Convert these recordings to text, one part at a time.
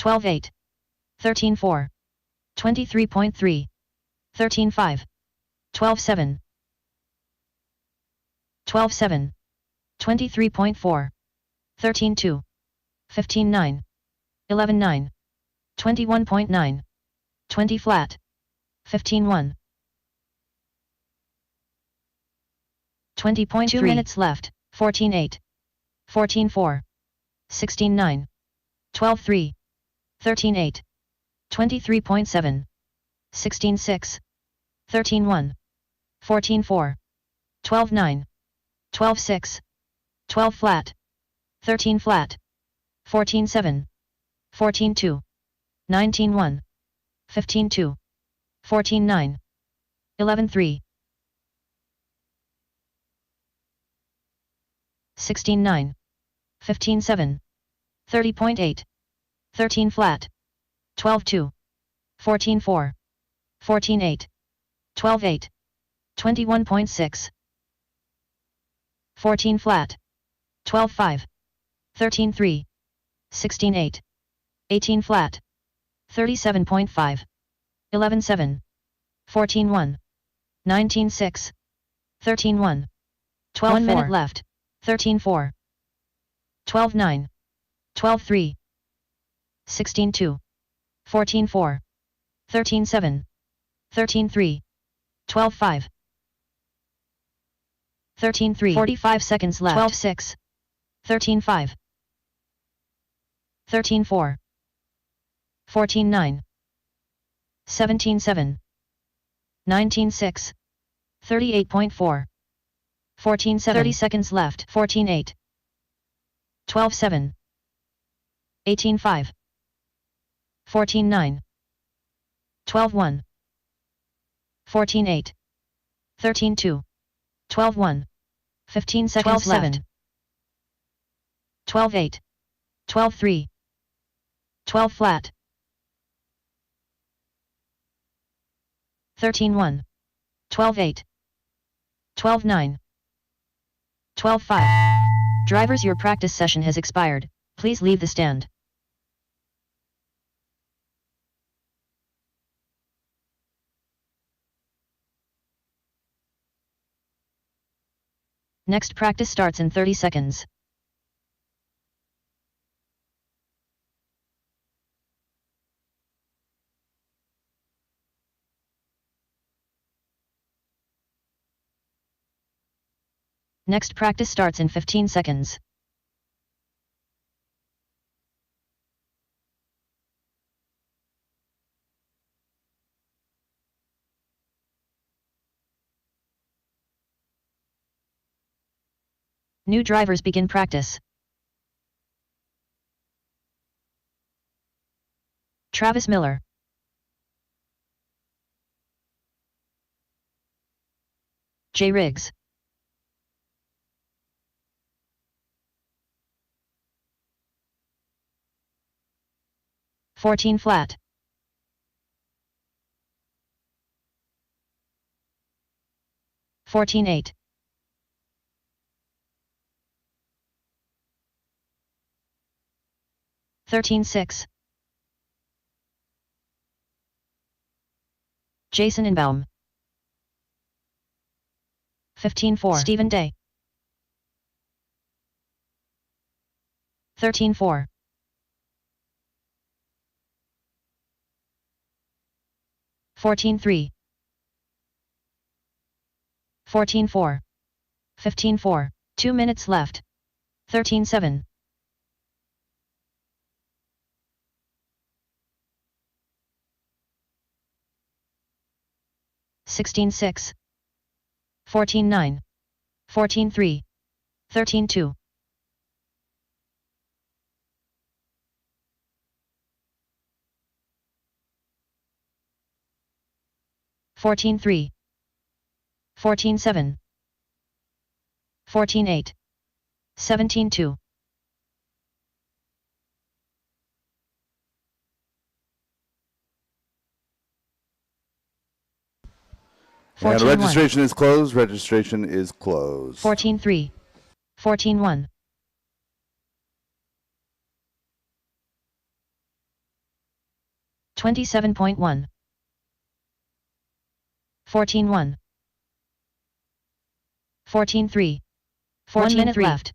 12-8. 13-4. 23.3. 13-5. 12-7. 12-7. 23.4. 13-2. 15-9. 11-9. 21.9. 20 flat. 15-1. 20.2 minutes left. 14-8. 14-4. 16-9. 12-3. 13-8. 23.7. 16-6. 13-1. 14-4. 12-9. 12-6. 12 flat. 13 flat. 14-7. 14-2. 19-1. 15-2. 14-9. 11-3. 16-9. 15-7. 30.8. 13 flat. 12-2. 14-4. 14-8. 12-8. 21.6. 14 flat. 12-5. 13-3. 16-8. 18 flat. 37.5. 11-7. 14-1. 19-6. 13-1. 12 1 minute left. 13-4. 12-9. 12-3. 16-2. 14-4. 13-7. 13-3. 12-5. 13-3. 45 seconds left. 12-6. 13-5. 13-4. 14-9. 17-7. 19-6. 38.4. 14-7. 30 seconds left. 14-8. 12-7. 18-5. 14-9. 12-1. 14-8. 13-2. 12-1. 15 seconds left. 12-8. 12-3. 12 flat. 13-1. 12-8. 12-9. 12-5. Drivers, your practice session has expired. Please leave the stand. Next practice starts in 30 seconds. Next practice starts in 15 seconds. New drivers begin practice. Travis Miller. J. Riggs. "14 flat. "14-8. "13-6. Jason Inbaum. 15-4. Stephen Day. 13-4. 14-3. 14-4. 15-4. 2 minutes left. 13-7. 16-6. 14-9. 14-3. 13-2. 14-3. 14-7. 14-8. 17-2. 14-1. And registration is closed. Registration is closed. 14-3. 14-1. 27.1. 14.1. 14.3. 1 minute left.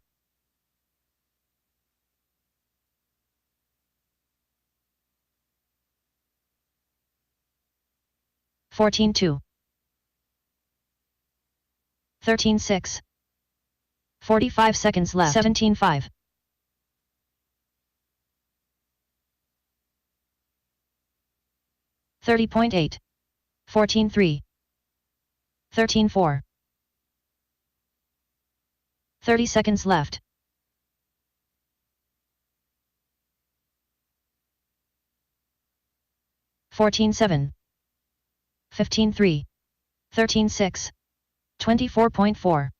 14.2. 13.6. 45 seconds left. 17.5. 30.8. 14.3. 13.4. 30 seconds left. 14.7. 15.3. 13.6. 24.4.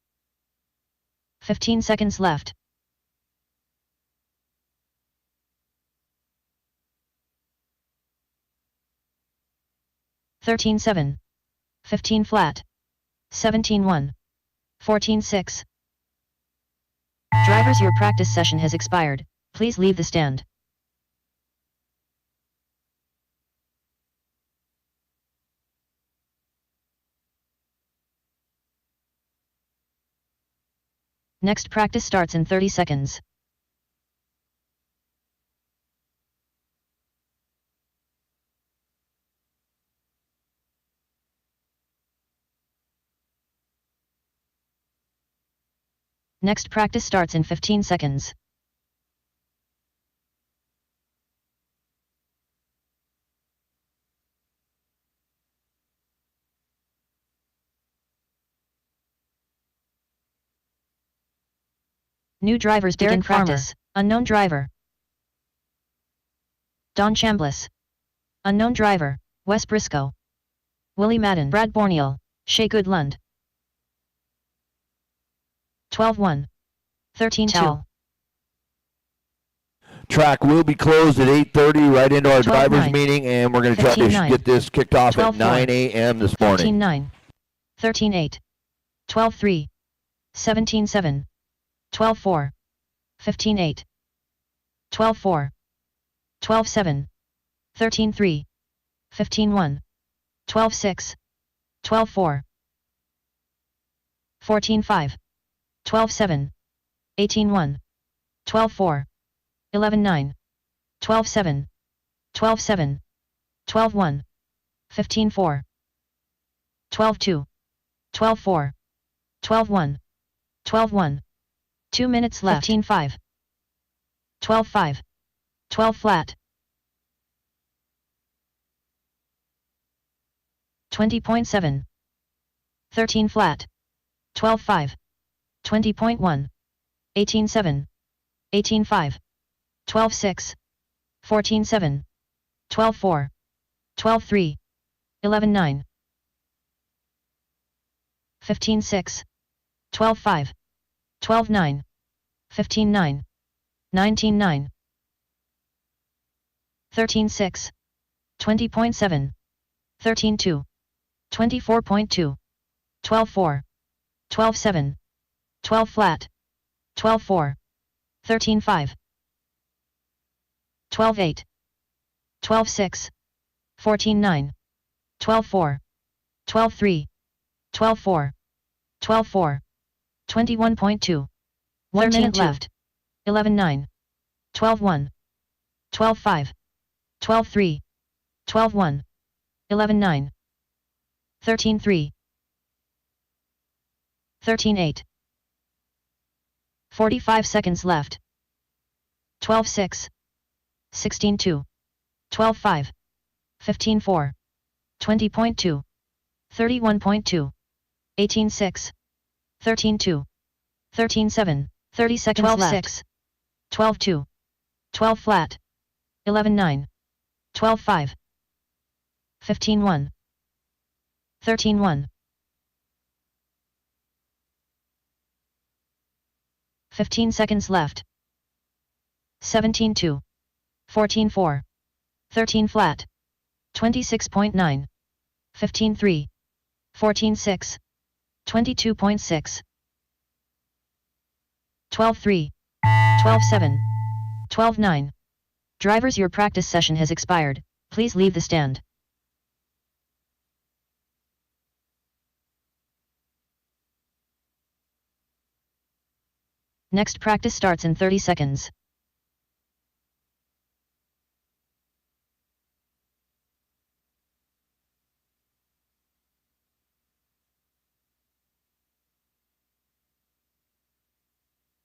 15 seconds left. 13.7. 15 flat. 17.1. 14.6. Drivers, your practice session has expired. Please leave the stand. Next practice starts in 30 seconds. Next practice starts in 15 seconds. New drivers begin practice. Unknown driver. Don Chambliss. Unknown driver, Wes Briscoe. Willie Madden. Brad Borneal. Shea Goodlund. 12-1. 13-2. Track will be closed at 8:30, right into our drivers' meeting, and we're going to try to get this kicked off at 9 a.m. this morning. 15-9. 13-8. 12-3. 17-7. 12-4. 15-8. 12-4. 12-7. 13-3. 15-1. 12-6. 12-4. 14-5. 12-7. 18-1. 12-4. 11-9. 12-7. 12-7. 12-1. 15-4. 12-2. 12-4. 12-1. 12-1. 2 minutes left. 15-5. 12-5. 12 flat. 20.7. 13 flat. 12-5. 20.1. 18-7. 18-5. 12-6. 14-7. 12-4. 12-3. 11-9. 15-6. 12-5. 12-9. 15-9. 19-9. 13-6. 20.7. 13-2. 24.2. 12-4. 12-7. 12 flat. 12-4. 13-5. 12-8. 12-6. 14-9. 12-4. 12-3. 12-4. 12-4. 21.2. 1 minute left. 11-9. 12-1. 12-5. 12-3. 12-1. 11-9. 13-3. 13-8. 45 seconds left. 12-6. 16-2. 12-5. 15-4. 20.2. 31.2. 18-6. 13-2. 13-7. 30 seconds 12 left. 6. 12-2. 12 flat. 11-9. 12-5. 15-1. 13-1. 15 seconds left. 17-2. 14-4. 13 flat. 26.9. 15-3. 14-6. 22.6. 12-3. 12-7. 12-9. Drivers, your practice session has expired. Please leave the stand. Next practice starts in 30 seconds.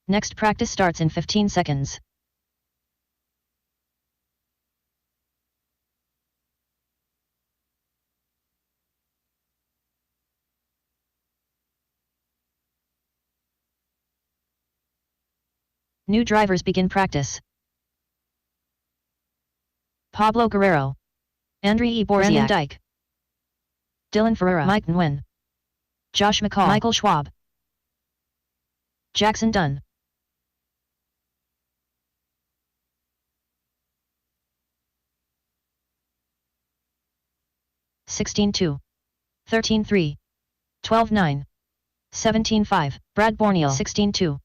Next practice starts in 15 seconds. New drivers begin practice. Pablo Guerrero, Andre E. Borziak, Brandon Dyke, Dylan Ferreira, Mike Nguyen, Josh McCall, Michael Schwab, Jackson Dunn, (16-2), (13-3), (12-9), (17-5), Brad Borneal, (16-2),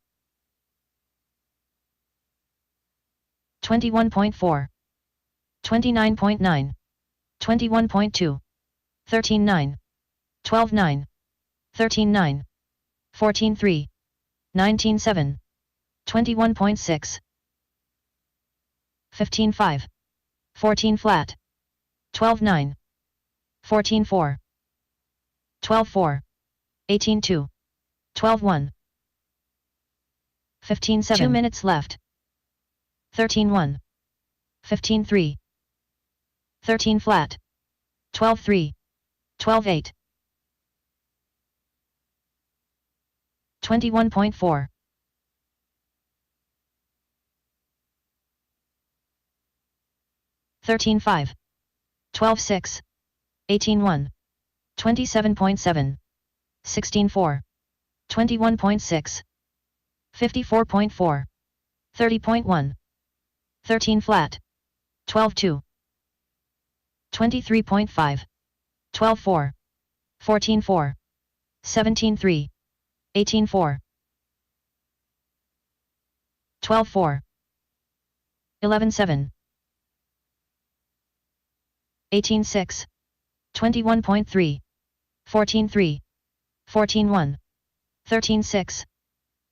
21.4, 29.9, 21.2, 13-9, 12-9, 13-9, 14-3, 19-7, 21.6, 15-5, 14 flat, 12-9, 14-4, 12-4, 18-2, 12-1, 15-7. 2 minutes left. 13-1, 15-3, 13 flat, 12-3, 12-8, 21.4, 13-5, 12-6, 18-1, 27.7, 16-4, 21.6, 54.4, 30.1, 13 flat, 12-2, 23.5, 12-4, 14-4, 17-3, 18-4, 12-4, 11-7, 18-6, 21.3, 14-3, 14-1, 13-6,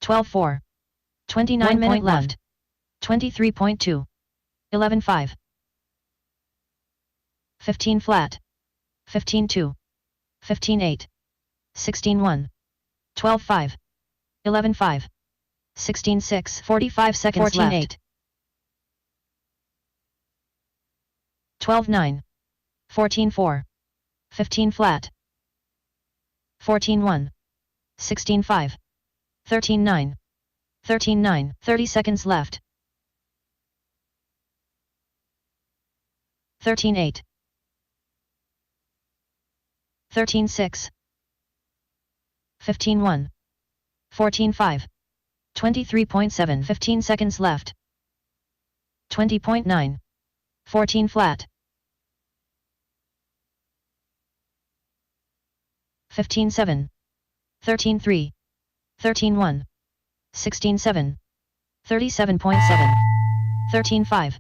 12-4, 29 minute left, 23.2, 11-5, 15 flat, 15-2, 15-8, 16-1, 12-5, 11-5, 16-6, 45 seconds 14-8, left, 12-9, 14-4, 15 flat, 14-1, 16-5, 13-9, 13-9, 30 seconds left, 13-8, 13-6, 15-1, 14-5, 23.7, 15 seconds left, 20.9, 14 flat, 15-7, 13-3, 13-1, 16-7, 37.7, 13-5.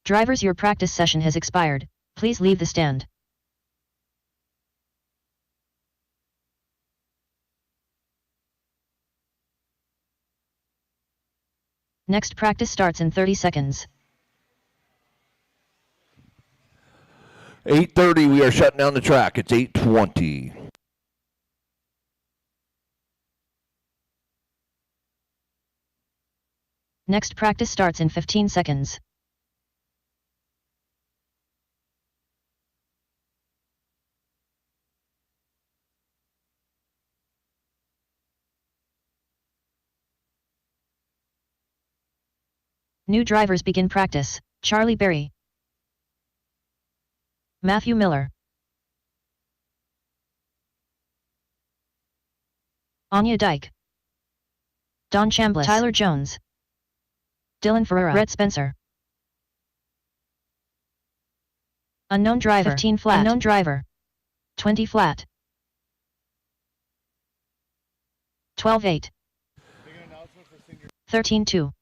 Drivers, your practice session has expired, please leave the stand. Next practice starts in 30 seconds. 8:30, we are shutting down the track. It's 8:20. Next practice starts in 15 seconds. New drivers begin practice. Charlie Berry, Matthew Miller, Anya Dyke, Don Chambliss, Tyler Jones, Dylan Ferreira, Brett Spencer. Unknown driver, 15 flat, unknown driver, 20 flat, 12-8, 13-2,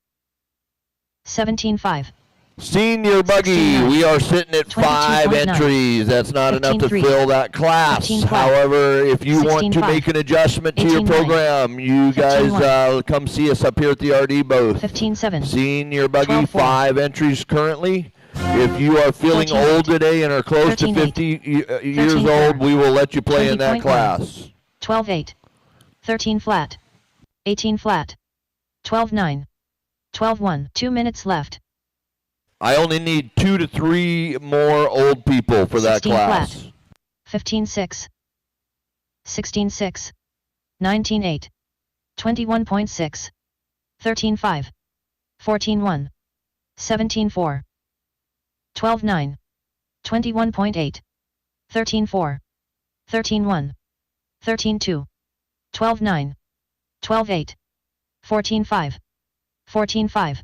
17-5, Senior buggy, 16-9. we are sitting at 5 22.9. entries. That's not enough to 15-3. fill that class. 15 flat. However, if you want to 16-5. make an adjustment to your 18-9. program, you 15-1. guys come see us up here at the RD booth. 15-7. Senior buggy, 12-4. 5 entries currently. If you are feeling 14-8. old today and are close to 13-8. 50 years 13-4. old, we will let you play in that 20.1. class. 12-8. 13 flat. 18 flat. 12-9. 12-1. 2 minutes left. I only need 2 to 3 more old people for that 16 class. flat. 15-6. 16-6. 19-8. 21.6. 13-5. 14-1. 17-4. 12-9. 21.8. 13-4. 13-1. 13-2. 12-9. 12-8. 14-5. 14-5.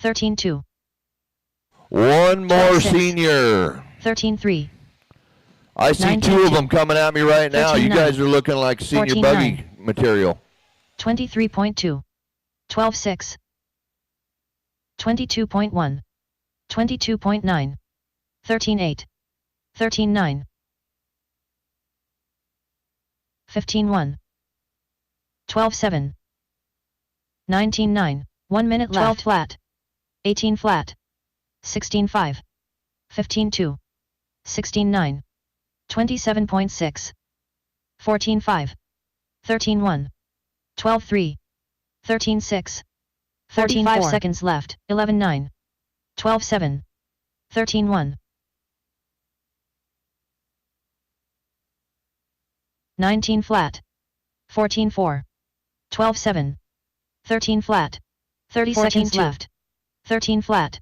13-2. One more 12-6. senior. 13-3. I see 19-2. 2 of them coming at me right now. You 13-9. guys are looking like senior 14-9. buggy material. 23.2. 12-6. 22.1. 22.9. 13-8. 13-9. 15-1. 12-7. 19-9. 1 minute left. 12 flat. 18 flat. 16-5. 15-2. 16-9. 27.6. 14-5. 13-1. 12-3. 13-6. 45 seconds left. 11-9. 12-7. 13-1. 19 flat. 14-4. 12-7. 13 flat. 30 seconds left. 13 flat.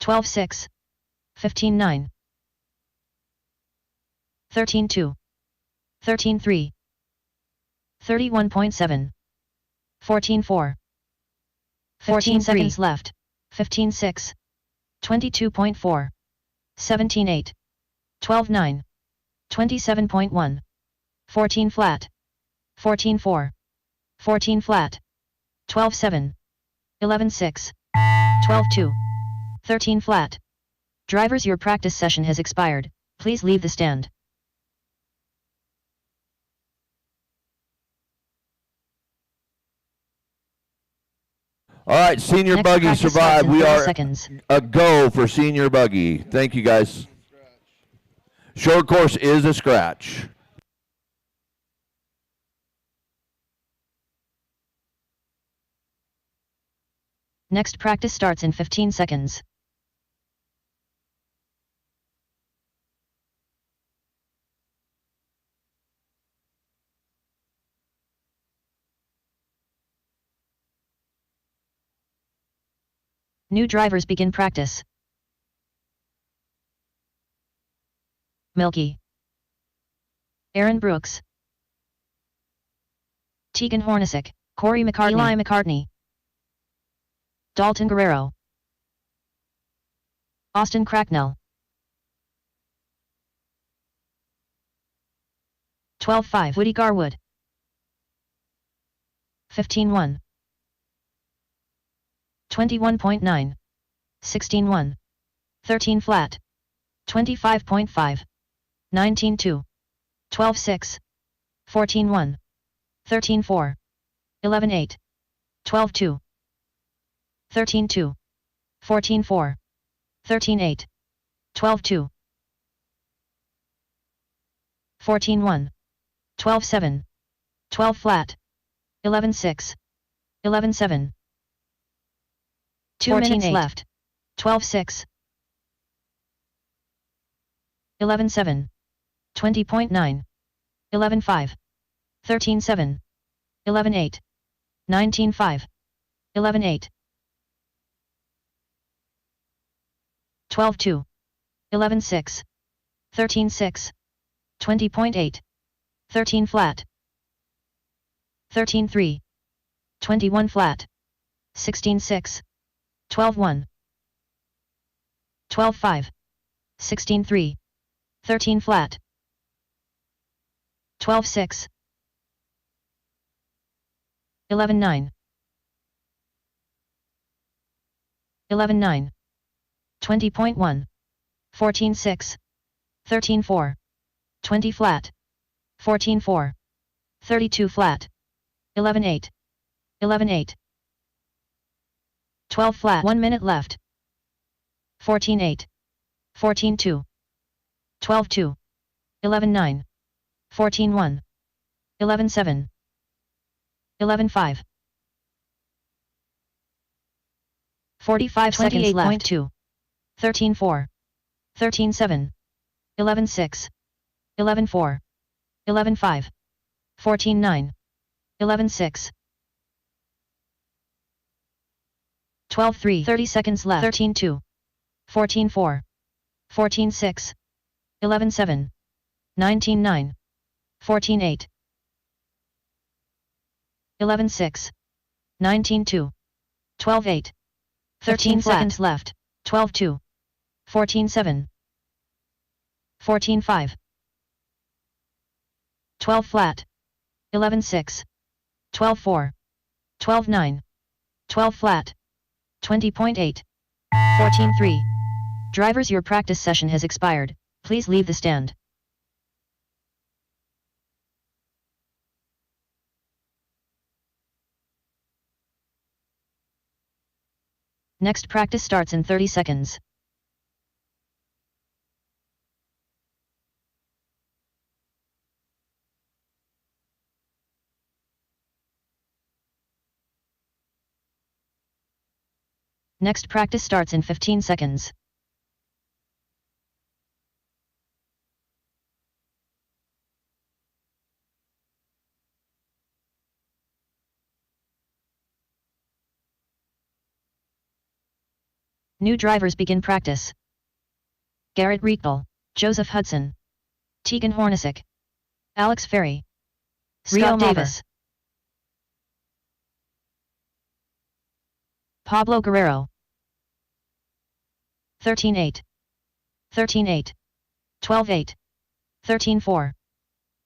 12-6. 15-9. 13-2. 13-3. 31.7. 14-4. 14 seconds left. 15-6. 22.4. 17-8. 12-9. 27.1. 14 flat. 14-4. 14 flat. 12-7. 11-6. 12-2. 13 flat. Drivers, your practice session has expired. Please leave the stand. All right, senior Next buggy practice survived. starts in We 30 are seconds. a go for senior buggy. Thank you, guys. Short course is a scratch. Next practice starts in 15 seconds. New drivers begin practice. Milky. Aaron Brooks. Tegan Hornacek, Corey McCartney. Eli McCartney. Dalton Guerrero. Austin Cracknell. 12-5. Woody Garwood. 15-1. 21.9. 16-1. 13 flat. 25.5. 19-2. 12-6. 14-1. 13-4. 11-8. 12-2. 13-2. 14-4. 13-8. 12-2. 14-1. 12-7. 12 flat. 11-6. 11-7. 2 minutes left. 12-6. 11-7. 20.9. 11-5. 13-7. 11-8. 19-5. 11-8. 12-2. 11-6. 13-6. 20.8. 13 flat. 13-3. 21 flat. 16-6. 12-1. 12-5. 16-3. 13 flat. 12-6. 11-9. 11-9. 20.1. 14-6. 13-4. 20 flat. 14-4. 32 flat. 11-8. 11-8. 12 flat. 1 minute left. 14-8. 14-2. 12-2. 11-9. 14-1. 11-7. 11-5. 45 seconds left. 13-4. 13-7. 11-6. 11-4. 11-5. 14-9. 11-6. 12-3. 30 seconds left. 13-2. 14-4. 14-6. 11-7. 19-9. 14-8. 11-6. 19-2. 12-8. 13 seconds left. 12-2. 14-7. 14-5. 12 flat. 11-6. 12-4. 12-9. 12 flat. 20.8. 14-3. Drivers, your practice session has expired. Please leave the stand. Next practice starts in 30 seconds. Next practice starts in 15 seconds. New drivers begin practice. Garrett Riechel, Joseph Hudson, Tegan Hornacek, Alex Ferry, Scott Davis, Pablo Guerrero. 13-8. 13-8. 12-8. 13-4.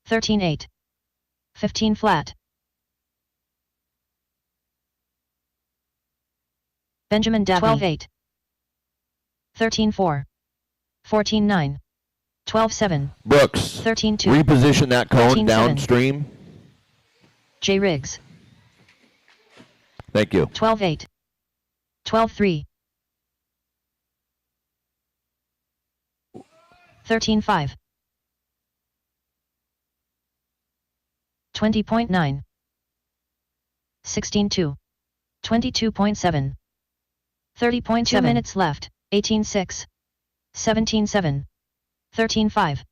13-8. 15 flat. Benjamin Dabney. 12-8. 13-4. 14-9. 12-7. Brooks, 13-2. reposition that cone 13-7. downstream. J. Riggs. Thank you. 12-8. 12-3. 13-5. 20.9. 16-2. 22.7. 30.2 minutes left. 18-6. 17-7. 13-5.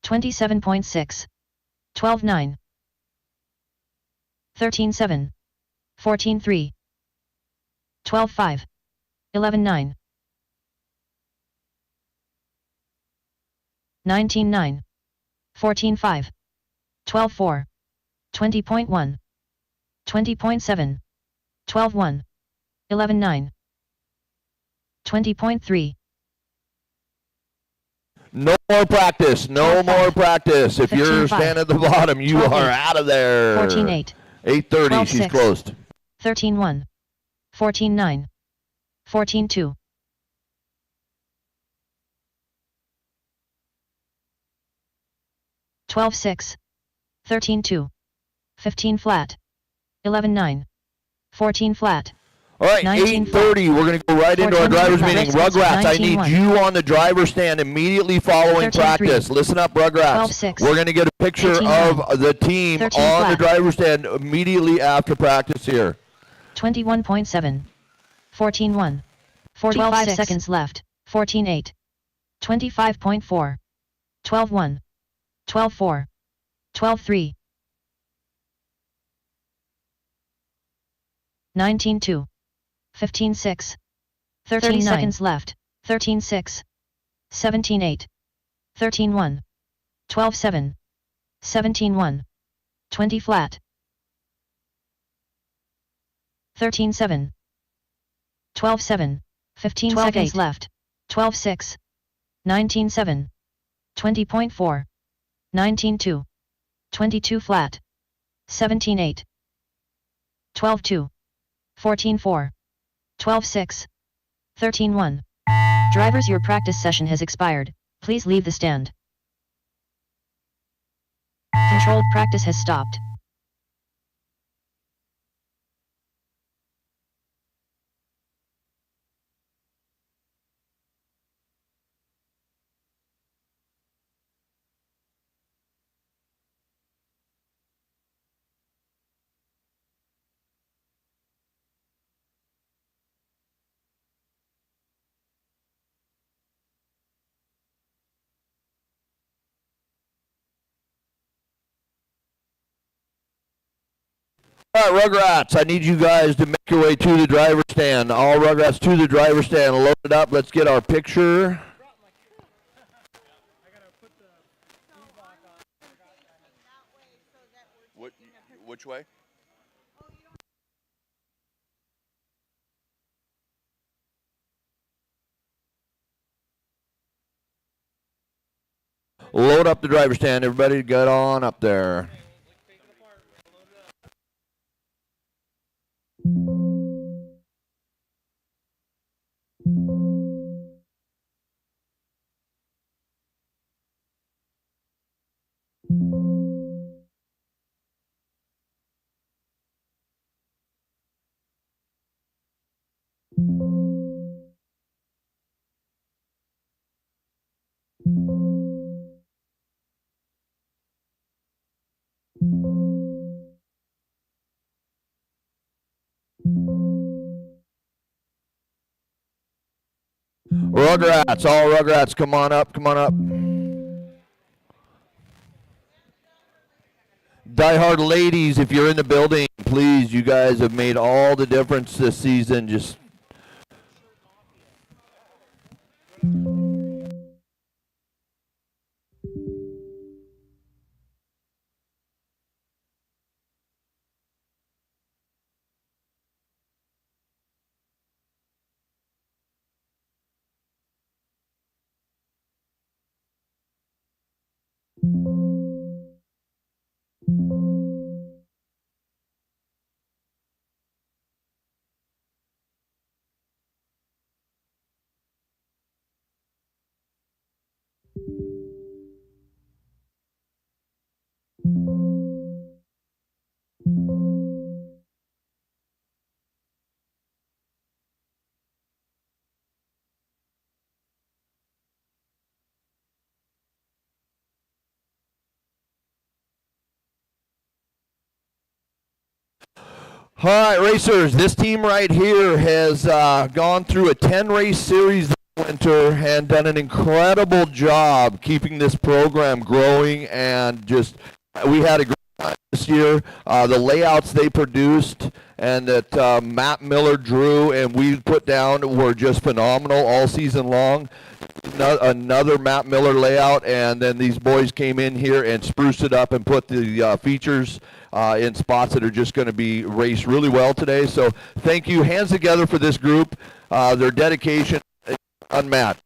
27.6. 12-9. 13-7. 14-3. 12-5. 11-9. 19-9. 14-5. 12-4. 20.1. 20.7. 12-1. 11-9. 20.3. No more practice. No 12-5. more practice. If you're 15-5. standing at the bottom, you 12-8. are out of there. 14-8. 8:30. She's 12-6. closed. 13-1. 14-9. 14-2. 12-6. 13-2. 15 flat. 11-9. 14 flat. All right, 8:30. We're going to go right into our driver's meeting. Rugrats, I need you on the driver's stand immediately following practice. Listen up, Rugrats. 12-6. We're going to get a picture of the team on the driver's stand immediately after practice here. 21.7. 14-1. 45 seconds left. 14-8. 25.4. 12-1. 12-4. 12-3. 19-2. 15-6. 30 seconds left. 13-6. 17-8. 13-1. 12-7. 17-1. 20 flat. 13-7. 12-7. 15 seconds left. 12-6. 19-7. 20.4. 19-2. 22 flat. 17-8. 12-2. 14-4. 12-6. 13-1. Drivers, your practice session has expired. Please leave the stand. Controlled practice has stopped. All right, Rugrats, I need you guys to make your way to the driver's stand. All Rugrats to the driver's stand. Load it up. Let's get our picture. Which way? Load up the driver's stand. Everybody get on up there. Rugrats, all Rugrats, come on up, come on up. DieHard ladies, if you're in the building, please, you guys have made all the difference this season. Just all right, racers, this team right here has gone through a 10-race series this winter and done an incredible job keeping this program growing, and just we had a great time this year. The layouts they produced and that Matt Miller drew and we put down were just phenomenal all season long. Another Matt Miller layout, and then these boys came in here and spruced it up and put the features in spots that are just going to be raced really well today. So thank you. Hands together for this group. Their dedication is unmatched.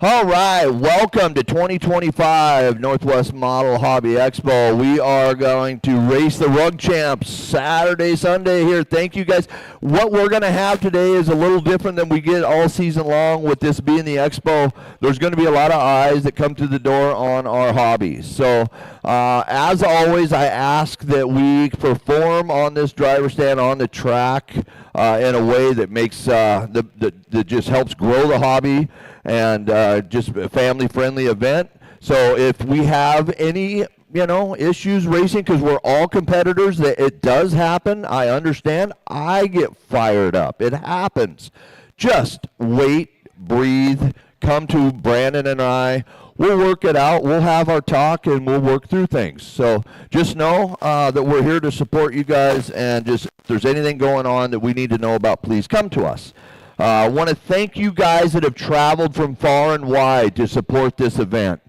All right, welcome to 2025 Northwest Model Hobby Expo. We are going to race the Rug Champs Saturday, Sunday here. Thank you guys. What we're going to have today is a little different than we get all season long with this being the expo. There's going to be a lot of eyes that come through the door on our hobbies. So as always, I ask that we perform on this driver stand on the track in a way that makes that just helps grow the hobby and just a family-friendly event. So if we have any issues racing, because we're all competitors, that it does happen. I understand. I get fired up. It happens. Just wait, breathe, come to Brandon and I. We'll work it out. We'll have our talk, and we'll work through things. So just know that we're here to support you guys, and just if there's anything going on that we need to know about, please come to us. I want to thank you guys that have traveled from far and wide to support this event.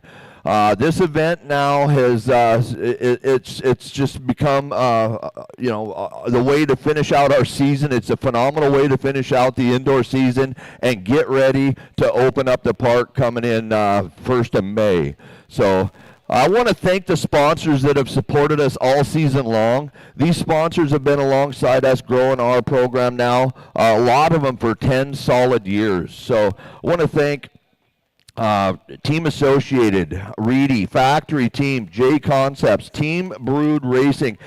This event now has it's just become the way to finish out our season. It's a phenomenal way to finish out the indoor season and get ready to open up the park coming in 1st of May. So I want to thank the sponsors that have supported us all season long. These sponsors have been alongside us growing our program now, a lot of them for 10 solid years. So I want to thank Team Associated, Reedy, Factory Team, J Concepts, Team Brood Racing.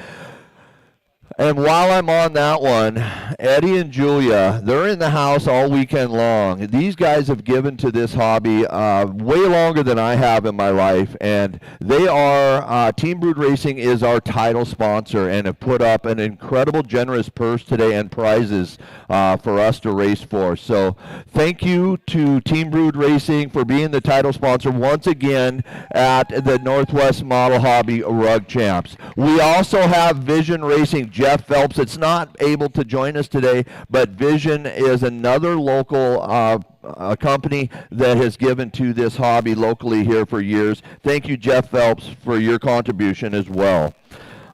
And while I'm on that one, Eddie and Julia, they're in the house all weekend long. These guys have given to this hobby way longer than I have in my life, and they are, Team Brood Racing is our title sponsor and have put up an incredible generous purse today and prizes for us to race for. So thank you to Team Brood Racing for being the title sponsor once again at the Northwest Model Hobby Rug Champs. We also have Vision Racing. Jeff Phelps, it's not able to join us today, but Vision is another local company that has given to this hobby locally here for years. Thank you, Jeff Phelps, for your contribution as well.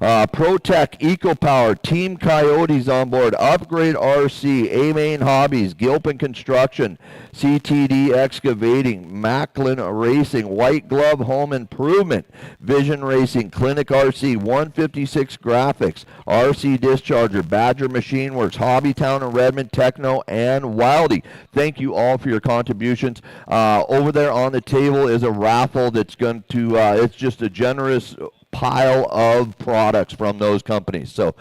ProTech, EcoPower, Team Coyotes on board, Upgrade RC, A-Main Hobbies, Gilpin Construction, CTD Excavating, Macklin Racing, White Glove Home Improvement, Vision Racing, Clinic RC, 156 Graphics, RC Discharger, Badger Machine Works, Hobbytown and Redmond, Techno, and Wildy. Thank you all for your contributions. Over there on the table is a raffle that's going to, it's just a generous pile of products from those companies. So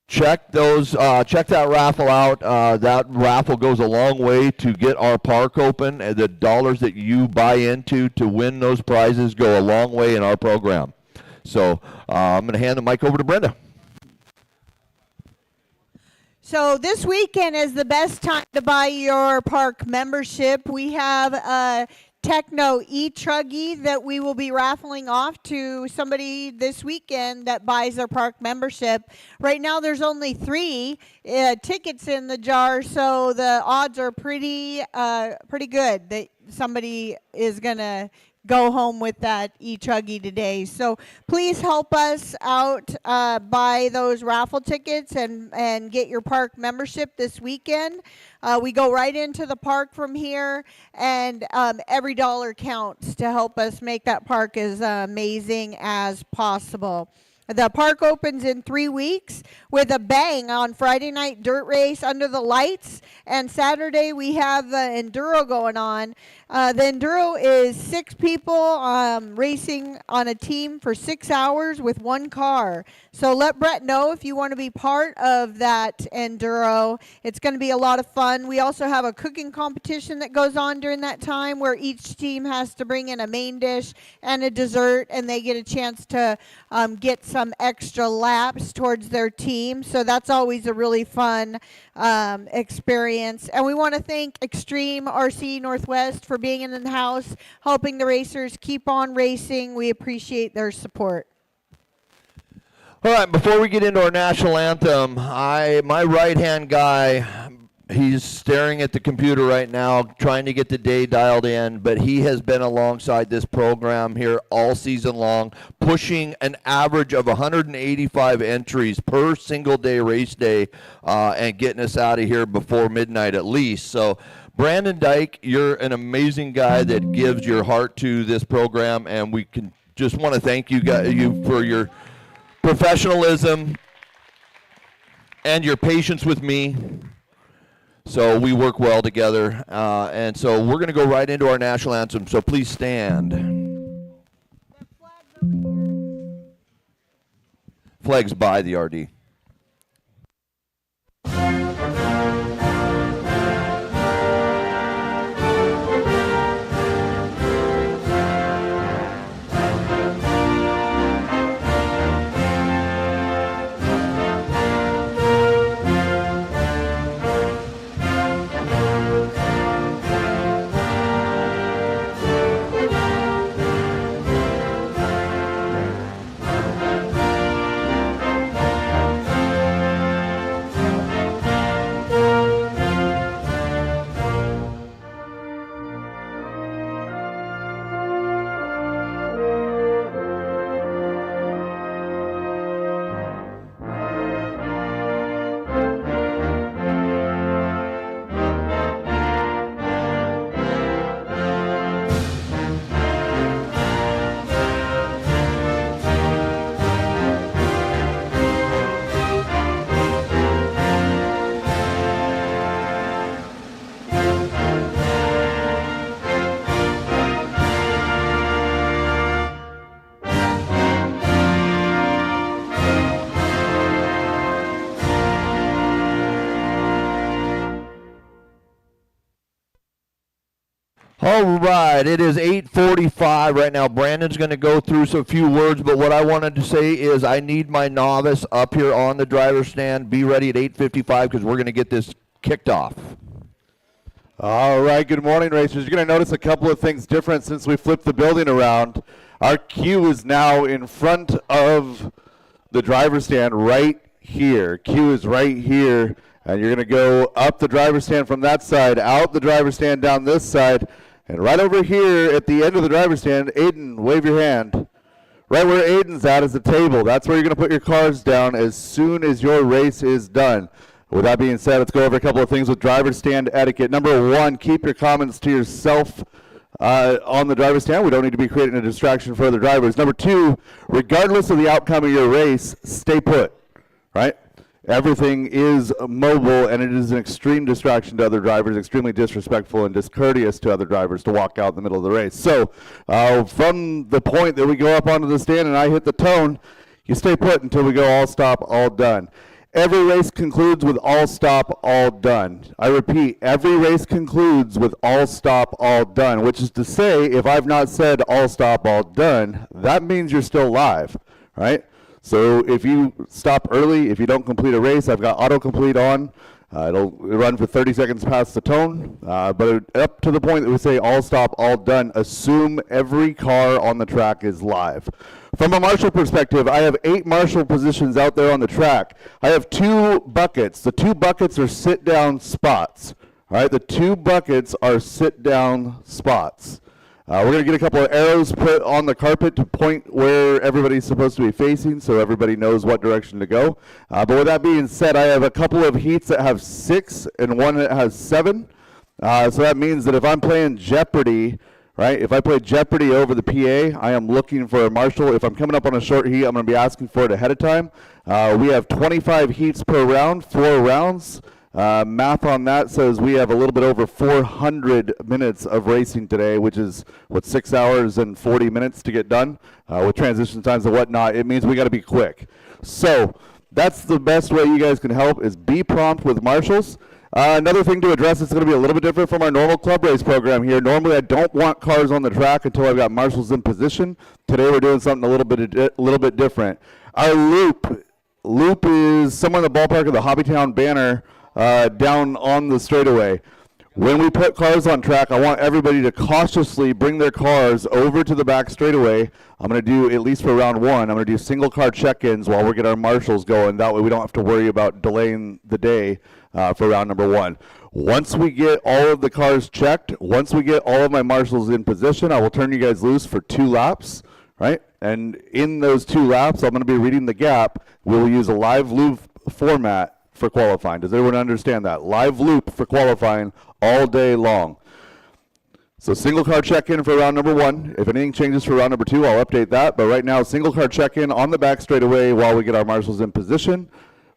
check that raffle out. That raffle goes a long way to get our park open, and the dollars that you buy into to win those prizes go a long way in our program. So I'm going to hand the mic over to Brenda. So this weekend is the best time to buy your park membership. We have a Techno e-Truggy that we will be raffling off to somebody this weekend that buys their park membership. Right now there's only 3 tickets in the jar, so the odds are pretty good that somebody is going to go home with that e-Truggy today. So please help us out, buy those raffle tickets and get your park membership this weekend. We go right into the park from here, and every dollar counts to help us make that park as amazing as possible. The park opens in 3 weeks with a bang on Friday night dirt race under the lights, and Saturday we have the enduro going on. The enduro is 6 people racing on a team for 6 hours with 1 car. So let Brett know if you want to be part of that enduro. It's going to be a lot of fun. We also have a cooking competition that goes on during that time where each team has to bring in a main dish and a dessert, and they get a chance to get some extra laps towards their team. So that's always a really fun experience. And we want to thank Extreme RC Northwest for being in the house, helping the racers keep on racing. We appreciate their support. All right, before we get into our national anthem, my right-hand guy, he's staring at the computer right now, trying to get the day dialed in, but he has been alongside this program here all season long, pushing an average of 185 entries per single day race day and getting us out of here before midnight at least. So Brandon Dyke, you're an amazing guy that gives your heart to this program, and we can just want to thank you for your professionalism and your patience with me. So we work well together, and so we're going to go right into our national anthem, so please stand. Flags by the RD. All right, it is 8:45 right now. Brandon's going to go through some few words, but what I wanted to say is I need my novice up here on the driver's stand. Be ready at 8:55 because we're going to get this kicked off. All right, good morning, racers. You're going to notice a couple of things different since we flipped the building around. Our queue is now in front of the driver's stand right here. Queue is right here, and you're going to go up the driver's stand from that side, out the driver's stand down this side, and right over here at the end of the driver's stand, Aiden, wave your hand. Right where Aiden's at is the table. That's where you're going to put your cars down as soon as your race is done. With that being said, let's go over a couple of things with driver's stand etiquette. Number one, keep your comments to yourself on the driver's stand. We don't need to be creating a distraction for other drivers. Number two, regardless of the outcome of your race, stay put, right? Everything is mobile, and it is an extreme distraction to other drivers, extremely disrespectful and discourteous to other drivers to walk out in the middle of the race. So from the point that we go up onto the stand and I hit the tone, you stay put until we go all stop, all done. Every race concludes with all stop, all done. I repeat, every race concludes with all stop, all done, which is to say, if I've not said all stop, all done, that means you're still live, right? So if you stop early, if you don't complete a race, I've got autocomplete on. It'll run for 30 seconds past the tone, but up to the point that we say all stop, all done, assume every car on the track is live. From a marshal perspective, I have 8 marshal positions out there on the track. I have 2 buckets. The 2 buckets are sit-down spots. All right, the 2 buckets are sit-down spots. We're going to get a couple of arrows put on the carpet to point where everybody's supposed to be facing so everybody knows what direction to go. But with that being said, I have a couple of heats that have 6 and one that has 7. So that means that if I'm playing Jeopardy, right, if I play Jeopardy over the PA, I am looking for a marshal. If I'm coming up on a short heat, I'm going to be asking for it ahead of time. We have 25 heats per round, 4 rounds. Math on that says we have a little bit over 400 minutes of racing today, which is, 6 hours and 40 minutes to get done with transition times and whatnot. It means we got to be quick. So that's the best way you guys can help is be prompt with marshals. Another thing to address is going to be a little bit different from our normal club race program here. Normally I don't want cars on the track until I've got marshals in position. Today we're doing something a little bit different. Our loop is somewhere in the ballpark of the Hobbytown banner down on the straightaway. When we put cars on track, I want everybody to cautiously bring their cars over to the back straightaway. I'm going to do, at least for round 1, I'm going to do single car check-ins while we get our marshals going. That way we don't have to worry about delaying the day for round number 1. Once we get all of the cars checked, once we get all of my marshals in position, I will turn you guys loose for 2 laps, right? And in those 2 laps, I'm going to be reading the gap. We will use a live loop format for qualifying. Does everyone understand that? Live loop for qualifying all day long. So single car check-in for round number 1. If anything changes for round number 2, I'll update that. But right now, single car check-in on the back straightaway while we get our marshals in position.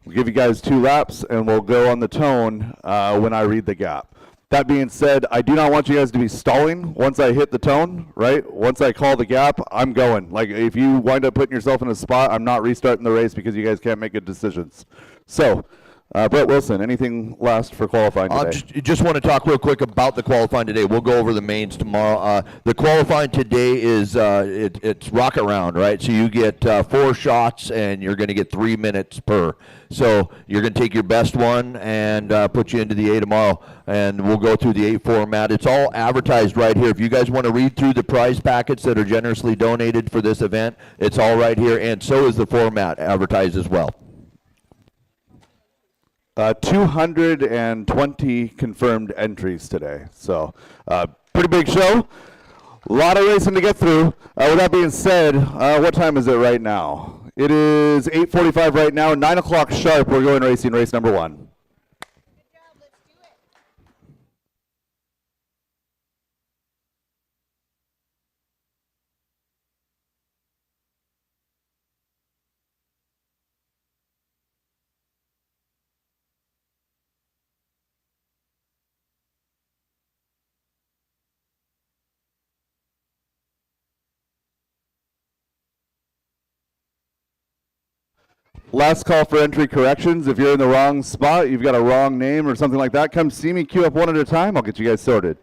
We'll give you guys 2 laps, and we'll go on the tone when I read the gap. That being said, I do not want you guys to be stalling once I hit the tone, right? Once I call the gap, I'm going. Like, if you wind up putting yourself in a spot, I'm not restarting the race because you guys can't make good decisions. So, Brett Wilson, anything last for qualifying today? Just want to talk real quick about the qualifying today. We'll go over the mains tomorrow. The qualifying today is it's rocket round, right? So you get 4 shots, and you're going to get 3 minutes per. So you're going to take your best one and put you into the A tomorrow, and we'll go through the A format. It's all advertised right here. If you guys want to read through the prize packets that are generously donated for this event, it's all right here, and so is the format advertised as well. 220 confirmed entries today. So pretty big show. A lot of racing to get through. With that being said, what time is it right now? It is 8:45 right now. 9 o'clock sharp. We're going racing race number 1. Last call for entry corrections. If you're in the wrong spot, you've got a wrong name or something like that, come see me, queue up one at a time. I'll get you guys sorted.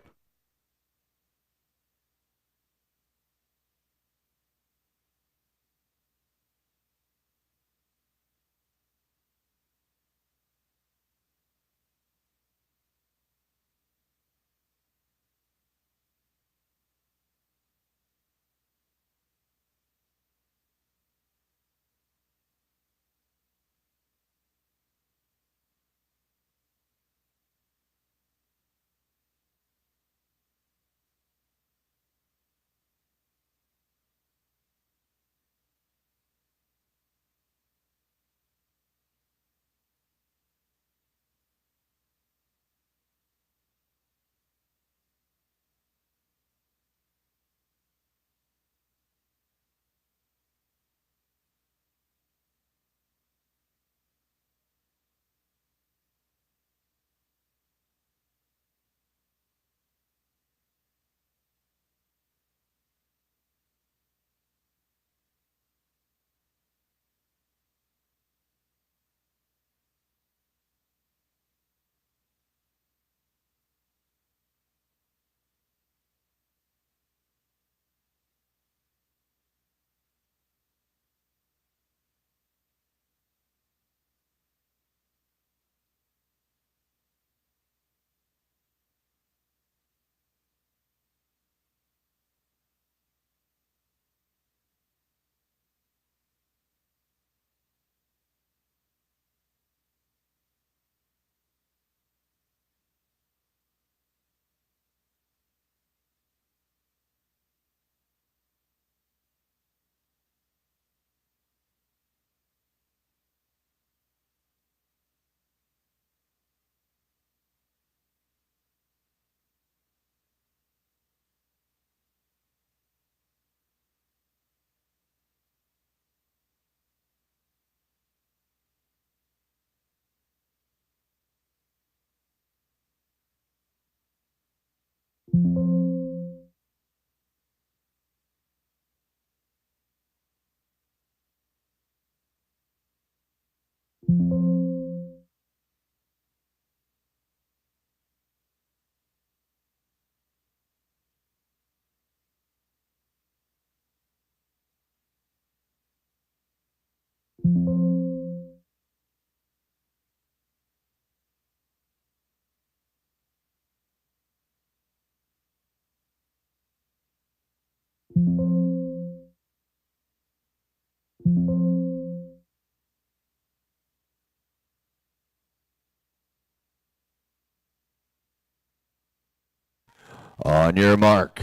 On your mark.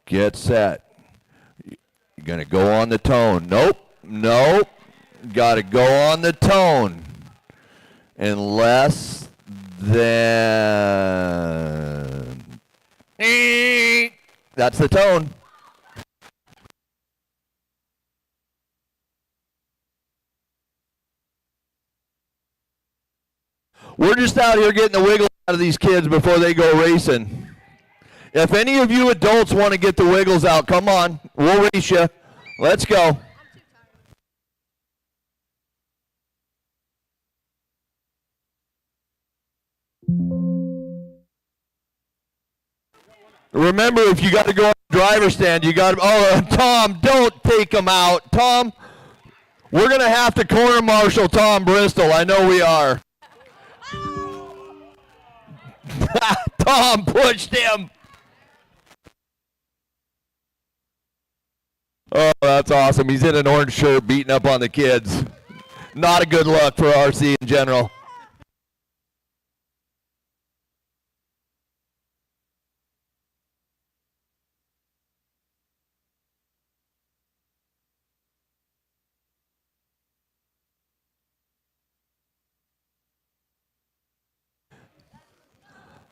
Get set. You're going to go on the tone. Nope. Nope. Got to go on the tone. in less than. That's the tone. We're just out here getting the wiggle out of these kids before they go racing. If any of you adults want to get the wiggles out, come on. We'll race you. Let's go. Remember, if you got to go on the driver's stand, you got to. Oh, Tom, don't take him out. Tom, we're going to have to corner marshal Tom Bristol. I know we are. Tom pushed him. Oh, that's awesome. He's in an orange shirt beating up on the kids. Not a good look for RC in general.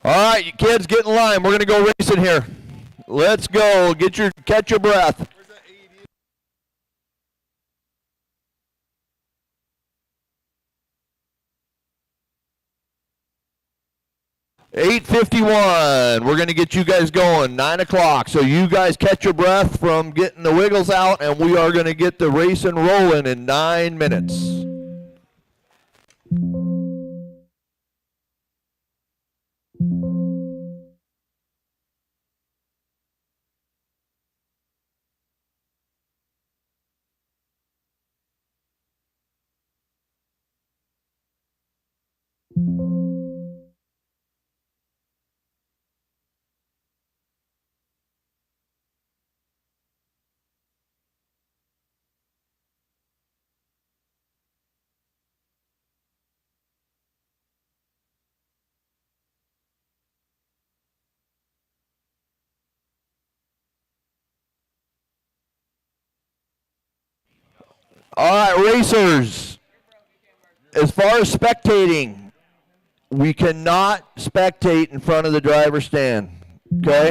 All right, you kids, get in line. We're going to go racing here. Let's go. Catch your breath. 8:51. We're going to get you guys going. 9 o'clock. So you guys catch your breath from getting the wiggles out, and we are going to get the racing rolling in 9 minutes. All right, racers. As far as spectating, we cannot spectate in front of the driver's stand, okay?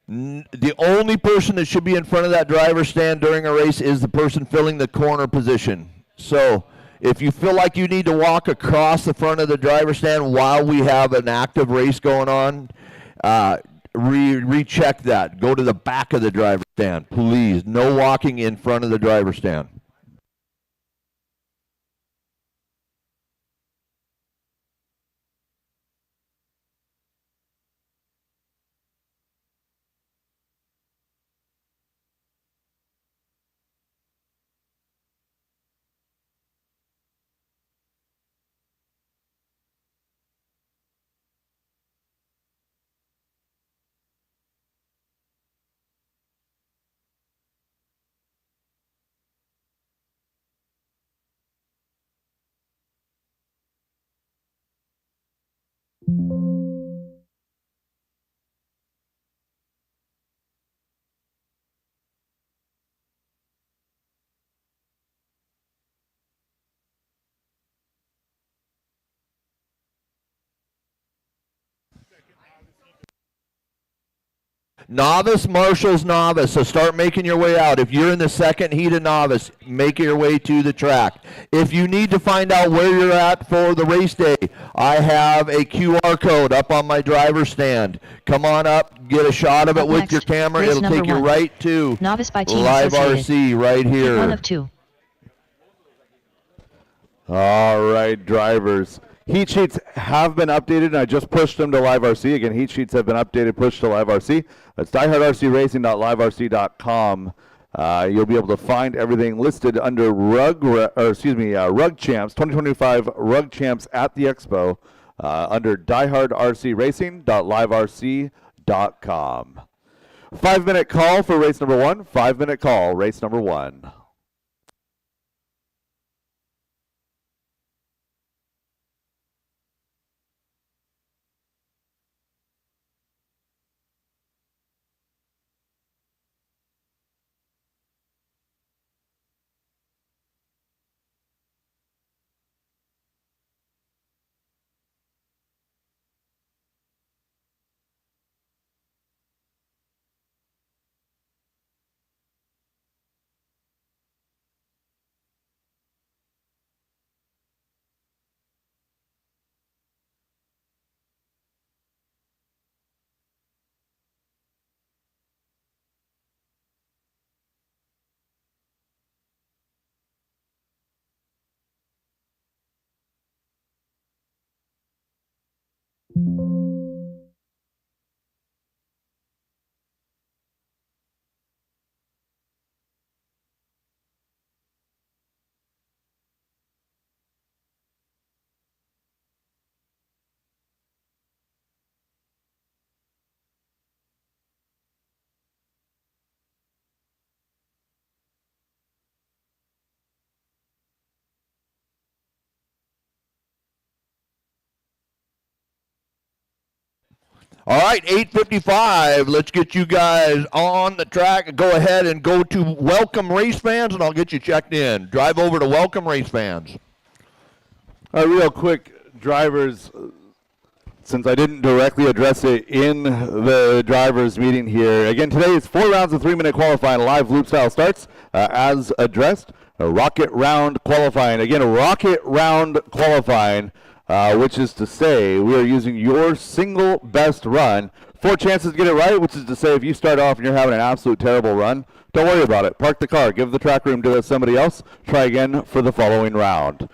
The only person that should be in front of that driver's stand during a race is the person filling the corner position. So if you feel like you need to walk across the front of the driver's stand while we have an active race going on, recheck that. Go to the back of the driver's stand, please. No walking in front of the driver's stand. Novice, marshals, novice. So start making your way out. If you're in the second heat of novice, make your way to the track. If you need to find out where you're at for the race day, I have a QR code up on my driver's stand. Come on up, get a shot of it with your camera. It'll take you right to Novice by Team Live Associated. RC right here. 1 of 2. All right, drivers. Heat sheets have been updated, and I just pushed them to Live RC. Again, heat sheets have been updated, pushed to Live RC. That's diehardrcracing.liverc.com. You'll be able to find everything listed under Rug Champs, 2025 Rug Champs at the Expo, under diehardrcracing.liverc.com. 5-minute call for race number 1. 5-minute call, race number 1. All right, 8:55. Let's get you guys on the track. Go ahead and go to Welcome Race Fans, and I'll get you checked in. Drive over to Welcome Race Fans. Real quick, drivers, since I didn't directly address it in the drivers meeting here. Again, today is 4 rounds of 3-minute qualifying. Live loop style starts as addressed. A rocket round qualifying. Again, a rocket round qualifying. Which is to say we are using your single best run. 4 chances to get it right, which is to say if you start off and you're having an absolute terrible run, don't worry about it. Park the car, give the track room to somebody else. Try again for the following round.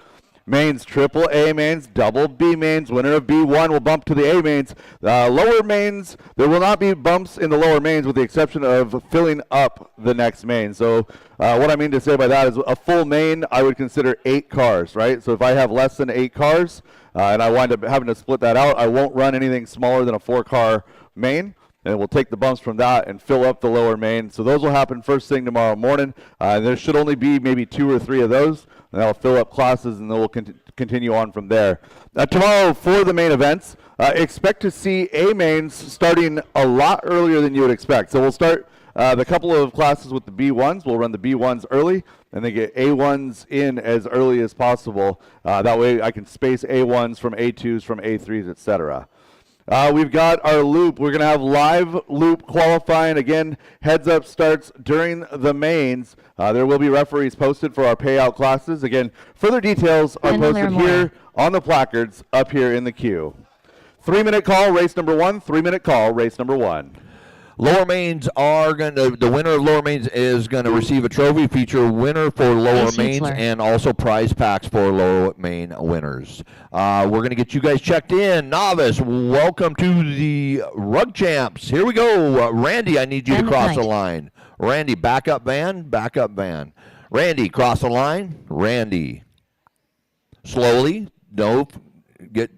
Mains, triple A mains, double B mains. Winner of B1 will bump to the A mains. Lower mains, there will not be bumps in the lower mains with the exception of filling up the next main. So what I mean to say by that is a full main, I would consider 8 cars, right? So if I have less than 8 cars and I wind up having to split that out, I won't run anything smaller than a 4-car main. And we'll take the bumps from that and fill up the lower main. So those will happen first thing tomorrow morning. There should only be maybe 2 or 3 of those. And that'll fill up classes, and then we'll continue on from there. Tomorrow for the main events, expect to see A mains starting a lot earlier than you would expect. So we'll start the couple of classes with the B1s. We'll run the B1s early, and then get A1s in as early as possible. That way I can space A1s from A2s, from A3s, etc. We've got our loop. We're going to have live loop qualifying. Again, heads up starts during the mains. There will be referees posted for our payout classes. Again, further details are posted here on the placards up here in the queue. 3-minute call, race number 1. 3-minute call, race number 1. Lower mains are going to, the winner of lower mains is going to receive a trophy feature winner for lower mains and also prize packs for lower main winners. We're going to get you guys checked in. Novice, welcome to the Rug Champs. Here we go. Randy, I need you to cross the line. Randy, back up van, back up van. Randy, cross the line. Randy. Slowly. No, get.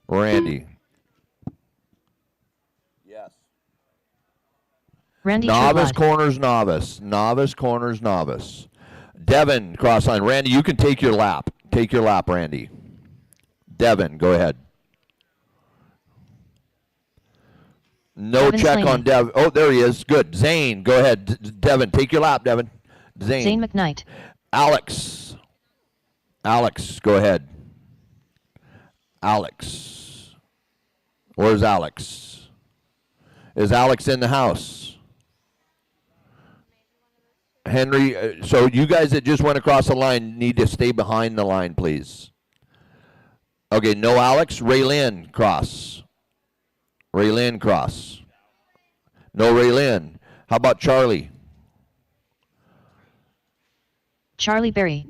Randy. Yes. Randy Novice corners novice. Novice corners novice. Devin, cross line. Randy, you can take your lap. Take your lap, Randy. Devin, go ahead. No Devin check Slaney. on Devin. Oh, there he is. Good. Zane, go ahead. Devin, take your lap, Devin. Zane McKnight. Alex. Alex, go ahead. Alex. Where's Alex? Is Alex in the house? Henry, so you guys that just went across the line need to stay behind the line, please. Okay, no Alex. Raylyn, cross. Raylyn, cross. No Raylyn. How about Charlie? Charlie Berry.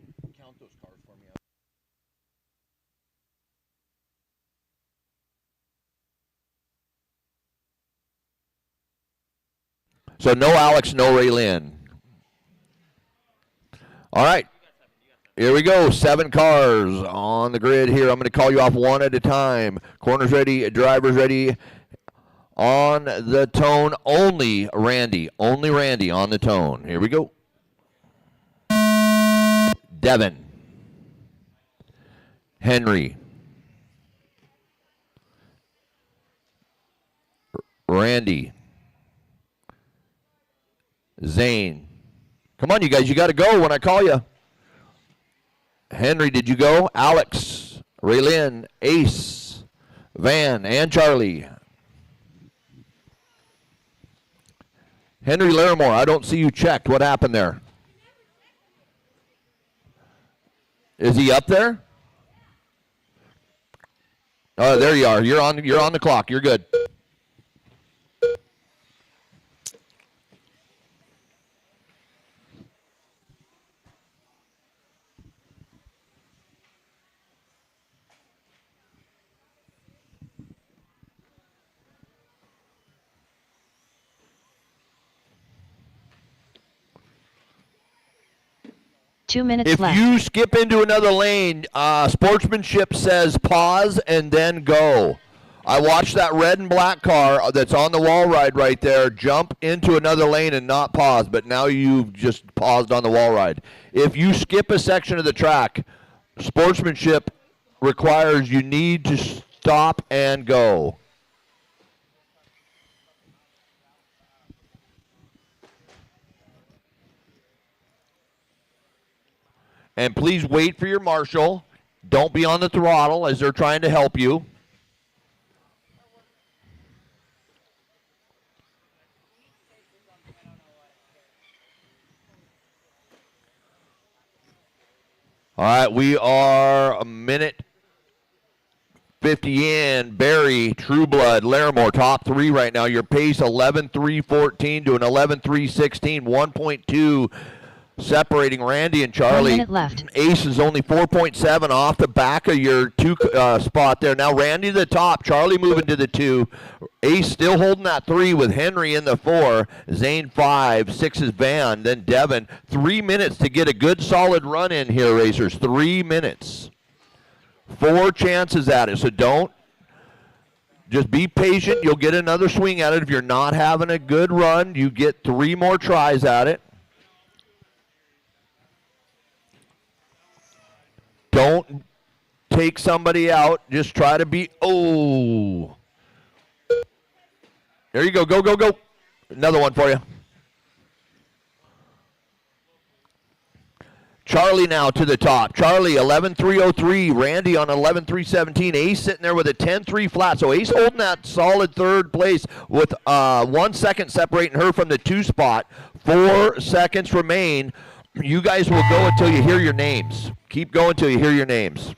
So no Alex, no Raylyn. All right. Here we go. 7 cars on the grid here. I'm going to call you off one at a time. Corners ready, drivers ready. On the tone, only Randy. Only Randy on the tone. Here we go. Devin. Henry. Randy. Zane. Come on, you guys. You got to go when I call you. Henry, did you go? Alex. Raylyn. Ace. Van. And Charlie. Henry Larimore, I don't see you checked. What happened there? Is he up there? Oh, there you are. You're on the clock. You're good. If left. You skip into another lane, sportsmanship says pause and then go. I watched that red and black car that's on the wall ride right there jump into another lane and not pause, but now you've just paused on the wall ride. If you skip a section of the track, Sportsmanship requires you need to stop and go. And please wait for your marshal. Don't be on the throttle as they're trying to help you. All right, we are a minute 50 in. Barry, Trueblood, Larimore, top three right now. Your pace 11.314 to an 11.316, 1.2 separating Randy and Charlie. 1 minute left. Ace is only 4.7 off the back of your two spot there. Now Randy to the top, Charlie moving to the 2. Ace still holding that 3 with Henry in the 4. Zane 5, 6 is Van, then Devin. 3 minutes to get a good solid run in here, racers. 3 minutes. 4 chances at it, so don't. Just be patient. You'll get another swing at it. If you're not having a good run, you get 3 more tries at it. Don't take somebody out. Just try to be, oh. There you go. Go, go, go. Another one for you. Charlie now to the top. Charlie, 11.303. Randy on 11.317. Ace sitting there with a 10.3 flat. So Ace holding that solid third place with 1 second separating her from the 2 spot. 4 seconds remain. You guys will go until you hear your names. Keep going until you hear your names.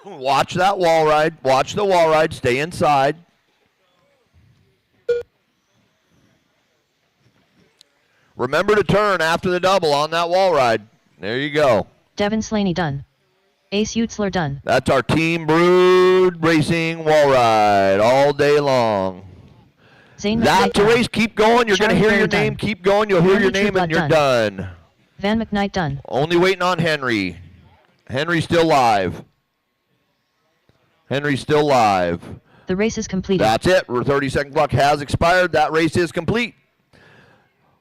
Watch that wall ride. Watch the wall ride. Stay inside. Remember to turn after the double on that wall ride. There you go. Devin Slaney done. Ace Utzler done. That's our Team Brood Racing wall ride all day long. Zane That's a race. Keep going. You're going to hear your name. Keep going. You'll hear your name and you're done. Van McKnight done. Only waiting on Henry. Henry's still live. Henry's still live. The race is completed. That's it. Our 30-second clock has expired. That race is complete.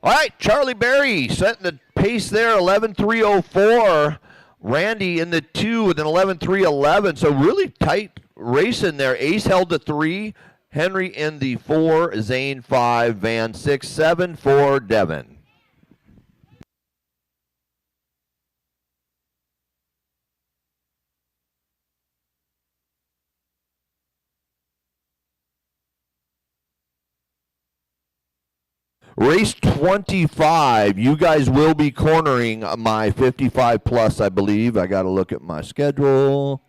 All right, Charlie Berry setting the pace there, 11.304. Randy in the 2 with an 11.311. So really tight race in there. Ace held the 3. Henry in the 4. Zane 5. Van 6. 7 for Devin. Race 25, you guys will be cornering my 55 plus, I believe. I got to look at my schedule.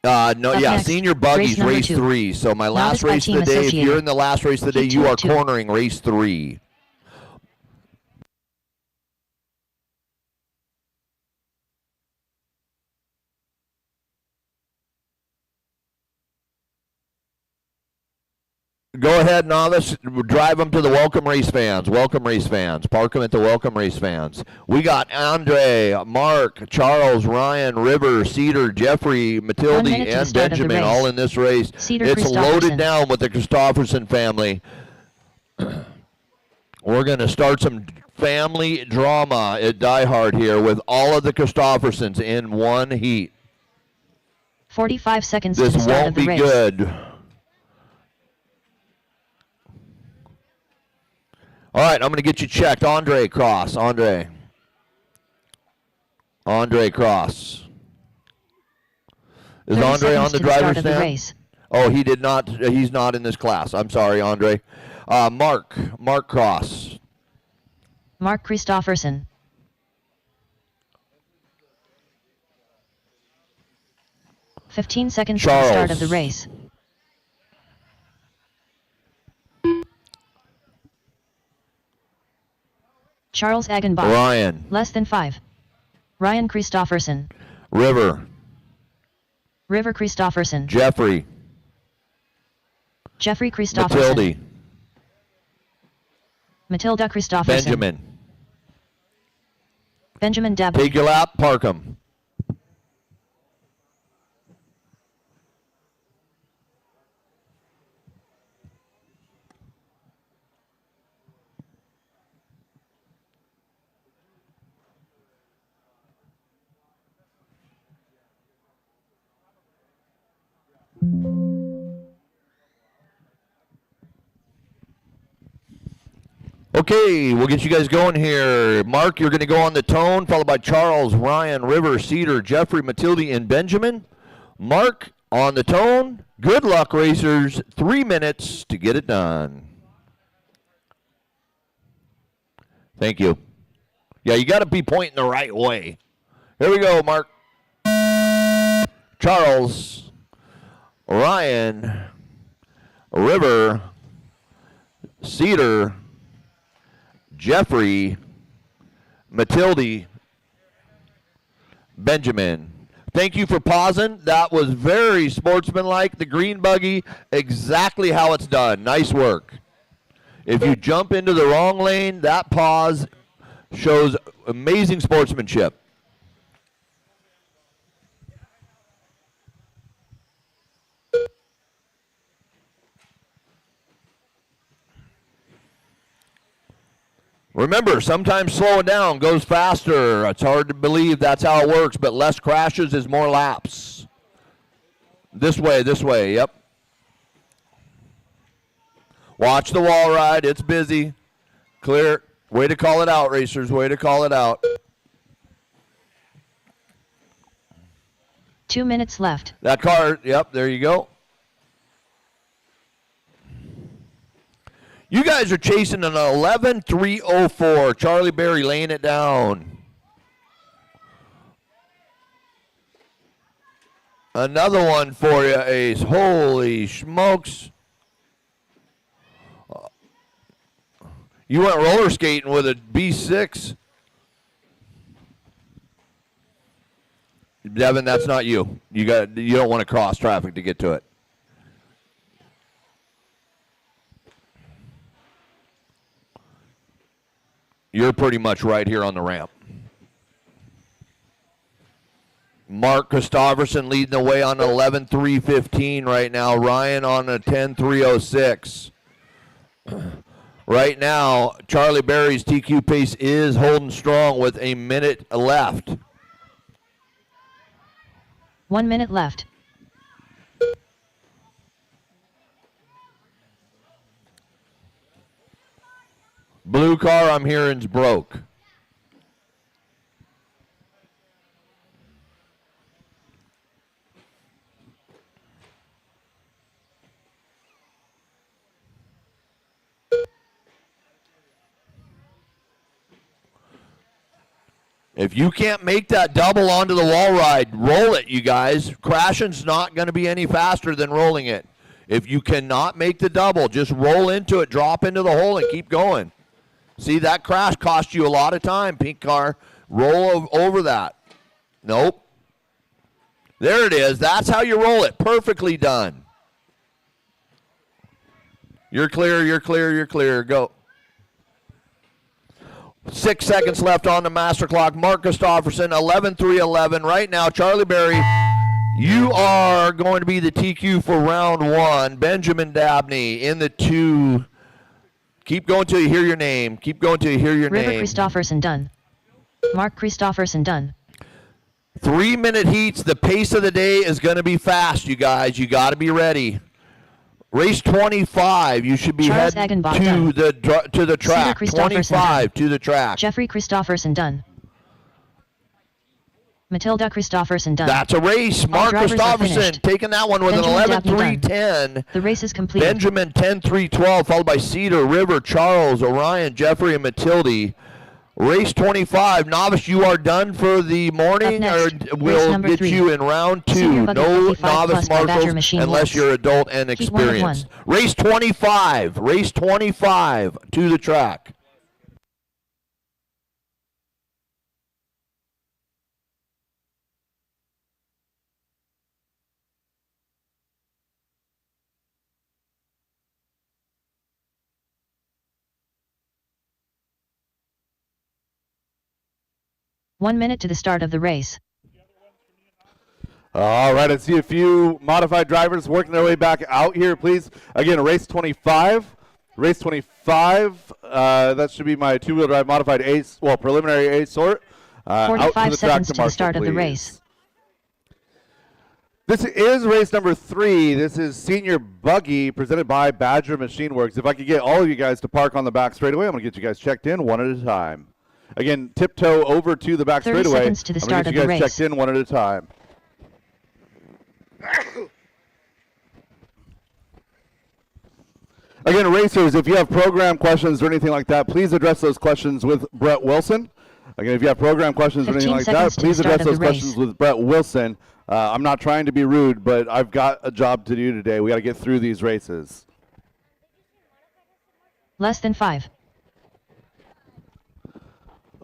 Next, senior buggies, race number 2. 3. So my last Novice by race of team the day, if associated. you're in the last race of the day, Keep you to are it, too. cornering race 3. Go ahead, novice. Drive them to the Welcome Race Fans. Welcome Race Fans. Park them at the Welcome Race Fans. We got Andre, Mark, Charles, Ryan, River, Cedar, Jeffrey, 1 Matilde, minute to the and start of the Benjamin race. all in this race. Cedar It's Christopherson. loaded down with the Christopherson family. We're going to start some family drama at DieHard here with all of the Christophersons in one heat. 45 seconds to the This start won't of the be race. good. All right, I'm going to get you checked. Andre Cross. Andre Cross. Is 30 Andre seconds on the to driver's start of the stand? race. Oh, he did not. He's not in this class. I'm sorry, Andre. Mark Cross. Mark Christopherson. "15 seconds to the start of the Charles. race. Charles Agenbach. Ryan. Less than 5. Ryan Christopherson. River. River Christopherson. Jeffrey. Jeffrey Christopherson. Matilde. Matilda Christopherson. Benjamin. Benjamin Deb. Take your lap. Park 'em. Okay, we'll get you guys going here. Mark, you're going to go on the tone, followed by Charles, Ryan, River, Cedar, Jeffrey, Matilde, and Benjamin. Mark on the tone. Good luck, racers. 3 minutes to get it done. Thank you. Yeah, you got to be pointing the right way. Here we go, Mark. Charles, Ryan, River, Cedar, Jeffrey, Matilde, Benjamin. Thank you for pausing. That was very sportsmanlike. The green buggy, exactly how it's done. Nice work. If you jump into the wrong lane, that pause shows amazing sportsmanship. Remember, sometimes slowing down goes faster. It's hard to believe that's how it works, but less crashes is more laps. This way, yep. Watch the wall ride. It's busy. Clear. Way to call it out, racers. Way to call it out. 2 minutes left. That car, yep, there you go. You guys are chasing an 11.304. Charlie Berry laying it down. Another one for you, Ace. Holy smokes. You went roller skating with a B6. Devin, that's not you. You don't want to cross traffic to get to it. You're pretty much right here on the ramp. Mark Christofferson leading the way on 11.315 right now. Ryan on a 10.306. Right now, Charlie Berry's TQ pace is holding strong with a minute left. 1 minute left. Blue car, I'm hearing's broke. If you can't make that double onto the wall ride, roll it, you guys. Crashing's not going to be any faster than rolling it. If you cannot make the double, just roll into it, drop into the hole, and keep going. See, that crash cost you a lot of time, pink car. Roll over that. Nope. There it is. That's how you roll it. Perfectly done. You're clear, you're clear, you're clear. Go. 6 seconds left on the master clock. Mark Christofferson, 11.311. Right now, Charlie Berry, you are going to be the TQ for round one. Benjamin Dabney in the 2. Keep going till you hear your name. Keep going till you hear your name. River Christofferson done. Mark Christofferson done. 3 minute heats. The pace of the day is going to be fast, you guys. You got to be ready. Race 25. You should be Charles heading Agenbach to the track. 25 to the track. Jeffrey Christofferson done. Matilda Christofferson done. That's a race. Mark Christofferson taking that one with Benjamin an 11.310. The race is complete. Benjamin 10.312, followed by Cedar, River, Charles, Orion, Jeffrey, and Matilde. Race 25. Novice, you are done for the morning, or we'll get 3. You in round 2. No novice marshals unless you're adult and experienced. Race 25. Race 25 to the track. One minute to the start of the race. All right, I see a few modified drivers working their way back out here, please. Again, race 25. Race 25, that should be my two-wheel drive modified preliminary A sort. 45 seconds to the start of the race. This is race number 3. This is Senior Buggy presented by Badger Machine Works. If I could get all of you guys to park on the back straightaway, I'm going to get you guys checked in one at a time. Again, tiptoe over to the back 30 straightaway. seconds to the start I'm of going to the get you guys race. checked in one at a time. Again, racers, if you have program questions or anything like that, please address those questions with Brett Wilson. Again, if you have program questions or anything like that, please address those questions with Brett Wilson. I'm not trying to be rude, but I've got a job to do today. We got to get through these races. Less than 5.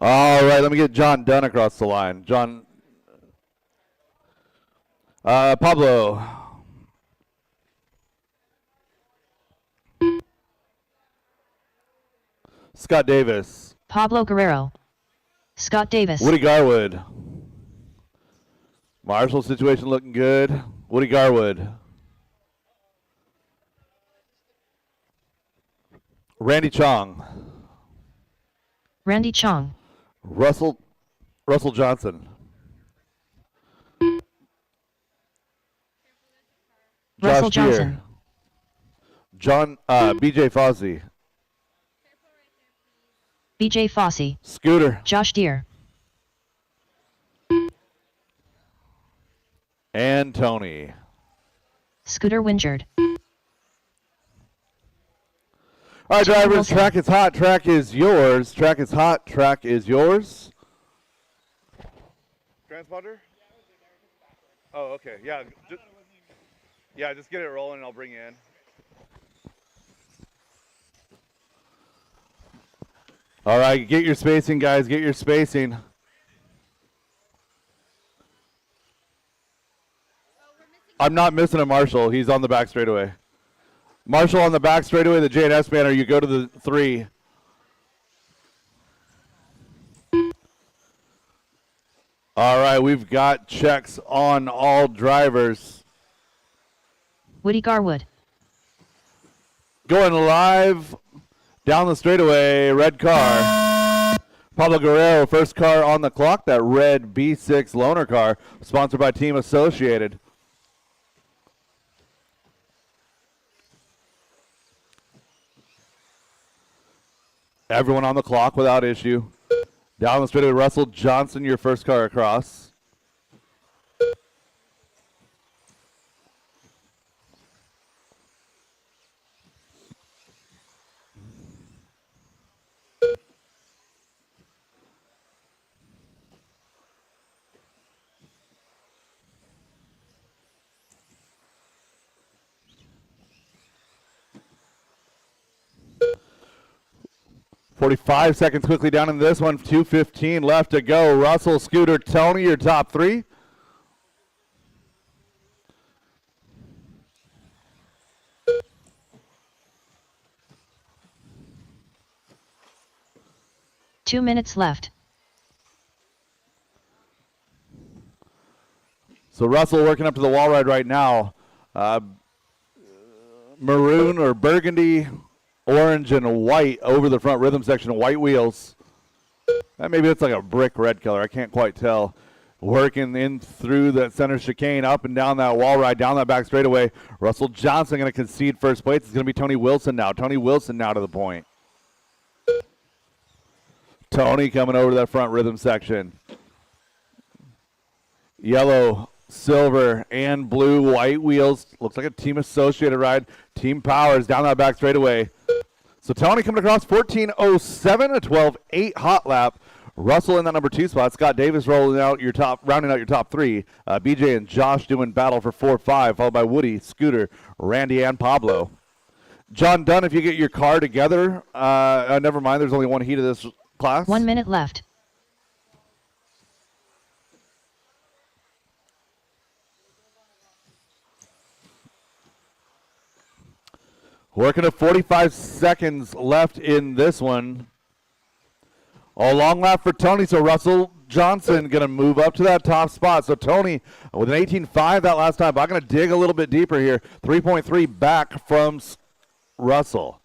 All right, let me get John Dunn across the line. John, Pablo. Scott Davis. Pablo Guerrero. Scott Davis. Woody Garwood. Marshall situation looking good. Woody Garwood. Randy Chong. Randy Chong. Russell Johnson. Russell Josh Deere. Johnson. John BJ Fozzie. BJ Fossey. Scooter. Josh Deere. And Tony. Scooter Wingard. All right, drivers, Wilson. track is hot, track is yours. Track is hot, track is yours. Transponder? Oh, okay. Yeah, just get it rolling and I'll bring you in. All right, get your spacing, guys. Get your spacing. I'm not missing a Marshall. He's on the back straightaway. Marshall on the back straightaway, the J&S banner. You go to the 3. All right, we've got checks on all drivers. Woody Garwood. Going live down the straightaway, red car. Pablo Guerrero, first car on the clock, that red B6 loaner car, sponsored by Team Associated. Everyone on the clock without issue. Down the straightaway, Russell Johnson, your first car across. .45 seconds quickly down in this one. 2:15 left to go. Russell, Scooter, Tony, your top 3. Two minutes left. So Russell working up to the wall ride right now. Maroon or burgundy, orange and white over the front rhythm section, white wheels. Maybe it's like a brick red color, I can't quite tell. Working in through that center chicane, up and down that wall ride, down that back straightaway. Russell Johnson going to concede first place. It's going to be Tony Wilson now. Tony Wilson now to the point. Tony coming over to that front rhythm section. Yellow, silver, and blue white wheels. Looks like a Team Associated ride. Team Powers down that back straightaway. So Tony coming across 14:07, a 12:8 hot lap. Russell in that number 2 spot. Scott Davis rounding out your top 3. BJ and Josh doing battle for 4-5, followed by Woody, Scooter, Randy, and Pablo. John Dunn, if you get your car together, never mind, there's only one heat of this class. 1 minute left. Working at 45 seconds left in this one. A long lap for Tony, so Russell Johnson going to move up to that top spot. So Tony with an 18.5 that last time, but I'm going to dig a little bit deeper here. 3.3 back from Russell.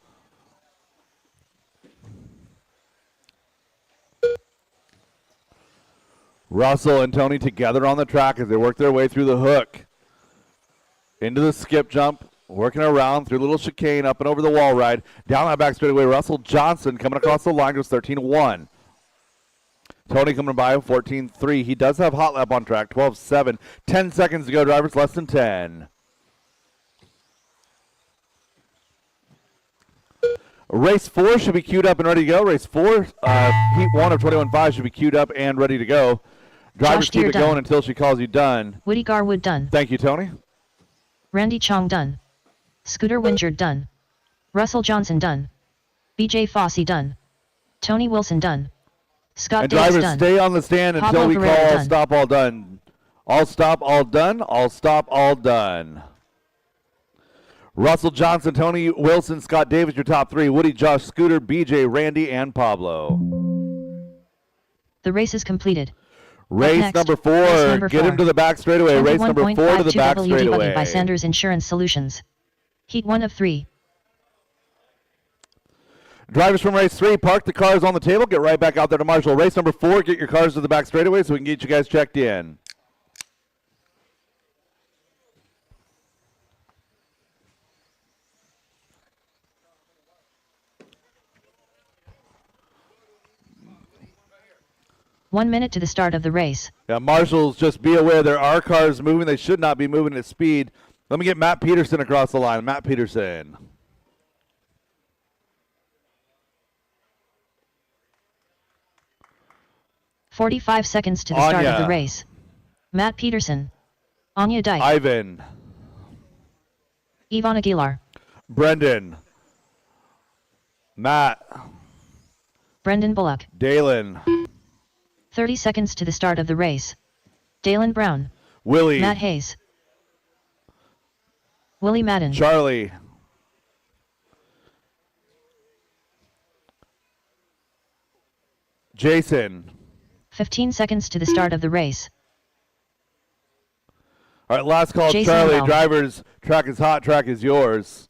Russell and Tony together on the track as they work their way through the hook. Into the skip jump, working around through a little chicane, up and over the wall ride. Down that back straightaway, Russell Johnson coming across the line, goes 13-1. Tony coming by 14-3. He does have hot lap on track, 12-7. 10 seconds to go, drivers, less than 10. Race 4 should be queued up and ready to go. Race 4, heat 1 of 21.5 should be queued up and ready to go. Drivers Josh keep Deere it going done. until she calls you done. Woody Garwood done. Thank you, Tony. Randy Chong done. Scooter Wingard done. Russell Johnson done. BJ Fossey done. Tony Wilson done. Scott And Davis drivers, done. stay on the stand until Pablo we Guerrero call done. stop all done. All stop, all done. All stop, all done. Russell Johnson, Tony Wilson, Scott Davis, your top three. Woody, Josh, Scooter, BJ, Randy, and Pablo. The race is completed. Race next, number 4. race number Get 4. him to the back straightaway. Race number 4 to the back 21.52 straightaway. WD by Sanders Insurance Solutions. Heat 1 of 3. Drivers from race 3, park the cars on the table. Get right back out there to Marshall. Race number 4, get your cars to the back straightaway so we can get you guys checked in. One minute to the start of the race. Yeah, marshals, just be aware there are cars moving. They should not be moving at speed. Let me get Matt Peterson across the line. Matt Peterson. "45 seconds to the start of Anya. the race. Matt Peterson. Anya Dyke. Ivan. Yvonne Aguilar. Brendan. Matt. Brendan Bullock. Dalen. 30 seconds to the start of the race. Dalen Brown. Willie. Matt Hayes. Willie Madden. Charlie. Jason. 15 seconds to the start of the race. All right, last call, Jason Charlie. Bell. Drivers, track is hot, track is yours.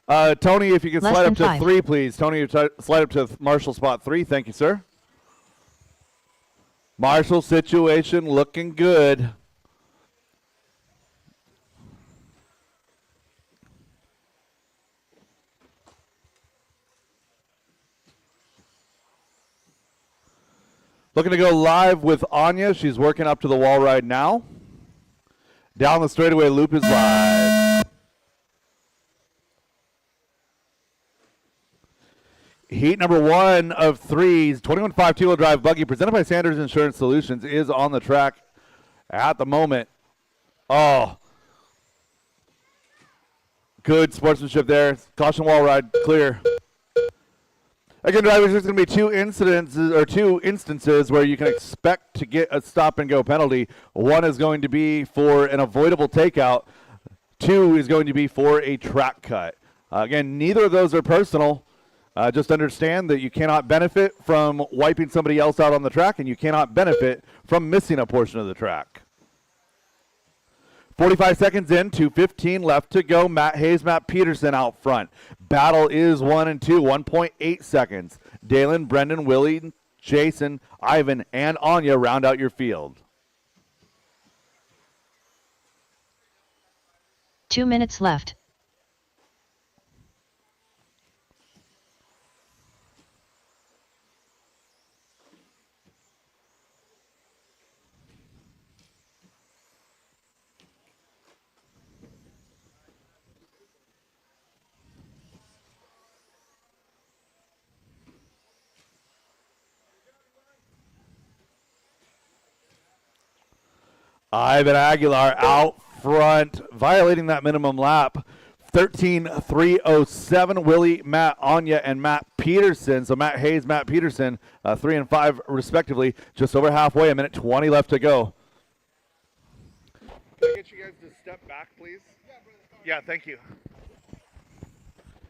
Tony, if you can Less slide than up to 5. 3, please. Tony, slide up to Marshall spot 3. Thank you, sir. Marshall situation looking good. Looking to go live with Anya. She's working up to the wall ride now. Down the straightaway, loop is live. Heat number 1 of 3's 21.5 two-wheel drive buggy presented by Sanders Insurance Solutions is on the track at the moment. Oh, good sportsmanship there. Caution wall ride clear. Again, drivers, there's going to be two instances where you can expect to get a stop and go penalty. One is going to be for an avoidable takeout. 2 is going to be for a track cut. Again, neither of those are personal. Just understand that you cannot benefit from wiping somebody else out on the track, and you cannot benefit from missing a portion of the track. 45 seconds in, 2:15 left to go. Matt Hayes, Matt Peterson out front. Battle is 1 and 2, 1.8 seconds. Dalen, Brendan, Willie, Jason, Ivan, and Anya round out your field. 2 minutes left. Ivan Aguilar out front, violating that minimum lap. 13.307. Willie, Matt, Anya, and Matt Peterson. So Matt Hayes, Matt Peterson, 3 and 5 respectively. Just over halfway, 1:20 left to go. Can I get you guys to step back, please? Yeah, thank you.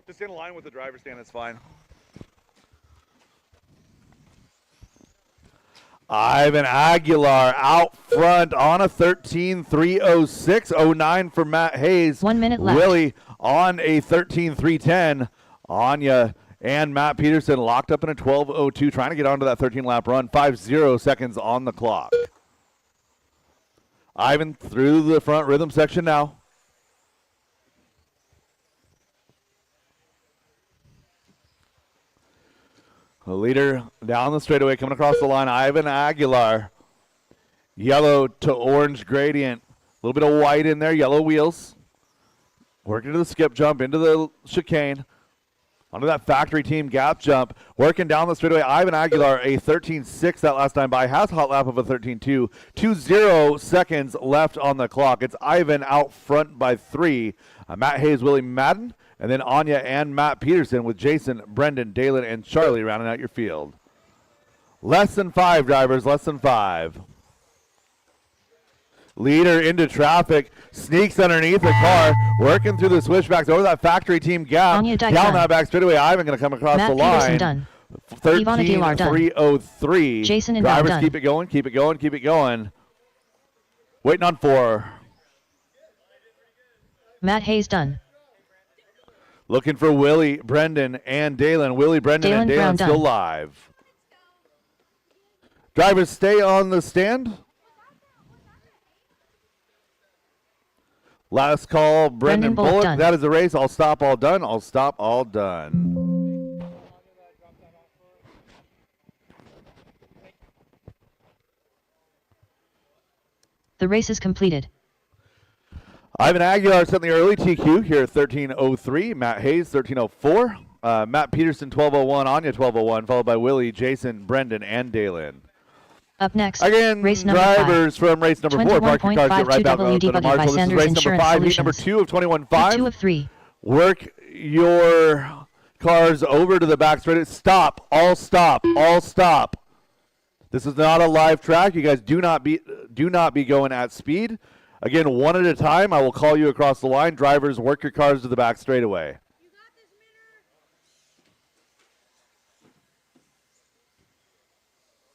Just in line with the driver's stand, that's fine. Ivan Aguilar out front on a 13.306.09 for Matt Hayes. 1 minute left. Willie on a 13.310. Anya and Matt Peterson locked up in a 12.02, trying to get onto that 13-lap run. 50 seconds on the clock. Ivan through the front rhythm section now. The leader down the straightaway coming across the line, Ivan Aguilar. Yellow to orange gradient. A little bit of white in there, yellow wheels. Working to the skip jump, into the chicane. Onto that factory team gap jump. Working down the straightaway, Ivan Aguilar, a 13.6 that last time by. Has a hot lap of a 13.2. 2:0 seconds left on the clock. It's Ivan out front by 3. Matt Hayes, Willie Madden. And then Anya and Matt Peterson with Jason, Brendan, Dalen, and Charlie rounding out your field. Less than 5, drivers, less than 5. Leader into traffic, sneaks underneath the car, working through the switchbacks over that factory team gap. Anya Dyke down done. that back straightaway, Ivan going to come across Matt the line. Peterson done. Ivana Aguilar done. 13.303. Jason and drivers done. keep it going, keep it going, keep it going. Waiting on 4. Matt Hayes done. Looking for Willie, Brendan, and Dalen. Willie, Brendan, and Dalen Dalen Brown still done. live. Drivers stay on the stand. Last call, Brendan Bullock Bullock. done. That is a race. All stop, all done. All stop, all done. The race is completed. Ivan Aguilar set the early TQ here at 13.03. Matt Hayes, 13.04. Matt Peterson, 12.01. Anya, 12.01. Followed by Willie, Jason, Brendan, and Dalen. Up next, Again, race number drivers 5. from race number 4. Park your cars, get right back on the WD by marshal. This is Sanders race number Insurance 5, heat number Solutions. 2 of 21.5. Heat 2 of 3. Work your cars over to the back straight. Stop. All stop. All stop. This is not a live track. You guys do not be going at speed. Again, one at a time. I will call you across the line. Drivers, work your cars to the back straightaway.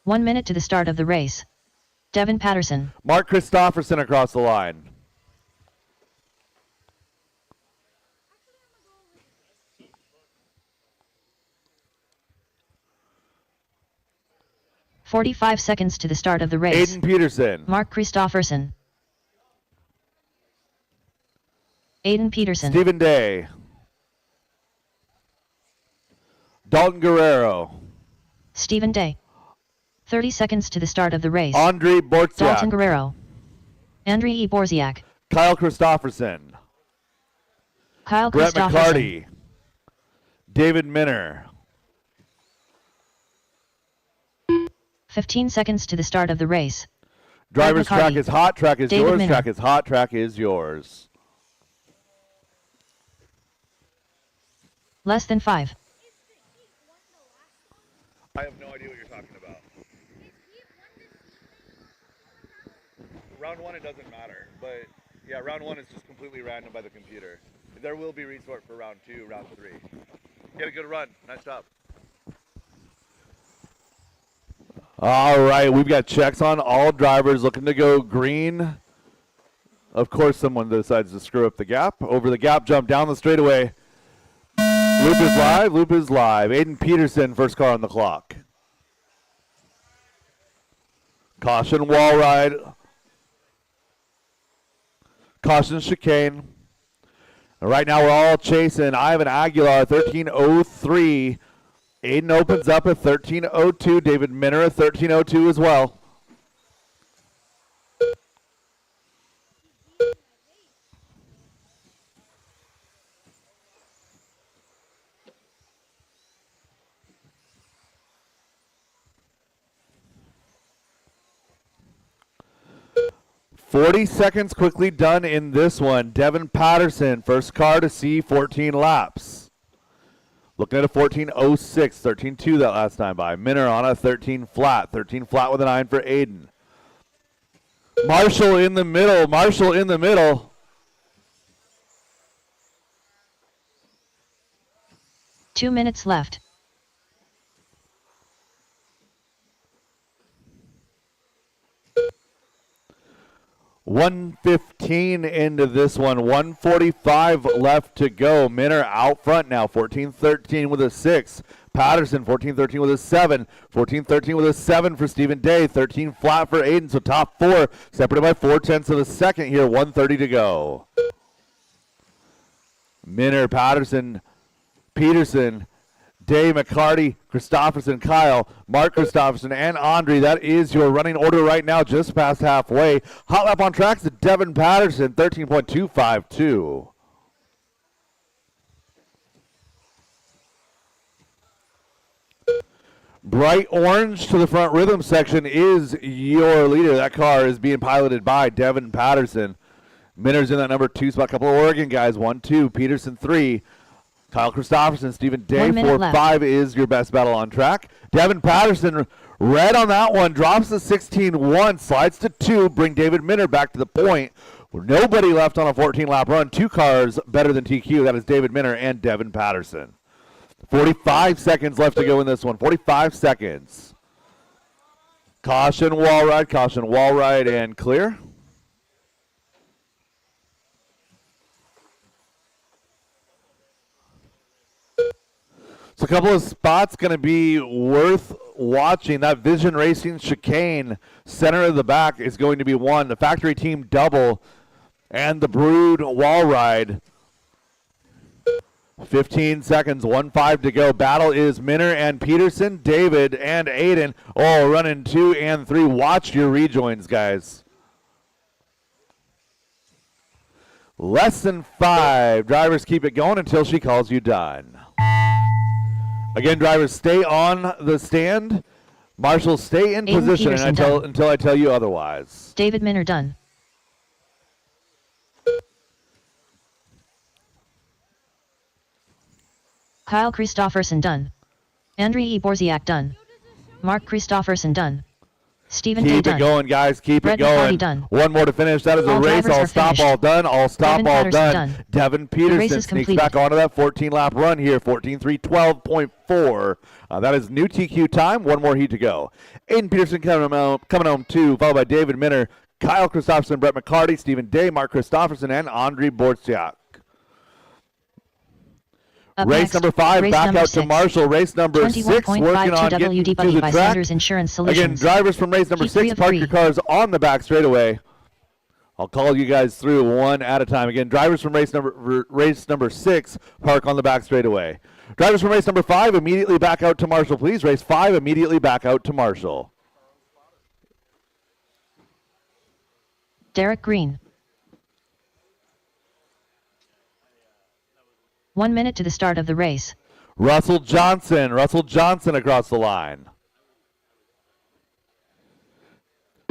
1 minute to the start of the race. Devin Patterson. Mark Christofferson across the line. "45 seconds to the start of the race. Aiden Peterson. Mark Christofferson. Aiden Peterson. Stephen Day. Dalton Guerrero. Stephen Day. 30 seconds to the start of the race. Andrei Bortziak. Dalton Guerrero. Andrei E. Borziak. Kyle Christofferson. Kyle Brett Christofferson. McCarty. David Minner. 15 seconds to the start of the race. Driver's McCarty. track is hot, track is David yours, Minner. track is hot, track is yours. Less than 5. I have no idea what you're talking about. Round 1, it doesn't matter, but yeah, round 1 is just completely random by the computer. There will be resort for round 2, round 3. Get a good run. Nice job. All right, we've got checks on all drivers looking to go green. Of course, someone decides to screw up the gap. Over the gap jump, down the straightaway. Loop is live, loop is live. Aiden Peterson, first car on the clock. Caution wall ride. Caution chicane. And right now we're all chasing Ivan Aguilar, 13.03. Aiden opens up at 13.02. David Minner at 13.02 as well. "40 seconds quickly done in this one. Devin Patterson, first car to see 14 laps. Looking at a 14.06, 13.2 that last time by. Minner on a 13 flat with an iron for Aiden. Marshall in the middle, Marshall in the middle. 2 minutes left. $1:15 into this one. 1:45 left to go. Minner out front now. 14-13 with a 6. Patterson 14-13 with a 7. 14-13 with a 7 for Stephen Day. 13 flat for Aiden. So top 4 separated by 4/10 of a second here. 1:30 to go. Minner, Patterson, Peterson, Day, McCarty, Christopherson, Kyle, Mark Christopherson, and Andre. That is your running order right now, just past halfway. Hot lap on tracks to Devin Patterson, 13.252. Bright orange to the front rhythm section is your leader. That car is being piloted by Devin Patterson. Minner's in that number 2 spot. Couple of Oregon guys, 1, 2. Peterson, 3. Kyle Christopherson, Stephen Day, 4, 5 is your best battle on track. Devin Patterson, red on that one, drops the 16-1, slides to 2, bring David Minner back to the point. Nobody left on a 14-lap run. 2 cars better than TQ. That is David Minner and Devin Patterson. 45 seconds left to go in this one. 45 seconds. Caution, wall ride, and clear. So a couple of spots going to be worth watching. That Vision Racing chicane, center of the back, is going to be one. The factory team double and the Brood wall ride. 15 seconds, 1-5 to go. Battle is Minner and Peterson, David and Aiden. Oh, running 2 and 3. Watch your rejoins, guys. Less than 5. Drivers, keep it going until she calls you done. Again, drivers, stay on the stand. Marshals, stay in Aiden position Peterson until I tell you otherwise. David Minner done. Kyle Christopherson done. Andriy Borziak done. Mark Christopherson done. Stephen Day Keep it done. going, guys. Keep Brett it going. McCarty done. One more to finish. That is a All race. drivers All are stop, finished. all done. All stop, Devin all Patterson done. done. Devin race Peterson is sneaks completed. back onto that 14-lap run here. 14:3:12.4. That is new TQ time. One more heat to go. Aiden Peterson coming home 2, followed by David Minner, Kyle Christopherson, Brett McCarty, Stephen Day, Mark Christopherson, and Andriy Borziak. Up Race next, number 5, race back number out to 6. Marshall. Race number 6, working on getting WD to Buggy the by track. Sanders Insurance Solutions. Again, drivers from race number Heat 3 6, of park 3. your cars on the back straightaway. I'll call you guys through one at a time. Again, drivers from race number 6, park on the back straightaway. Drivers from race number 5, immediately back out to Marshall, please. Race 5, immediately back out to Marshall. Derek Green. 1 minute to the start of the race. Russell Johnson across the line.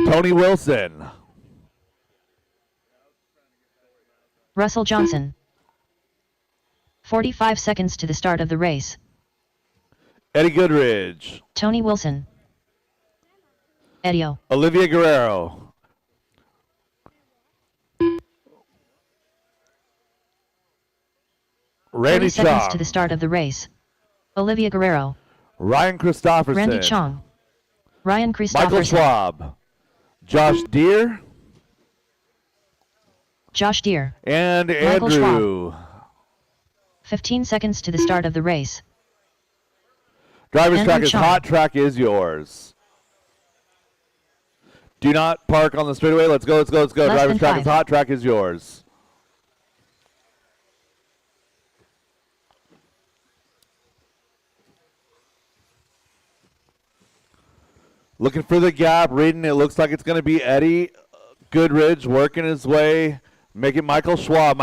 Tony Wilson. Russell Johnson. 45 seconds to the start of the race. Eddie Goodridge. Tony Wilson. Edio. Olivia Guerrero. Randy 30 seconds Chong. to the start of the race. Olivia Guerrero. Ryan Christopherson. Randy Chong. Ryan Michael Christopherson. Schwab. Josh Deere. Josh Deere. And Michael Andrew. 15 seconds to the start of the race. Driver's Andrew track is Chong. hot. Track is yours. Do not park on the straightaway. Let's go. Less Driver's than track 5. is hot. Track is yours. Looking for the gap, reading. It looks like it's going to be Eddie Goodridge working his way, making Michael Schwab.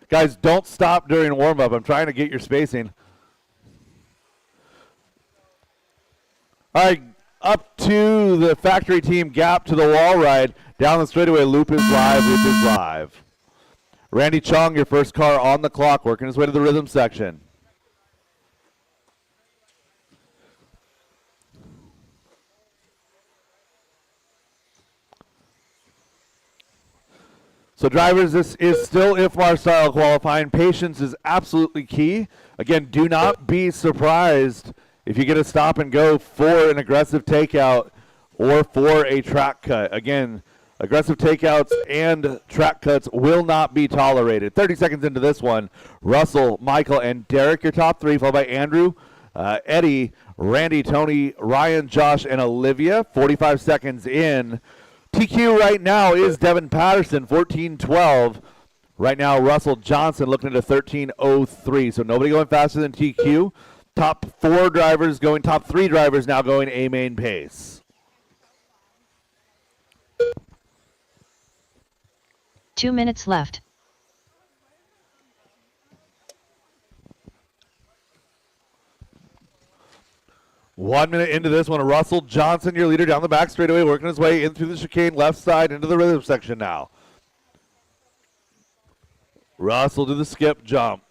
Guys, don't stop during warm-up. I'm trying to get your spacing. All right, up to the factory team gap to the wall ride. Down the straightaway, loop is live. Randy Chong, your first car on the clock, working his way to the rhythm section. So drivers, this is still IFMAR style qualifying. Patience is absolutely key. Again, do not be surprised if you get a stop and go for an aggressive takeout or for a track cut. Again, aggressive takeouts and track cuts will not be tolerated. 30 seconds into this one, Russell, Michael, and Derek, your top 3, followed by Andrew, Eddie, Randy, Tony, Ryan, Josh, and Olivia. 45 seconds in. TQ right now is Devin Patterson, 14-12. Right now, Russell Johnson looking at a 13:03. So nobody going faster than TQ. Top three drivers now going A main pace. 2 minutes left. One minute into this one, Russell Johnson, your leader, down the back straightaway, working his way in through the chicane, left side into the rhythm section now. Russell to the skip jump.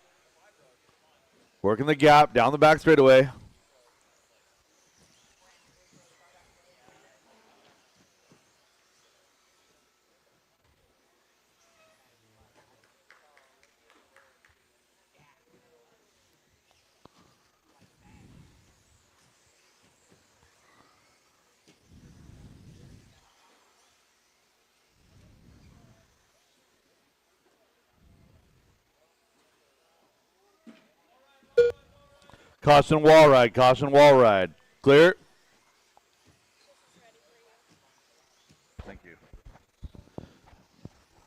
Working the gap, down the back straightaway. Caution wall ride, caution wall ride. Clear. Thank you.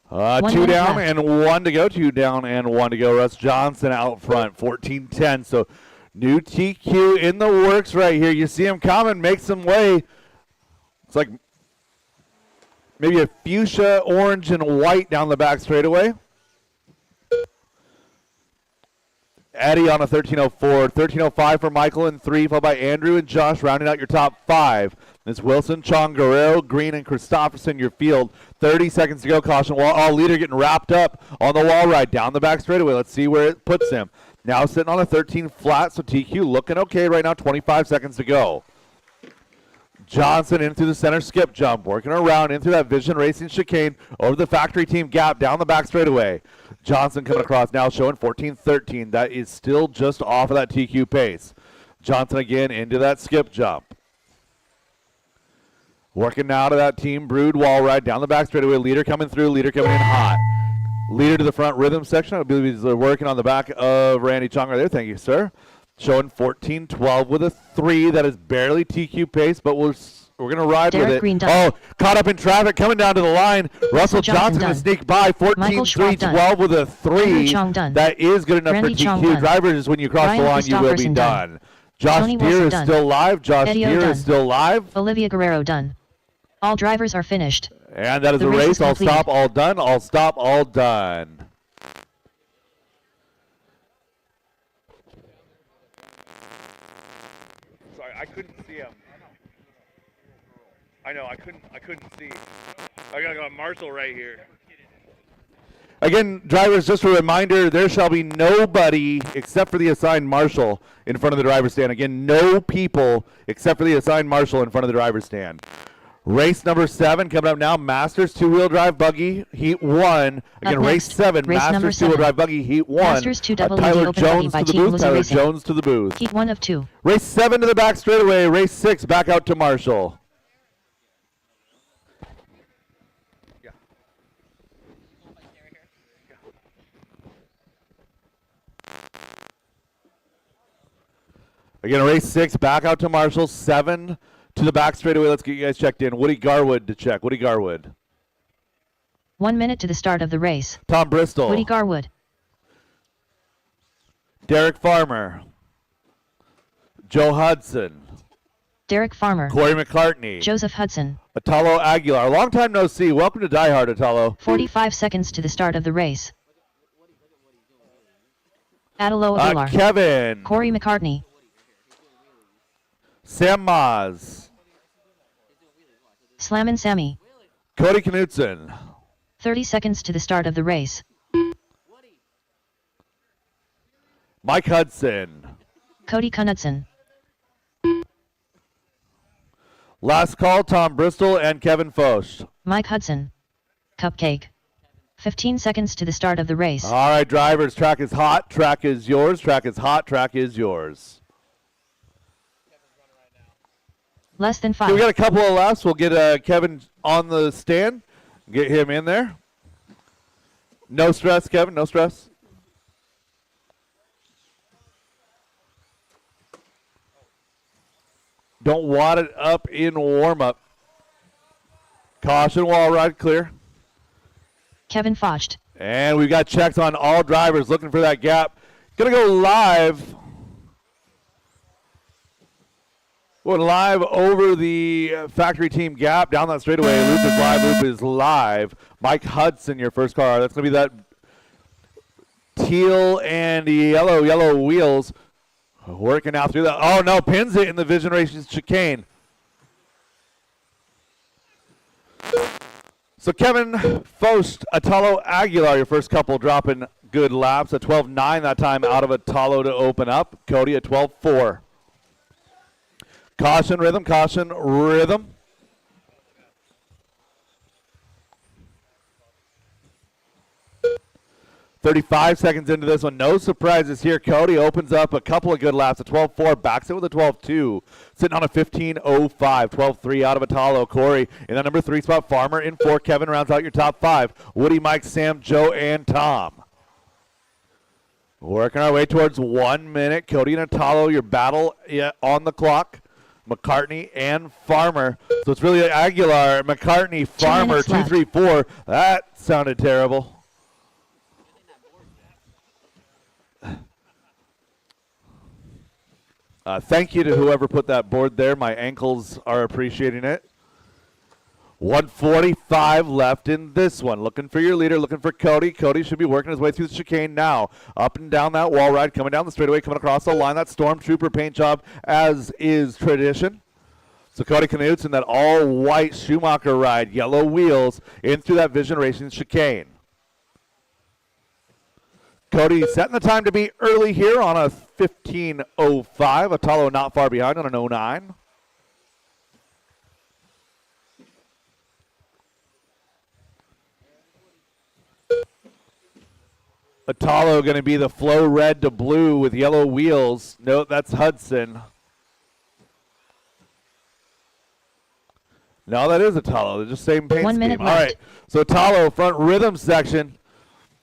2 down left. and 1 to go. 2 down and 1 to go. Russ Johnson out front, 14:10. So new TQ in the works right here. You see him coming, make some way. It's like maybe a fuchsia, orange, and white down the back straightaway. Eddie on a 13:04, 13:05 for Michael in 3, followed by Andrew and Josh rounding out your top 5. It's Wilson, Chong, Guerrero, Green, and Christopherson your field. 30 seconds to go. Caution wall. All leader getting wrapped up on the wall ride down the back straightaway. Let's see where it puts him. Now sitting on a 13 flat, so TQ looking okay right now. 25 seconds to go. Johnson in through the center skip jump, working around in through that Vision Racing chicane over the factory team gap down the back straightaway. Johnson coming across now showing 14:13. That is still just off of that TQ pace. Johnson again into that skip jump. Working now to that team Brood wall ride down the back straightaway. Leader coming through, leader coming in hot. Leader to the front rhythm section. I believe he's working on the back of Randy Chong right there. Thank you, sir. Showing 14:12 with a 3. That is barely TQ pace, but we're going to ride Derek with it. Green done. Oh, caught up in traffic, coming down to the line. Russell Johnson going to sneak by. 14:3:12 with a 3. That is good enough Randy for Chong TQ. done. Drivers, when you cross Ryan the line, you will be Christopherson done. done. Josh Tony Deere Wilson is done. still live. Josh Eddie O Deere done. is still live. Olivia Guerrero done. All drivers are finished. And that is The a race race. is All complete. stop, all done. All stop, all done. Sorry, I couldn't see him. I know, I couldn't see. I got Marshall right here. Again, drivers, just a reminder, there shall be nobody except for the assigned marshal in front of the driver's stand. Again, no people except for the assigned marshal in front of the driver's stand. Race number 7 coming up now, Masters two-wheel drive buggy, Heat 1. Again, race 7, race number Masters two-wheel 7. drive buggy, Heat 1. Masters 2 double Tyler ED open buggy Jones by to the Team booth, Woozy Tyler Racing. Jones to the booth. Heat 1 of 2. Race 7 to the back straightaway, race 6 back out to Marshall. Again, race 6 back out to Marshall, 7 to the back straightaway. Let's get you guys checked in. Woody Garwood to check. Woody Garwood. 1 minute to the start of the race. Tom Bristol. Woody Garwood. Derek Farmer. Joe Hudson. Derek Farmer. Corey McCartney. Joseph Hudson. Atalo Aguilar. Long time no see. Welcome to DieHard, Atalo. 45 seconds to the start of the race. Atalo Aguilar. Kevin. Corey McCartney. Sam Maz. Slammin' Sammy. Cody Knutson. 30 seconds to the start of the race. Mike Hudson. Cody Knutson. Last call, Tom Bristol and Kevin Foch. Mike Hudson. Cupcake. 15 seconds to the start of the race. All right, drivers, track is hot, track is yours, track is hot, track is yours. Less than 5. So we got a couple of laps. We'll get Kevin on the stand, get him in there. No stress, Kevin, no stress. Don't wad it up in warm-up. Caution, wall ride clear. Kevin Focht. And we've got checks on all drivers looking for that gap. Gonna go live. We're live over the factory team gap down that straightaway. Loop is live. Loop is live. Mike Hudson, your first car. That's gonna be that teal and yellow wheels. Working out through that. Oh no, pins it in the Vision Racing chicane. So Kevin Fost, Atalo Aguilar, your first couple dropping good laps. A 12.9 that time out of Atalo to open up. Cody at 12.4. Caution, rhythm. 35 seconds into this one. No surprises here. Cody opens up a couple of good laps. A 12.4, backs it with a 12.2. Sitting on a 15.05. 12.3 out of Atalo. Corey in that number 3 spot. Farmer in 4. Kevin rounds out your top 5. Woody, Mike, Sam, Joe, and Tom. Working our way towards 1 minute. Cody and Atalo, your battle on the clock. McCartney and Farmer. So it's really Aguilar, McCartney, Farmer, 2, 3, 4. That sounded terrible. Thank you to whoever put that board there. My ankles are appreciating it. 1:45 left in this one. Looking for your leader, looking for Cody. Cody should be working his way through the chicane now. Up and down that wall ride, coming down the straightaway, coming across the line. That Stormtrooper paint job, as is tradition. So Cody Knudsen, that all-white Schumacher ride, yellow wheels, in through that Vision Racing chicane. Cody setting the time to be early here on a 15.05. Atalo not far behind on an 09. Atalo going to be the flow red to blue with yellow wheels. No, that's Hudson. No, that is Atalo. They're just same paint 1 minute scheme. left. All right, so Atalo front rhythm section.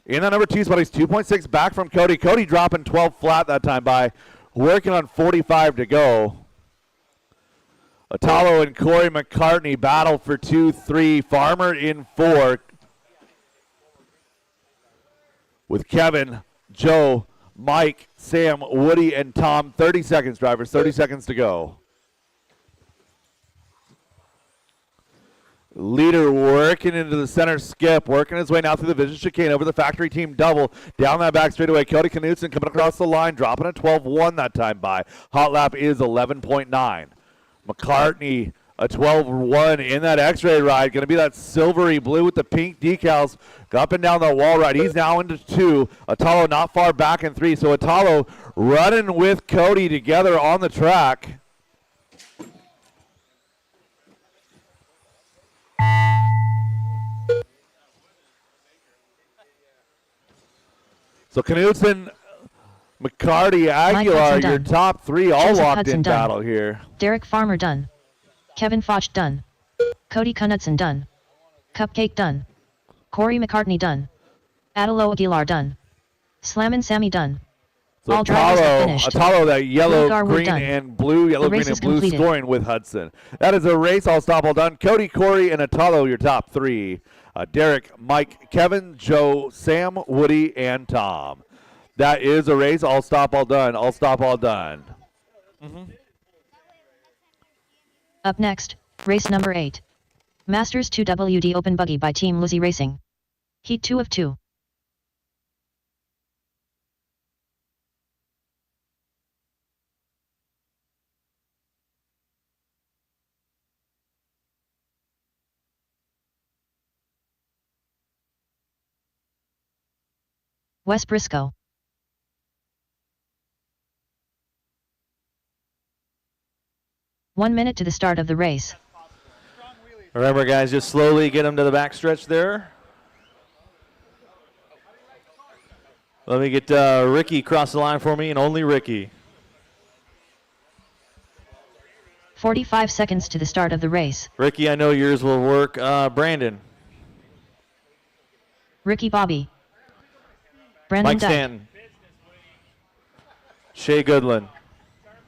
In that number 2 spot, he's 2.6 back from Cody. Cody dropping 12 flat that time by working on 45 to go. Atalo and Corey McCartney battle for 2, 3. Farmer in 4. With Kevin, Joe, Mike, Sam, Woody, and Tom. 30 seconds, drivers. 30 seconds to go. Leader working into the center skip, working his way now through the Vision chicane over the factory team double. Down that back straightaway, Cody Knudsen coming across the line, dropping a 12.1 that time by. Hot lap is 11.9. McCartney, a 12.1 in that X-ray ride. Going to be that silvery blue with the pink decals. Up and down the wall ride. He's now into 2. Atalo not far back in 3. So Atalo running with Cody together on the track. So Knudsen, McCarty, Aguilar, your done. top 3 all Joseph locked Hudson in done. battle here. Derek Farmer done. Kevin Foch done. Cody Knudsen done. Cupcake done. Corey McCartney done. Atalo Aguilar done. Slammin' Sammy done. So All drivers have finished. Atalo, that yellow, Garwood green, done. and blue, yellow, The green, race and is blue completed. scoring with Hudson. That is a race. All stop, all done. Cody, Corey, and Atalo, your top 3. Derek, Mike, Kevin, Joe, Sam, Woody, and Tom. That is a race. All stop, all done. All stop, all done. Up next, race number 8. Masters 2 WD Open Buggy by Team Lizzie Racing. Heat 2 of 2. West Briscoe. One minute to the start of the race. Remember, guys, just slowly get them to the backstretch there. Let me get Ricky across the line for me, and only Ricky. 45 seconds to the start of the race. Ricky, I know yours will work. Brandon. Ricky Bobby. Brandon Mike Dyke. Stanton. Shea Goodland.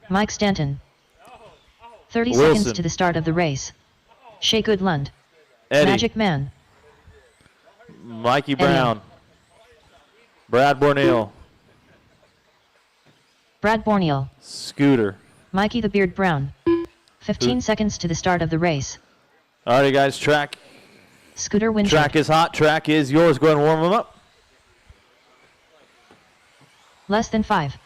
Mike Stanton. 30 Wilson. seconds to the start of the race. Shea Goodlund. Eddie. Magic Man. Mikey Brown. Brad Borneo. Brad Borneo. Scooter. Mikey the Beard Brown. 15 seconds to the start of the race. Alrighty, guys, track. Scooter Winchard. Track is hot. Track is yours. Go ahead and warm them up. Less than 5.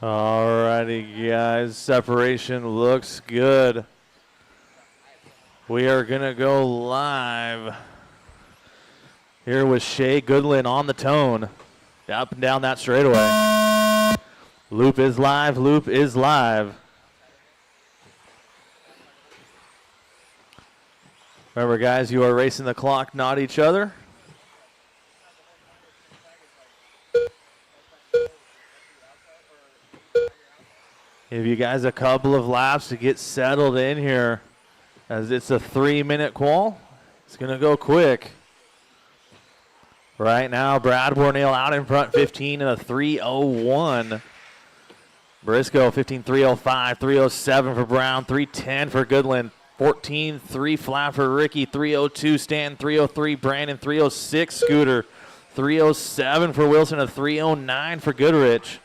Alrighty, guys, separation looks good. We are gonna go live here with Shea Goodland on the tone, up and down that straightaway. Loop is live, loop is live. Remember, guys, you are racing the clock, not each other. Give you guys a couple of laps to get settled in here, as it's a 3-minute qual. It's going to go quick. Right now, Brad Borneo out in front, 15 and a 3:01. Briscoe, 15:305, 3:07 for Brown, 3:10 for Goodland, 14:3 flat for Ricky, 3:02 Stanton, 3:03 Brandon, 3:06 Scooter, 3:07 for Wilson, a 3:09 for Goodrich.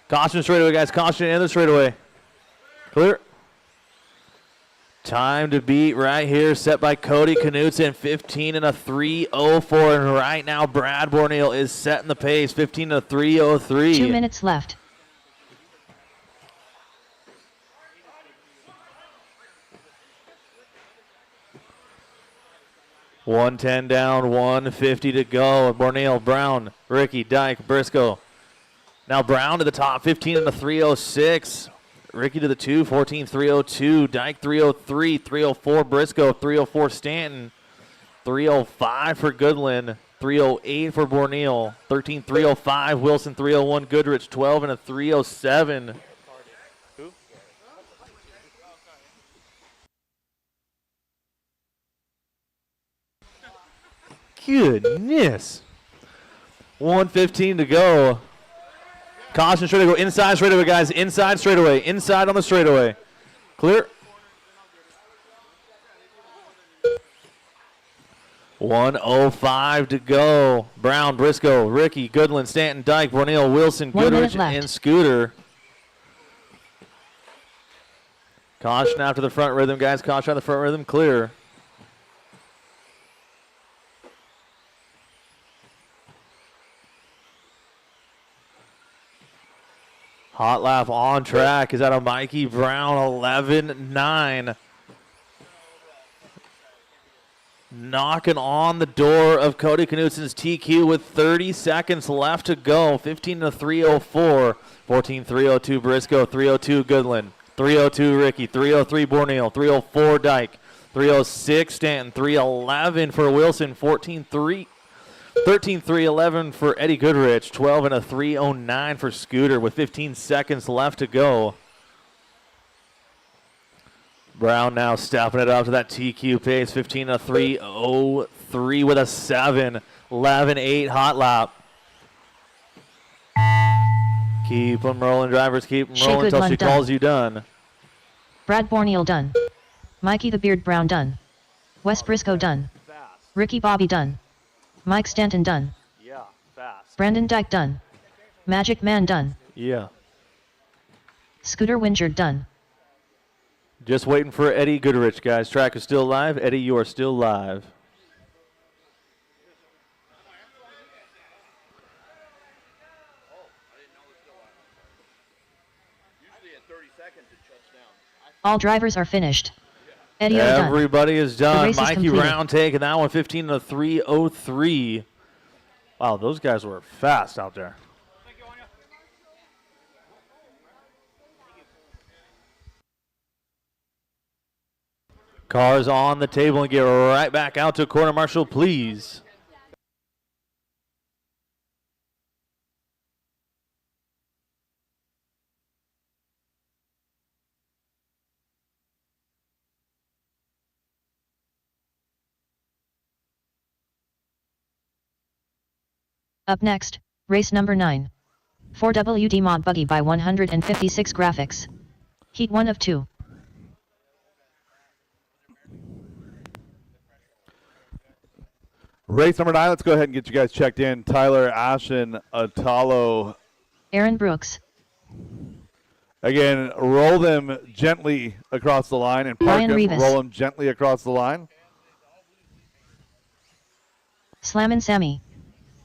Caution straightaway, guys. Caution in the straightaway. Clear. Time to beat right here, set by Cody Knutson, 15 and a 3:04. And right now, Brad Borneo is setting the pace, 15 and a 3:03. 2 minutes left. $110 down, $150 to go. Borneo, Brown, Ricky, Dyke, Briscoe. Now Brown to the top, 15 and a 3:06. Ricky to the 2, 14:302. Dyke 3:03, 3:04 Briscoe, 3:04 Stanton, 3:05 for Goodland, 3:08 for Borneo, 13:305 Wilson, 3:01 Goodrich, 12 and a 3:07. Goodness. 1:15 to go. Caution straightaway, go inside straightaway, guys. Inside straightaway, inside on the straightaway. Clear. 1:05 to go. Brown, Briscoe, Ricky, Goodland, Stanton, Dyke, Borneo, Wilson, 1 minute Goodrich, left. and Scooter. Caution after the front rhythm, guys. Caution after the front rhythm, clear. Hot lap on track is out of Mikey Brown, 11-9. Knocking on the door of Cody Knutson's TQ with 30 seconds left to go. 15 to 3:04. 14:302 Briscoe, 3:02 Goodland, 3:02 Ricky, 3:03 Borneo, 3:04 Dyke, 3:06 Stanton, 3:11 for Wilson, 13:311 for Eddie Goodrich, 12 and a 3:09 for Scooter with 15 seconds left to go. Brown now stepping it up to that TQ pace, 15 and a 3:03 with a 7, 11-8 hot lap. Keep them rolling, drivers, keep them Shea rolling until she Goodland done. calls you done. Brad Borneo done. Mikey the Beard Brown done. Wes Briscoe done. Ricky Bobby done. Mike Stanton done. Yeah, fast. Brandon Dyke done. Magic Man done. Yeah. Scooter Winchard done. Just waiting for Eddie Goodrich, guys. Track is still live. Eddie, you are still live. All drivers are finished. Eddie done. Everybody is The done. race is Mikey completed. Brown taking that one, 15 to 3:03. Wow, those guys were fast out there. Cars on the table and get right back out to corner marshal, please. Up next, race number 9. 4WD Mod Buggy by 156 graphics. Heat 1 of 2. Race number 9, let's go ahead and get you guys checked in. Tyler, Ashton, Atalo. Aaron Brooks. Again, roll them gently across the line and park Ryan them, Rivas. roll them gently across the line. Slammin' Sammy.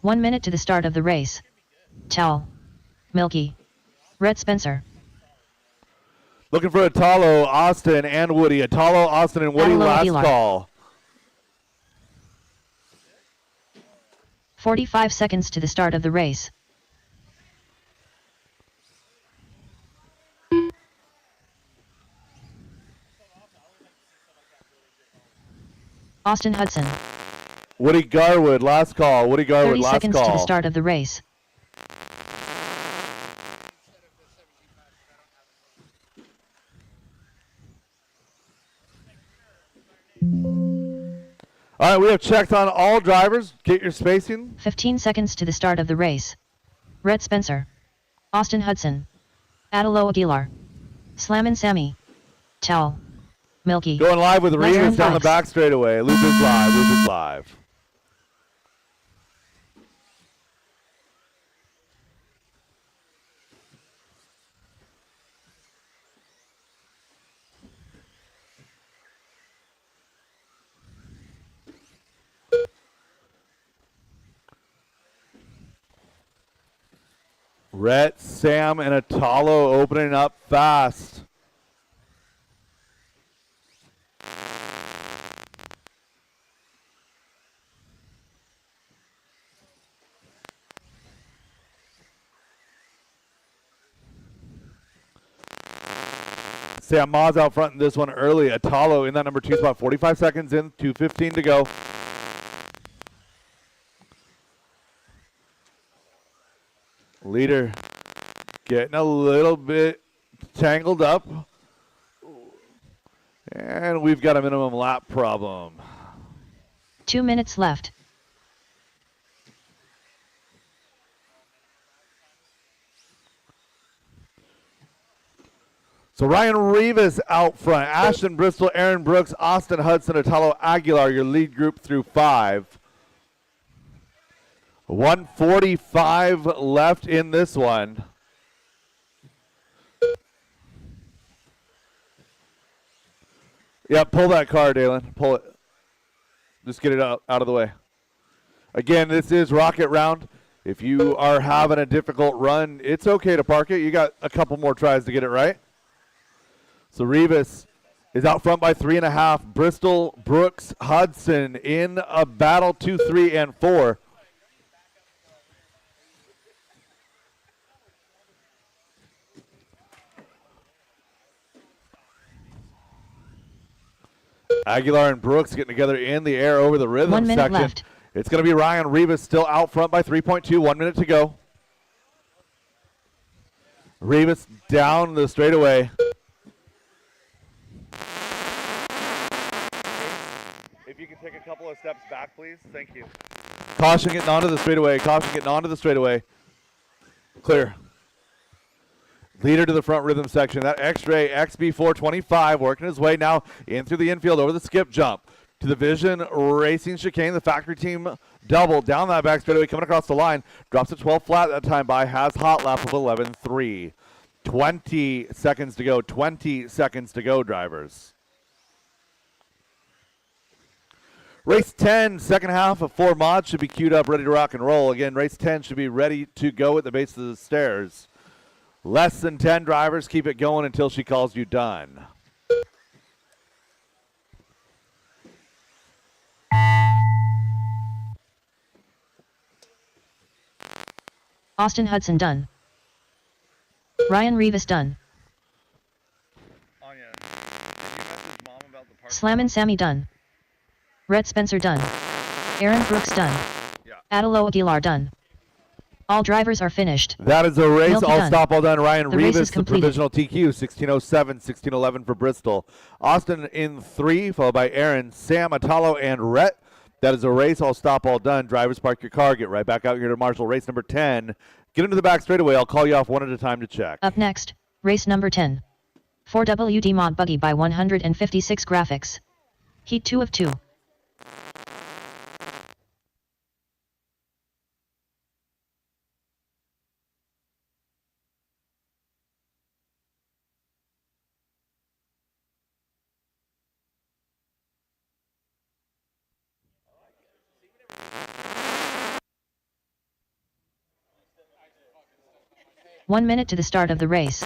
1 minute to the start of the race. Towel. Milky. Red Spencer. Looking for Atalo, Austin, and Woody. Atalo, Austin, and Woody, Atalo last Aguilar. call. 45 seconds to the start of the race. Austin Hudson. Woody Garwood, last call. Woody Garwood, 30 last seconds call. to the start of the race. All right, we have checked on all drivers. Get your spacing. 15 seconds to the start of the race. Red Spencer. Austin Hudson. Atalo Aguilar. Slammin' Sammy. Towel. Milky. Going live with Ledger Reeves and down the Vibes. back straightaway. Loop is live. Loop is live. Rhett, Sam, and Atalo opening up fast. Sam Ma's out front in this one early. Atalo in that number 2 spot. 45 seconds in, 2:15 to go. Leader getting a little bit tangled up. And we've got a minimum lap problem. 2 minutes left. So Ryan Rivas out front. Ashton Bristol, Aaron Brooks, Austin Hudson, Atalo Aguilar, your lead group through 5. 1:45 left in this one. Yeah, pull that car, Dalen. Pull it. Just get it out of the way. Again, this is Rocket Round. If you are having a difficult run, it's okay to park it. You got a couple more tries to get it right. So Rivas is out front by 3.5. Bristol, Brooks, Hudson in a battle 2, 3, and 4. Aguilar and Brooks getting together in the air over the rhythm 1 minute section. left. It's going to be Ryan Rivas still out front by 3.2. 1 minute to go. Rivas down the straightaway. If you can take a couple of steps back, please. Thank you. Caution getting onto the straightaway. Caution getting onto the straightaway. Clear. Leader to the front rhythm section. That X-Ray XB425 working his way now in through the infield over the skip jump to the Vision Racing chicane. The factory team double down that back straightaway coming across the line. Drops to 12 flat that time by has hot lap of 11.3. 20 seconds to go. 20 seconds to go, drivers. Race 10, second half of 4 mods should be queued up, ready to rock and roll. Again, race 10 should be ready to go at the base of the stairs. Less than 10 drivers, keep it going until she calls you done. Austin Hudson done. Ryan Rivas done. Slammin' Sammy done. Red Spencer done. Aaron Brooks done. Atalo Aguilar done. All drivers are finished. That is a race. Milky All done. stop, all done. Ryan The race Rivas, is the completed. provisional TQ, 16:07, 16:11 for Bristol. Austin in 3, followed by Aaron, Sam, Atalo, and Rhett. That is a race. All stop, all done. Drivers, park your car. Get right back out here to Marshall. Race number 10. Get into the back straightaway. I'll call you off one at a time to check. Up next, race number 10. 4WD Mod Buggy by 156 graphics. Heat 2 of 2. One minute to the start of the race.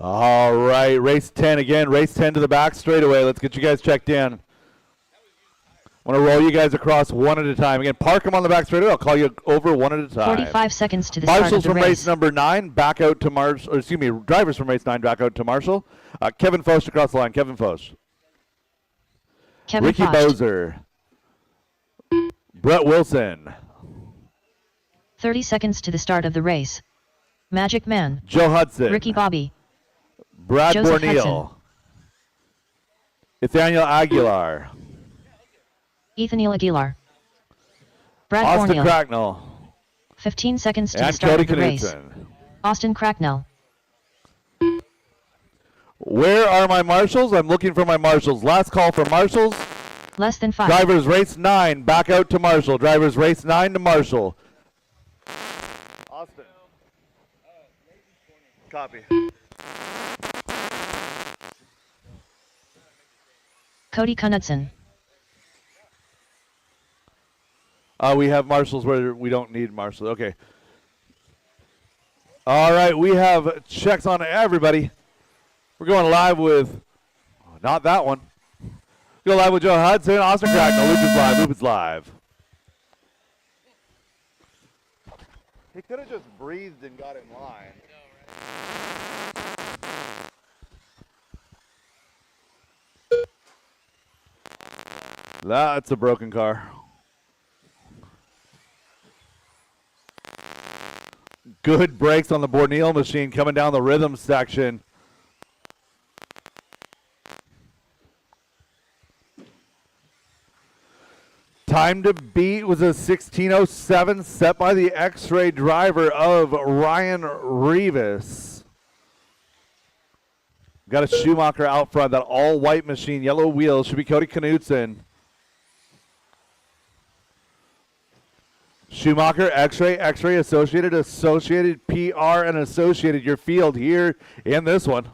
All right, race 10 again. Race 10 to the back straightaway. Let's get you guys checked in. I want to roll you guys across one at a time. Again, park them on the back straightaway. I'll call you over one at a time. 45 seconds to the start of Marshall's the from race. race number 9, back out to Marshall. Or excuse me, drivers from race 9, back out to Marshall. Kevin Foch across the line. Kevin Foch. Kevin Ricky Focht. Bozer. Brett Wilson. 30 seconds to the start of the race. Magic Man. Joe Hudson. Ricky Bobby. Brad Joseph Borneal. Nathaniel Aguilar. Ethaniel Aguilar. Brad Austin Borneal. Cracknell. 15 seconds to the And start Cody of the race. Knudsen. Austin Cracknell. Where are my marshals? I'm looking for my marshals. Last call for marshals. Less than 5. Drivers race 9, back out to Marshall. Drivers race 9 to Marshall. Austin. Copy. Cody Knudsen. We have marshals where we don't need marshals. Okay. All right, we have checks on everybody. We're going live with, not that one. Go live with Joe Hudson, Austin Cracknell. Loop is live. Loop is live. He could have just breathed and got in line. That's a broken car. Good brakes on the Borneal machine coming down the rhythm section. Time to beat was a 16:07 set by the X-Ray driver of Ryan Rivas. Got a Schumacher out front, that all-white machine, yellow wheels, should be Cody Knudsen. Schumacher, X-Ray, X-Ray, Associated, PR, and Associated, your field here in this one.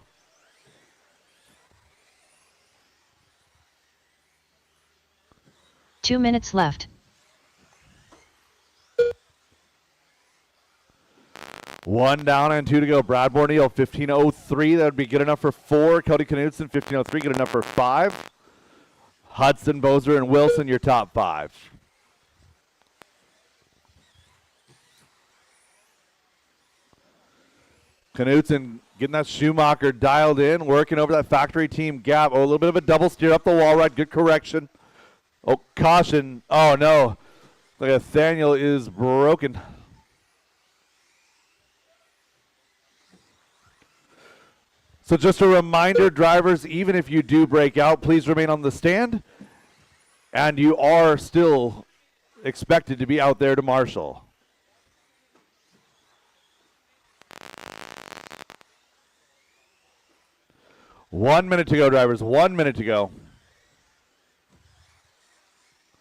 Two minutes left. One down and 2 to go. Brad Borneal, 15:03. That would be good enough for 4. Cody Knudsen, 15:03, good enough for 5. Hudson, Bozer, and Wilson, your top 5. Knudsen getting that Schumacher dialed in, working over that factory team gap. Oh, a little bit of a double steer up the wall right. Good correction. Oh, caution. Oh, no. Look, Nathaniel is broken. So just a reminder, drivers, even if you do break out, please remain on the stand. And you are still expected to be out there to marshal. One minute to go, drivers. 1 minute to go.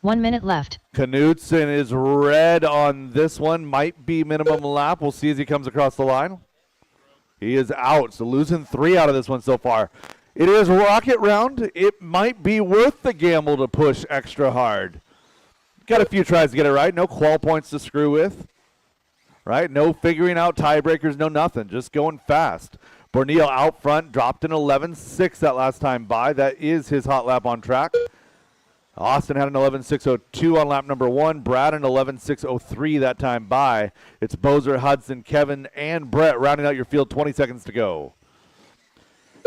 1 minute left. Knudsen is red on this one. Might be minimum lap. We'll see as he comes across the line. He is out, so losing 3 out of this one so far. It is rocket round. It might be worth the gamble to push extra hard. Got a few tries to get it right. No qual points to screw with. Right? No figuring out tiebreakers, no nothing. Just going fast. Borneal out front, dropped an 11.6 that last time by. That is his hot lap on track. Austin had an 11.602 on lap number 1. Brad an 11.603 that time by. It's Bozer, Hudson, Kevin, and Brett rounding out your field. 20 seconds to go.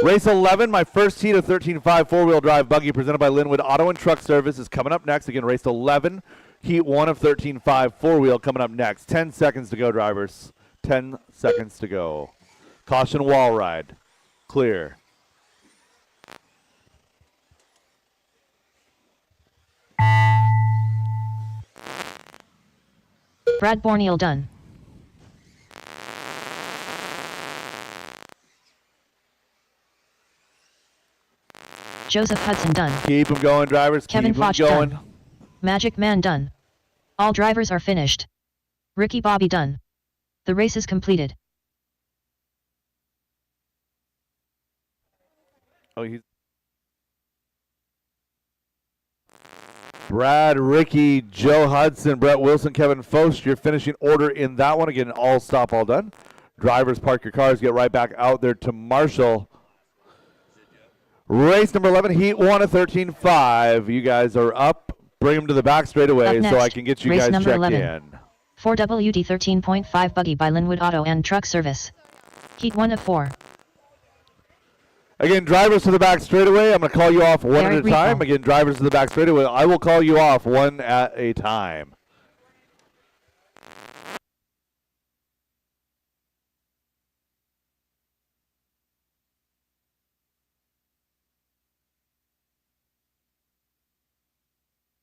Race 11, my first heat of 13.5 four-wheel drive buggy presented by Linwood Auto and Truck Service is coming up next. Again, race 11, heat 1 of 13.5 four-wheel coming up next. 10 seconds to go, drivers. 10 seconds to go. Caution wall ride. Clear. Brad Borneal done. Joseph Hudson done. Keep them going, drivers. Kevin Keep them Foch going. done. Magic Man done. All drivers are finished. Ricky Bobby done. The race is completed. Oh, he's Brad, Ricky, Joe Hudson, Brett Wilson, Kevin Foch. Your finishing order in that one. Again, all stop, all done. Drivers, park your cars. Get right back out there to Marshall. Race number 11, heat 1 of 13.5. You guys are up. Bring them to the back straight away Up so I next, can get you race guys number checked 11. in. 4WD 13.5 buggy by Linwood Auto and Truck Service. Heat 1 of 4. Again, drivers to the back straight away. I'm going to call you off one Garrett at a time. Rico. Again, drivers to the back straight away. I will call you off one at a time.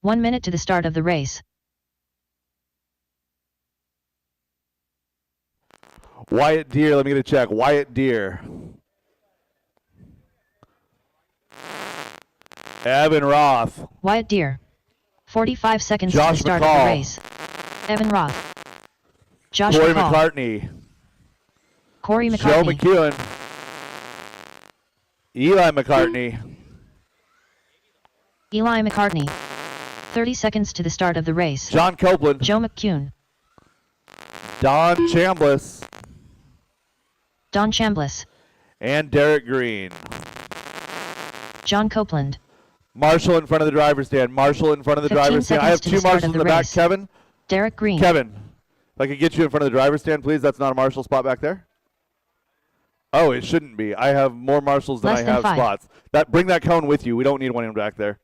One minute to the start of the race. Wyatt Deere, let me get a check. Wyatt Deere. Evan Roth. Wyatt Deere. 45 seconds Josh to the start McCall. of the race. Evan Roth. Josh Corey McCall. McCartney. Corey Joe McCartney. McEwen. Eli McCartney. Eli McCartney. 30 seconds to the start of the race. John Copeland. Joe McCune. Don Chambliss. Don Chambliss. And Derek Green. John Copeland. Marshall in front of the driver's stand. Marshall in front of the 15 driver's stand. I have seconds to the two start marshals of in the the back. race. Kevin. Derek Green. Kevin, if I could get you in front of the driver's stand, please. That's not a marshal spot back there. Oh, it shouldn't be. I have more marshals than Less I than have 5. spots. Bring that cone with you. We don't need one in back there.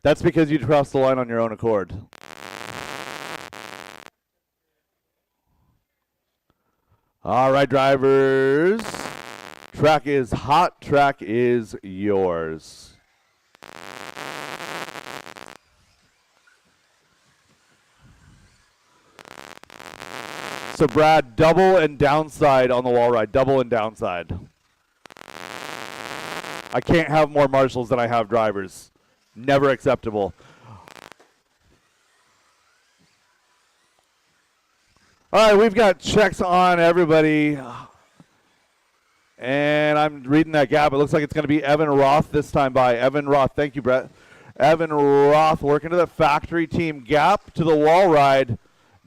That's because you crossed the line on your own accord. All right, drivers. Track is hot. Track is yours. So, Brad, double and downside on the wall ride. Double and downside. I can't have more marshals than I have drivers. Never acceptable. All right, we've got checks on everybody. And I'm reading that gap. It looks like it's going to be Evan Roth this time by. Evan Roth, thank you, Brett. Evan Roth working to the factory team gap to the wall ride.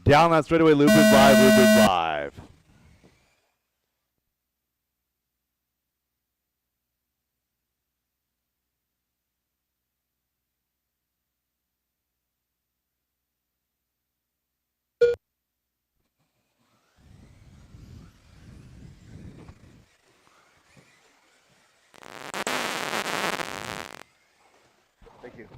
Down that straightaway, loop is live, loop is live. Thank you.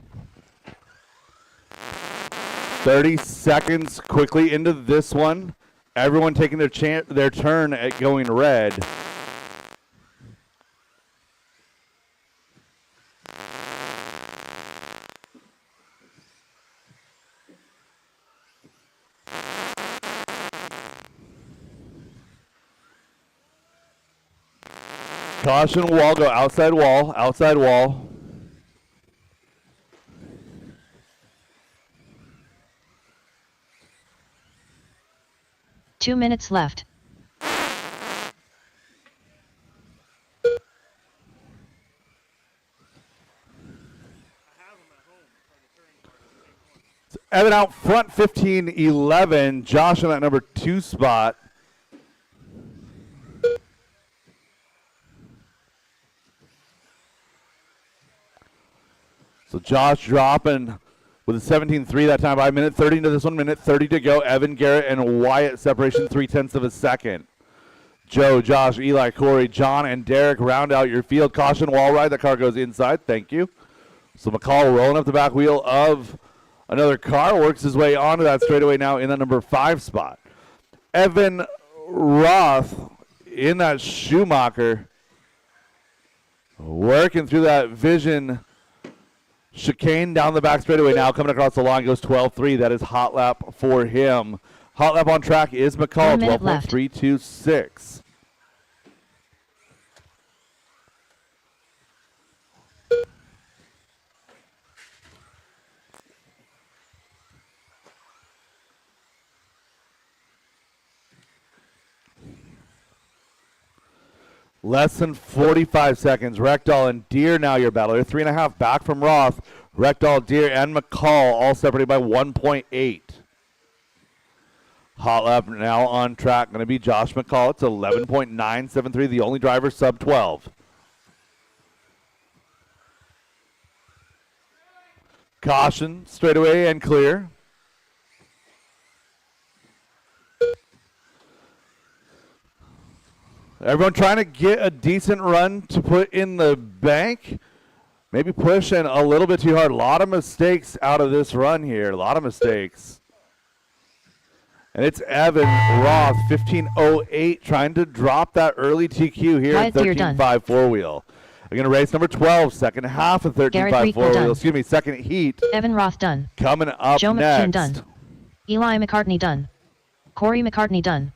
30 seconds quickly into this one. Everyone taking their turn at going red. Caution wall, go outside wall, outside wall. Two minutes left. Evan out front 15-11. Josh in that number 2 spot. So Josh dropping with a 17-3 that time by minute 30 into this one, minute 30 to go. Evan, Garrett, and Wyatt separation 0.3 of a second. Joe, Josh, Eli, Corey, John, and Derek round out your field. Caution wall ride. The car goes inside. Thank you. So McCall rolling up the back wheel of another car, works his way onto that straightaway now in that number 5 spot. Evan Roth in that Schumacher. Working through that vision chicane down the back straightaway now. Coming across the line goes 12-3. That is hot lap for him. Hot lap on track is McCall, 1 minute left. 12.326. Less than 45 seconds. Reckdahl and Deer now your battle. They're 3.5 back from Roth. Reckdahl, Deer, and McCall all separated by 1.8. Hot lap now on track. Going to be Josh McCall. It's 11.973. The only driver sub 12. Caution, straightaway and clear. Everyone trying to get a decent run to put in the bank. Maybe pushing a little bit too hard. A lot of mistakes out of this run here. A lot of mistakes. And it's Evan Roth, 15.08, trying to drop that early TQ here at 13.5 four-wheel. They're going to race number 12, second half of 13.5 four-wheel. Excuse me, second heat. Evan Roth done. Coming up Joe next. McKeon done. Eli McCartney done. Corey McCartney done.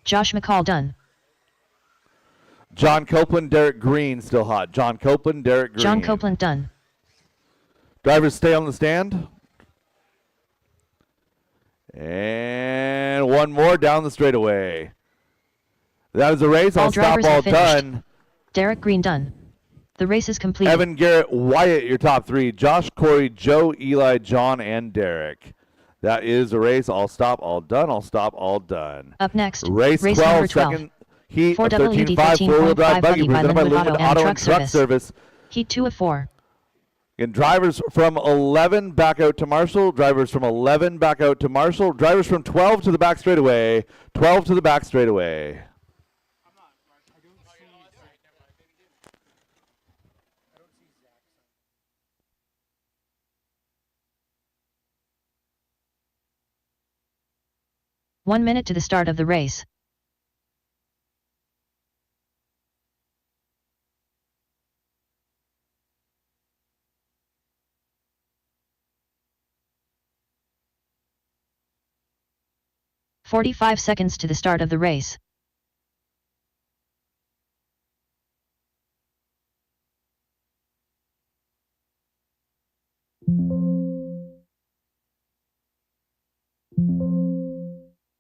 Josh McCall done. John Copeland, Derek Green still hot. John Copeland, Derek Green. John Copeland done. Drivers stay on the stand. And one more down the straightaway. That is a race. All I'll stop drivers all are finished. done. Derek Green done. The race is completed. Evan, Garrett, Wyatt, your top three. Josh, Corey, Joe, Eli, John, and Derek. That is a race. I'll stop all done. I'll stop all done. Up next, Race 12, number 12. second heat For of WD 13.5 four-wheel drive 13.5 buggy presented by Linwood Linwood Auto and Truck Service. Heat 2 of 4. And drivers from 11 back out to Marshall. Drivers from 11 back out to Marshall. Drivers from 12 to the back straightaway. 12 to the back straightaway. One minute to the start of the race. "45 seconds to the start of the race.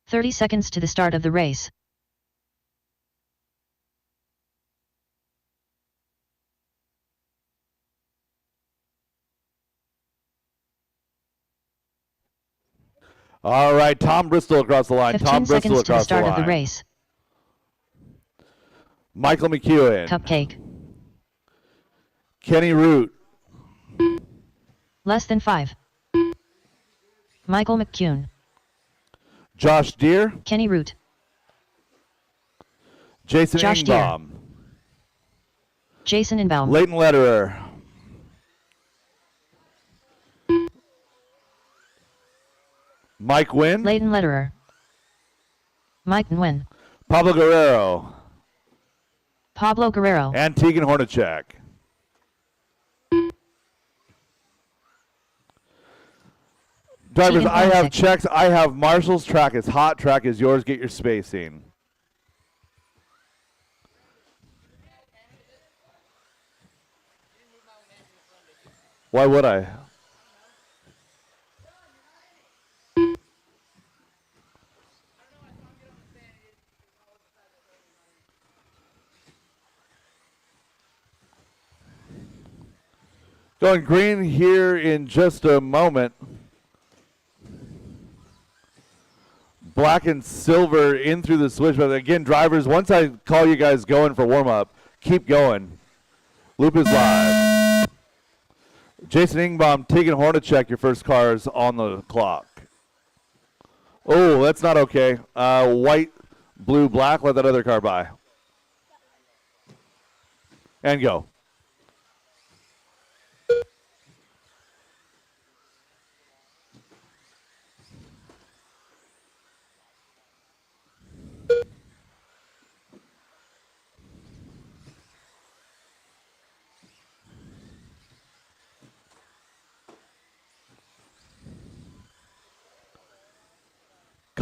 "30 seconds to the start of the race. All right, Tom Bristol across the line. 15 Tom Bristol seconds to the across start the of the line. race. Michael McEwen. Cupcake. Kenny Root. Less than 5. Michael McCune. Josh Deere. Kenny Root. Jason Josh Deere. Ingbaum. Jason Inbaum. Leighton Lederer. Mike Wynn. Leighton Lederer. Mike Nguyen. Pablo Guerrero. Pablo Guerrero. And Tegan Hornacek. Drivers, Tegan I have Hornacek. checks. I have Marshall's. Track is hot. Track is yours. Get your spacing. Why would I? Going green here in just a moment. Black and silver in through the switch. But again, drivers, once I call you guys going for warm-up, keep going. Loop is live. Jason Ingbaum, Tegan Hornacek, your first cars on the clock. Oh, that's not okay. White, blue, black, let that other car by. And go.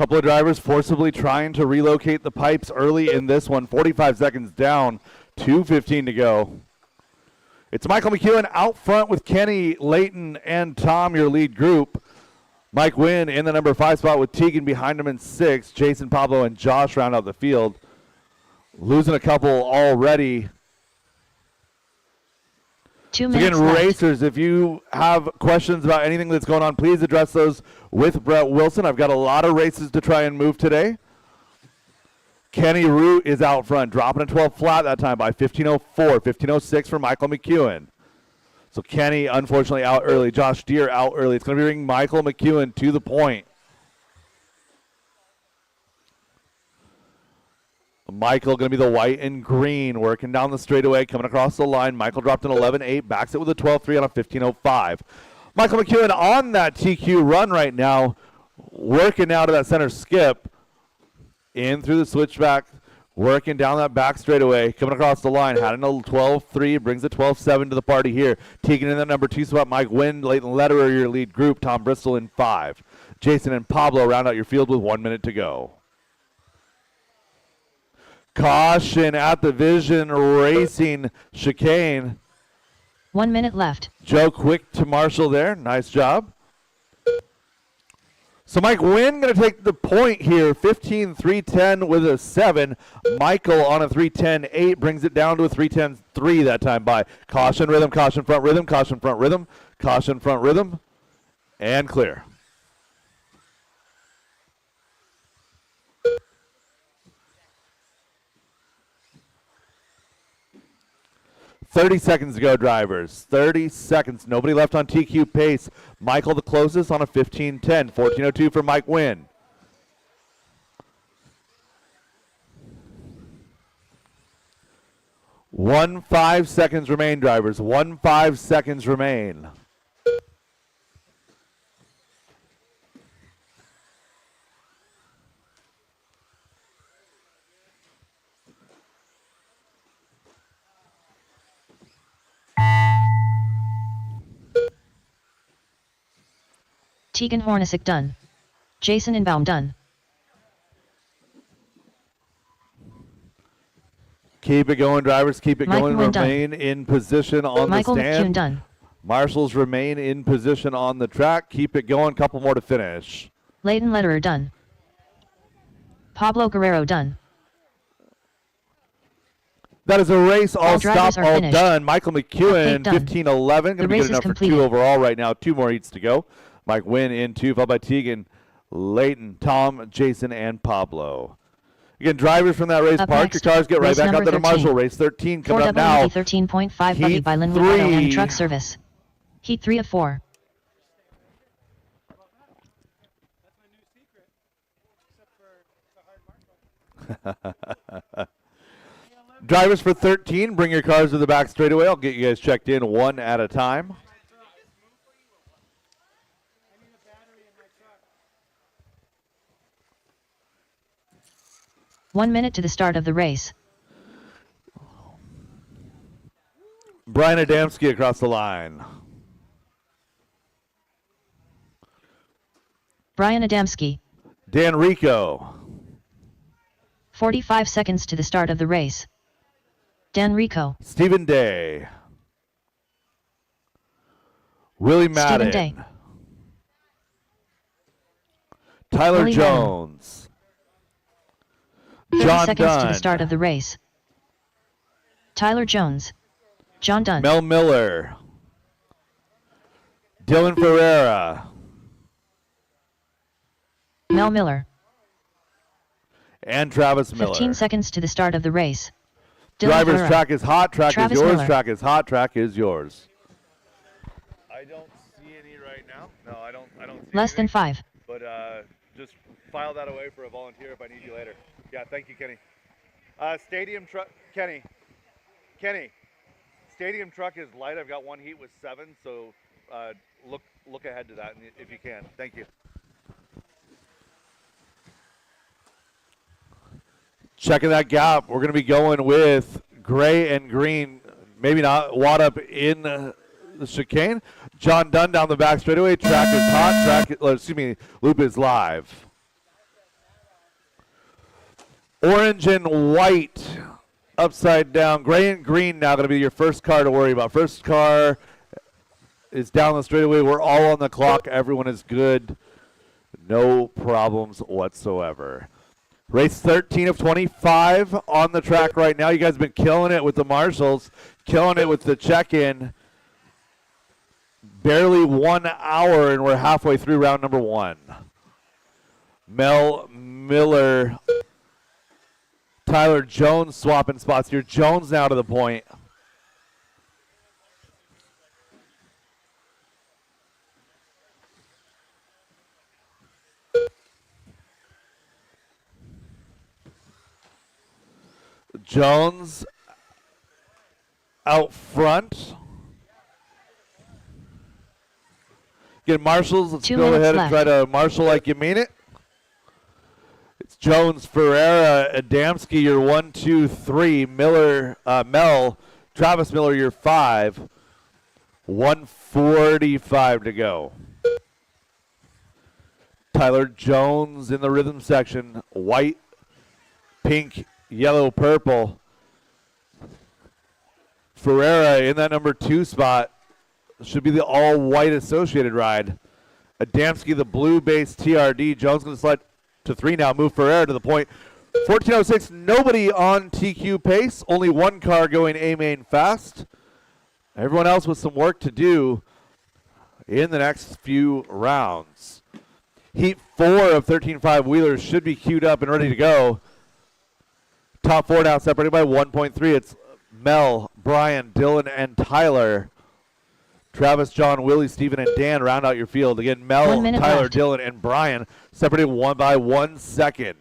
Couple of drivers forcibly trying to relocate the pipes early in this one. 45 seconds down, 2:15 to go. It's Michael McEwen out front with Kenny, Layton, and Tom, your lead group. Mike Wynn in the number 5 spot with Tegan behind him in 6. Jason, Pablo, and Josh round out the field. Losing a couple already. 2 So minutes again, left. racers, if you have questions about anything that's going on, please address those with Brett Wilson. I've got a lot of races to try and move today. Kenny Root is out front, dropping a 12 flat that time by 15:04, 15:06 for Michael McEwen. So Kenny, unfortunately, out early. Josh Deere out early. It's going to be bringing Michael McEwen to the point. Michael going to be the white and green, working down the straightaway, coming across the line. Michael dropped an 11.8, backs it with a 12.3 on a 15.05. Michael McEwen on that TQ run right now, working out of that center skip, in through the switchback, working down that back straightaway, coming across the line, had an 12.3, brings a 12.7 to the party here. Tegan in that number 2 spot, Mike Wynn, Leighton Lederer, your lead group, Tom Bristol in 5. Jason and Pablo round out your field with 1 minute to go. Caution at the Vision Racing chicane. 1 minute left. Joe Quick to Marshall there. Nice job. So Mike Wynn going to take the point here. 15.310 with a 7. Michael on a 3:10.8 brings it down to a 3:10.3 that time by. Caution rhythm, caution front rhythm, caution front rhythm, caution front rhythm, and clear. 30 seconds to go, drivers. 30 seconds. Nobody left on TQ pace. Michael the closest on a 15:10. 14:02 for Mike Wynn. One 5 seconds remain, drivers. 5 seconds remain. Tegan Hornacek done. Jason Inbaum done. Keep it going, drivers. Keep it Mike going. Wynn done. Remain in position on Michael the stand. McEwen done. Marshals remain in position on the track. Keep it going. Couple more to finish. Leighton Lederer done. Pablo Guerrero done. That is a race all drivers stop, are all finished. done. Michael McEwen, done. 15:11. Going to The be race good is enough for completed. 2 overall right now. 2 more heats to go. Mike Wynn in 2, followed by Tegan, Leighton, Tom, Jason, and Pablo. Again, drivers from that race Up park. next, Your cars get right race back up number to the 13. Marshall. Race 13 coming up 4 now. 13.5 buggy Heat by Linwood Auto 3. and Truck Service. Heat 3 of 4. Drivers for 13, bring your cars to the back straightaway. I'll get you guys checked in one at a time. One minute to the start of the race. Brian Adamski across the line. Brian Adamski. Dan Rico. 45 seconds to the start of the race. Dan Rico. Stephen Day. Willie Madden. Day. Tyler Willie Jones. 30 John seconds Dunn. to the start of the race. Tyler Jones. John Dunn. Mel Miller. Dylan Ferreira. Mel Miller. And Travis Miller. 15 seconds to the start of the race. Dylan Driver's Ferreira. track is hot. Track Travis is yours. Miller. Track is hot. Track is yours. I don't see any right now. No, I don't see Less than anything. 5. But just file that away for a volunteer if I need you later. Yeah, thank you, Kenny. Stadium truck, Kenny. Stadium truck is light. I've got one heat with 7, so look ahead to that if you can. Thank you. Checking that gap, we're going to be going with gray and green. Maybe not wad up in the chicane. John Dunn down the back straightaway. Track is hot. Loop is live. Orange and white upside down. Gray and green now going to be your first car to worry about. First car is down the straightaway. We're all on the clock. Everyone is good. No problems whatsoever. Race 13 of 25 on the track right now. You guys have been killing it with the marshals, killing it with the check-in. Barely 1 hour, and we're halfway through round number 1. Mel Miller, Tyler Jones swapping spots here. Jones now to the point. Jones out front. Get marshals. Let's 2 go minutes ahead left. and try to marshal like you mean it. It's Jones, Ferreira, Adamski, your 1, 2, 3. Miller, Mel, Travis Miller, your 5. 1:45 to go. Tyler Jones in the rhythm section. White, pink, yellow, purple. Ferreira in that number 2 spot. Should be the all-white associated ride. Adamski, the blue base TRD. Jones going to slide to 3 now. Move Ferreira to the point. 14:06. Nobody on TQ pace. Only one car going A-main fast. Everyone else with some work to do in the next few rounds. Heat 4 of 13.5 wheelers should be queued up and ready to go. Top 4 now separated by 1.3. It's Mel, Brian, Dylan, and Tyler. Travis, John, Willie, Steven, and Dan round out your field. Again, Mel, 1 minute Tyler, left. Dylan, and Brian separated by 1 second.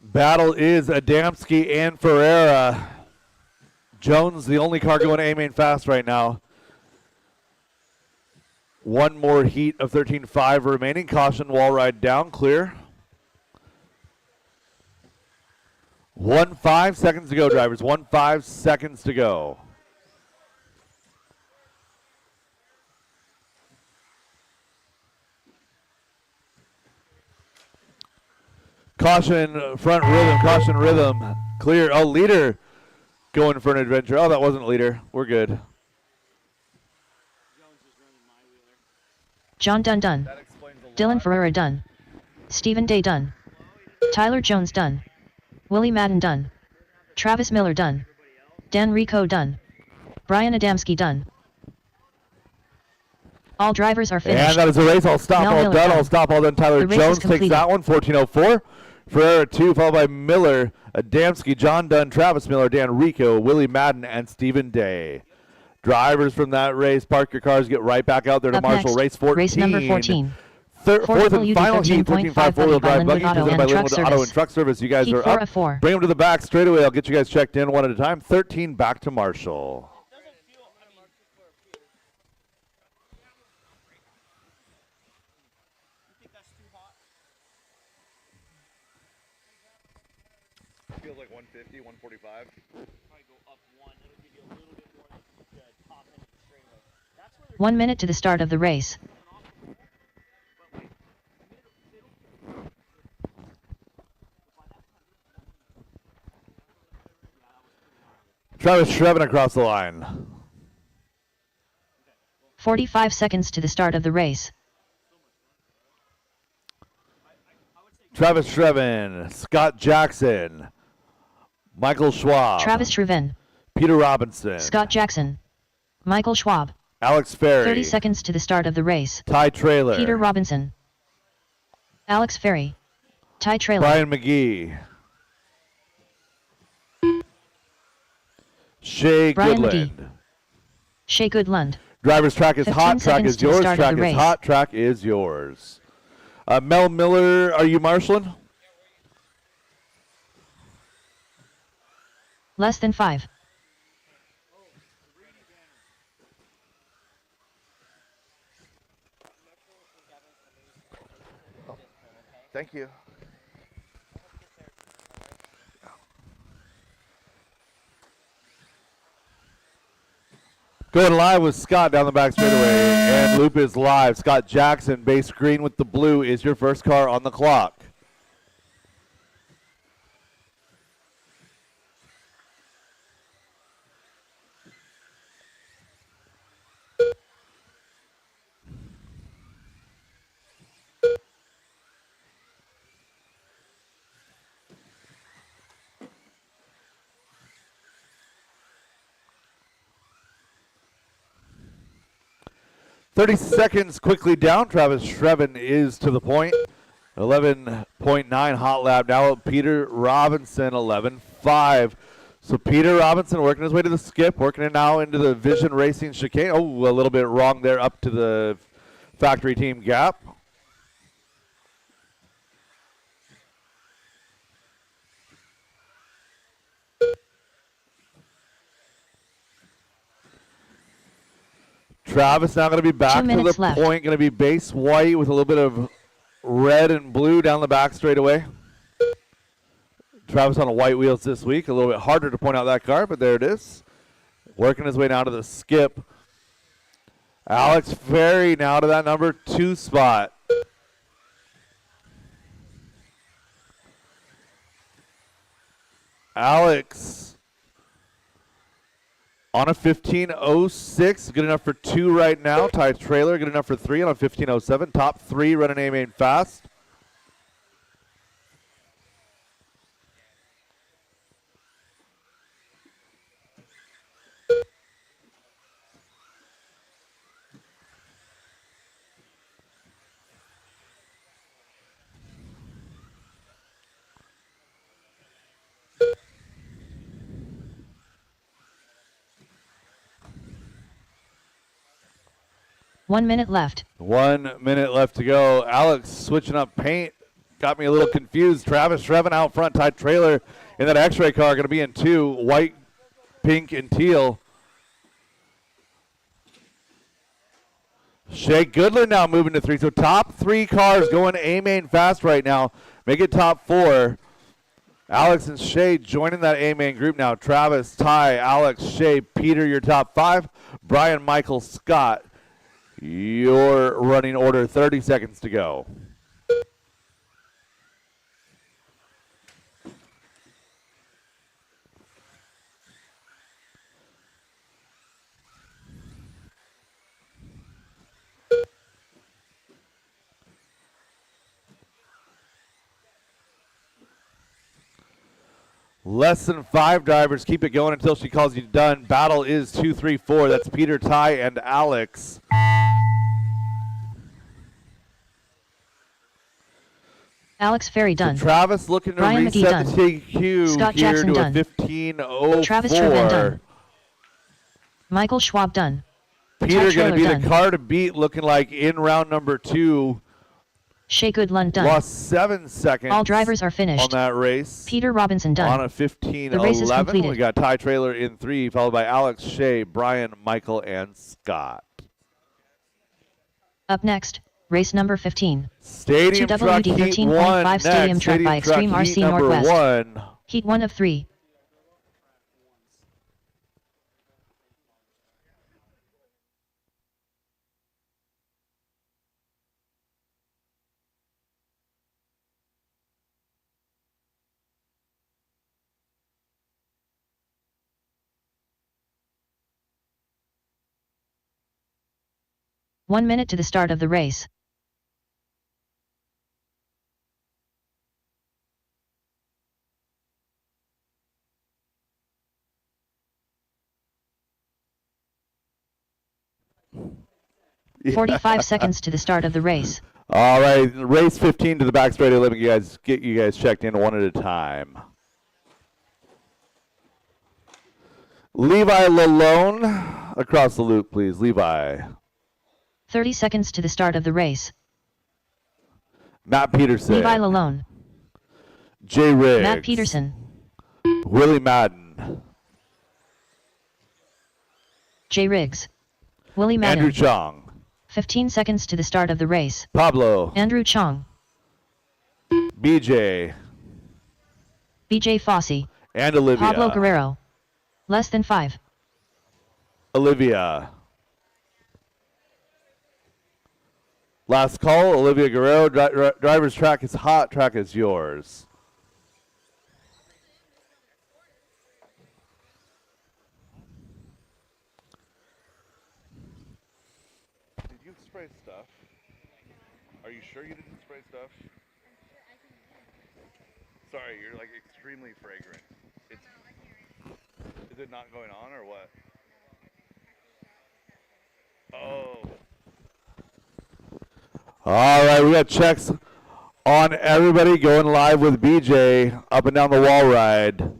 Battle is Adamski and Ferreira. Jones, the only car going A-main fast right now. One more heat of 13.5 remaining. Caution, wall ride down, clear. 1.5 seconds to go, drivers. 1.5 seconds to go. Caution, front rhythm, caution, rhythm. Clear. Oh, leader going for an adventure. Oh, that wasn't leader. We're good. John Dunn done. Dylan Ferreira done. Stephen Day done. Tyler Jones done. Willie Madden done. Travis Miller done. Dan Rico done. Brian Adamski done. All drivers are finished. And that is a race. All stop, Mel all Miller done. done. All stop, all done. Tyler The race is Jones takes completed. that one. 14:04. Ferreira 2, followed by Miller, Adamski, John Dunn, Travis Miller, Dan Rico, Willie Madden, and Stephen Day. Drivers from that race, park your cars, get right back out there to Up marshal next, race 14. race number 14. Fourth and WD final heat, 13.5 13.5 four-wheel drive Linwood buggy, Auto presented by and Truck Linwood Auto Service. and Truck Service. You guys Heat are 4 up. of 4. Bring them to the back straight away. I'll get you guys checked in one at a time. 13 back to marshal. Feels like 150, 145. 1 minute to the start of the race. Travis Shreven across the line. 45 seconds to the start of the race. Travis Shreven, Scott Jackson, Michael Schwab, Travis Shriven. Peter Robinson, Scott Jackson. Michael Schwab. Alex Ferry, 30 seconds to the start of the race. Ty Trailer, Peter Robinson. Alex Ferry. Ty Trailer. Brian McGee, Shea Brian Goodland. Shea Goodlund. Driver's track is 15 hot, track seconds is to the yours, start of track the is race. hot, track is yours. Mel Miller, are you marshaling? Less than 5. Thank you. Going live with Scott down the back straightaway, and loop is live. Scott Jackson, base green with the blue, is your first car on the clock. .30 quickly down. Travis Shreven is to the point. 11.9 hot lap now. Peter Robinson 11.5. So Peter Robinson working his way to the skip, working it now into the Vision Racing chicane. Oh, a little bit wrong there up to the factory team gap. Travis now going to be back to the left. point, going to be base white with a little bit of red and blue down the back straightaway. Travis on a white wheels this week. A little bit harder to point out that car, but there it is. Working his way down to the skip. Alex Ferry now to that number 2 spot. Alex on a 15.06, good enough for 2 right now. Ty Trailer, good enough for 3 on a 15.07. Top 3 running A-main fast. One minute left. 1 minute left to go. Alex switching up paint. Got me a little confused. Travis Shreven out front. Ty Trailer in that X-ray car going to be in 2. White, pink, and teal. Shea Goodland now moving to 3. So top 3 cars going A-main fast right now. Make it top 4. Alex and Shea joining that A-main group now. Travis, Ty, Alex, Shea, Peter, your top 5. Brian, Michael, Scott, your running order. 30 seconds to go. Less than 5 drivers. Keep it going until she calls you done. Battle is 2, 3, 4. That's Peter, Ty, and Alex. Alex Ferry done. So Travis looking to Brian McGee reset done. the TQ Scott here Jackson to done. a 15.04. Travis Trevin done. Michael Schwab done. Peter going to be done. the car to beat, looking like in round number 2. Shea Goodlund done. Lost 7 seconds. All drivers are finished. On that race. Peter Robinson done. On a 15.11. The race is completed. We got Ty Trailer in 3, followed by Alex, Shea, Brian, Michael, and Scott. Up next, race number 15. Stadium Truck WD Heat 13.5 1 Stadium next. Track by Extreme Truck RC Heat number Northwest. 1. Heat 1 of 3. One minute to the start of the race. Yeah. 45 seconds to the start of the race. All right, race 15 to the back straight. Let me get you guys checked in one at a time. Levi Lalone across the loop, please. Levi. 30 seconds to the start of the race. Matt Peterson. Levi Lalone. Jay Riggs. Matt Peterson. Willie Madden. Jay Riggs. Willie Madden. Andrew Chong. 15 seconds to the start of the race. Pablo. Andrew Chong. BJ. BJ Fossey. And Olivia. Pablo Guerrero. Less than 5. Olivia. Last call, Olivia Guerrero. Driver's track is hot. Track is yours. Did you spray stuff? Are you sure you didn't spray stuff? Sorry, you're like extremely fragrant. Is it not going on or what? Oh. All right, we got checks on everybody going live with BJ up and down the wall ride.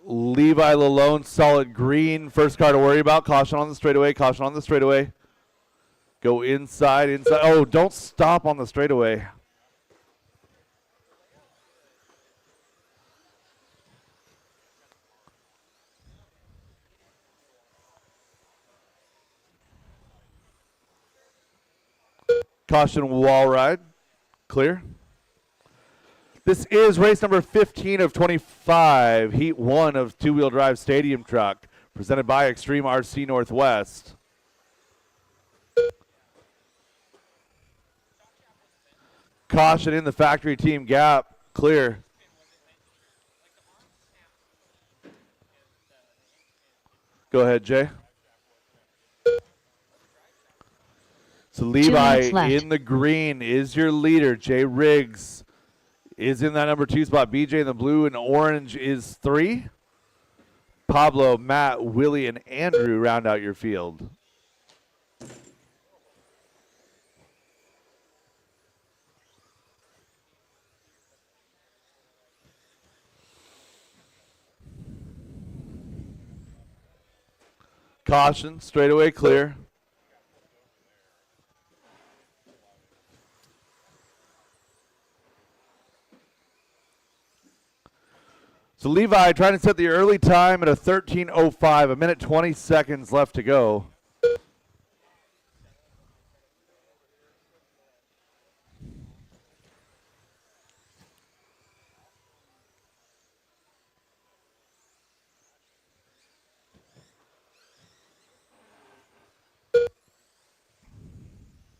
Levi Lalone, solid green. First car to worry about. Caution on the straightaway. Caution on the straightaway. Go inside, inside. Oh, don't stop on the straightaway. Caution wall ride. Clear. This is race number 15 of 25, heat 1 of two-wheel drive stadium truck, presented by Extreme RC Northwest. Caution in the factory team gap, clear. Go ahead, Jay. So Levi in the green is your leader. Jay Riggs is in that number 2 spot. BJ in the blue and orange is 3. Pablo, Matt, Willie, and Andrew round out your field. Caution, straightaway clear. So Levi trying to set the early time at a 13:05, a minute 20 seconds left to go.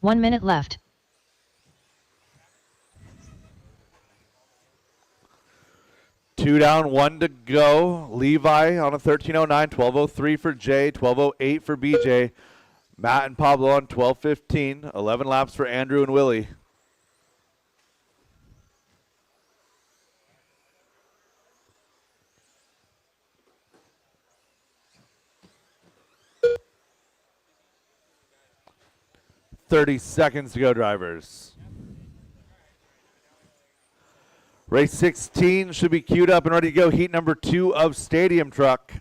One minute left. Two down, 1 to go. Levi on a 13:09, 12:03 for Jay, 12:08 for BJ. Matt and Pablo on 12:15, 11 laps for Andrew and Willie. "30 seconds to go, drivers." Race 16 should be queued up and ready to go. Heat number 2 of Stadium Truck.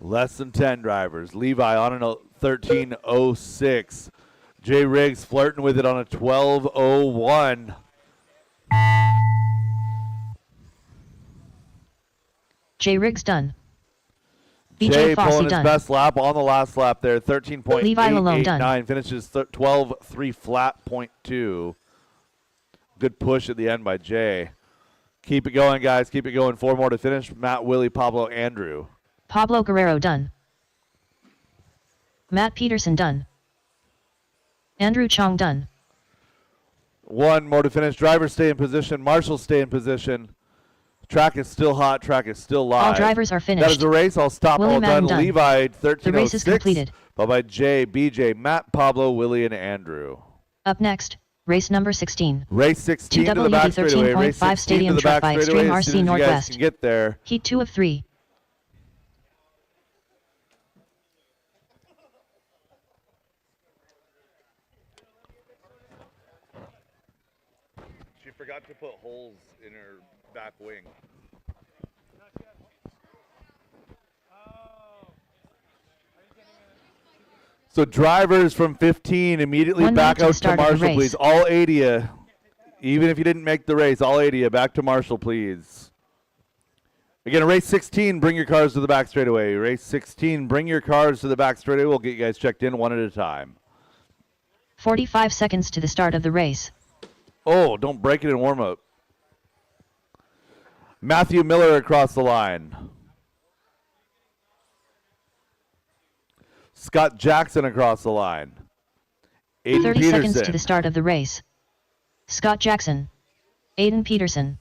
Less than 10 drivers. Levi on a 13:06. Jay Riggs flirting with it on a 12:01. Jay Riggs done. BJ Jay Fossey pulling his done. best lap on the last lap there, Levi Lalone done. 13.889, finishes 12.3 flat, .2. Good push at the end by Jay. Keep it going, guys. Keep it going. 4 more to finish. Matt, Willie, Pablo, Andrew. Pablo Guerrero done. Matt Peterson done. Andrew Chong done. 1 more to finish. Drivers stay in position. Marshall stay in position. Track is still hot. Track is still live. All drivers are finished. That is the race. I'll stop. Willie All Madden done. done. Levi, 13:06. The race is completed. Followed by Jay, BJ, Matt, Pablo, Willie, and Andrew. Up next, race number 16. Race 16 to the back straightaway. Race 13.5 16 Stadium to the Truck back by straightaway. Extreme As soon RC as you guys Northwest. can get there. Heat 2 of 3. She forgot to put holes in her back wing. So drivers from 15 immediately 1 back minute to the out to start of the Marshall, race. please. All 80, even if you didn't make the race, all 80 back to Marshall, please. Again, race 16, bring your cars to the back straightaway. Race 16, bring your cars to the back straightaway. We'll get you guys checked in one at a time. 45 seconds to the start of the race. Oh, don't break it in warm-up. Matthew Miller across the line. Scott Jackson across the line. Aiden 30 Peterson. seconds to the start of the race. Scott Jackson. Aiden Peterson.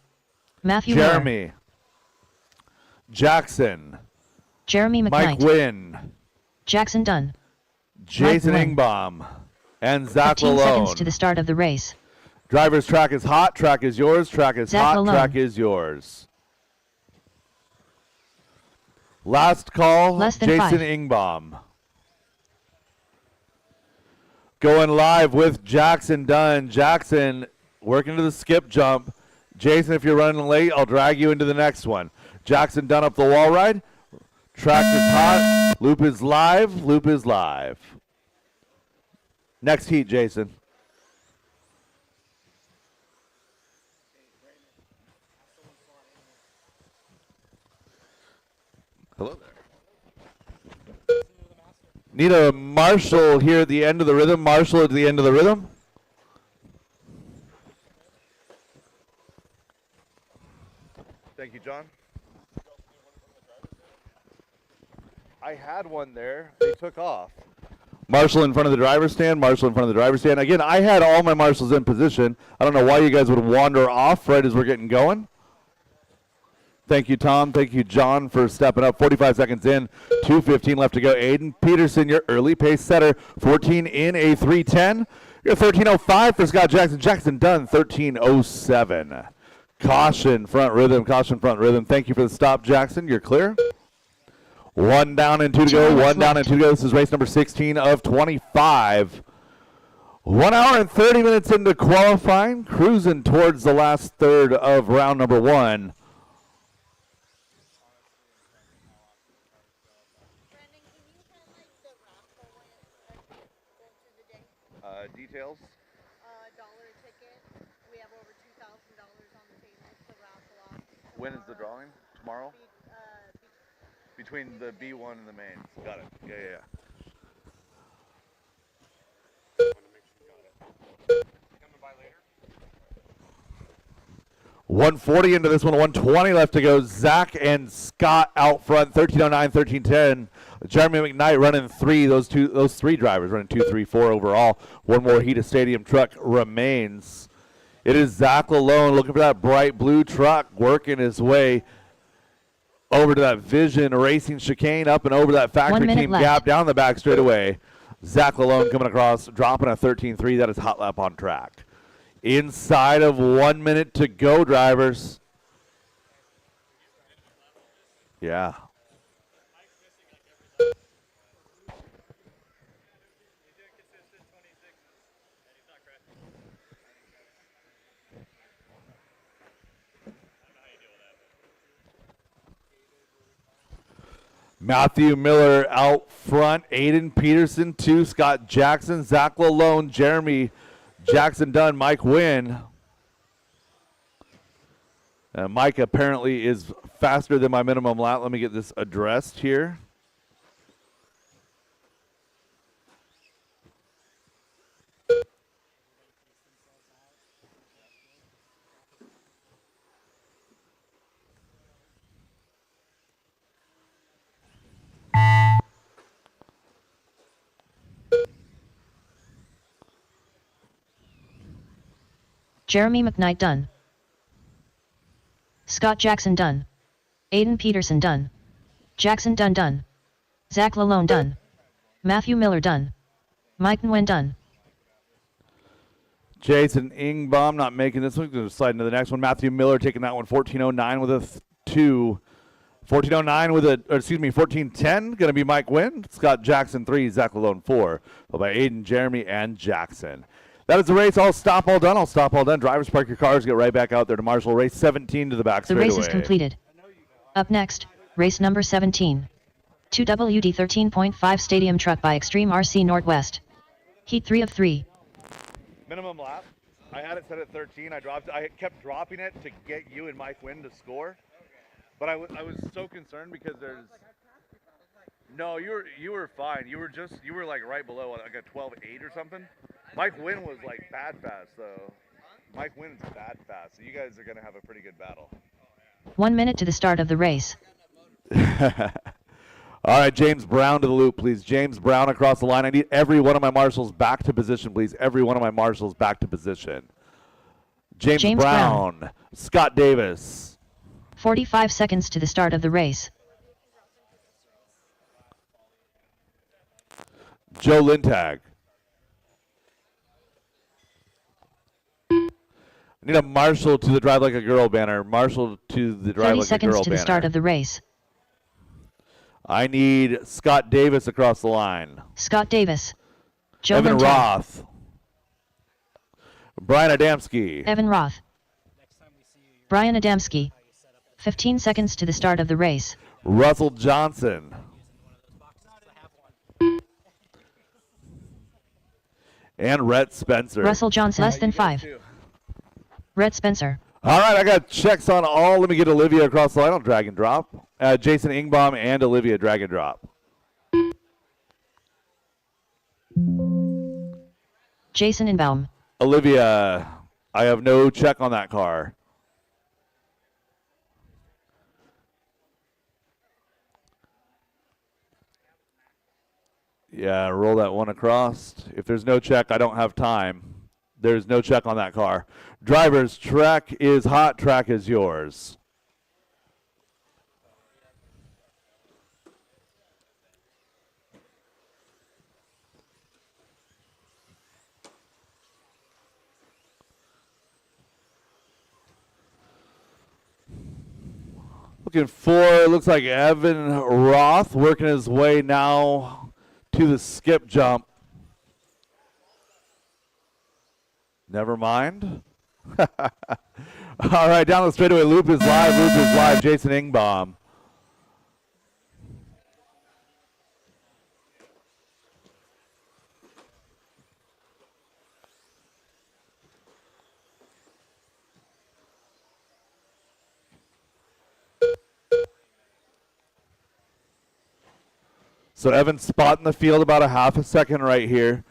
Matthew Miller. Jeremy. Jackson. Jeremy Mike McKnight. Wynn. Jackson Dunn. Jason Wynn. Ingbaum. And Zach 15 seconds Lalone. to the start of the race. Driver's track is hot. Track is yours. Track is Zach hot. Lalone. Track is yours. Last call, Less than Jason 5. Ingbaum. Going live with Jackson Dunn. Jackson working to the skip jump. Jason, if you're running late, I'll drag you into the next one. Jackson Dunn up the wall ride. Track is hot. Loop is live. Loop is live. Next heat, Jason. Hello there. Need a Marshall here at the end of the rhythm. Marshall at the end of the rhythm. Thank you, John. I had one there. They took off. Marshall in front of the driver's stand. Marshall in front of the driver's stand. Again, I had all my marshals in position. I don't know why you guys would wander off right as we're getting going. Thank you, Tom. Thank you, John, for stepping up. 45 seconds in, 2:15 left to go. Aiden Peterson, your early pace setter, 14 in a 3:10. You're 13:05 for Scott Jackson. Jackson Dunn, 13:07. Caution, front rhythm. Caution, front rhythm. Thank you for the stop, Jackson. You're clear. 1 down and 2 to go. 1 down and 2 to go. This is race number 16 of 25. 1 hour and 30 minutes into qualifying, cruising towards the last third of round number 1. Details? $1 a ticket. We have over $2,000 on the table to raffle off. When is the drawing? Tomorrow? Between the B1 and the mains. Got it. Yeah, yeah, yeah. 140 into this one, 120 left to go. Zach and Scott out front, 13:09, 13:10. Jeremy McKnight running 3. Those 3 drivers running 2, 3, 4 overall. One more heat of stadium truck remains. It is Zach Lalone looking for that bright blue truck, working his way over to that Vision Racing chicane, up and over that factory team left. gap, down the back straightaway. Zach Lalone coming across, dropping a 13.3. That is hot lap on track. Inside of 1 minute to go, drivers. Yeah. Matthew Miller out front, Aiden Peterson 2, Scott Jackson, Zach Lalone, Jeremy Jackson Dunn, Mike Wynn. Mike apparently is faster than my minimum lap. Let me get this addressed here. Jeremy McKnight done. Scott Jackson done. Aiden Peterson done. Jackson Dunn done. Zach Lalone done. Matthew Miller done. Mike Nguyen done. Jason Ingbaum not making this one. Going to slide into the next one. Matthew Miller taking that one. 14:09 with a 2. 14:09 with a, or excuse me, 14:10. Going to be Mike Nguyen. Scott Jackson 3. Zach Lalone 4. Followed by Aiden, Jeremy, and Jackson. That is the race. All stop, all done. All stop, all done. Drivers, park your cars. Get right back out there to Marshall. Race 17 to the back The straightaway. race is completed. Up next, race number 17. 2WD 13.5 Stadium Truck by Extreme RC Northwest. Heat 3 of 3. Minimum lap. I had it set at 13. I kept dropping it to get you and Mike Wynn to score. But I was so concerned because there's no, you were fine. You were like right below like a 12.8 or something. Mike Wynn was like bad fast though. Mike Wynn's bad fast. So you guys are gonna have a pretty good battle. 1 minute to the start of the race. All right, James Brown to the loop, please. James Brown across the line. I need every one of my marshals back to position, please. Every one of my marshals back to position. James Brown. Scott Davis. 45 seconds to the start of the race. Joe Lintag. I need a marshal to the Drive Like a Girl banner. Marshal to the Drive 30 Like a Girl seconds to banner. the start of the race. I need Scott Davis across the line. Scott Davis. Joe Evan Lintag. Roth. Brian Adamski. Evan Roth. Brian Adamski. 15 seconds to the start of the race. Russell Johnson. And Rhett Spencer. Russell Johnson. Less than 5. Rhett Spencer. All right, I got checks on all. Let me get Olivia across the line. I'll drag and drop. Jason Ingbaum and Olivia drag and drop. Jason Ingbaum. Olivia, I have no check on that car. Yeah, roll that one across. If there's no check, I don't have time. There's no check on that car. Drivers, track is hot, track is yours. Looking for, looks like Evan Roth working his way now to the skip jump. Never mind. All right, down the straightaway. Loop is live. Jason Ingbaum. So Evan's spotting the field about a half a second right here.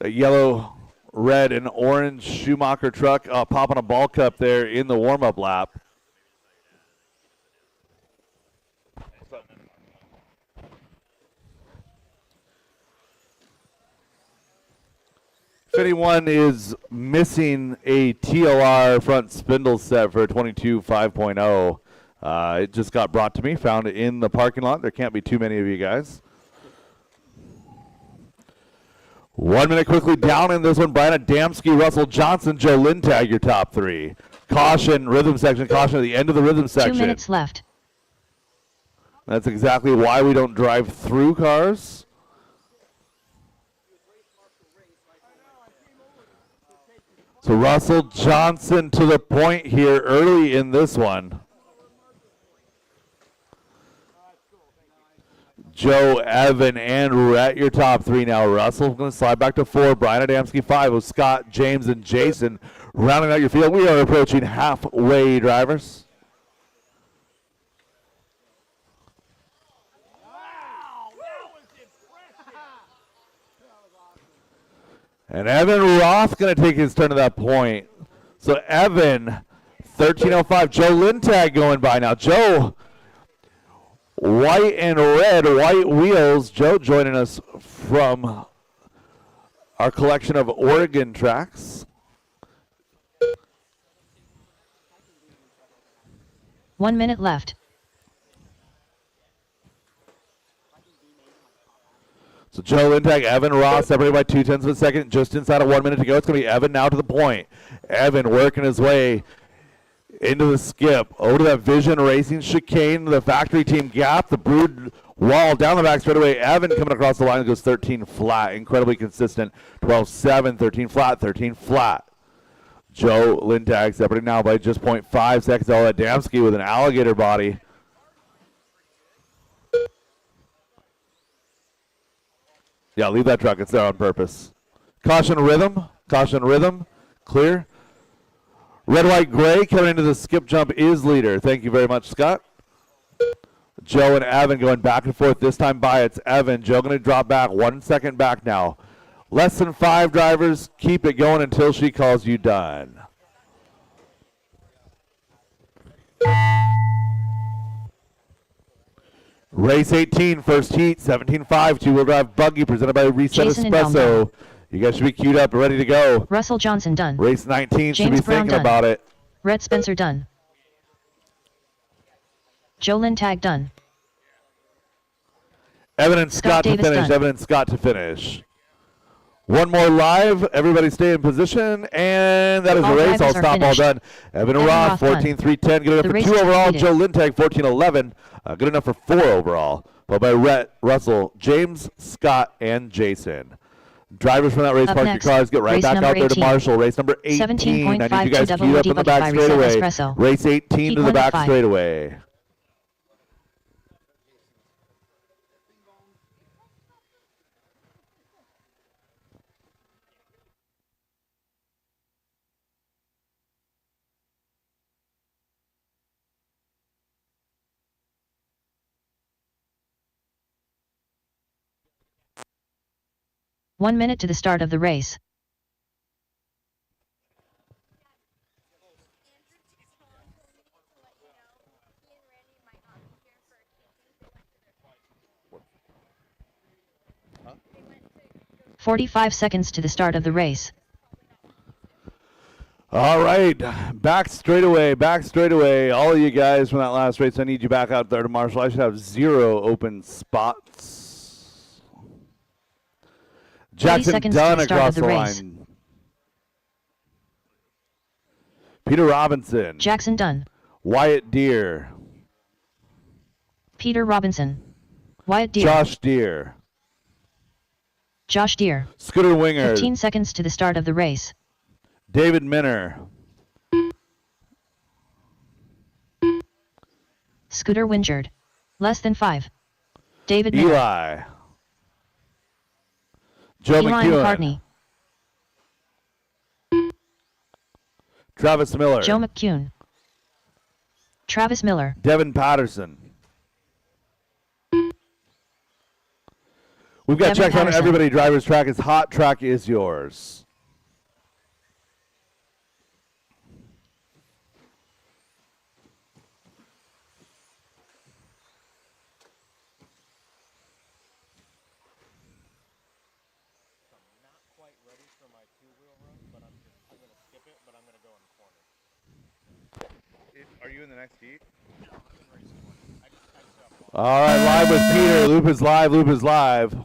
A yellow, red, and orange Schumacher truck popping a ball cup there in the warm-up lap. If anyone is missing a TLR front spindle set for a 22 5.0, it just got brought to me, found it in the parking lot. There can't be too many of you guys. 1 minute quickly down in this one. Brian Adamski, Russell Johnson, Joe Lintag, your top three. Caution, rhythm section. Caution at the end of the rhythm section. 2 minutes left. That's exactly why we don't drive through cars. So Russell Johnson to the point here early in this one. Joe, Evan, and Rhett, your top three now. Russell going to slide back to 4. Brian Adamski 5 with Scott, James, and Jason rounding out your field. We are approaching halfway, drivers. And Evan Roth going to take his turn at that point. So Evan, 13:05. Joe Lintag going by now. Joe, white and red, white wheels. Joe joining us from our collection of Oregon tracks. One minute left. So Joe Lintag, Evan Roth separated by 0.2 of a second, just inside of 1 minute to go. It's going to be Evan now to the point. Evan working his way into the skip, over to that Vision Racing chicane, the factory team gap, the Brood wall down the back straightaway. Evan coming across the line goes 13 flat, incredibly consistent. 12.7, 13 flat, 13 flat. Joe Lintag separated now by just 0.5 seconds. Adamski with an alligator body. Yeah, leave that truck. It's there on purpose. Caution rhythm. Caution rhythm. Clear. Red, white, gray coming into the skip jump is leader. Thank you very much, Scott. Joe and Evan going back and forth. This time by it's Evan. Joe going to drop back. 1 second back now. Less than 5 drivers. Keep it going until she calls you done. Race 18, first heat, 17.5, two-wheel drive buggy presented by Reset Jason and Dom Espresso. You guys should be queued up and ready to go. Russell Johnson done. Race 19 should be James Brown thinking done. about it. Red Spencer done. Jolyn Tag done. Evan and Scott to Davis finish. done. Evan and Scott to finish. One more live. Everybody stay in position. And that is All the race. drivers All are stop, all finished. done. Evan and Evan Roth, Roth done. 14.310. Good enough The for race 2 is overall. completed. Joe Lintag, 14.11. Good enough for 4 overall. Followed by Rhett, Russell, James, Scott, and Jason. Drivers from that race, Up park next, your cars. Get right race back number out there to 18. Marshall. Race number 18. I need you 17.52 guys queued up in the buggy back by Reset straightaway. Espresso. Race 18 Heat to the 1 back 5. straightaway. One minute to the start of the race. Huh? 45 seconds to the start of the race. All right, back straight away. All of you guys from that last race, I need you back out there to Marshall. I should have 0 open spots. 30 Jackson seconds to the Dunn start across of the the race. line. Peter Robinson. Jackson Dunn. Wyatt Deere. Peter Robinson. Wyatt Deere. Josh Deere. Josh Deere. Scooter Winger. 15 seconds to the start of the race. David Minner. Scooter Wingard. Less than 5. David Miller. Eli. Joe Eli McEwen. McCartney. Travis Miller. Joe McCune. Travis Miller. Devin Patterson. We've got Devin checks on Patterson. everybody. Driver's track is hot. Track is yours. Are you in the next heat? All right, live with Peter. Loop is live. Loop is live.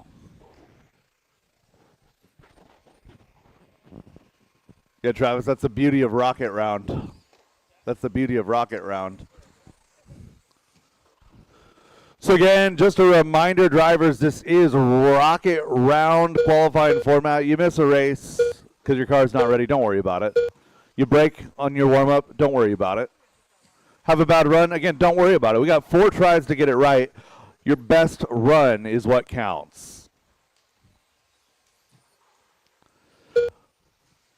Yeah, Travis, that's the beauty of Rocket Round. That's the beauty of Rocket Round. So again, just a reminder, drivers, this is Rocket Round qualifying format. You miss a race because your car's not ready, don't worry about it. You break on your warm-up, don't worry about it. Have a bad run, again, don't worry about it. We got 4 tries to get it right. Your best run is what counts.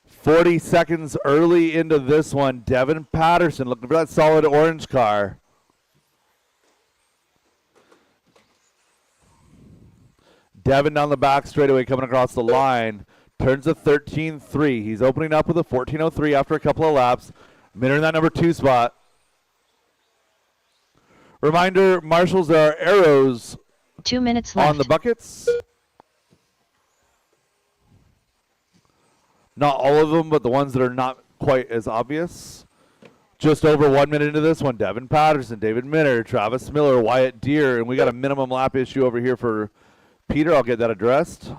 40 seconds early into this one. Devin Patterson looking for that solid orange car. Devin down the back straightaway coming across the line. Turns a 13.3. He's opening up with a 14.03 after a couple of laps. Minner in that number 2 spot. Reminder, Marshalls, there are arrows 2 minutes left. on the buckets. Not all of them, but the ones that are not quite as obvious. Just over 1 minute into this one, Devin Patterson, David Minner, Travis Miller, Wyatt Deere, and we got a minimum lap issue over here for Peter. I'll get that addressed.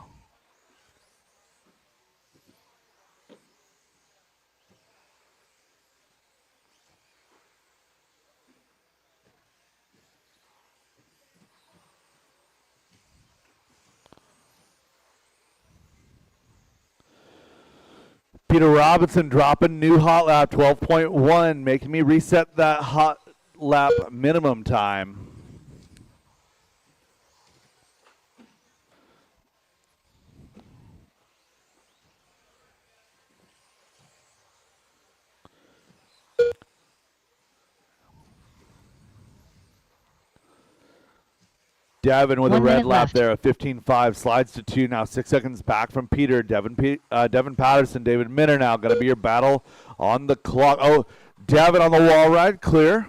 Peter Robinson dropping new hot lap, 12.1, making me reset that hot lap minimum time. Devin with a 1 red minute lap left. there, a 15.5, slides to 2 now, 6 seconds back from Peter. Devin Patterson, David Minner now going to be your battle on the clock. Oh, Devin on the wall ride, clear.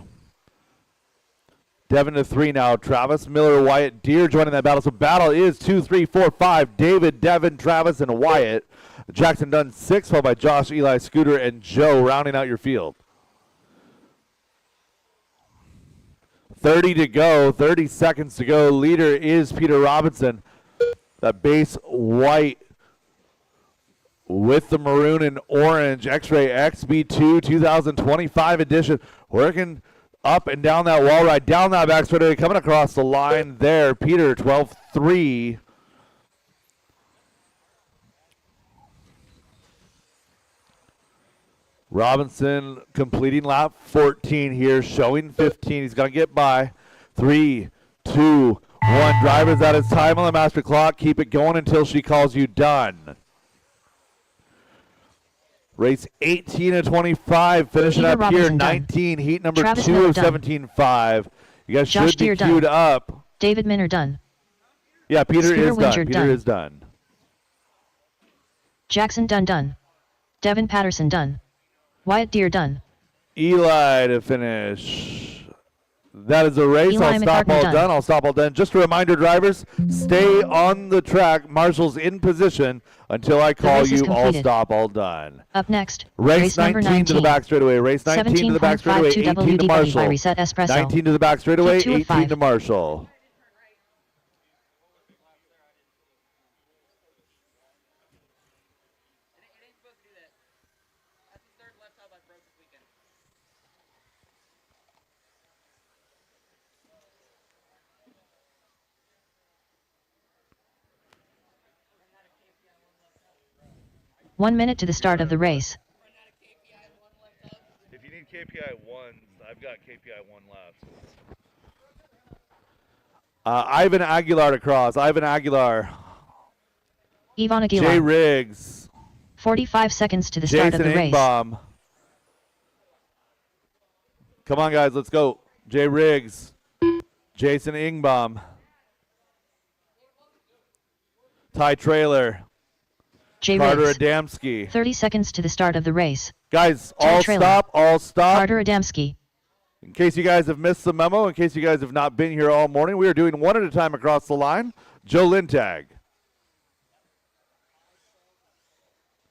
Devin to 3 now. Travis, Miller, Wyatt, Deere joining that battle. So battle is 2, 3, 4, 5. David, Devin, Travis, and Wyatt. Jackson Dunn 6, followed by Josh, Eli, Scooter, and Joe rounding out your field. 30 to go, 30 seconds to go. Leader is Peter Robinson. That base white with the maroon and orange X-Ray XB2 2025 edition. Working up and down that wall ride, down that back straightaway, coming across the line there. Peter 12-3. Robinson completing lap 14 here, showing 15. He's going to get by. 3, 2, 1. Driver's at his time on the master clock. Keep it going until she calls you done. Race 18 of 25, finishing Peter up Robinson here, done. 19, heat number Travis 2 Miller of done. 17.5. You guys Josh should be Deere done. queued up. David Minner done. Yeah, Peter Scooter is done. Winchard Peter done. is done. Jackson Dunn done. Devin Patterson done. Wyatt Deere done. Eli to finish. That is a race. Eli I'll stop McCartney all done. done. I'll stop all done. Just a reminder, drivers, stay on the track. Marshals in position until I call race is you. All completed. stop all done. Up next, Race number 19 to the back straightaway. Race 19 to the back straightaway. 17.52 18 to WDW by Marshall. Reset Espresso. 19 to the back straightaway. Heat 2 of 18 5. to Marshall. One minute to the start of the race. If you need KPI 1s, I've got KPI 1 left. Ivan Aguilar to cross. Ivan Aguilar. Yvonne Aguilar. Jay Riggs. 45 seconds to the start Jason of the race. Ingbaum. Come on, guys, let's go. Jay Riggs. Jason Ingbaum. Ty Trailer. Jay Carter Riggs. Adamski. 30 seconds to the start of the race. Guys, Ty all Trailer. stop, all stop. Carter Adamski. In case you guys have missed the memo, in case you guys have not been here all morning, we are doing one at a time across the line. Joe Lintag.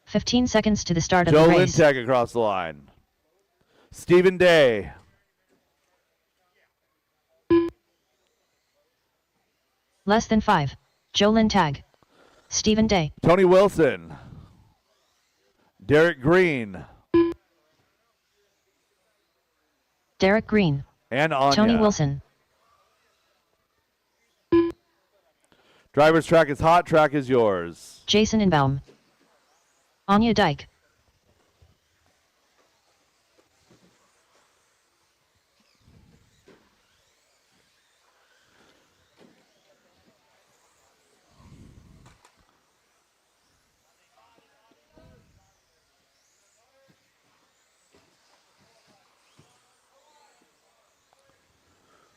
15 seconds to the start of Joe the race. Lintag across the line. Stephen Day. Less than 5. Joe Lintag. Stephen Day. Tony Wilson. Derek Green. Derek Green. And Anya. Tony Wilson. Driver's track is hot, track is yours. Jason Inbaum. Anya Dyke.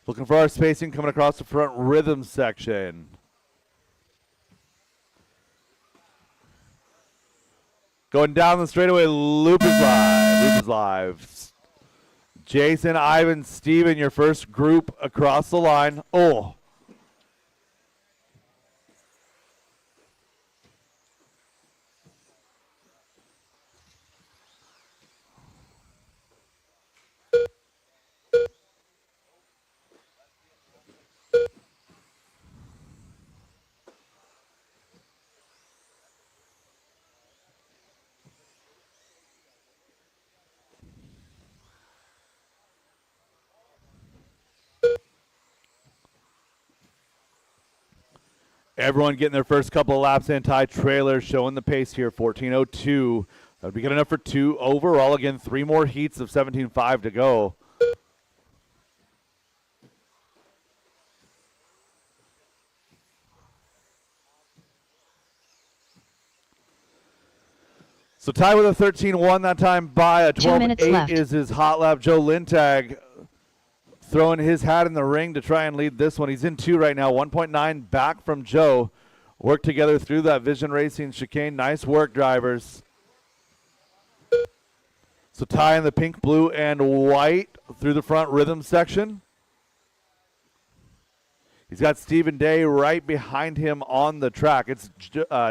Looking for our spacing coming across the front rhythm section. Going down the straightaway, loop is live. Loop is live. Jason, Ivan, Steven, your first group across the line. Oh. Everyone getting their first couple of laps in. Ty Trailer showing the pace here, 14:02. That'll be good enough for 2 overall. Again, 3 more heats of 17.5 to go. So Ty with a 13.1 that time by. A 2 minutes 12.8 left. is his hot lap. Joe Lintag throwing his hat in the ring to try and lead this one. He's in 2 right now, 1.9 back from Joe. Work together through that Vision Racing chicane. Nice work, drivers. So Ty in the pink, blue, and white through the front rhythm section. He's got Stephen Day right behind him on the track. It's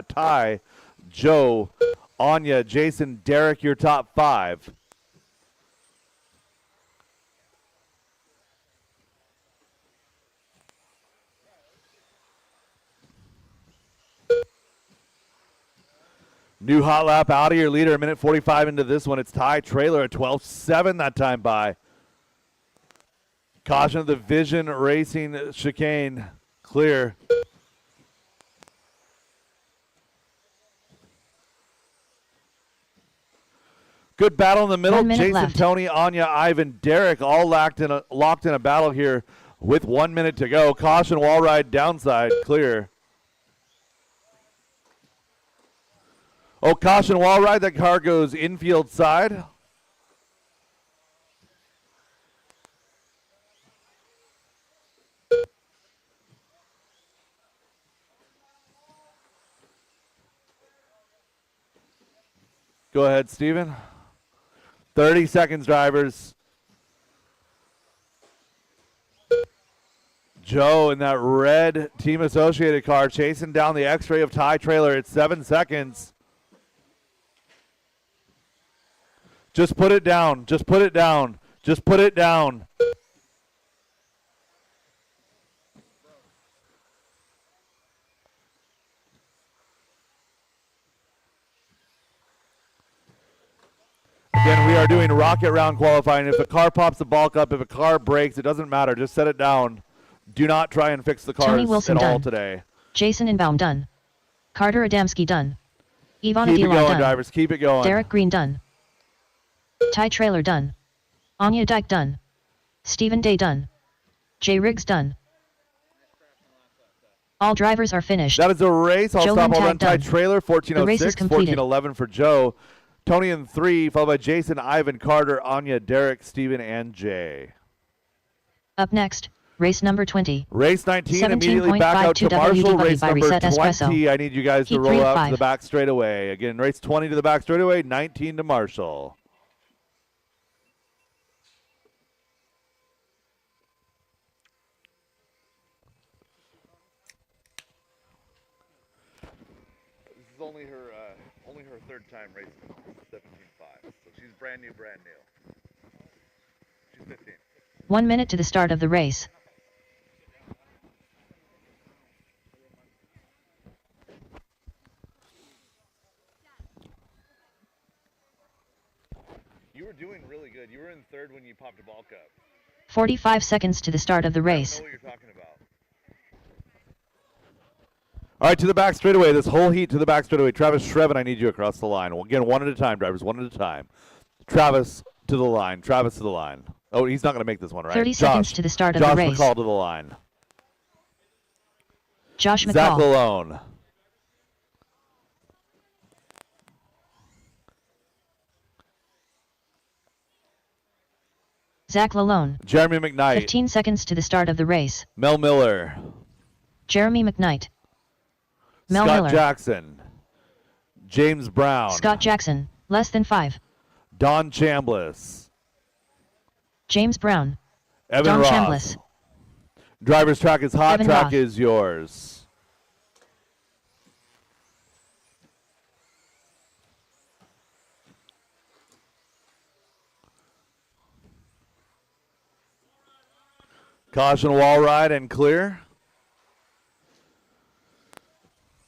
Ty, Joe, Anya, Jason, Derek, your top 5. New hot lap out of your leader, a minute 45 into this one. It's Ty Trailer at 12.7 that time by. Caution of the Vision Racing chicane. Clear. Good battle in the middle. 1 minute Jason, left. Tony, Anya, Ivan, Derek all locked in a battle here with 1 minute to go. Caution wall ride downside. Clear. Oh, caution wall ride. That car goes infield side. Go ahead, Steven. 30 seconds, drivers. Joe in that red Team Associated car chasing down the X-ray of Ty Trailer at 7 seconds. Just put it down. Just put it down. Just put it down. Again, we are doing rocket round qualifying. If a car pops the bulk up, if a car breaks, it doesn't matter. Just set it down. Do not try and fix the Tony cars Wilson at all done. today. Jason Inbaum done. Carter Adamski done. Ivana Keep it Dilar going, done. drivers. Keep it going. Derek Green done. Ty Trailer done. Anya Dyke done. Stephen Day done. Jay Riggs done. All drivers are finished. That is a race. I'll Joe stop. I'll Lintag run Ty done. Trailer. The race is 14:06, completed. 14:11 for Joe. Tony in 3, followed by Jason, Ivan, Carter, Anya, Derek, Steven, and Jay. Up next, race number 20. Race 19 immediately back out to 17.52 Marshall. WD Race by number Reset 20. Espresso. I need you guys to Heat roll 3 of out to 5. the back straightaway. Again, race 20 to the back straightaway, 19 to Marshall. This is only her third time racing 17.5, so she's brand new. She's 15. 1 minute to the start of the race. You were doing really good. You were in third when you popped a bulk up. 45 seconds to the start of the I race. don't know what you're talking about. All right, to the back straightaway. This whole heat to the back straightaway. Travis Shreven, I need you across the line. Again, one at a time, drivers, one at a time. Travis to the line. Travis to the line. Oh, he's not going to make this one, right? 30 seconds to the start of Josh the race. McCall to the line. Josh Zach McCall. Lalone. Zach Lalone. Jeremy McKnight. 15 seconds to the start of the race. Mel Miller. Jeremy McKnight. Mel Scott Miller. Jackson. James Brown. Scott Jackson. Less than 5. Don Chambliss. James Brown. Evan Don Ross. Chambliss. Driver's track is hot. Evan Track Roth. is yours. Caution wall ride and clear.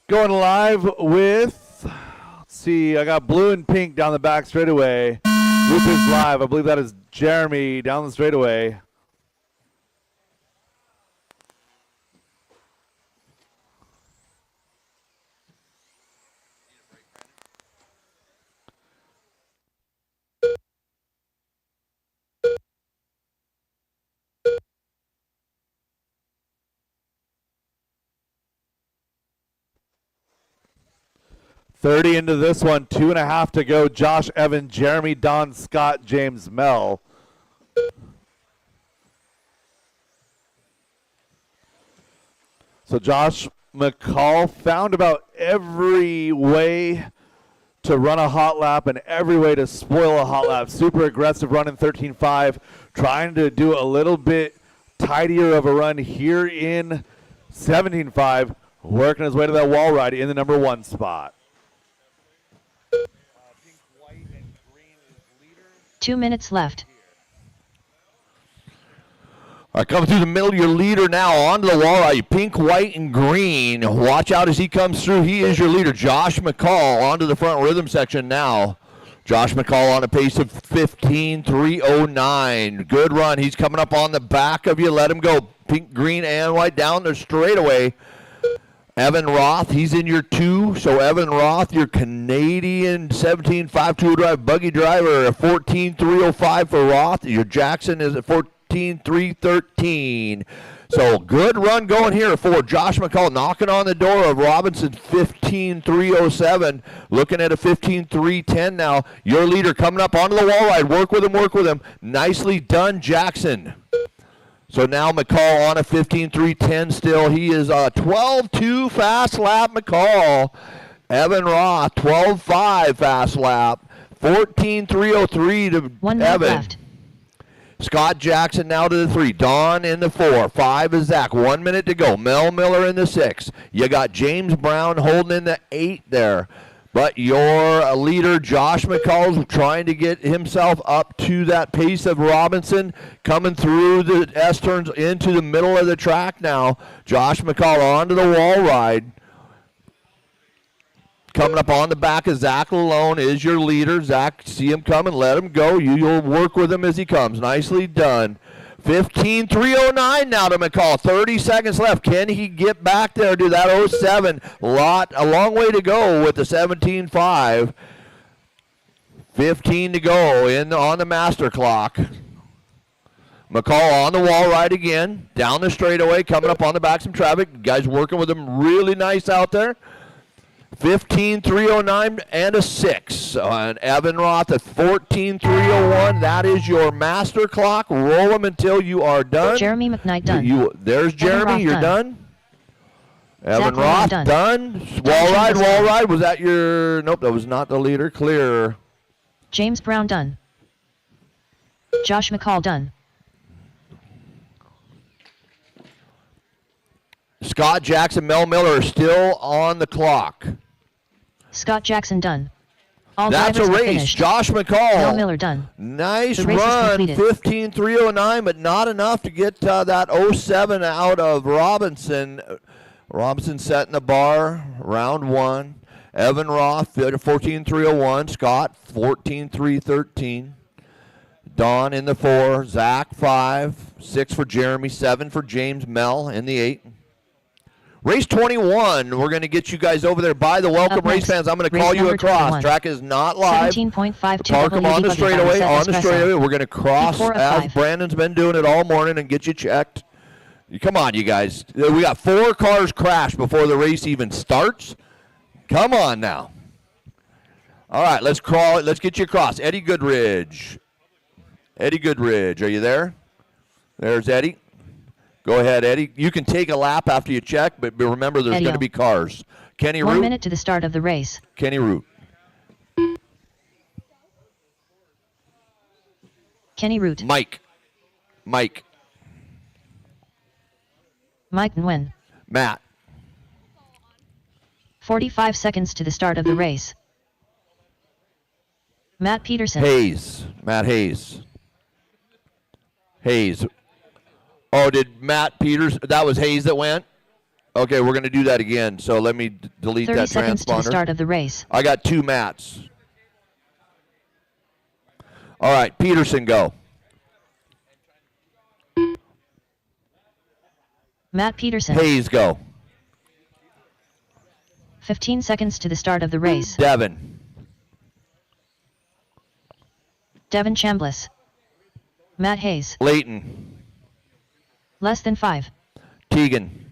Going live with, let's see, I got blue and pink down the back straightaway. Loop is live. I believe that is Jeremy down the straightaway. .30 into this one, 2.5 to go. Josh, Evan, Jeremy, Don, Scott, James, Mel. So Josh McCall found about every way to run a hot lap and every way to spoil a hot lap. Super aggressive run in 13.5, trying to do a little bit tidier of a run here in 17.5, working his way to that wall ride in the number 1 spot. 2 minutes left. All right, coming through the middle, your leader now onto the wall ride. Pink, white, and green. Watch out as he comes through. He is your leader, Josh McCall, onto the front rhythm section now. Josh McCall on a pace of 15.309. Good run. He's coming up on the back of you. Let him go. Pink, green, and white down the straightaway. Evan Roth, he's in your 2. So Evan Roth, your Canadian 17.5 two-wheel drive buggy driver, a 14.305 for Roth. Your Jackson is at 14.313. So good run going here for Josh McCall, knocking on the door of Robinson 15.307. Looking at a 15.310 now. Your leader coming up onto the wall ride. Work with him, work with him. Nicely done, Jackson. So now McCall on a 15.310 still. He is a 12.2 fast lap, McCall. Evan Roth, 12.5 fast lap. 14.303 to 1 minute Evan. left. Scott Jackson now to the 3. Don in the 4. 5 is Zach. 1 minute to go. Mel Miller in the 6. You got James Brown holding in the 8 there. But your leader, Josh McCall, trying to get himself up to that pace of Robinson, coming through the S-turns into the middle of the track now. Josh McCall onto the wall ride. Coming up on the back of Zach Lalone is your leader. Zach, see him coming, let him go. You'll work with him as he comes. Nicely done. 15.309 now to McCall. 30 seconds left. Can he get back there to that 07? A long way to go with the 17.5. 15 to go on the master clock. McCall on the wall ride again. Down the straightaway, coming up on the back some traffic. Guys working with him really nice out there. 15.309 and a 6 on Evan Roth at 14.301. That is your master clock. Roll them until you are done. Jeremy McKnight done. There's Jeremy. Roth You're done. Evan Zach Roth done. done. Wall ride. Was that your? Nope, that was not the leader. Clear. James Brown done. Josh McCall done. Scott Jackson, Mel Miller are still on the clock. Scott Jackson done. All That's a drivers are race. finished. Josh McCall. Mel Miller done. Nice The race is run. completed. 15.309, but not enough to get that 07 out of Robinson. Robinson setting the bar, round 1. Evan Roth, 14.301. Scott, 14.313. Don in the 4. Zach, 5. 6 for Jeremy. 7 for James. Mel in the 8. Race 21, we're going to get you guys over there by the welcome Up race next, fans. I'm going to race call you number across. 21. Track is not live. 17.52 Park them on the straightaway. We're going to cross Before a as 5. Brandon's been doing it all morning and get you checked. Come on, you guys. We got 4 cars crashed before the race even starts. Come on now. All right, let's crawl it. Let's get you across. Eddie Goodridge. Eddie Goodridge, are you there? There's Eddie. Go ahead, Eddie. You can take a lap after you check, but remember there's going to be cars. Kenny Root. 1 minute to the start of the race. Kenny Root. Kenny Root. Mike. Mike Nguyen. Matt. 45 seconds to the start of the race. Matt Peterson. Hayes. Matt Hayes. Hayes. Oh, did Matt Peters? That was Hayes that went? Okay, we're going to do that again. So let me delete 30 that seconds to the transponder. start of the race. I got 2 Matts. All right, Peterson, go. Matt Peterson. Hayes, go. 15 seconds to the start of the race. Devin. Devin Chambliss. Matt Hayes. Leighton. Less than 5. Tegan.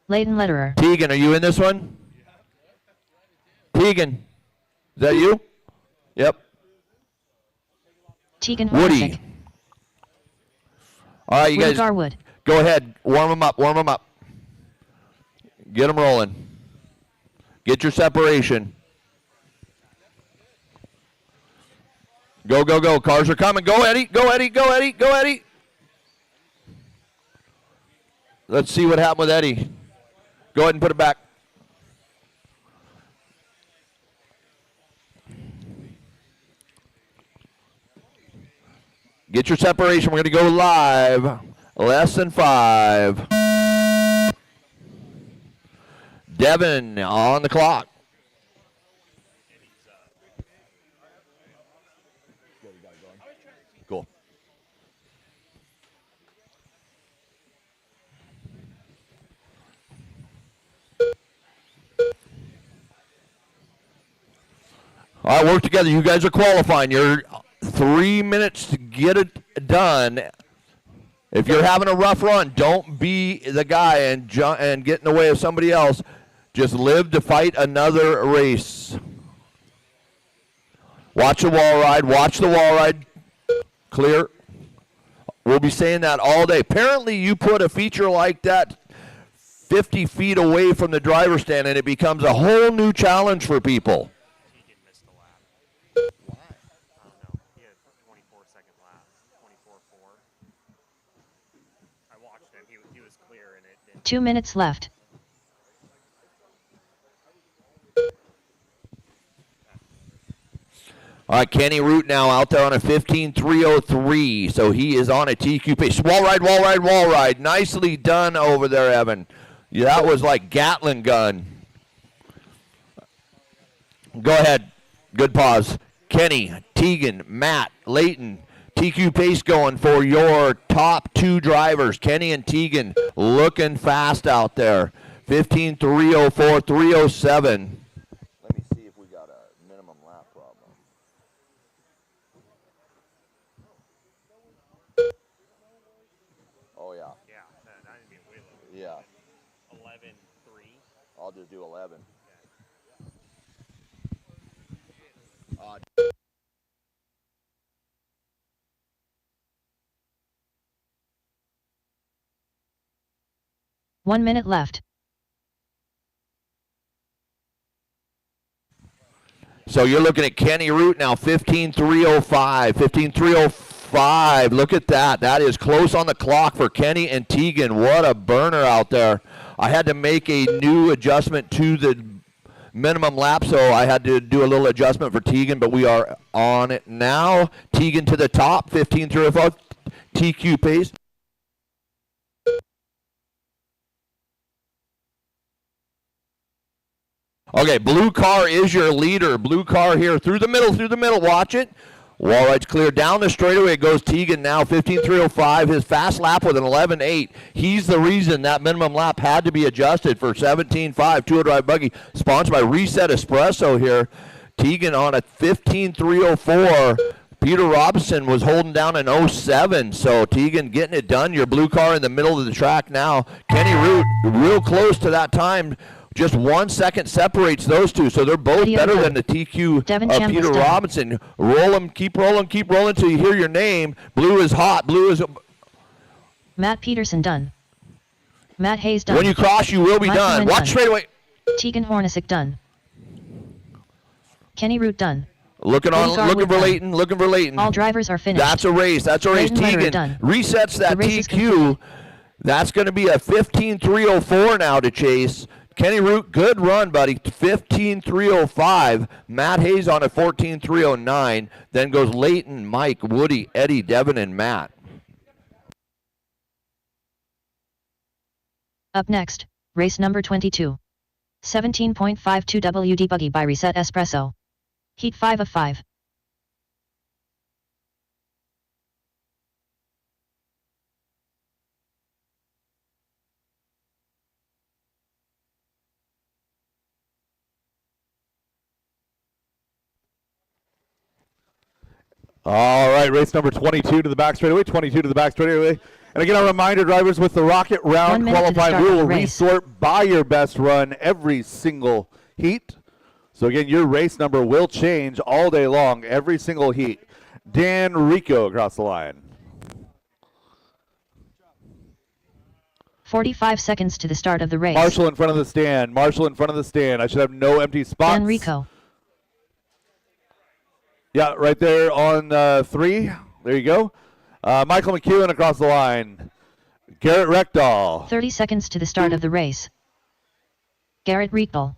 Leighton Lederer. Tegan, are you in this one? Tegan. Is that you? Yep. Tegan Woody. Hornacek. All right, you Will guys, Garwood. go ahead. Warm them up. Warm them up. Get them rolling. Get your separation. Go, go, go. Cars are coming. Go, Eddie. Go, Eddie. Go, Eddie. Go, Eddie. Let's see what happened with Eddie. Go ahead and put it back. Get your separation. We're going to go live. Less than 5. Devin on the clock. Cool. All right, work together. You guys are qualifying. You're 3 minutes to get it done. If you're having a rough run, don't be the guy and get in the way of somebody else. Just live to fight another race. Watch the wall ride. Watch the wall ride. Clear. We'll be saying that all day. Apparently, you put a feature like that 50 feet away from the driver's stand, and it becomes a whole new challenge for people. I watched him. He was clear, and it didn't. 2 minutes left. All right, Kenny Root now out there on a 15.303, so he is on a TQ pace. Wall ride, wall ride, wall ride. Nicely done over there, Evan. Yeah, that was like Gatling gun. Go ahead. Good pause. Kenny, Tegan, Matt, Layton, TQ pace going for your top 2 drivers. Kenny and Tegan looking fast out there. 15.304, 307. Let me see if we got a minimum lap problem. Oh, yeah. Yeah, that would be way low. Yeah. 11.3. I'll just do 11. One minute left. So you're looking at Kenny Root now, 15.305. 15.305. Look at that. That is close on the clock for Kenny and Tegan. What a burner out there. I had to make a new adjustment to the minimum lap, so I had to do a little adjustment for Tegan, but we are on it now. Tegan to the top, 15.305. TQ pace. Okay, blue car is your leader. Blue car here through the middle. Watch it. Wall ride's clear. Down the straightaway goes Tegan now, 15.305. His fast lap with an 11.8. He's the reason that minimum lap had to be adjusted for 17.5. Two-wheel drive buggy, sponsored by Reset Espresso here. Tegan on a 15.304. Peter Robinson was holding down an 07, so Tegan getting it done. Your blue car in the middle of the track now. Kenny Root real close to that time. Just 1 second separates those two, so they're both better than the TQ of Peter Robinson. Roll them, keep rolling until you hear your name. Blue is hot. Blue is... Matt Peterson done. Matt Hayes done. When you cross, you will be done. Watch straight away. Tegan Hornacek done. Kenny Root done. Looking for Layton. All drivers are finished. That's a race. Tegan resets that TQ. That's going to be a 15.304 now to chase. Kenny Root, good run, buddy. 15.305. Matt Hayes on a 14.309. Then goes Layton, Mike, Woody, Eddie, Devin, and Matt. Up next, race number 22. 17.52 WD Buggy by Reset Espresso. Heat 5 of 5. All right, race number 22 to the back straightaway, 22 to the back straightaway. And again, a reminder, drivers, with the Rocket Round qualifying, we will resort by your best run every single heat. So again, your race number will change all day long, every single heat. Dan Rico across the line. 45 seconds to the start of the race. Marshall in front of the stand. Marshall in front of the stand. I should have no empty spots. Enrico. Yeah, right there on 3. There you go. Michael McEwen across the line. Garrett Reckdahl. 30 seconds to the start of the race. Garrett Reekdahl.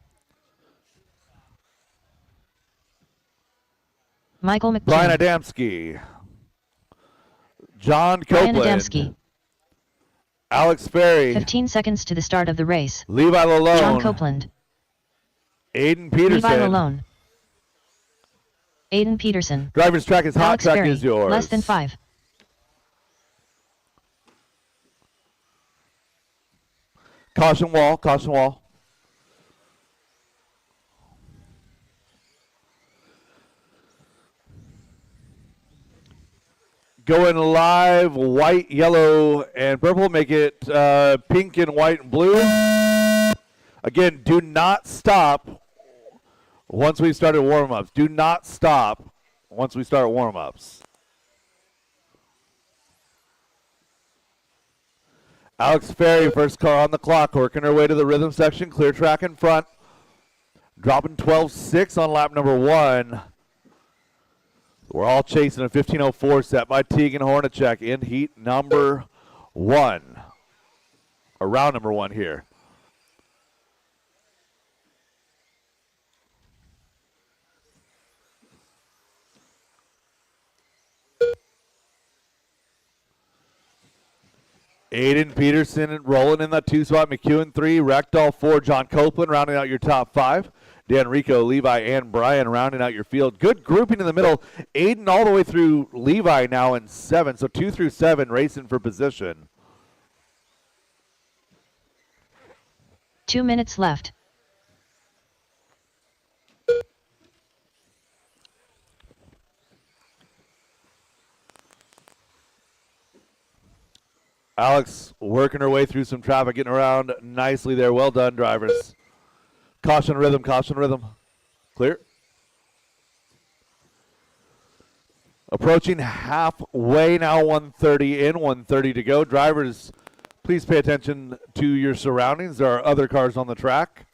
Michael McKeon. Brian Adamski. John Brian Copeland. Adamski. Alex Ferry. 15 seconds to the start of the race. Levi Lalone. John Copeland. Aiden Peterson. Levi Lalone. Aiden Peterson. Driver's track is hot. Alex Track Ferry. is yours. Less than 5. Caution wall. Caution wall. Going live, white, yellow, and purple. Make it pink and white and blue. Again, do not stop once we started warm-ups. Do not stop once we start warm-ups. Alex Ferry, first car on the clock, working her way to the rhythm section. Clear track in front. Dropping 12.6 on lap number 1. We're all chasing a 15.04 set by Tegan Hornacek in heat number 1. Or round number 1 here. Aiden Peterson rolling in that 2 spot. McEwen 3, Reckdahl 4, John Copeland rounding out your top 5. Dan Rico, Levi, and Brian rounding out your field. Good grouping in the middle. Aiden all the way through Levi now in 7. So 2 through 7 racing for position. 2 minutes left. Alex working her way through some traffic, getting around nicely there. Well done, drivers. Caution rhythm, caution rhythm. Clear. Approaching halfway now, 130 in, 130 to go. Drivers, please pay attention to your surroundings. There are other cars on the track.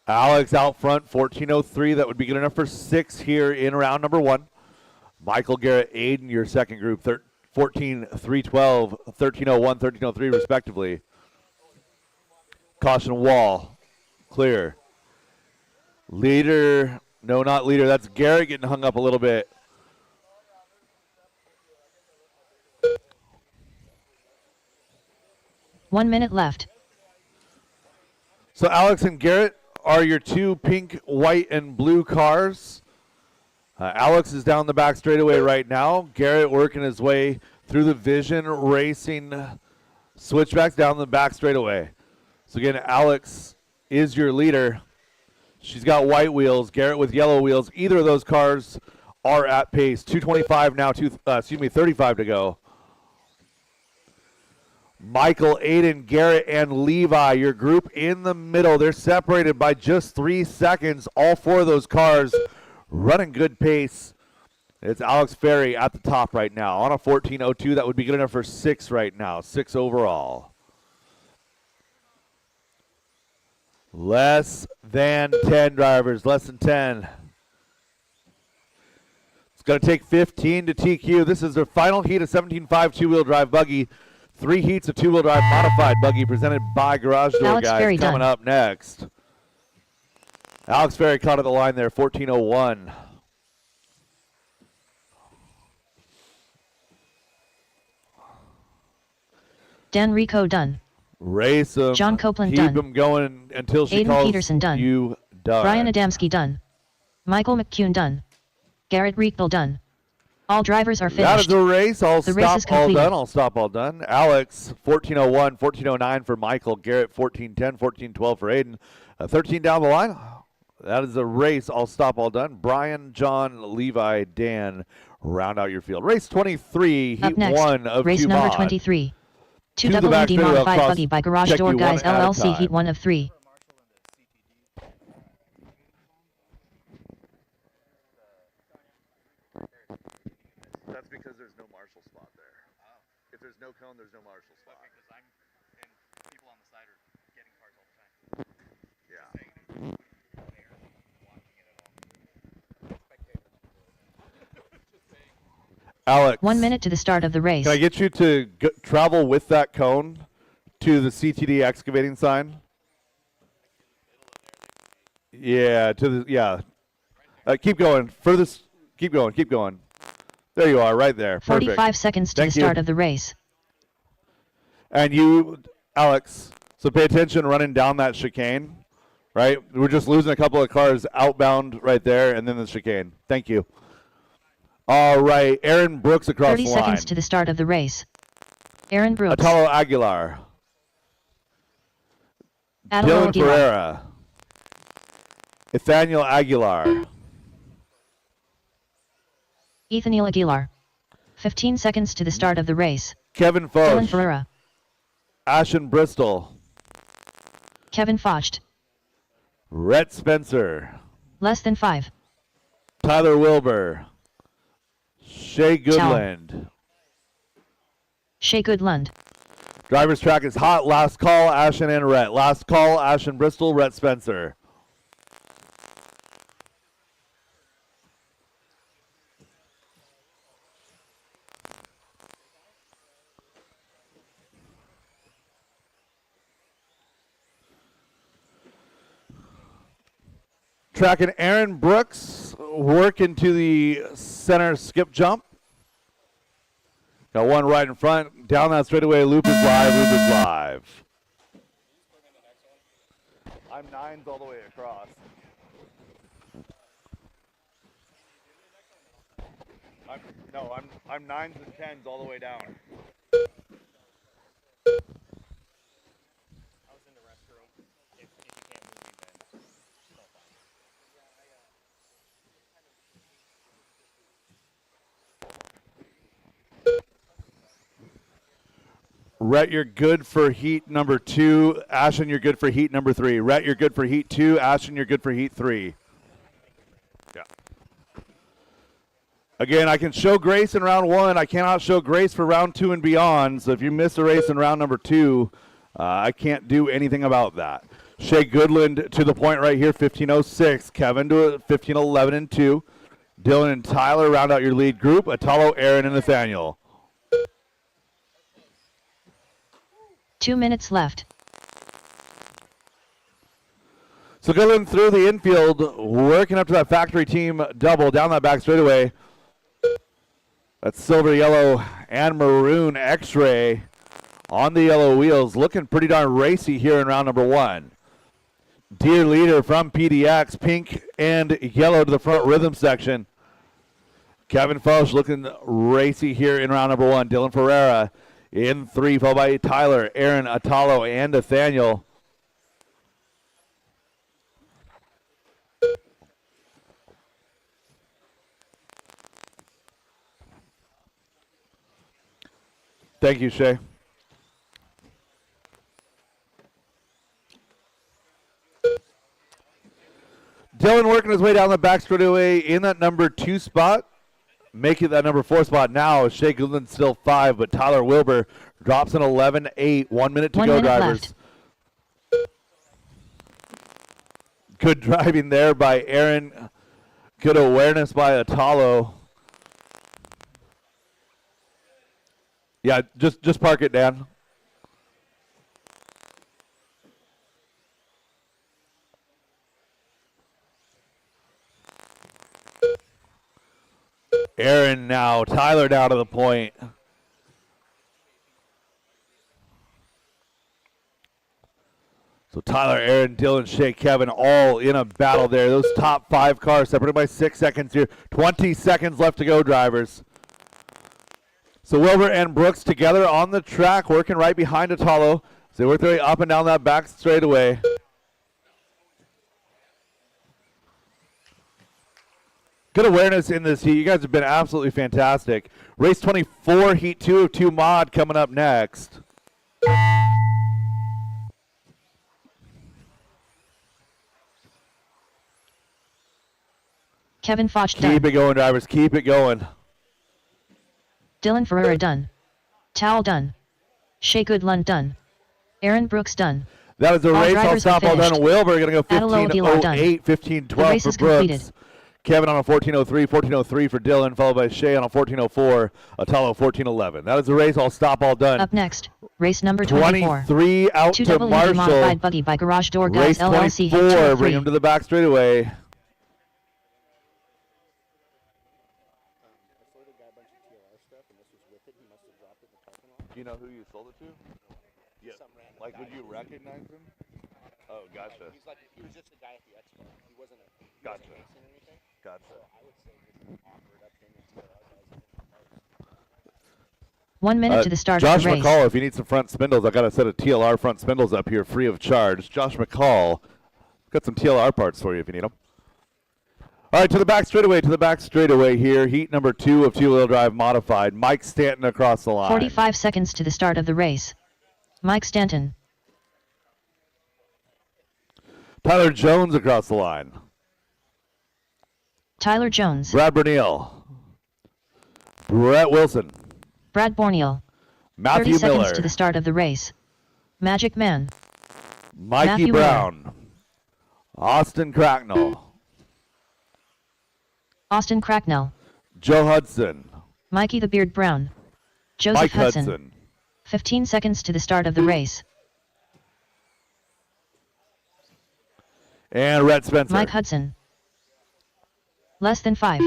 Alex out front, 14.03. That would be good enough for 6 here in round number 1. Michael, Garrett, Aiden, your second group, 14.312, 13.01, 13.03 respectively. Caution wall. Clear. Leader. No, not leader. That's Garrett getting hung up a little bit. One minute left. So Alex and Garrett are your 2 pink, white, and blue cars. Alex is down the back straightaway right now. Garrett working his way through the Vision Racing switchbacks down the back straightaway. So again, Alex is your leader. She's got white wheels. Garrett with yellow wheels. Either of those cars are at pace. 2:25 now. 35 to go. Michael, Aiden, Garrett, and Levi, your group in the middle. They're separated by just 3 seconds. All 4 of those cars running good pace. It's Alex Ferry at the top right now on a 14.02. That would be good enough for 6 right now. 6 overall. Less than 10 drivers. Less than 10. It's going to take 15 to TQ. This is the final heat of 17.5 two-wheel drive buggy. 3 heats of two-wheel drive modified buggy presented by Garage Door Alex Guys. Ferry Coming done. up next. Alex Ferry caught at the line there, 14.01. Dan Rico done. Race him. John Copeland Keep done. him going until she Aiden calls Peterson done. you done. Brian Adamski done. Michael McCune done. Garrett Reekdahl done. All drivers are That finished. is a race. I'll The race stop is all completed. done. I'll stop all done. Alex, 14.01, 14.09 for Michael. Garrett, 14.10, 14.12 for Aiden. 13 down the line. That is a race. I'll stop all done. Brian, John, Levi, Dan, round out your field. Race 23, Up heat next, 1 of race 2 number mod. 23. To 2 the double back MD straightaway, modified I'll buggy by Garage check Door you Guys one at a LLC time. Heat 1 of 3. That's because there's no marshal spot there. If there's no cone, there's no marshal spot. Okay, because I'm and people on the side are getting cars all the time. Yeah. Alex, 1 minute to the start of the race. can I get you to travel with that cone to the CTD excavating sign? Yeah, keep going. Furthest. Keep going. Keep going. There you are, right there. Perfect. 45 seconds to Thank the you. start of the race. And you, Alex, so pay attention running down that chicane, right? We're just losing a couple of cars outbound right there, and then the chicane. Thank you. All right, Aaron Brooks across 30 the line. seconds to the start of the race. Aaron Brooks. Atalo Aguilar. Adelo Dylan Aguilar. Ferreira. Nathaniel Aguilar. Ethaniel Aguilar. 15 seconds to the start of the race. Kevin Dylan Foch. Ferreira. Ashen Bristol. Kevin Focht. Rhett Spencer. Less than 5. Tyler Wilbur. Shea Goodland. Shea Goodlund. Driver's track is hot. Last call, Ashen and Rhett. Last call, Ashen Bristol, Rhett Spencer. Tracking Aaron Brooks, working to the center skip jump. Got one right in front. Down that straightaway. Loop is live. Loop is live. I'm nines all the way across. I'm nines and tens all the way down. I was in the restroom. If you can't move me, then it's all fine. Rhett, you're good for heat number 2. Ashen, you're good for heat number 3. Rhett, you're good for heat 2. Ashen, you're good for heat 3. Yeah. Again, I can show grace in round 1. I cannot show grace for round 2 and beyond. So if you miss a race in round number 2, I can't do anything about that. Shea Goodland to the point right here, 15:06. Kevin to a 15:11 and 2. Dylan and Tyler round out your lead group. Atalo, Aaron, and Nathaniel. 2 minutes left. So going through the infield, working up to that factory team double down that back straightaway. That's silver, yellow, and maroon X-ray on the yellow wheels. Looking pretty darn racy here in round number 1. Dear leader from PDX, pink and yellow to the front rhythm section. Kevin Foch looking racy here in round number 1. Dylan Ferreira in 3, followed by Tyler, Aaron, Atalo, and Nathaniel. Thank you, Shay. Dylan working his way down the back straightaway in that number 2 spot. Making that number 4 spot now. Shea Goodland still 5, but Tyler Wilbur drops an 11-8. 1 minute to 1 go, minute drivers. left. Good driving there by Aaron. Good awareness by Atalo. Yeah, just park it, Dan. Aaron now, Tyler down to the point. So Tyler, Aaron, Dylan, Shea, Kevin all in a battle there. Those top 5 cars separated by 6 seconds here. 20 seconds left to go, drivers. So Wilbur and Brooks together on the track, working right behind Atalo. So they work their way up and down that back straightaway. Good awareness in this heat. You guys have been absolutely fantastic. Race 24, Heat 2 of 2 mod coming up next. Kevin Foch done. Keep it going, drivers. Keep it going. Dylan Ferreira done. Towel done. Shea Goodlund done. Aaron Brooks done. That is a All race. I'll drivers stop are all done. finished. Wilbur going to go Adeloa Aguilar done. 15:08, 15:12 race for is Brooks. completed. Kevin on a 14:03, 14:03 for Dylan, followed by Shea on a 14:04, Atalo 14:11. That is the race. I'll stop all done. Up next, race number 24. 23 out Two to double engine modified Marshall. buggy by Garage Door Guys Race LLC. Hit 24, turn bring 3. him to the back straightaway. I sold a guy a bunch of TLR stuff, and this was with it. He must have dropped it in the parking lot. Do you know who you sold it to? Yeah. Some random Like, guy. would you recognize him? Oh, gotcha. He's like, he was just a guy at the expo. He wasn't Gotcha. racing or anything. Gotcha. So I would say just offer it up to him and TLR guys. 1 minute to the start Josh of the race. McCall, if you need some front spindles, I got a set of TLR front spindles up here free of charge. Josh McCall, got some TLR parts for you if you need them. All right, to the back straightaway here. Heat number 2 of two-wheel drive modified. Mike Stanton across the line. 45 seconds to the start of the race. Mike Stanton. Tyler Jones across the line. Tyler Jones. Brad Bernil. Brett Wilson. Brad Borneal. 30 Matthew seconds Miller. to the start of the race. Magic Man. Mikey Matthew Brown. Austin Cracknell. Austin Cracknell. Joe Hudson. Mikey the Beard Brown. Joseph Mike Hudson. Hudson. 15 seconds to the start of the race. And Rhett Spencer. Mike Hudson. Less than 5.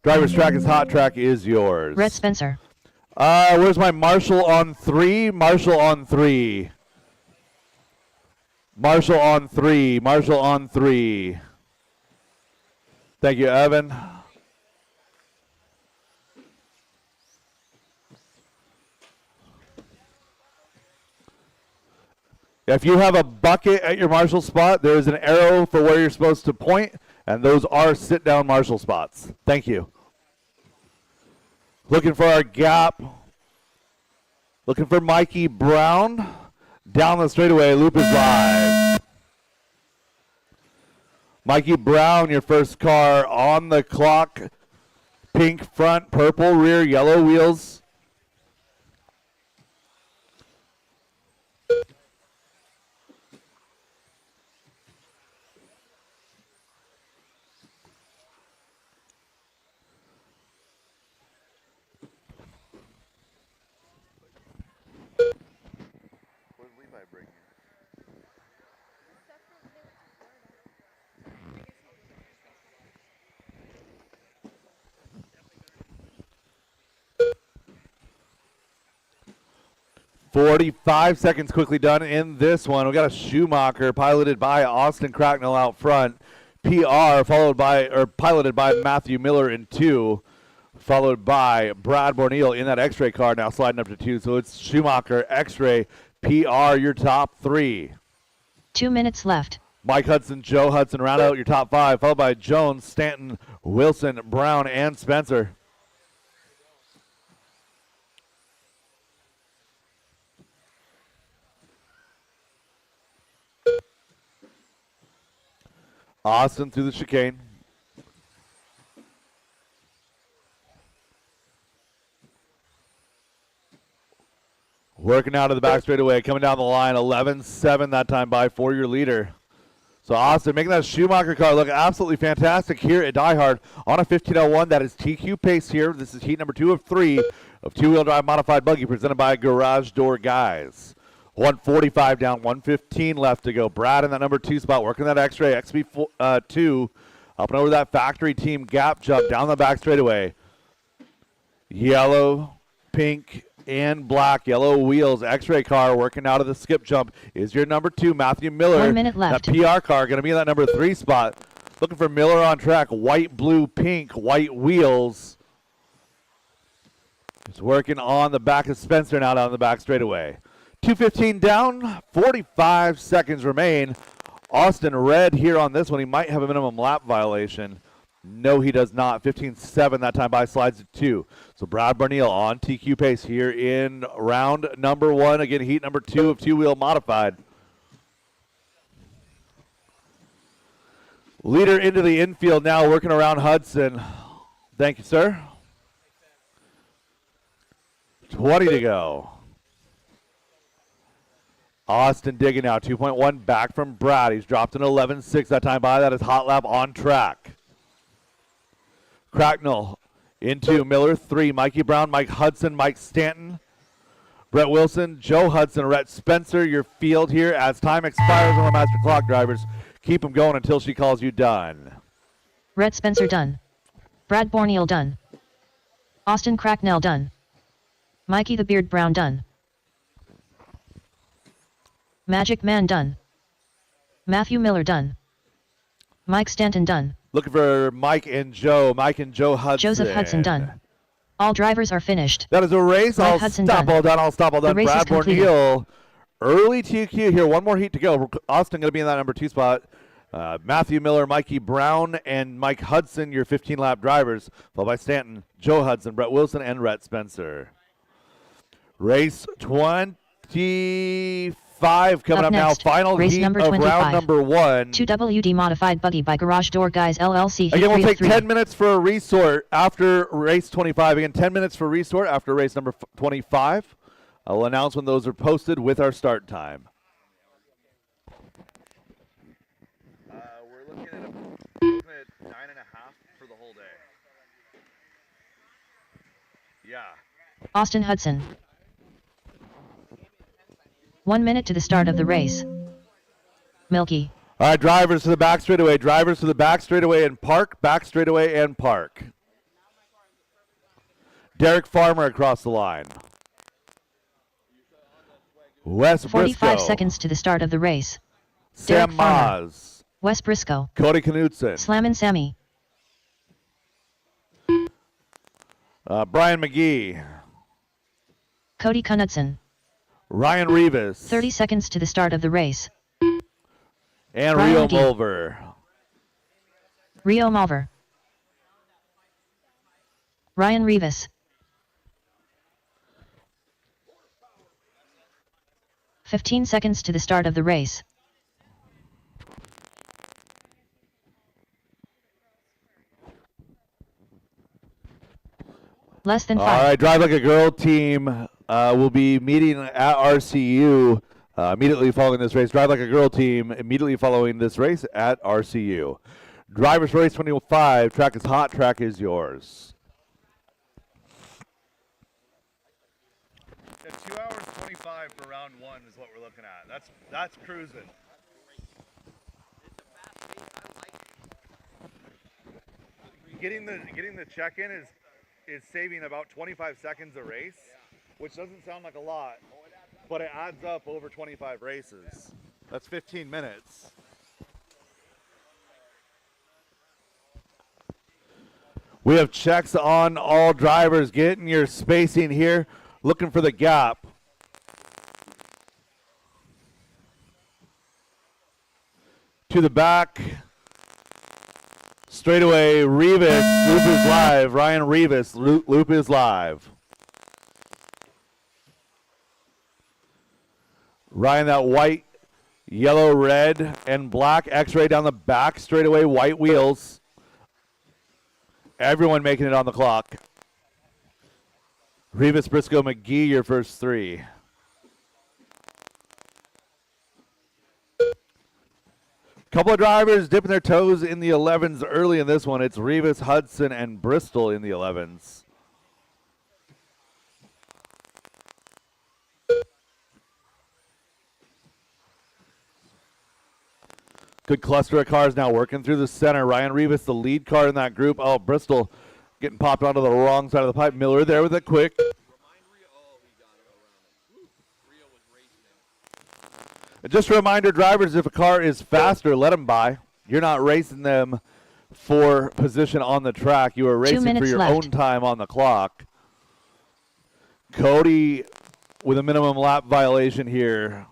Driver's track is hot. Track is yours. Rhett Spencer. Where's my Marshall on 3? Marshall on 3. Marshall on 3. Marshall on 3. Thank you, Evan. If you have a bucket at your Marshall spot, there's an arrow for where you're supposed to point, and those are sit-down Marshall spots. Thank you. Looking for our gap. Looking for Mikey Brown. Down the straightaway, loop is live. Mikey Brown, your first car on the clock. Pink front, purple rear, yellow wheels. What did Levi bring you? 45 seconds quickly done in this one. We got a Schumacher piloted by Austin Cracknell out front. PR piloted by Matthew Miller in 2, followed by Brad Borneal in that X-ray car now sliding up to 2. So it's Schumacher, X-ray, PR, your top 3. 2 minutes left. Mike Hudson, Joe Hudson round out your top 5, followed by Jones, Stanton, Wilson, Brown, and Spencer. Austin through the chicane. Working out of the back straightaway, coming down the line, 11-7 that time by for your leader. So Austin making that Schumacher car look absolutely fantastic here at DieHard on a 15:01. That is TQ pace here. This is heat number 2 of 3 of two-wheel drive modified buggy presented by Garage Door Guys. 145 down, 115 left to go. Brad in that number 2 spot, working that X-ray, XB2, up and over that factory team gap jump down the back straightaway. Yellow, pink, and black, yellow wheels, X-ray car working out of the skip jump is your number 2, Matthew Miller. 1 minute left. That PR car going to be in that number 3 spot. Looking for Miller on track, white, blue, pink, white wheels. He's working on the back of Spencer now down the back straightaway. 2:15 down, 45 seconds remain. Austin red here on this one. He might have a minimum lap violation. No, he does not. 15-7 that time by, slides to 2. So Brad Barneal on TQ pace here in round number 1. Again, heat number 2 of two-wheel modified. Leader into the infield now, working around Hudson. Thank you, sir. 20 to go. Austin digging now, 2.1 back from Brad. He's dropped an 11.6 that time by. That is Hot Lap on track. Cracknell into Miller, 3. Mikey Brown, Mike Hudson, Mike Stanton, Brett Wilson, Joe Hudson, Rhett Spencer, your field here as time expires on the master clock, drivers. Keep them going until she calls you done. Rhett Spencer done. Brad Borneal done. Austin Cracknell done. Mikey the Beard Brown done. Magic Man done. Matthew Miller done. Mike Stanton done. Looking for Mike and Joe Hudson. Joseph Hudson done. All drivers are finished. That is a race. Mike I'll Hudson stop done. all done. I'll stop all The done. race is Brad completed. Borneal, early TQ here. One more heat to go. Austin going to be in that number 2 spot. Matthew Miller, Mikey Brown, and Mike Hudson, your 15-lap drivers, followed by Stanton, Joe Hudson, Brett Wilson, and Rhett Spencer. Race 25 coming Up up now. next, Final race heat number of 25. round number 1. 2WD modified buggy by Garage Door Guys LLC. Heat Again, we'll 3 take of 3. 10 minutes for a resort after race 25. Again, 10 minutes for resort after race number 25. I'll announce when those are posted with our start time. We're looking at 9.5 for the whole day. Yeah. Austin Hudson. 1 minute to the start of the race. Milky. All right, drivers to the back straightaway. Drivers to the back straightaway and park. Back straightaway and park. Derek Farmer across the line. Wes 45 Briscoe. seconds to the start of the race. Sam Derek Farmer. Maas. Wes Briscoe. Cody Knudsen. Slammin' Sammy. Brian McGee. Cody Knudsen. Ryan Rivas. 30 seconds to the start of the race. And Brian Rio McGee. Mulver. Rio Malver. Ryan Rivas. 15 seconds to the start of the race. Less than 5. All right, Drive Like a Girl team will be meeting at RCU immediately following this race. Drive Like a Girl team immediately following this race at RCU. Drivers for race 25. Track is hot. Track is yours. Yeah, 2 hours 25 for round 1 is what we're looking at. That's cruising. Getting the check-in is saving about 25 seconds a race, which doesn't sound like a lot, but it adds up over 25 races. That's 15 minutes. We have checks on all drivers. Getting your spacing here, looking for the gap. To the back. Straightaway, Rivas, loop is live. Ryan Rivas, loop is live. Ryan, that white, yellow, red, and black X-ray down the back. Straightaway, white wheels. Everyone making it on the clock. Rivas, Briscoe, McGee, your first 3. Couple of drivers dipping their toes in the 11s early in this one. It's Rivas, Hudson, and Bristol in the 11s. Good cluster of cars now working through the center. Ryan Rivas, the lead car in that group. Oh, Bristol getting popped onto the wrong side of the pipe. Miller there with it quick. And just a reminder, drivers, if a car is faster, let them by. You're not racing them for position on the track. You are 2 racing for minutes your left. own time on the clock. Cody with a minimum lap violation here.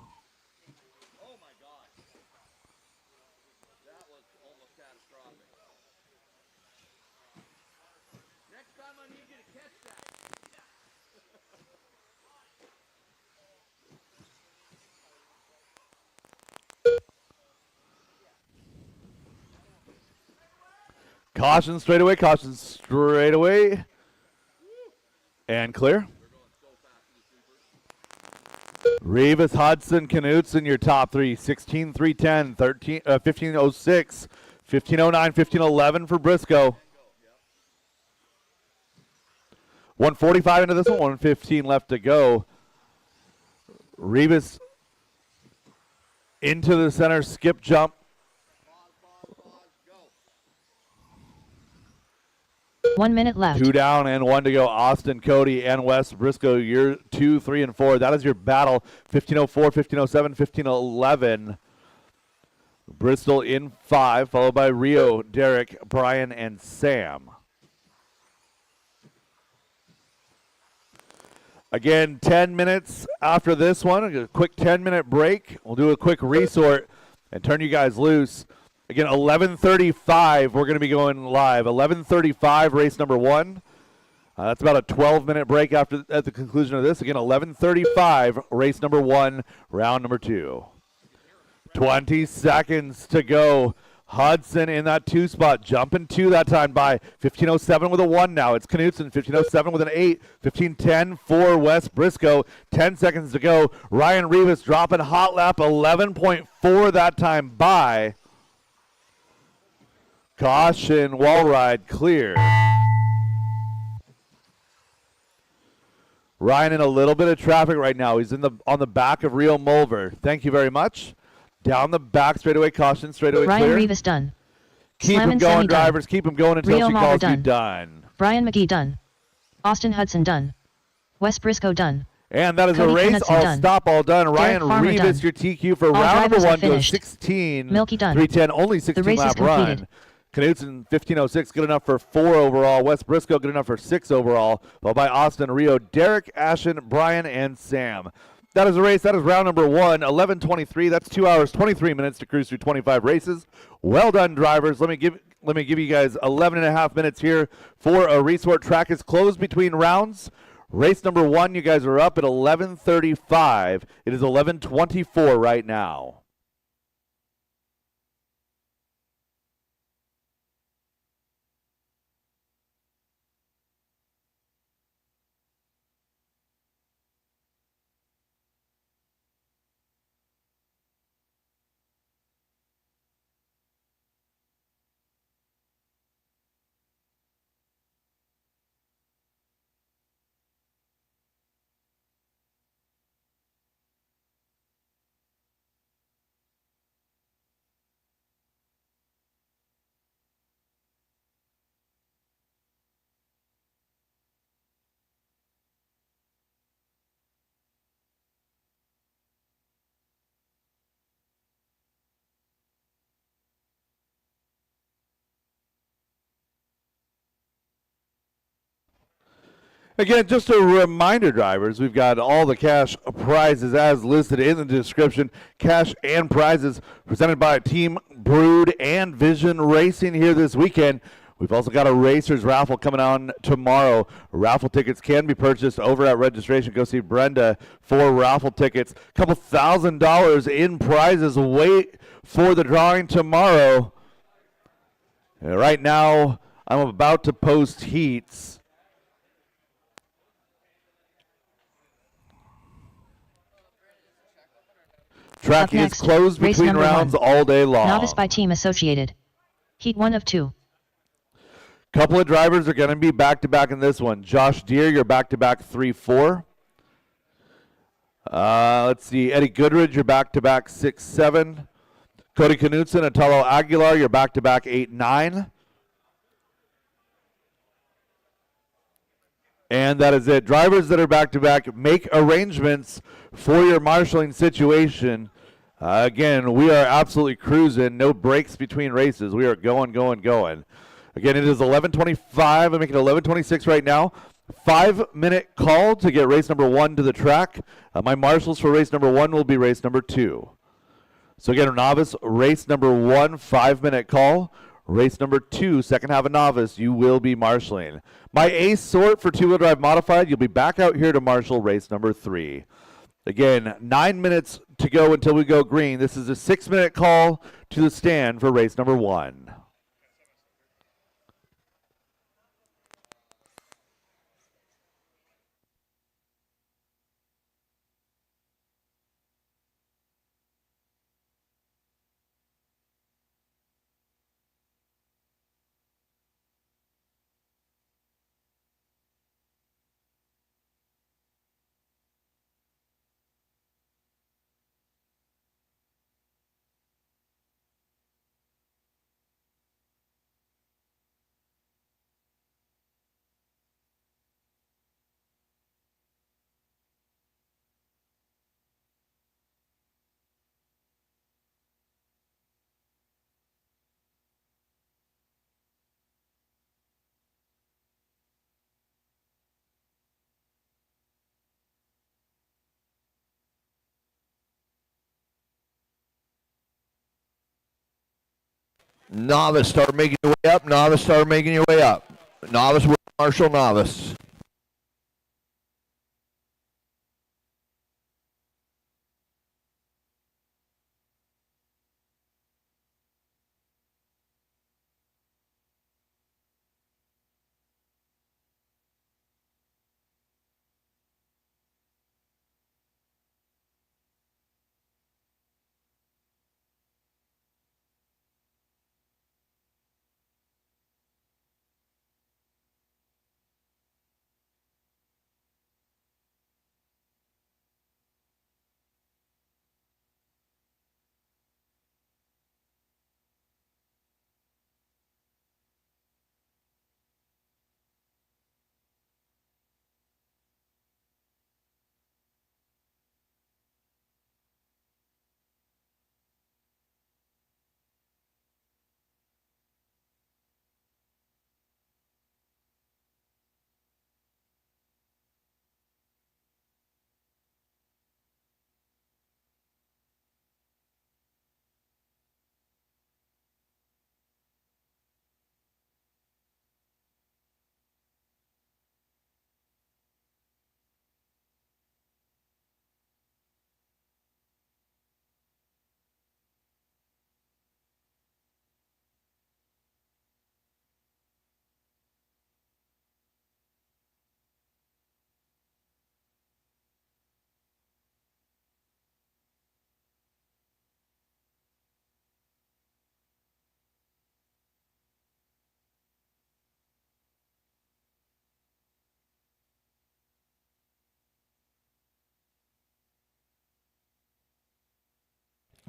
Caution straight away, and clear. Rivas, Hudson, Knutson, your top three. 16, 310, 13, 1506, 1509, 1511 for Briscoe. 145 into this one, 115 left to go. Rivas into the center, skip jump. 1 minute left. 2 down and 1 to go. Austin, Cody, and West Briscoe, you're 2, 3, and 4. That is your battle. 1504, 1507, 1511. Bristol in 5, followed by Rio, Derek, Brian, and Sam. Again, 10 minutes after this one, a quick 10-minute break. We'll do a quick resort and turn you guys loose. Again, 11:35, we're going to be going live. 11:35, race number 1. That's about a 12-minute break at the conclusion of this. Again, 11:35, race number 1, round number 2. 20 seconds to go. Hudson in that 2 spot, jumping 2 that time by 1507 with a 1 now. It's Knutson, 1507 with an 8, 1510 for West Briscoe. 10 seconds to go. Ryan Rivas dropping hot lap, 11.4 that time by. Caution, wall ride clear. Ryan in a little bit of traffic right now. He's on the back of Rio Mulver. Thank you very much. Down the back, straightaway caution, straightaway clear. Ryan Rivas done. Keep Slam him and going, Sammy done. drivers. Keep him going until Rio she Mulver calls you done. done. Brian McGee done. Austin Hudson done. West Briscoe done. And that is Cody a race. Knudsen All done. stop, all done. Derek Ryan Farmer Rivas, done. your TQ for All round number drivers 1 have goes finished. 16. Milky done. 310, only 16 race is lap run. completed. Knudsen, 1506, good enough for 4 overall. West Briscoe, good enough for 6 overall. Followed by Austin, Rio, Derek, Ashen, Brian, and Sam. That is a race. That is round number 1, 11:23. That's 2 hours, 23 minutes to cruise through 25 races. Well done, drivers. Let me give you guys 11 and a half minutes here for a resort. Track is closed between rounds. Race number 1, you guys are up at 11:35. It is 11:24 right now. Again, just a reminder, drivers, we've got all the cash prizes as listed in the description. Cash and prizes presented by Team Brood and Vision Racing here this weekend. We've also got a Racers raffle coming on tomorrow. Raffle tickets can be purchased over at registration. Go see Brenda for raffle tickets. A couple $1,000 in prizes. Wait for the drawing tomorrow. Right now, I'm about to post heats. Track Up is next, closed race between number rounds 1. all day long. Novice by team associated. Heat 1 of 2. Couple of drivers are going to be back-to-back in this one. Josh Deere, you're back-to-back 3-4. Let's see. Eddie Goodridge, you're back-to-back 6-7. Cody Knutson, Atalo Aguilar, you're back-to-back 8-9. And that is it. Drivers that are back-to-back, make arrangements for your marshaling situation. Again, we are absolutely cruising. No breaks between races. We are going, going, going. Again, it is 11:25. I'm making it 11:26 right now. 5-minute call to get race number 1 to the track. My marshals for race number 1 will be race number 2. So again, novice, race number 1, 5-minute call. Race number 2, second half of novice, you will be marshaling. My ace sort for two-wheel drive modified, you'll be back out here to marshal race number 3. Again, 9 minutes to go until we go green. This is a 6-minute call to the stand for race number 1. Novice, start making your way up. Novice, start making your way up. Novice, Will Marshall, novice.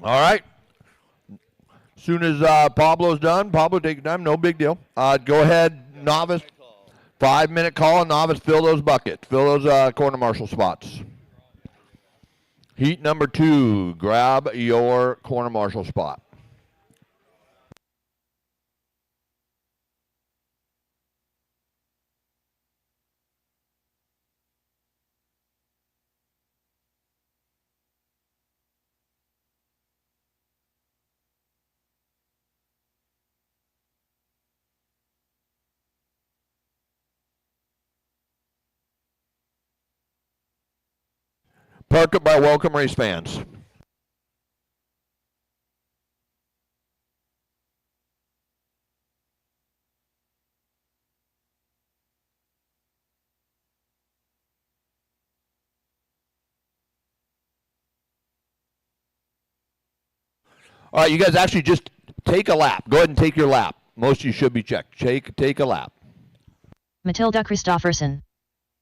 All right. As soon as Pablo's done, Pablo, take your time. No big deal. Go ahead, novice. 5-minute call, novice, fill those buckets. Fill those corner marshal spots. Heat number 2, grab your corner marshal spot. Park up by welcome race fans. All right, you guys actually just take a lap. Go ahead and take your lap. Most of you should be checked. Take a lap. Matilda Christofferson.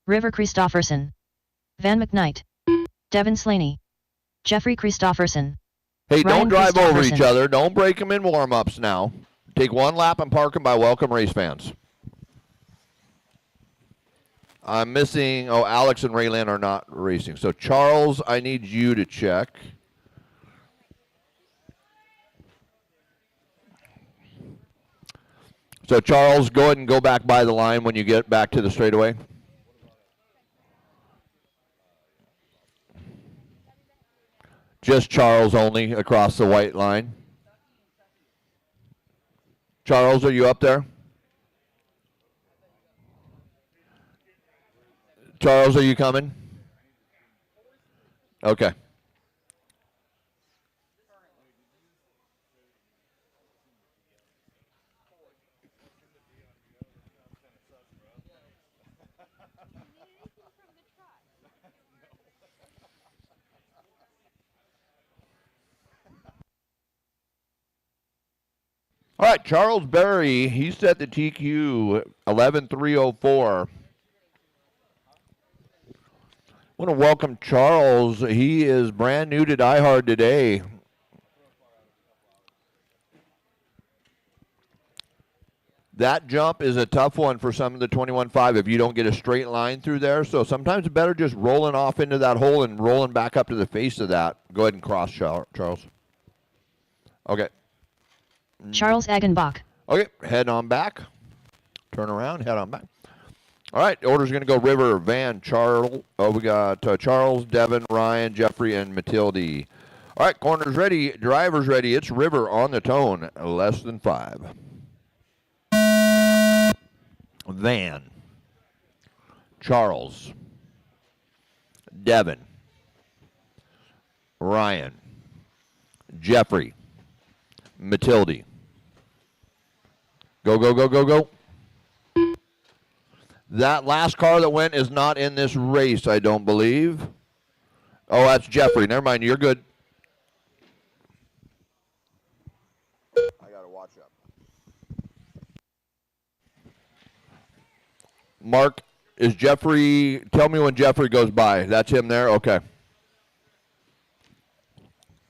River Christofferson. Van McKnight. Devin Slaney. Jeffrey Christofferson. Hey, Ryan don't drive over each Christofferson. other. Don't break them in warm-ups now. Take one lap and park them by welcome race fans. I'm missing, Alex and Raylan are not racing. So, Charles, I need you to check. So, Charles, go ahead and go back by the line when you get back to the straightaway. Just Charles only across the white line. Charles, are you up there? Charles, are you coming? Okay. All right, Charles Berry, he's set the TQ 11.304. I want to welcome Charles. He is brand new to DieHard today. That jump is a tough one for some of the 21.5 if you don't get a straight line through there. So sometimes it's better just rolling off into that hole and rolling back up to the face of that. Go ahead and cross, Charles. Okay. Charles Agenbach. Okay, head on back. Turn around, head on back. All right, the order's going to go River, Van, Charles. We got Charles, Devin, Ryan, Jeffrey, and Matilde. All right, corners ready, drivers ready. It's River on the tone, less than 5. Van, Charles, Devin, Ryan, Jeffrey, Matilde. Go, go, go, go, go. That last car that went is not in this race, I don't believe. Oh, that's Jeffrey. Never mind, you're good. I got to watch up. Mark, is Jeffrey, tell me when Jeffrey goes by. That's him there? Okay.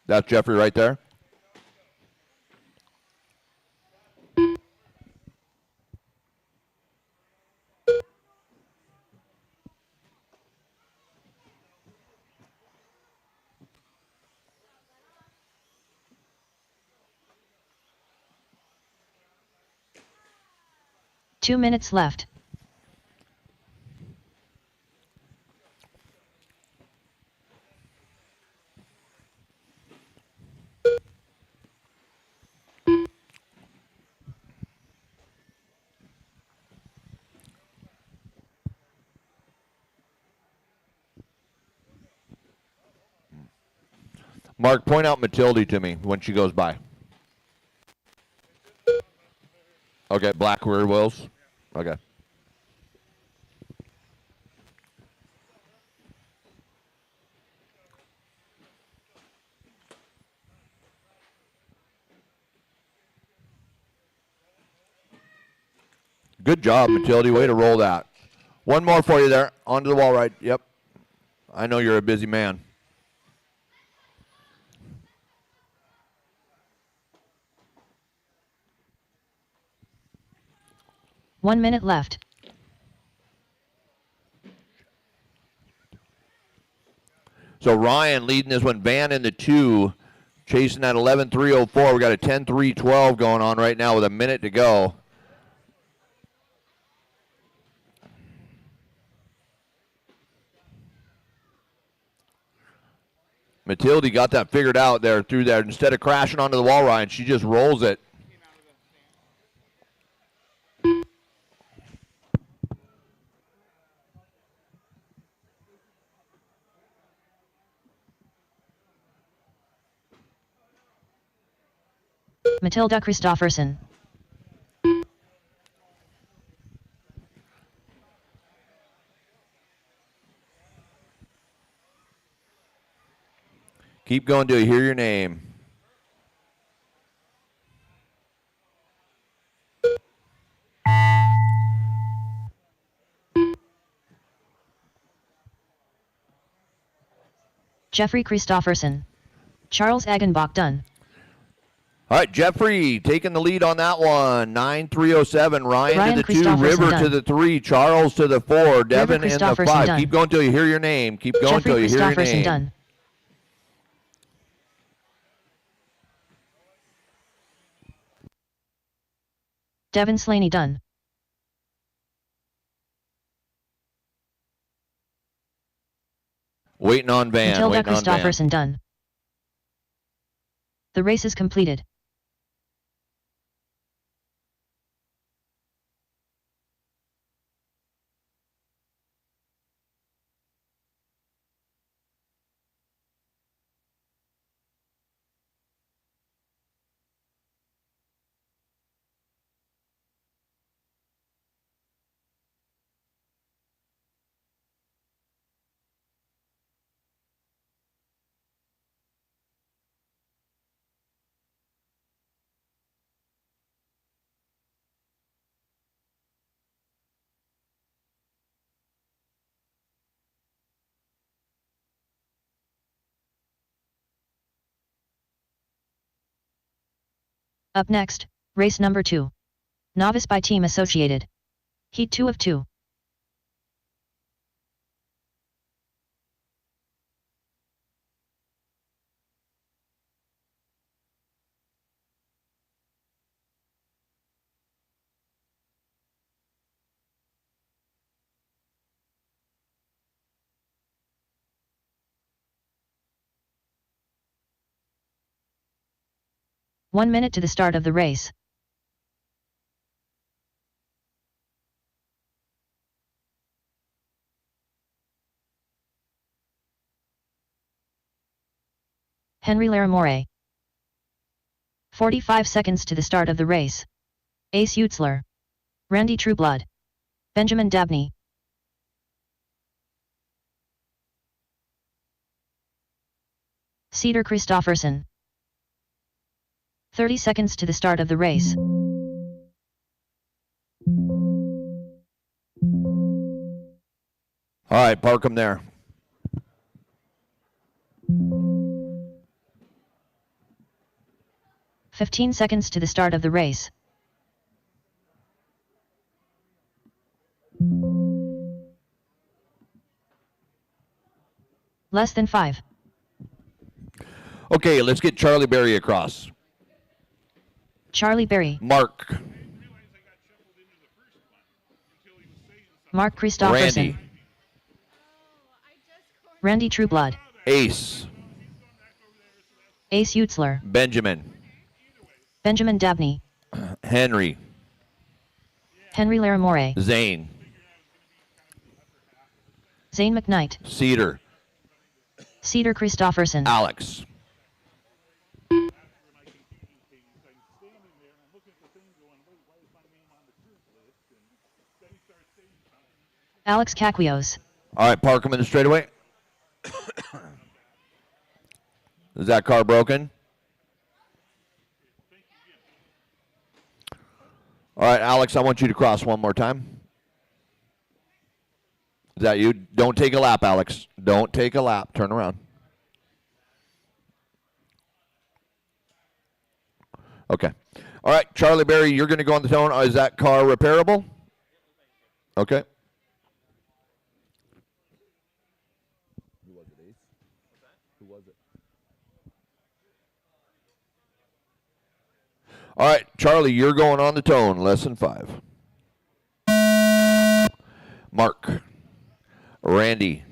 That's Jeffrey right there? Two minutes left. Mark, point out Matilde to me when she goes by. Okay, black rear wheels. Okay. Good job, Matilde. Way to roll that. One more for you there. Onto the wall right. Yep. I know you're a busy man. One minute left. So Ryan leading this one. Van in the 2, chasing that 11.304. We got a 10.312 going on right now with a minute to go. Matilde got that figured out there through there. Instead of crashing onto the wall, Ryan, she just rolls it. Matilda Christofferson. Keep going till you hear your name. Jeffrey Christofferson. Charles Agenbach done. All right, Jeffrey taking the lead on that one. 9.307. Ryan to the 2, Christofferson River done. to the 3, Charles to the 4, Devin in the Christofferson 5. done. Keep going till you hear your name. Keep going Jeffrey till you hear your Christofferson name. done. Devin Slaney done. Waiting on Van. Matilda Waiting on Van. Christofferson done. The race is completed. Up next, race number 2. Novice by Team Associated. Heat 2 of 2. 1 minute to the start of the race. Henry Laramore. 45 seconds to the start of the race. Ace Utzler. Randy Trueblood. Benjamin Dabney. Cedar Christofferson. 30 seconds to the start of the race. All right, park them there. "15 seconds to the start of the race. Less than 5. Okay, let's get Charlie Berry across. Charlie Berry. Mark. Mark Christofferson. Randy Trueblood. Ace. Ace Utzler. Benjamin. Benjamin Dabney. Henry. Henry Laramore. Zane. Zane McKnight. Cedar. Cedar Christofferson. Alex. Alex Caquios. All right, park them in the straightaway. Is that car broken? All right, Alex, I want you to cross one more time. Is that you? Don't take a lap, Alex. Don't take a lap. Turn around. Okay. All right, Charlie Berry, you're going to go on the tone. Is that car repairable? Okay. Who was it, Ace? Who was it? All right, Charlie, you're going on the tone. Lesson 5. Mark. Randy.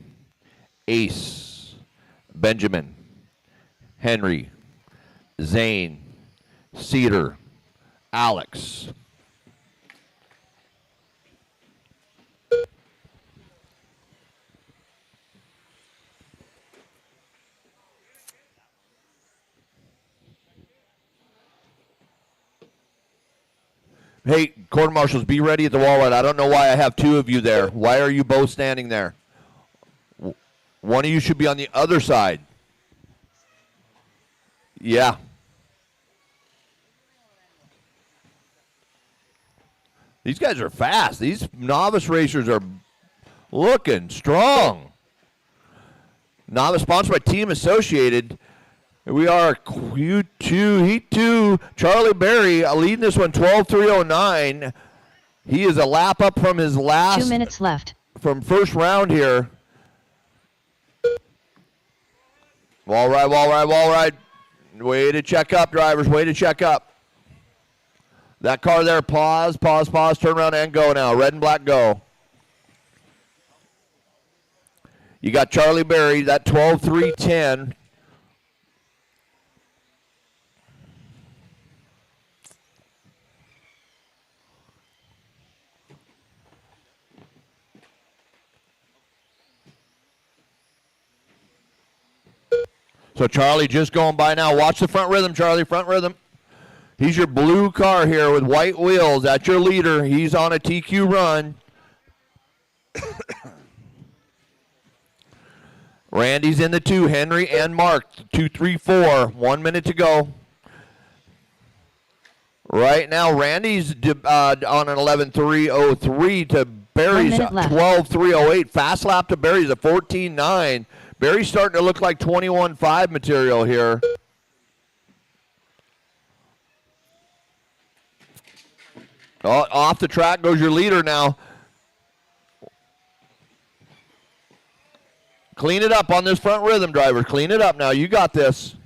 Ace. Benjamin. Henry. Zane. Cedar. Alex. Hey, court marshals, be ready at the wall ride. I don't know why I have 2 of you there. Why are you both standing there? One of you should be on the other side. Yeah. These guys are fast. These novice racers are looking strong. Novice sponsored by Team Associated. Here we are, Q2, Heat 2. Charlie Berry leading this one, 12:309. He is a lap up from his last. 2 minutes left. From first round here. Wall ride, wall ride, wall ride. Way to check up, drivers. Way to check up. That car there, pause, pause, pause, turn around and go now. Red and black, go. You got Charlie Berry, that 12:310. So Charlie just going by now. Watch the front rhythm, Charlie, front rhythm. He's your blue car here with white wheels. That's your leader. He's on a TQ run. Randy's in the 2. Henry and Mark, 2, 3, 4. 1 minute to go. Right now, Randy's on an 11:303 to Barry's 12:308. Fast lap to Barry's a 14:9. Barry's starting to look like 21.5 material here. Oh, off the track goes your leader now. Clean it up on this front rhythm, driver. Clean it up now. You got this.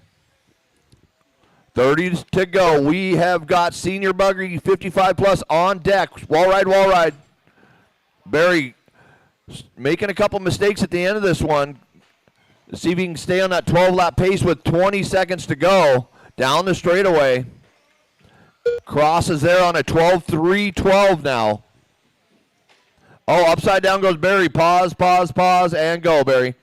30 to go. We have got Senior Buggy 55 plus on deck. Wall ride, wall ride. Barry making a couple mistakes at the end of this one. See if he can stay on that 12-lap pace with 20 seconds to go. Down the straightaway. Cross is there on a 12-3-12 now. Oh, upside down goes Barry. Pause, pause, pause, and go, Barry.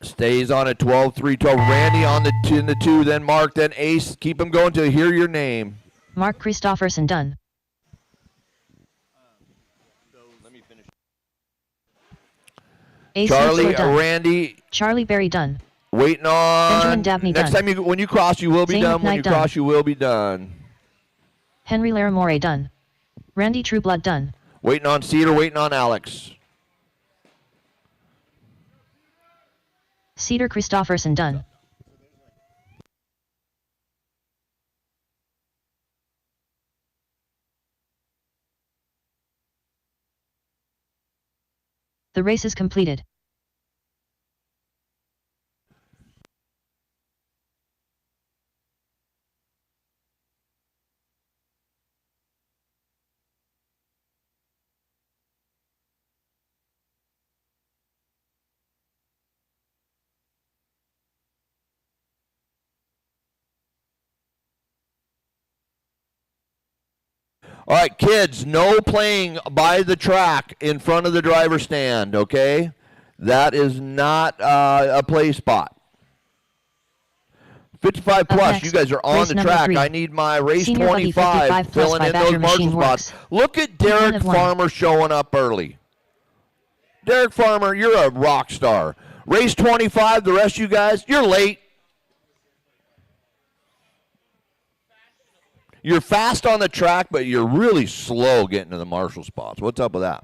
Stays on at 12-3-12. Randy on in the 2, then Mark, then Ace. Keep him going till you hear your name. Mark Christofferson done. Ace Charlie, Nitzler done. Randy, Charlie Berry done. waiting on. Benjamin Dabney Next done. time when you cross, you will be Zane done. When McKnight you done. cross, you will be done. Henry Laramore done. Randy Trueblood done. Waiting on Cedar, waiting on Alex. Cedar Christofferson done. The race is completed. All right, kids, no playing by the track in front of the driver's stand, okay? That is not a play spot. 55 plus, next, you guys are on race the number track. 3. I need my race Senior buggy 25 55 plus filling by in Badger those marshal Machine spots. Works. Look at One Derek of one. Farmer showing up early. Derek Farmer, you're a rock star. Race 25, the rest of you guys, you're late. You're fast on the track, but you're really slow getting to the marshal spots. What's up with that?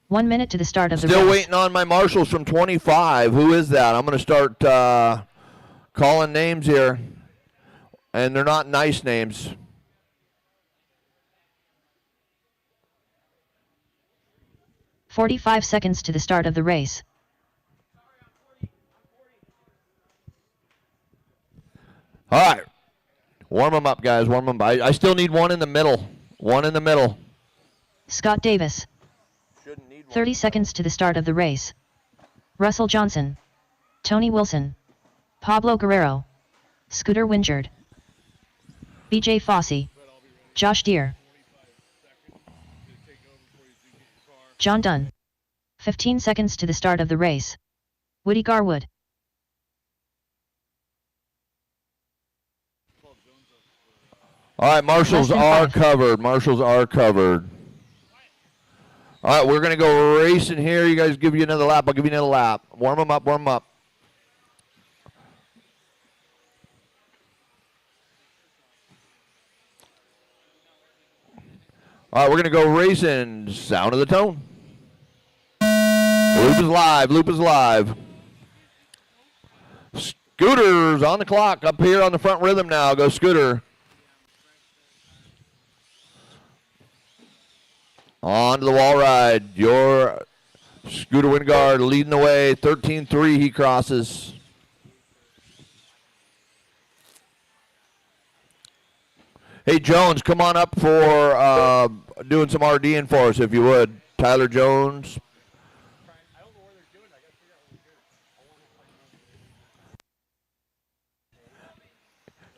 One minute to the start of the Still race. waiting on my marshals from 25. Who is that? I'm going to start calling names here. And they're not nice names. "45 seconds to the start of the race. All right. Warm them up, guys. Warm them up. I still need one in the middle. One in the middle. Scott Davis. 30 seconds to the start of the race. Russell Johnson. Tony Wilson. Pablo Guerrero. Scooter Wingard. BJ Fossey. Josh Deere. John Dunn. 15 seconds to the start of the race. Woody Garwood. All right, marshals Less than are 5. covered. Marshals are covered. All right, we're going to go racing here. You guys give you another lap. I'll give you another lap. Warm them up, warm them up. All right, we're going to go racing. Sound of the tone. Loop is live. Loop is live. Scooter's on the clock up here on the front rhythm now. Go Scooter. On to the wall ride. Your Scooter Wingard leading the way. 13-3 he crosses. Hey, Jones, come on up for doing some RDing for us, if you would. Tyler Jones.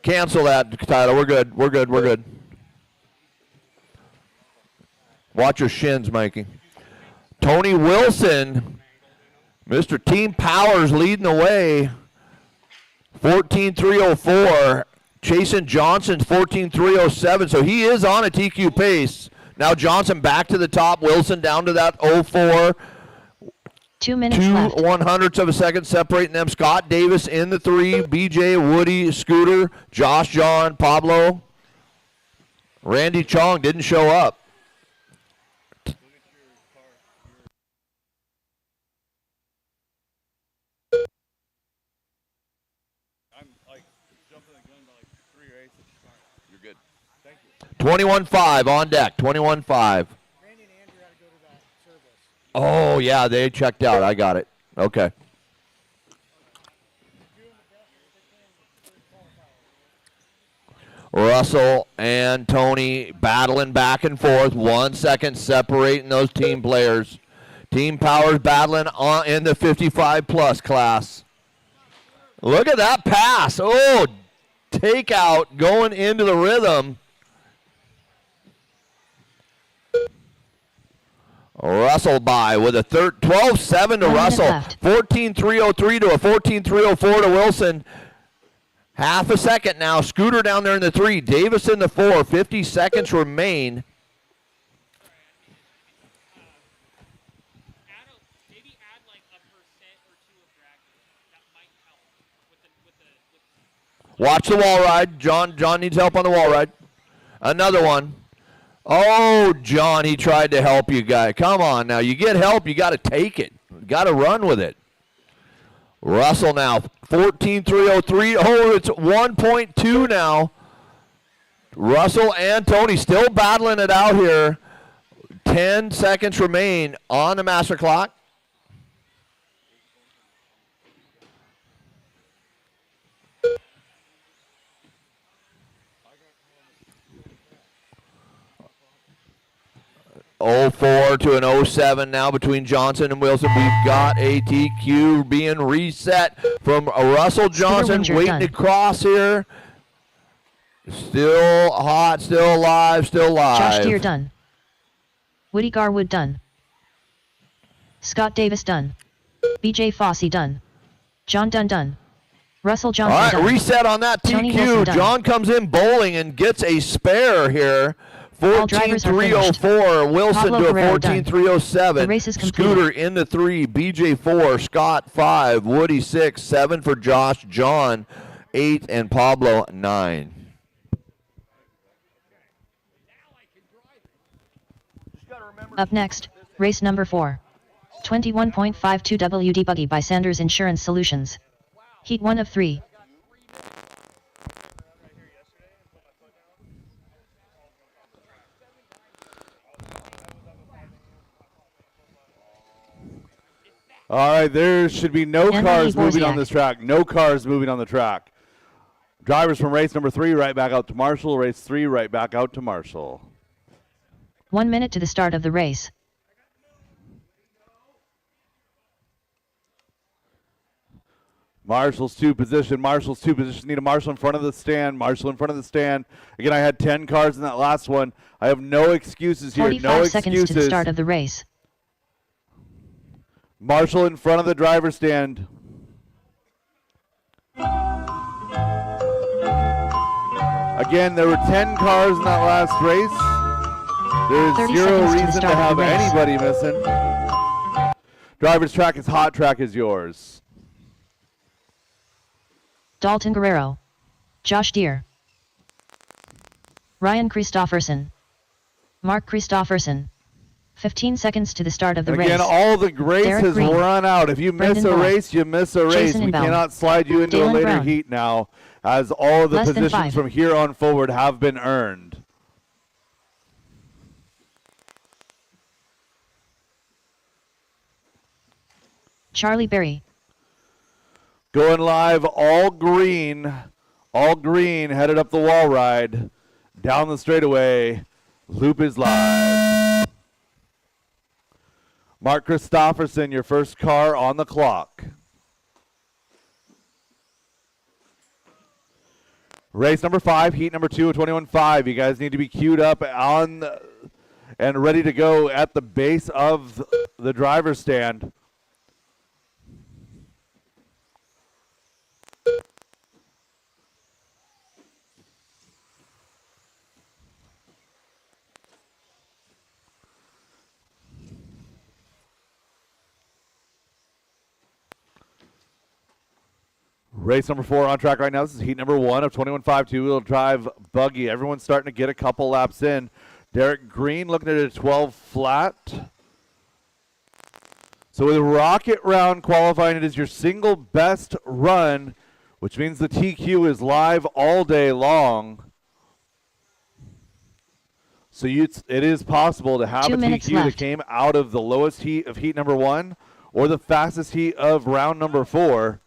Cancel that, Tyler. We're good. We're good. We're good. Watch your shins, Mikey. Tony Wilson, Mr. Team Powers leading the way. 14.304. Chasen Johnson's 14.307. So he is on a TQ pace. Now Johnson back to the top. Wilson down to that 04. 2 minutes left. 2/100ths of a second separating them. Scott Davis in the 3. BJ, Woody, Scooter, Josh, John, Pablo. Randy Chong didn't show up. I'm like jumping the gun by like 3 races. You're good. Thank you. 21-5 on deck. 21-5. Randy and Andrew had to go to that service. Oh, yeah, they checked out. I got it. Okay. Russell and Tony battling back and forth. 1 second separating those team players. Team Powers battling in the 55-plus class. Look at that pass. Oh, takeout going into the rhythm. Russell by with a 12-7 to Russell. 14-303 to a 14-304 to Wilson. Half a second now. Scooter down there in the 3. Davis in the 4. 50 seconds remain. Maybe add like a % or 2 of bracket. That might help with the Watch the wall ride. John needs help on the wall ride. Another one. Oh, John, he tried to help you, guy. Come on now. You get help, you got to take it. Got to run with it. Russell now, 14-303. Oh, it's 1.2 now. Russell and Tony still battling it out here. 10 seconds remain on the master clock. .04 to an 07 now between Johnson and Wilson. We've got a TQ being reset from Russell Johnson waiting to cross here. Still hot, still alive, still live. Josh Deere done. Woody Garwood done. Scott Davis done. BJ Fossey done. John Dunn done. Russell Johnson All right, done. reset on that Tony Wilson TQ. done. John comes in bowling and gets a spare here. All drivers are finished. 14-304. Wilson Pablo to a Guerrero done. 14-307. The race is completed. Scooter in the 3. BJ 4. Scott 5. Woody 6. 7 for Josh. John 8. And Pablo 9. Up next, race number 4. 21.52 WD Buggy by Sanders Insurance Solutions. Heat 1 of 3. All right, there should be no Anthony cars moving on Wozniak. this track. No cars moving on the track. Drivers from race number 3 right back out to Marshall. Race 3 right back out to Marshall. 1 minute to the start of the race. Marshall's 2 position. Marshall's 2 position. Need a Marshall in front of the stand. Marshall in front of the stand. Again, I had 10 cars in that last one. I have no excuses here. 45 No seconds excuses. to the start of the race. Marshall in front of the driver's stand. Again, there were 10 cars in that last race. There's 30 zero seconds to the reason to start of have the race. anybody missing. Driver's track is hot, track is yours. Dalton Guerrero. Josh Deere. Ryan Christofferson. Mark Christofferson. 15 seconds to the start of the And again, race. all the grace Derek has Green. run out. If you miss Brendan a Bullock. race, you miss a race. Jason We Inbound. cannot slide you into a Dalen later Brown. heat now, as all of the Less than positions 5. from here on forward have been earned. Charlie Berry. Going live, all green, headed up the wall ride, down the straightaway. Loop is live. Mark Christofferson, your first car on the clock. Race number 5, heat number 2 of 21.5. You guys need to be queued up on and ready to go at the base of the driver's stand. Race number 4 on track right now. This is heat number 1 of 21.5 two-wheel drive buggy. Everyone's starting to get a couple laps in. Derek Green looking at a 12 flat. So with Rocket Round qualifying, it is your single best run, which means the TQ is live all day long. So it is possible to have 2 a minutes TQ that left. came out of the lowest heat of heat number 1 or the fastest heat of round number 4.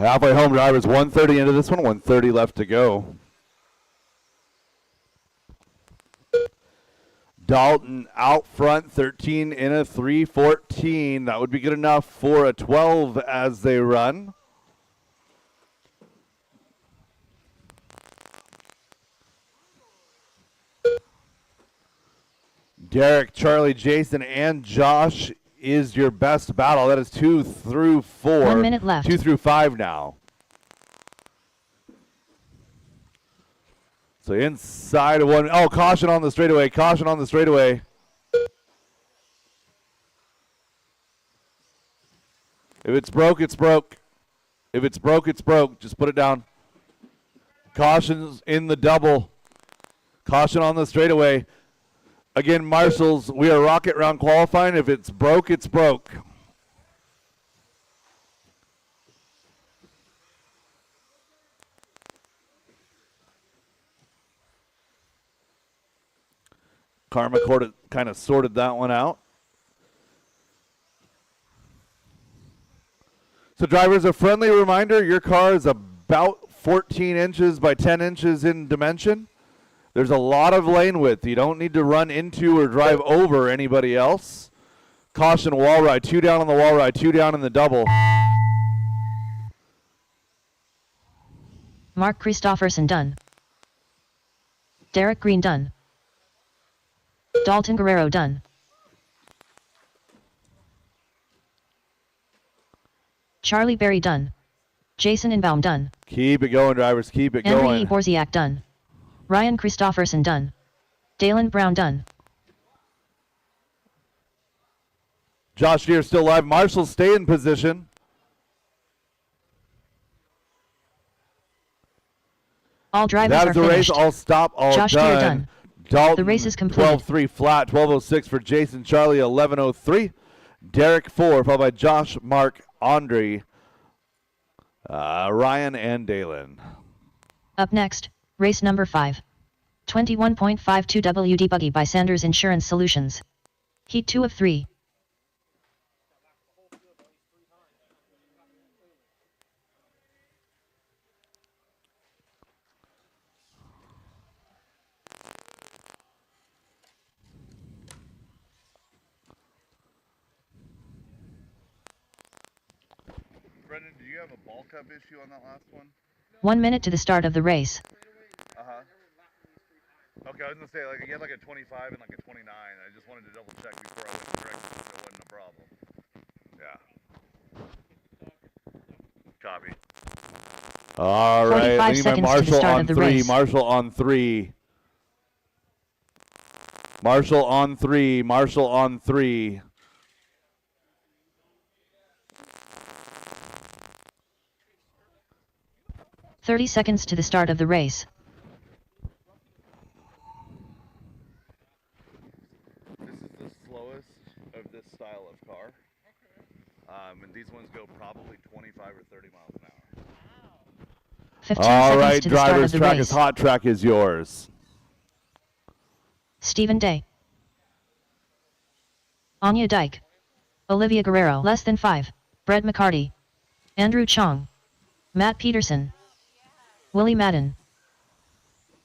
Halfway home, drivers. 1:30 into this one. 1:30 left to go. Dalton out front, 13 in a 3:14. That would be good enough for a 12 as they run. Derek, Charlie, Jason, and Josh is your best battle. That is 2 through 4. 1 minute left. 2 through 5 now. So inside of one. Oh, caution on the straightaway. Caution on the straightaway. If it's broke, it's broke. If it's broke, it's broke. Just put it down. Caution's in the double. Caution on the straightaway. Again, marshals, we are rocket round qualifying. If it's broke, it's broke. Karma kind of sorted that one out. So drivers, a friendly reminder, your car is about 14 inches by 10 inches in dimension. There's a lot of lane width. You don't need to run into or drive over anybody else. Caution wall ride. 2 down on the wall ride. 2 down in the double. Mark Christofferson done. Derek Green done. Dalton Guerrero done. Charlie Berry done. Jason Inbaum done. Keep it going, drivers. Keep it Henry going. E. Borziak done. Ryan Christofferson done. Dalen Brown done. Josh Deere still live. Marshall, stay in position. All drivers That are is the race. finished. All stop. All Josh done. Deere done. Dalton, The race is completed. 12-3 flat. 12:06 for Jason Charlie. 11:03. Derek 4, followed by Josh, Mark, Andre, Ryan, and Dalen. Up next, race number 5. 21.52 WD Buggy by Sanders Insurance Solutions. Heat 2 of 3. Brendan, do you have a ball cup issue on that last one? 1 minute to the start of the race. Okay, I was gonna say like you had like a 25 and like a 29. I just wanted to double check before I went to correction so it wasn't a problem. Yeah. Copy. All right, 45 leading by seconds to the Marshall start on of the 3. race. Marshall on 3. Marshall on 3. Marshall on 3. .30 seconds to the start of the race. This is the slowest of this style of car. And these ones go probably 25 or 30 miles an hour. 15 All seconds right, to the start of drivers, the track race. is hot. Track is yours. Stephen Day. Anya Dyke. Olivia Guerrero. Less than 5. Brett McCarty. Andrew Chong. Matt Peterson. Willie Madden.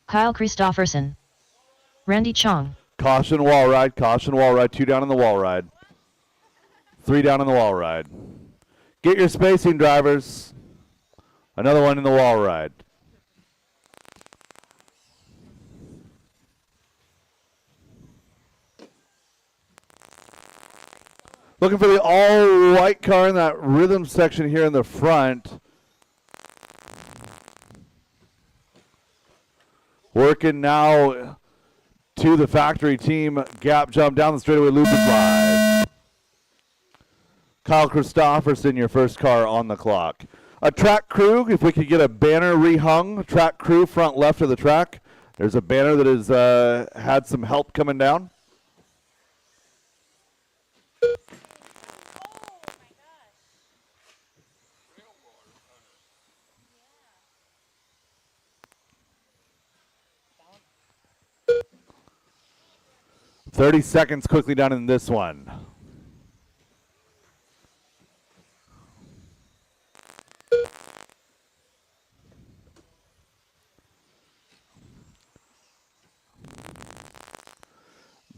Kyle Christofferson. Randy Chong. Caution wall ride. Caution wall ride. 2 down on the wall ride. 3 down on the wall ride. Get your spacing, drivers. Another one in the wall ride. Looking for the all-white car in that rhythm section here in the front. Working now to the factory team. Gap jump down the straightaway. Loop is live. Kyle Christofferson, your first car on the clock. A track crew, if we could get a banner rehung. Track crew, front left of the track. There's a banner that has had some help coming down. .30 seconds quickly down in this one.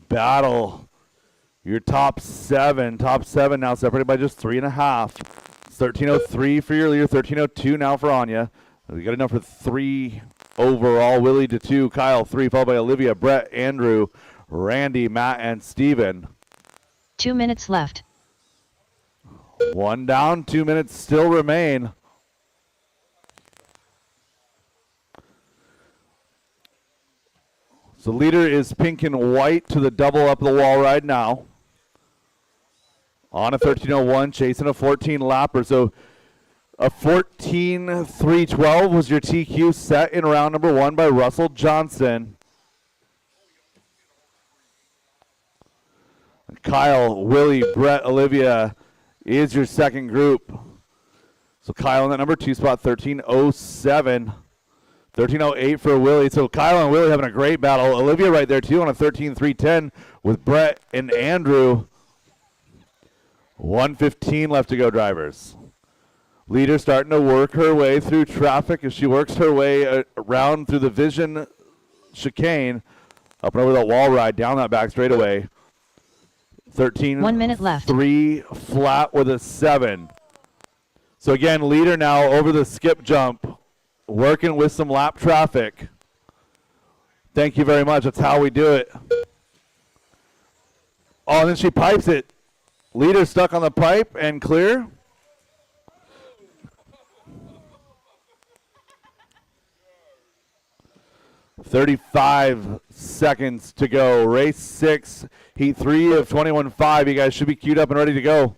battle. Your top seven now separated by just 3.5. It's 13:03 for your leader, 13:02 now for Anya. We got enough for 3 overall. Willie to 2, Kyle 3, followed by Olivia, Brett, Andrew, Randy, Matt, and Steven. 2 minutes left. 1 down, 2 minutes still remain. So leader is pink and white to the double up the wall ride now. On a 13:01, chasing a 14 lapper. So a 14:312 was your TQ set in round number 1 by Russell Johnson. Kyle, Willie, Brett, Olivia is your second group. So Kyle in that number 2 spot, 13:07. 13:08 for Willie. So Kyle and Willie having a great battle. Olivia right there too on a 13:310 with Brett and Andrew. 1:15 left to go, drivers. Leader starting to work her way through traffic as she works her way around through the Vision chicane, up and over that wall ride, down that back straightaway. 13. 1 minute left. 3 flat with a 7. So again, leader now over the skip jump, working with some lap traffic. Thank you very much. That's how we do it. Oh, and then she pipes it. Leader stuck on the pipe and clear. "35 seconds to go. Race 6, heat 3 of 21.5. You guys should be queued up and ready to go.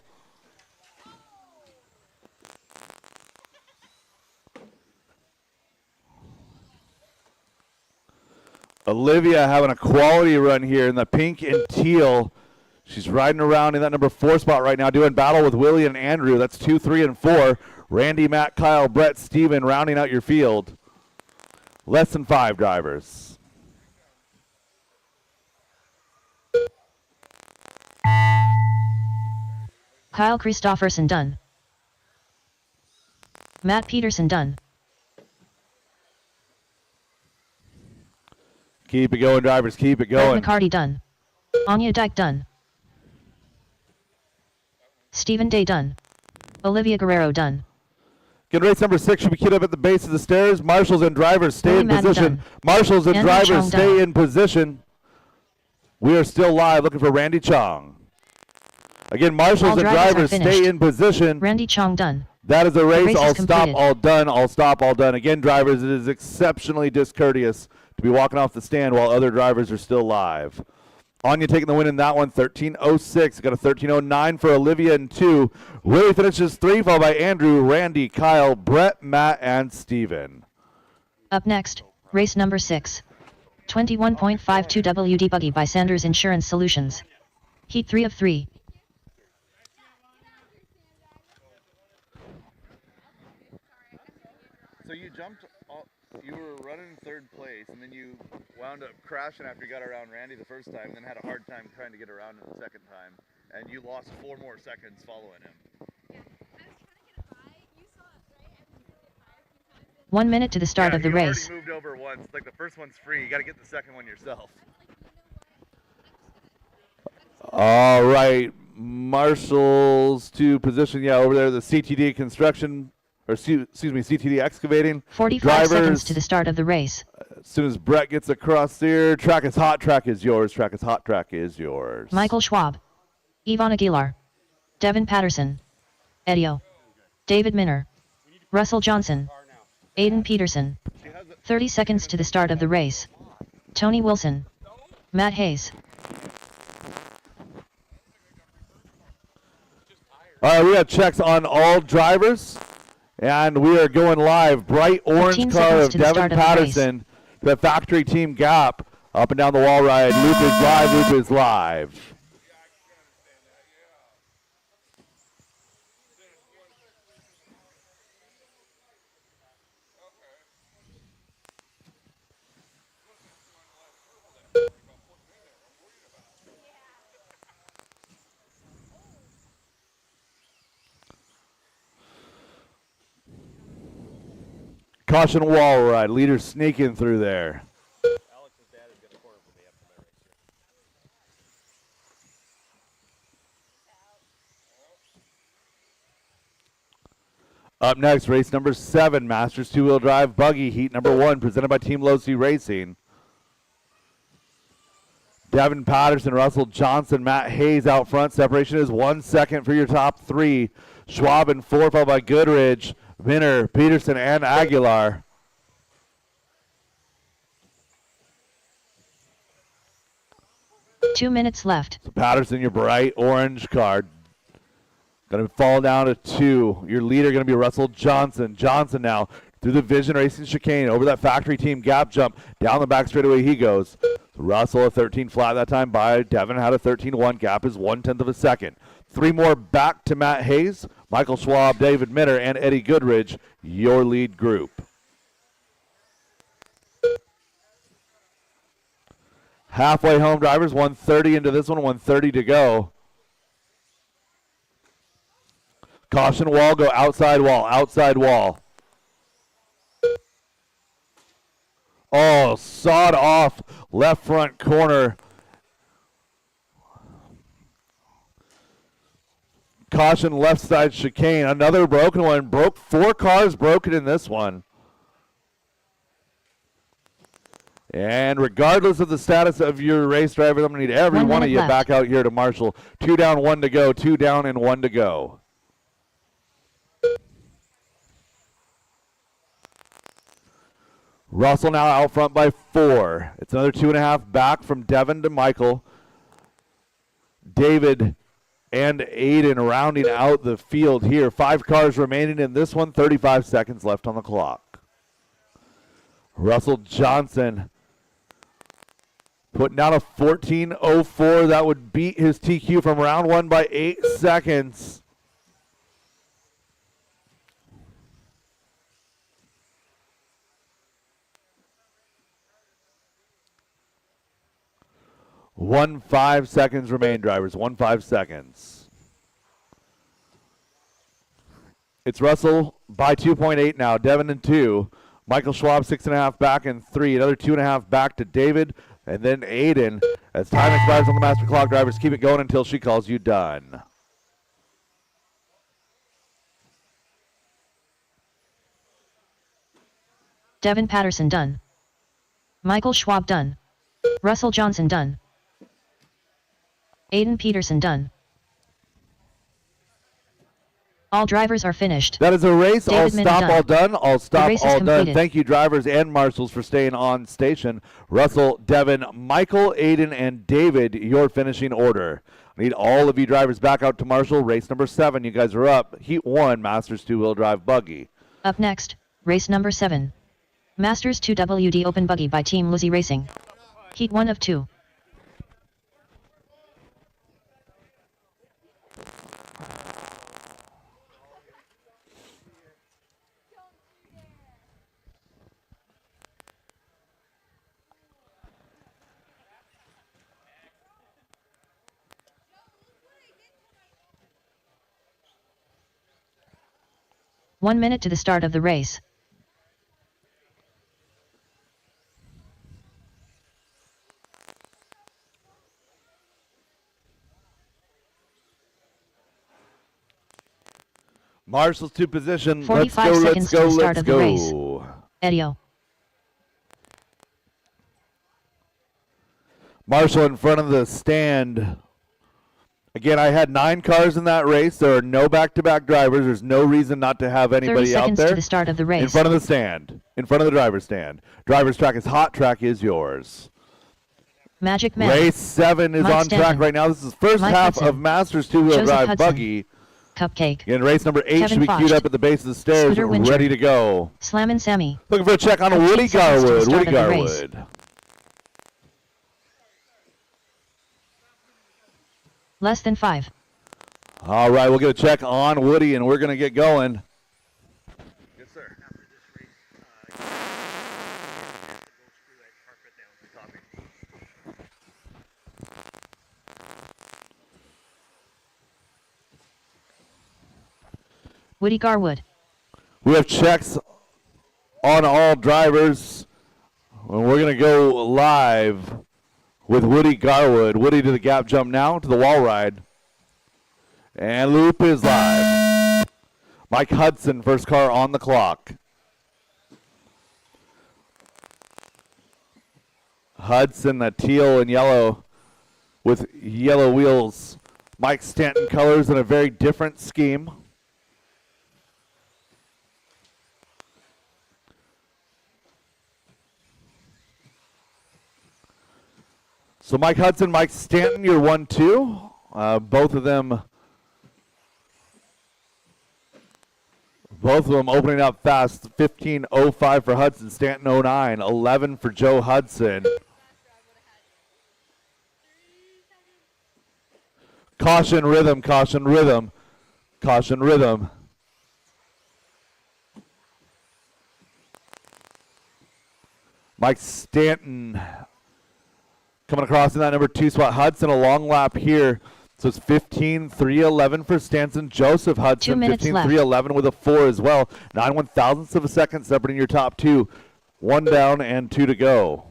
Olivia having a quality run here in the pink and teal. She's riding around in that number 4 spot right now, doing battle with Willie and Andrew. That's 2, 3, and 4. Randy, Matt, Kyle, Brett, Steven rounding out your field. Less than 5 drivers. Kyle Christofferson done. Matt Peterson done. Keep it going, drivers. Keep it Brett going. McCarty done. Anya Dyke done. Stephen Day done. Olivia Guerrero done. Good, race number 6 should be queued up at the base of the stairs. Marshals and drivers stay Willie in Madden position. done. Marshals and Andy drivers Chong stay done. in position. We are still live looking for Randy Chong. Again, marshals All and drivers are drivers stay finished. in position. Randy Chong done. That is a race. race is I'll stop, completed. all done. I'll stop, all done. Again, drivers, it is exceptionally discourteous to be walking off the stand while other drivers are still live. Anya taking the win in that one, 13:06. Got a 13:09 for Olivia in 2. Willie finishes 3, followed by Andrew, Randy, Kyle, Brett, Matt, and Steven. Up next, race number 6. 21.52 WD Buggy by Sanders Insurance Solutions. Heat 3 of 3. So you jumped, you were running 3rd place, and then you wound up crashing after you got around Randy the first time, and then had a hard time trying to get around him the second time, and you lost 4 more seconds following him. 1 minute to the start of the you race. already moved over once. Like the first one's free. You got to get the second one yourself. All right, marshals to position. Yeah, over there, the CTD construction, or excuse me, CTD excavating. 45 seconds to the start of the race. As soon as Brett gets across there, track is hot, track is yours, track is hot, track is yours. Michael Schwab. Yvonne Aguilar. Devin Patterson. Edio. David Minner. Russell Johnson. Aiden Peterson. 30 seconds to the start of the race. Tony Wilson. Matt Hayes. All right, we have checks on all drivers, and we are going live. Bright 15 orange car seconds of to the Devin start of the Patterson, the factory team gap, up and down the wall ride. Loop is live, loop is live. Caution wall ride. Leader sneaking through there. Alex's dad is going to corner for me after my race. Up next, race number 7, Masters two-wheel drive buggy, heat number 1, presented by Team Low C Racing. Devin Patterson, Russell Johnson, Matt Hayes out front. Separation is 1 second for your top 3. Schwab in 4, followed by Goodridge, Minner, Peterson, and Aguilar. Two minutes left. So Patterson, your bright orange card. Going to fall down to 2. Your leader going to be Russell Johnson. Johnson now through the Vision Racing chicane, over that factory team gap jump. Down the back straightaway he goes. So Russell a 13 flat that time by Devin had a 13-1. Gap is 1/10 of a second. 3 more back to Matt Hayes, Michael Schwab, David Minner, and Eddie Goodridge, your lead group. Halfway home drivers, 1:30 into this one, 1:30 to go. Caution wall, go outside wall, outside wall. Oh, sawed off left front corner. Caution left side chicane, another broken one. Broke 4 cars broken in this one. And regardless of the status of your race drivers, I'm going to need every 1 one of minute you left. back out here to marshal. 2 down, 1 to go. 2 down and 1 to go. Russell now out front by 4. It's another 2.5 back from Devin to Michael. David and Aiden rounding out the field here. 5 cars remaining in this one. 35 seconds left on the clock. Russell Johnson putting down a 14:04. That would beat his TQ from round 1 by 8 seconds. One 5 seconds remain, drivers. 1 5 seconds. It's Russell by 2.8 now. Devin in 2. Michael Schwab 6.5 back and 3. Another 2.5 back to David and then Aiden. As time expires on the master clock, drivers keep it going until she calls you done. Devin Patterson done. Michael Schwab done. Russell Johnson done. Aiden Peterson done. All drivers are finished. That is a race. David All Minna stop, done. all done. All stop, race is all done. completed. Thank you, drivers and marshals, for staying on station. Russell, Devin, Michael, Aiden, and David, your finishing order. I need all of you drivers back out to marshal. Race number 7. You guys are up. Heat 1, Masters two-wheel drive buggy. Up next, race number 7. Masters 2 WD Open Buggy by Team Lizzie Racing. Heat 1 of 2. One minute to the start of the race. Marshals to position. 45 let's seconds go, to the let's start go, of the let's race. go. Edio. Marshall in front of the stand. Again, I had 9 cars in that race. There are no back-to-back drivers. There's no reason not to have 30 anybody out seconds there. to the start of the race. In front of the stand. In front of the driver's stand. Driver's track is hot. Track is yours. Magic Man. Race 7 is Mike on Stanton. track right now. This is first Mike half Hudson. of Masters two-wheel Joseph drive Hudson. buggy. Cupcake. And race number 8 Kevin should be queued Focht. up at the base of the stairs, Scooter Winter. ready to go. Slammin' Sammy. Looking for a check on 15 Woody seconds to the Garwood. start Woody of the race. Garwood. Less than 5. All right, we'll get a check on Woody, and we're going to get going. Yes, sir. After this race, you have to go screw that carpet down. Copy. Woody Garwood. We have checks on all drivers, and we're going to go live with Woody Garwood. Woody to the gap jump now, to the wall ride. And loop is live. Mike Hudson, first car on the clock. Hudson, the teal and yellow with yellow wheels. Mike Stanton colors in a very different scheme. So Mike Hudson, Mike Stanton, you're 1-2. Both of them opening up fast. 15:05 for Hudson, Stanton 09, 11 for Joe Hudson. Caution rhythm, caution rhythm, caution rhythm. Mike Stanton coming across in that number 2 spot. Hudson, a long lap here. So it's 15:3:11 for Stanton. Joseph 2 Hudson, minutes 15:3:11 with a 4 as well. 9 1/1000ths of a second separating your top two. 1 down and 2 to go.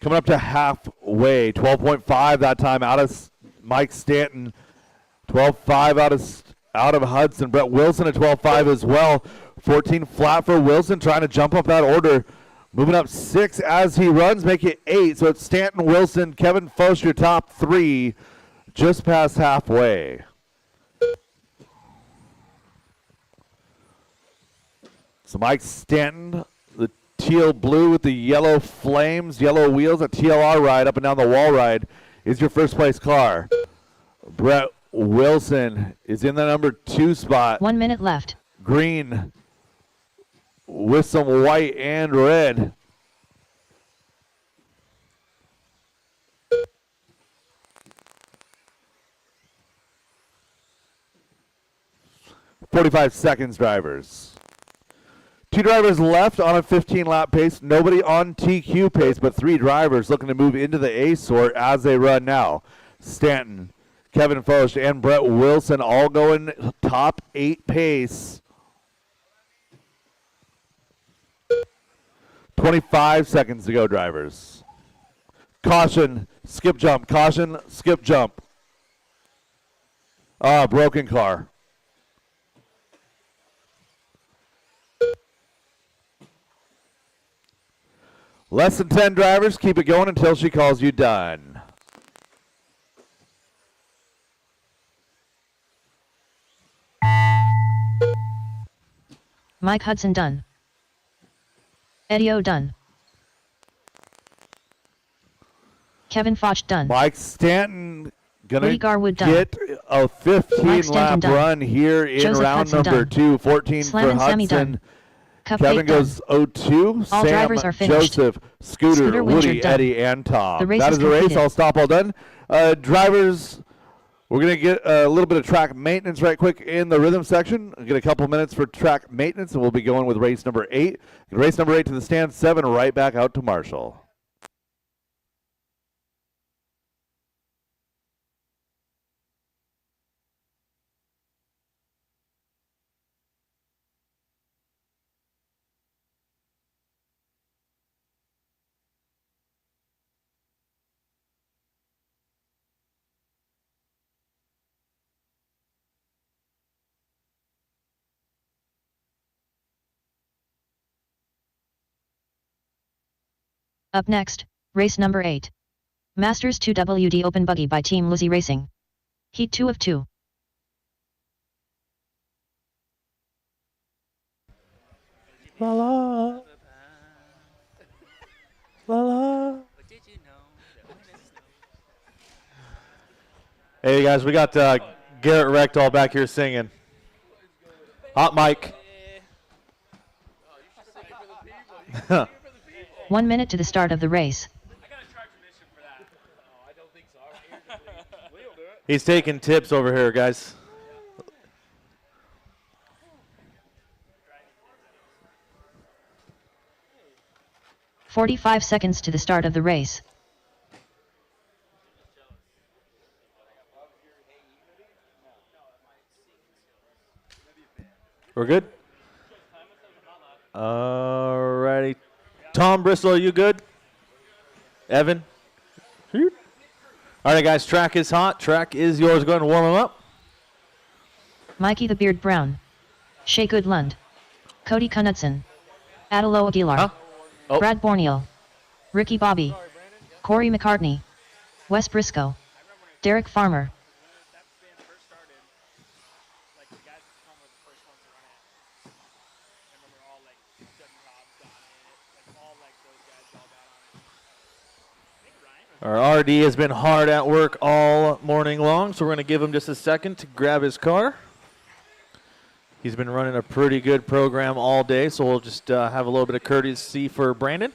Coming up to halfway, 12.5 that time out of Mike Stanton, 12.5 out of Hudson. Brett Wilson at 12.5 as well. 14 flat for Wilson, trying to jump up that order. Moving up 6 as he runs, make it 8. So it's Stanton, Wilson, Kevin Foch, your top 3, just past halfway. So Mike Stanton, the teal blue with the yellow flames, yellow wheels, a TLR ride, up and down the wall ride, is your first place car. Brett Wilson is in the number 2 spot. 1 minute left. Green with some white and red. "45 seconds, drivers." 2 drivers left on a 15-lap pace. Nobody on TQ pace, but 3 drivers looking to move into the A sort as they run now. Stanton, Kevin Foch, and Brett Wilson all going top 8 pace. 25 seconds to go, drivers. Caution, skip jump. Caution, skip jump. Broken car. Less than 10 drivers. Keep it going until she calls you done. Mike Hudson done. Eddie O done. Kevin Foch done. Mike Stanton gonna Woody Garwood done. get a 15-lap done. run here in Joseph round Hudson number done. 2. 14 Slam for and Sammy Hudson. done. Cup Kevin Fake done. goes 0-2. All Sam, drivers are finished. Joseph, Scooter, Scooter Woody, Winchard done. Eddie, and Tom. The race That is is the race. completed. I'll stop all done. Drivers, we're going to get a little bit of track maintenance right quick in the rhythm section. We'll get a couple minutes for track maintenance, and we'll be going with race number 8. Race number 8 to the stand, 7 right back out to Marshall. Up next, race number 8. Masters 2 WD Open Buggy by Team Lizzie Racing. Heat 2 of 2. La la. La la. Hey guys, we got Garrett Rectal back here singing. Hot mic. 1 minute to the start of the race. He's taking tips over here, guys. "45 seconds to the start of the race. We're good? Alrighty. Tom Bristol, are you good? Evan? All right, guys, track is hot. Track is yours. Go ahead and warm them up. Mikey the Beard Brown. Shea Goodlund. Cody Knudsen. Adelo Aguilar. Huh? Oh. Brad Borneal. Ricky Bobby. Corey McCartney. Wes Briscoe. Derek Farmer. Our RD has been hard at work all morning long, so we're going to give him just a second to grab his car. He's been running a pretty good program all day, so we'll just have a little bit of courtesy for Brandon.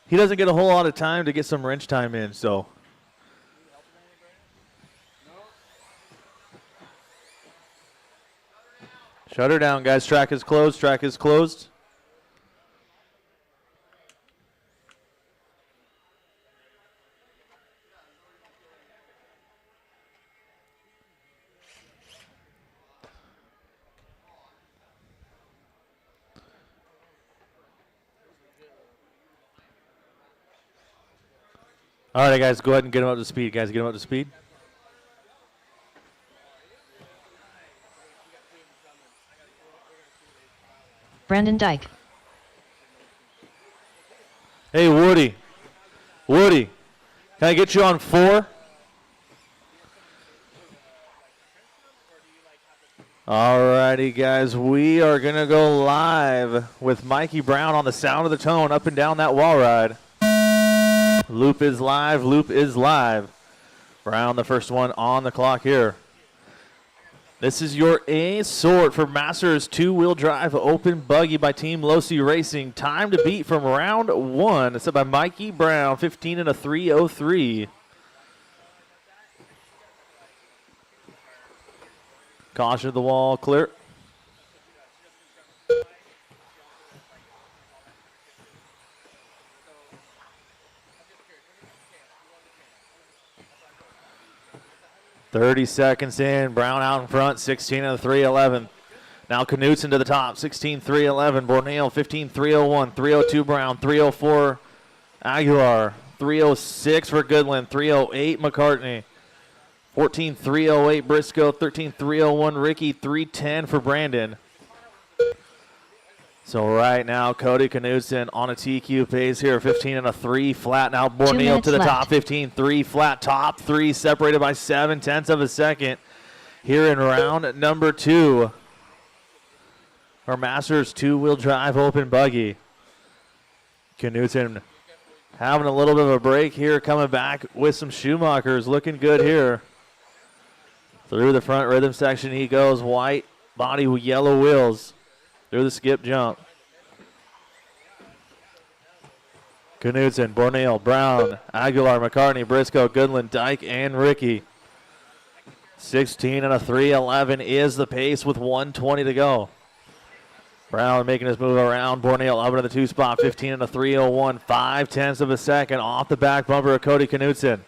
He doesn't get a whole lot of time to get some wrench time in, so. Shut her down, guys. Track is closed. Track is closed. All right, guys, go ahead and get him up to speed. Guys, get him up to speed. Brandon Dyke. Hey, Woody. Woody, can I get you on 4? All righty, guys, we are going to go live with Mikey Brown on the Sound of the Tone up and down that wall ride. Loop is live. Loop is live. Brown, the first one on the clock here. This is your A sort for Masters 2-wheel drive open buggy by Team Losi Racing. Time to beat from round 1. It's set by Mikey Brown, 15 and a 3:03. Caution to the wall, clear. $30 in. Brown out in front, 16 and a 3:11. Now Knudsen to the top, 16-3-11. Borneal, 15-3-01. 3:02 Brown, 3:04 Aguilar. 3:06 for Goodland, 3:08 McCartney. 14-3-08 Briscoe, 13-3-01 Ricky, 3:10 for Brandon. So right now, Cody Knudsen on a TQ pace here, 15 and a 3 flat. Now Borneal to the top, 15-3 flat, top 3 separated by 0.7 of a second here in round number 2. Our Masters 2-wheel drive open buggy. Knudsen having a little bit of a break here, coming back with some Schumachers, looking good here. Through the front rhythm section he goes, white body with yellow wheels. Through the skip jump. Knudsen, Borneal, Brown, Aguilar, McCartney, Briscoe, Goodland, Dyke, and Ricky. 16 and a 3:11 is the pace with 1:20 to go. Brown making his move around. Borneal up into the 2 spot, 15 and a 3:01, 0.5 of a second off the back bumper of Cody Knudsen.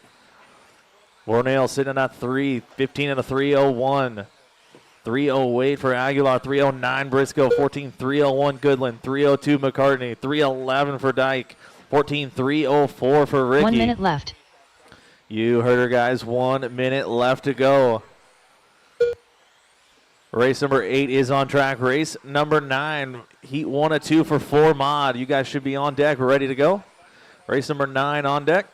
Borneal sitting at 3, 15 and a 3:01. 3:08 for Aguilar, 3:09 Briscoe, 14-3-01 Goodland, 3:02 McCartney, 3:11 for Dyke, 14-3-04 for Ricky. 1 minute left. You heard her, guys. 1 minute left to go. Race number 8 is on track. Race number 9, heat 1 of 2 for 4 mod. You guys should be on deck, ready to go. Race number 9 on deck.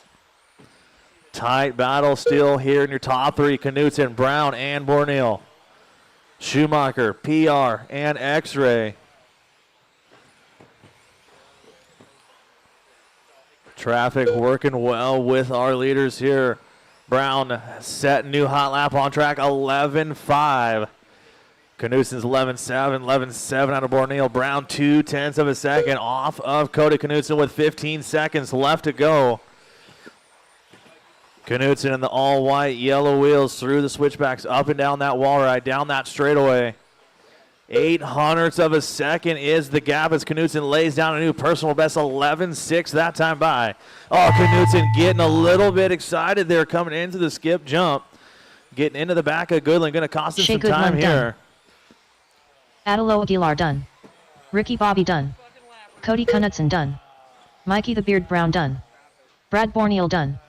Tight battle still here in your top 3. Knudsen, Brown, and Borneal. Schumacher, PR, and X-Ray. Traffic working well with our leaders here. Brown set new hot lap on track, 11.5. Knudsen's 11.7, 11.7 out of Borneal. Brown 0.2 of a second off of Cody Knudsen with 15 seconds left to go. Knudsen in the all-white yellow wheels through the switchbacks, up and down that wall ride, down that straightaway. 0.08 of a second is the gap as Knudsen lays down a new personal best, 11.6 that time by. Oh, Knudsen getting a little bit excited there coming into the skip jump. getting into the back of Goodland. Going to cost us Shea some time Goodland done. here. Adelo Aguilar done. Ricky Bobby done. Cody Knudsen done. Mikey the Beard Brown done. Brad Borneal done.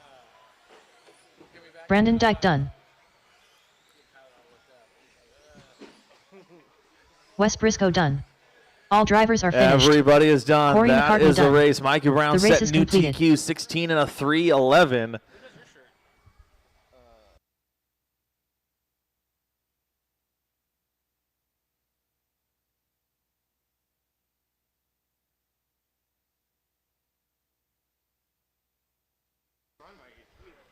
Brandon Dyke done. Wes Briscoe done. All drivers are finished. Everybody is done. Corey That McCartney is the done. race. Mikey Brown The race set is new completed. TQ 16 and a 3:11.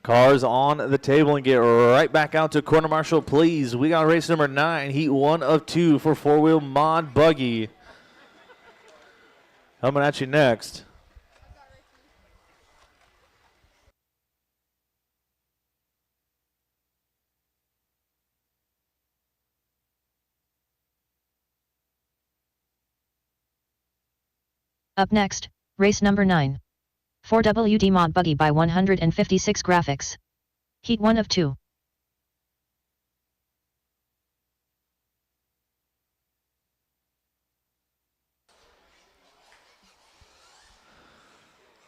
Cars on the table and get right back out to corner marshal, please. We got race number 9, heat 1 of 2 for four-wheel mod buggy. Coming at you next. Up next, race number 9. 4WD Mod Buggy by 156 Graphics. Heat 1 of 2.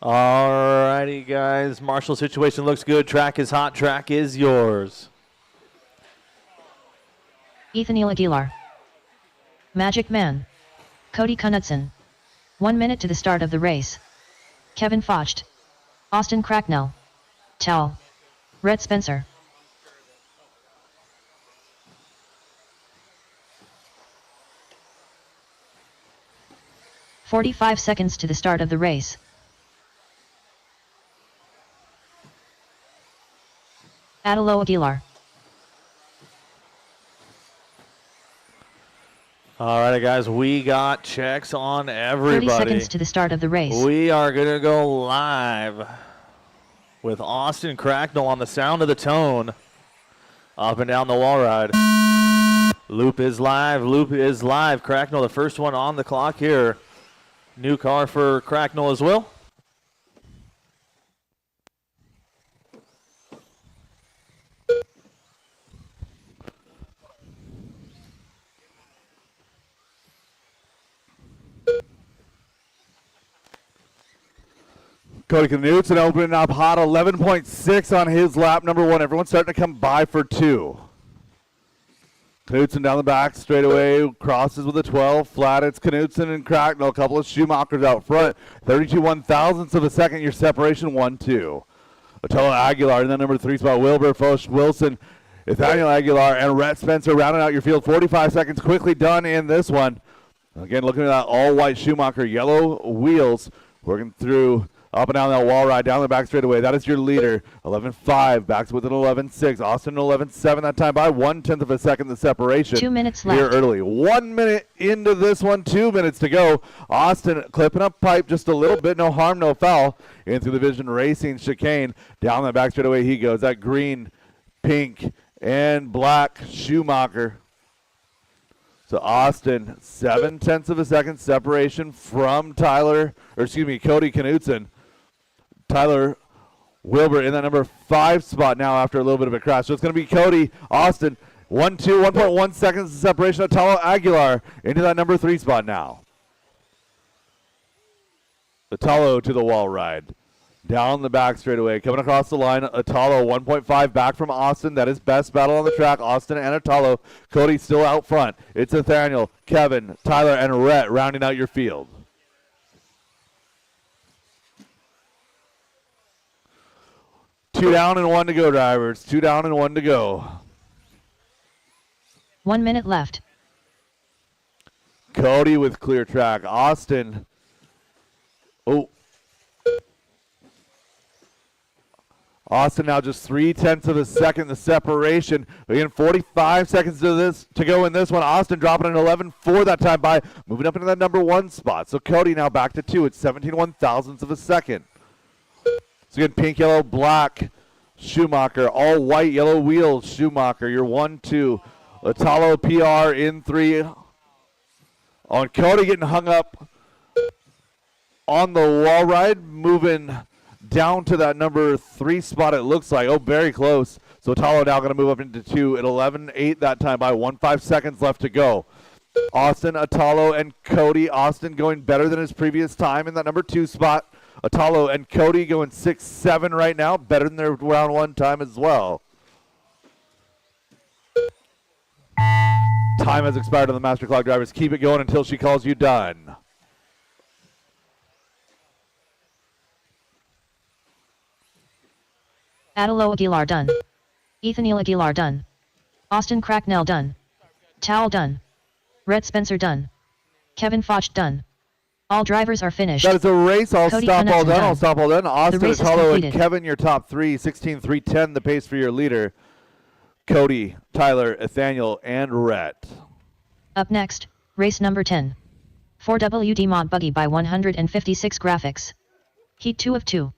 Alrighty, guys. Marshall situation looks good. Track is hot. Track is yours. Ethanil Aguilar. Magic Man. Cody Knudsen. 1 minute to the start of the race. Kevin Focht. Austin Cracknell. Towel. Rhett Spencer. "45 seconds to the start of the race. Adelo Aguilar. Alrighty, guys. We got checks on 30 everybody. seconds to the start of the race. We are going to go live with Austin Cracknell on the sound of the tone. Up and down the wall ride. Loop is live. Loop is live. Cracknell, the first one on the clock here. New car for Cracknell as well. Cody Knudsen opening up hot, 11.6 on his lap number 1. Everyone's starting to come by for 2. Knudsen down the back, straight away, crosses with a 12, flat. It's Knudsen and Cracknell, a couple of Schumachers out front. 32 1/1000ths of a second, your separation, 1-2. Otello Aguilar in the number 3 spot, Wilbur Foch Wilson, Nathaniel Aguilar, and Rhett Spencer rounding out your field. 45 seconds quickly done in this one. Again, looking at that all-white Schumacher, yellow wheels, working through up and down that wall ride, down the back straightaway. That is your leader. 11.5, backs with an 11.6. Austin 11.7 that time by 1/10 of a second the separation. 2 minutes Here left. early. 1 minute into this one, 2 minutes to go. Austin clipping up pipe just a little bit, no harm, no foul. Into the Vision Racing chicane. Down the back straightaway he goes. That green, pink, and black Schumacher. So Austin, 7/10 of a second separation from Cody Knudsen. Tyler Wilbur in that number 5 spot now after a little bit of a crash. So it's going to be Cody, Austin, 1.1 seconds of separation of Otello Aguilar into that number 3 spot now. Otello to the wall ride. Down the back straightaway, coming across the line, Otello 1.5 back from Austin. That is best battle on the track, Austin and Otello. Cody still out front. It's Nathaniel, Kevin, Tyler, and Rhett rounding out your field. Two down and 1 to go, drivers. 2 down and 1 to go. 1 minute left. Cody with clear track. Austin. Oh. Austin now just 3/10 of a second the separation. Again, 45 seconds to go in this one. Austin dropping an 11.4 that time by moving up into that number 1 spot. So Cody now back to 2. It's 17 1/1000ths of a second. So again, pink, yellow, black, Schumacher. All white, yellow wheels, Schumacher. You're 1-2. Otello PR in 3. On Cody getting hung up on the wall ride, moving down to that number 3 spot, it looks like. Oh, very close. So Talo now going to move up into 2 at 11.8 that time by 1.5 seconds left to go. Austin, Atalo, and Cody. Austin going better than his previous time in that number 2 spot. Atalo and Cody going 6-7 right now, better than their round 1 time as well. Time has expired on the master clock, drivers. Keep it going until she calls you done. Adelo Aguilar done. Ethanil Aguilar done. Austin Cracknell done. Towel done. Red Spencer done. Kevin Foch done. All drivers are finished. That is a race. I'll Cody stop all Knudsen done. done. I'll stop all done. Austin, race is Atalo, and completed. Kevin, your top 3. 16-3-10, the pace for your leader. Cody, Tyler, Nathaniel, and Rhett. Up next, race number 10. 4WD Mod Buggy by 156 graphics. Heat 2 of 2.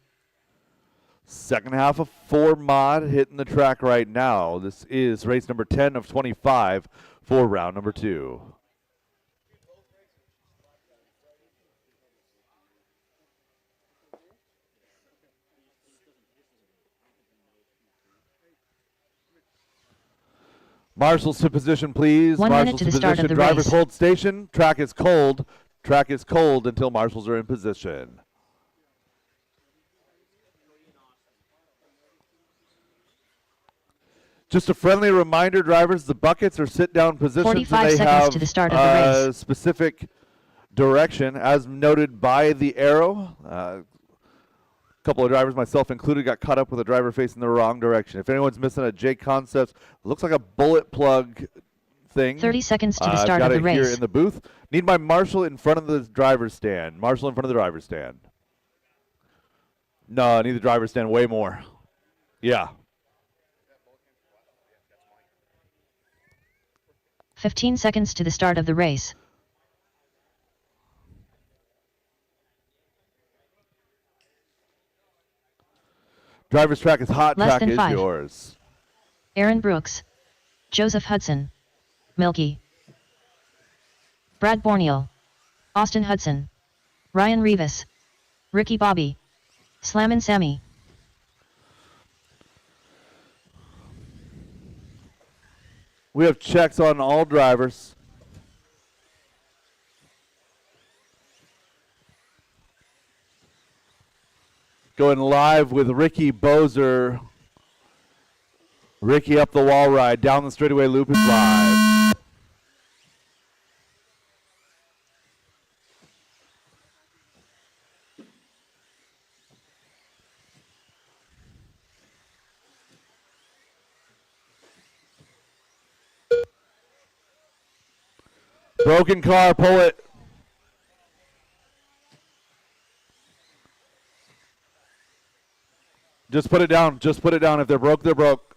Second half of 4 mod hitting the track right now. This is race number 10 of 25 for round number 2. Marshals to position, please. 1 minute Marshals to the start of position. the Drivers race. hold station. Track is cold. Track is cold until marshals are in position. Just a friendly reminder, drivers, the buckets are sit-down positions 45 and they seconds have to the start of the race. specific direction, as noted by the arrow. A couple of drivers, myself included, got caught up with a driver facing the wrong direction. If anyone's missing a J Concepts, looks like a bullet plug thing. 30 seconds to the start got of the it here race. in the booth. Need my marshal in front of the driver's stand. Marshal in front of the driver's stand. No, I need the driver's stand way more. Yeah. 15 seconds to the start of the race. Driver's track is hot. Less Track than is 5. yours. Aaron Brooks. Joseph Hudson. Milky. Brad Borneal. Austin Hudson. Ryan Rivas. Ricky Bobby. Slammin' Sammy. We have checks on all drivers. Going live with Ricky Bozer. Ricky up the wall ride. Down the straightaway loop is live. Broken car, pull it. Just put it down. Just put it down. If they're broke, they're broke.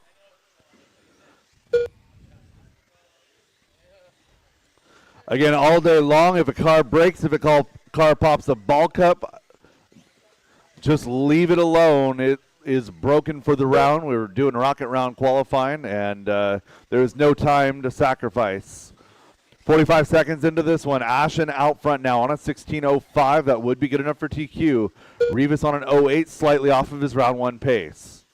Again, all day long, if a car breaks, if a car pops a ball cup, just leave it alone. It is broken for the round. We were doing rocket round qualifying, and there is no time to sacrifice. 45 seconds into this one. Ashen out front now on a 16.05. That would be good enough for TQ. Rivas on an 08, slightly off of his round 1 pace.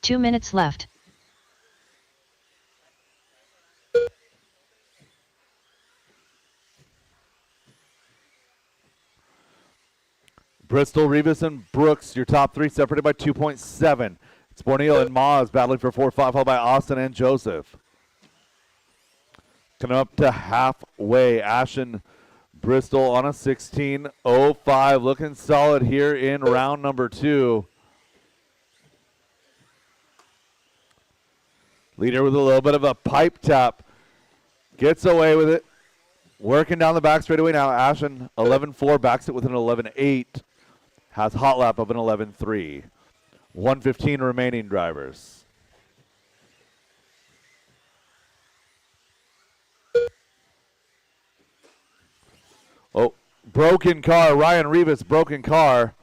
Two minutes left. Bristol, Rivas, and Brooks, your top 3 separated by 2.7. It's Borneal and Maz battling for 4-5, followed by Austin and Joseph. Coming up to halfway, Ashen, Bristol on a 16.05. Looking solid here in round number 2. Leader with a little bit of a pipe tap. Gets away with it. Working down the back straightaway now. Ashen, 11.4, backs it with an 11.8. Has hot lap of an 11.3. 1:15 remaining, drivers. Oh, broken car. Ryan Rivas, broken car.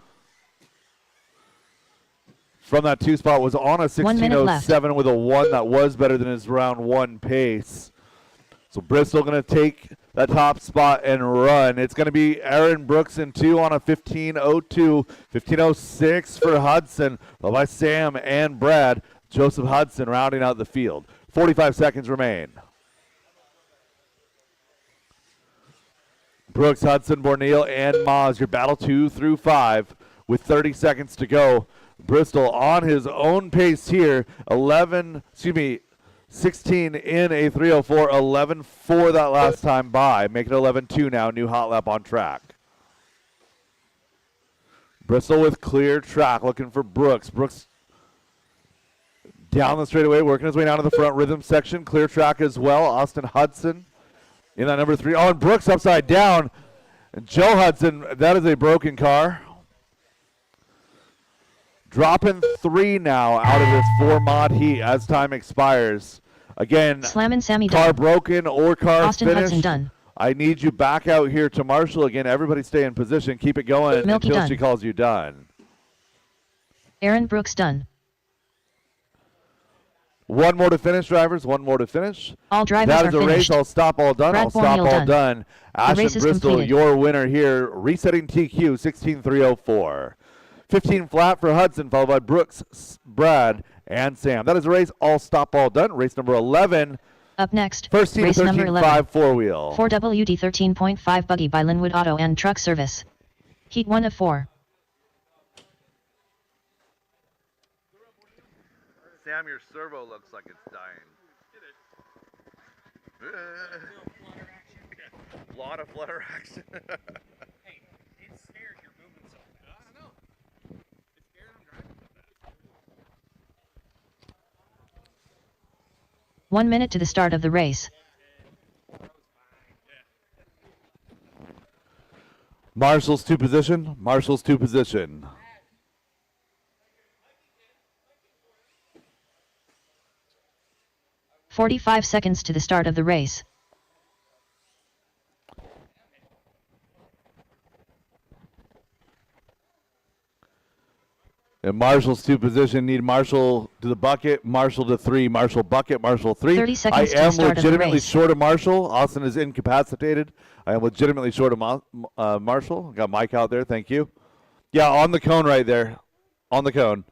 From that 2 spot was on a 16.07 with a 1 that was better than his round 1 pace. So Bristol going to take that top spot and run. It's going to be Aaron Brooks in 2 on a 15:02, 15:06 for Hudson, followed by Sam and Brad. Joseph Hudson rounding out the field. 45 seconds remain. Brooks, Hudson, Borneal, and Maz, your battle 2 through 5 with 30 seconds to go. Bristol on his own pace here. 16 in a 3:04, 11:4 that last time by. Make it 11:2 now, new hot lap on track. Bristol with clear track, looking for Brooks. Brooks down the straightaway, working his way down to the front rhythm section. Clear track as well. Austin Hudson in that number 3. Oh, and Brooks upside down. And Joe Hudson, that is a broken car. Dropping 3 now out of this 4 mod heat as time expires. Again, Slammin' Sammy car done. broken or car Austin finished. Hudson done. I need you back out here to Marshall again. Everybody stay in position. Keep it going Milky until done. she calls you done. Aaron Brooks done. 1 more to finish, drivers. 1 more to finish. All drivers That are is a race. finished. I'll stop all done. Brad I'll stop Borneal all done. done. Ashton race is Bristol, completed. your winner here. Resetting TQ 16:304. 15 flat for Hudson, followed by Brooks, Brad, and Sam. That is a race. All stop all done. Race number 11. Up next, First team race number 13.5 11. four-wheel. 4WD 13.5 buggy by Linwood Auto and Truck Service. Heat 1 of 4. Sam, your servo looks like it's dying. Lot of flutter action. Hey, it's scared you're moving so fast. I know. It's scared I'm driving so fast. 1 minute to the start of the race. Marshall's 2 position. Marshall's 2 position. "45 seconds to the start of the race. And Marshall's 2 position. Need Marshall to the bucket. Marshall to 3. Marshall bucket. Marshall 3. 30 seconds I to the am start of the legitimately race. short of Marshall. Austin is incapacitated. I am legitimately short of Marshall. Got Mike out there. Thank you. Yeah, on the cone right there. On the cone.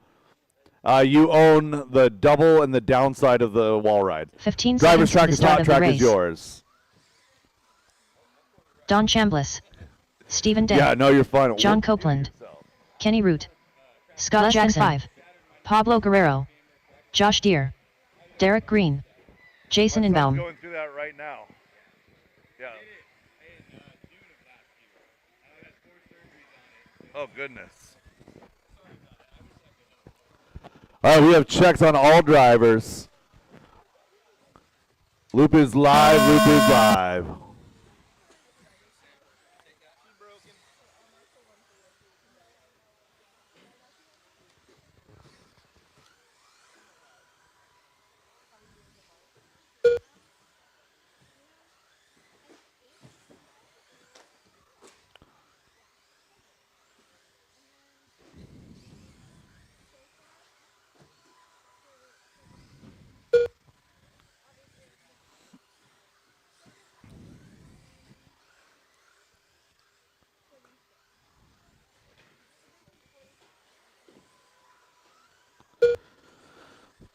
You own the double and the downside of the wall ride. 15 Driver's seconds to track the is start hot. of the Track race. is yours. Don Chambliss. Stephen Day. Yeah, no, you're fine. John Copeland. Kenny Root. Scott Jackson. 5. Pablo Guerrero. Josh Deere. Derek Green. Jason My son's Inbaum. going through that right now. Yeah. Oh, goodness. All right, we have checks on all drivers. Loop is live. Loop is live.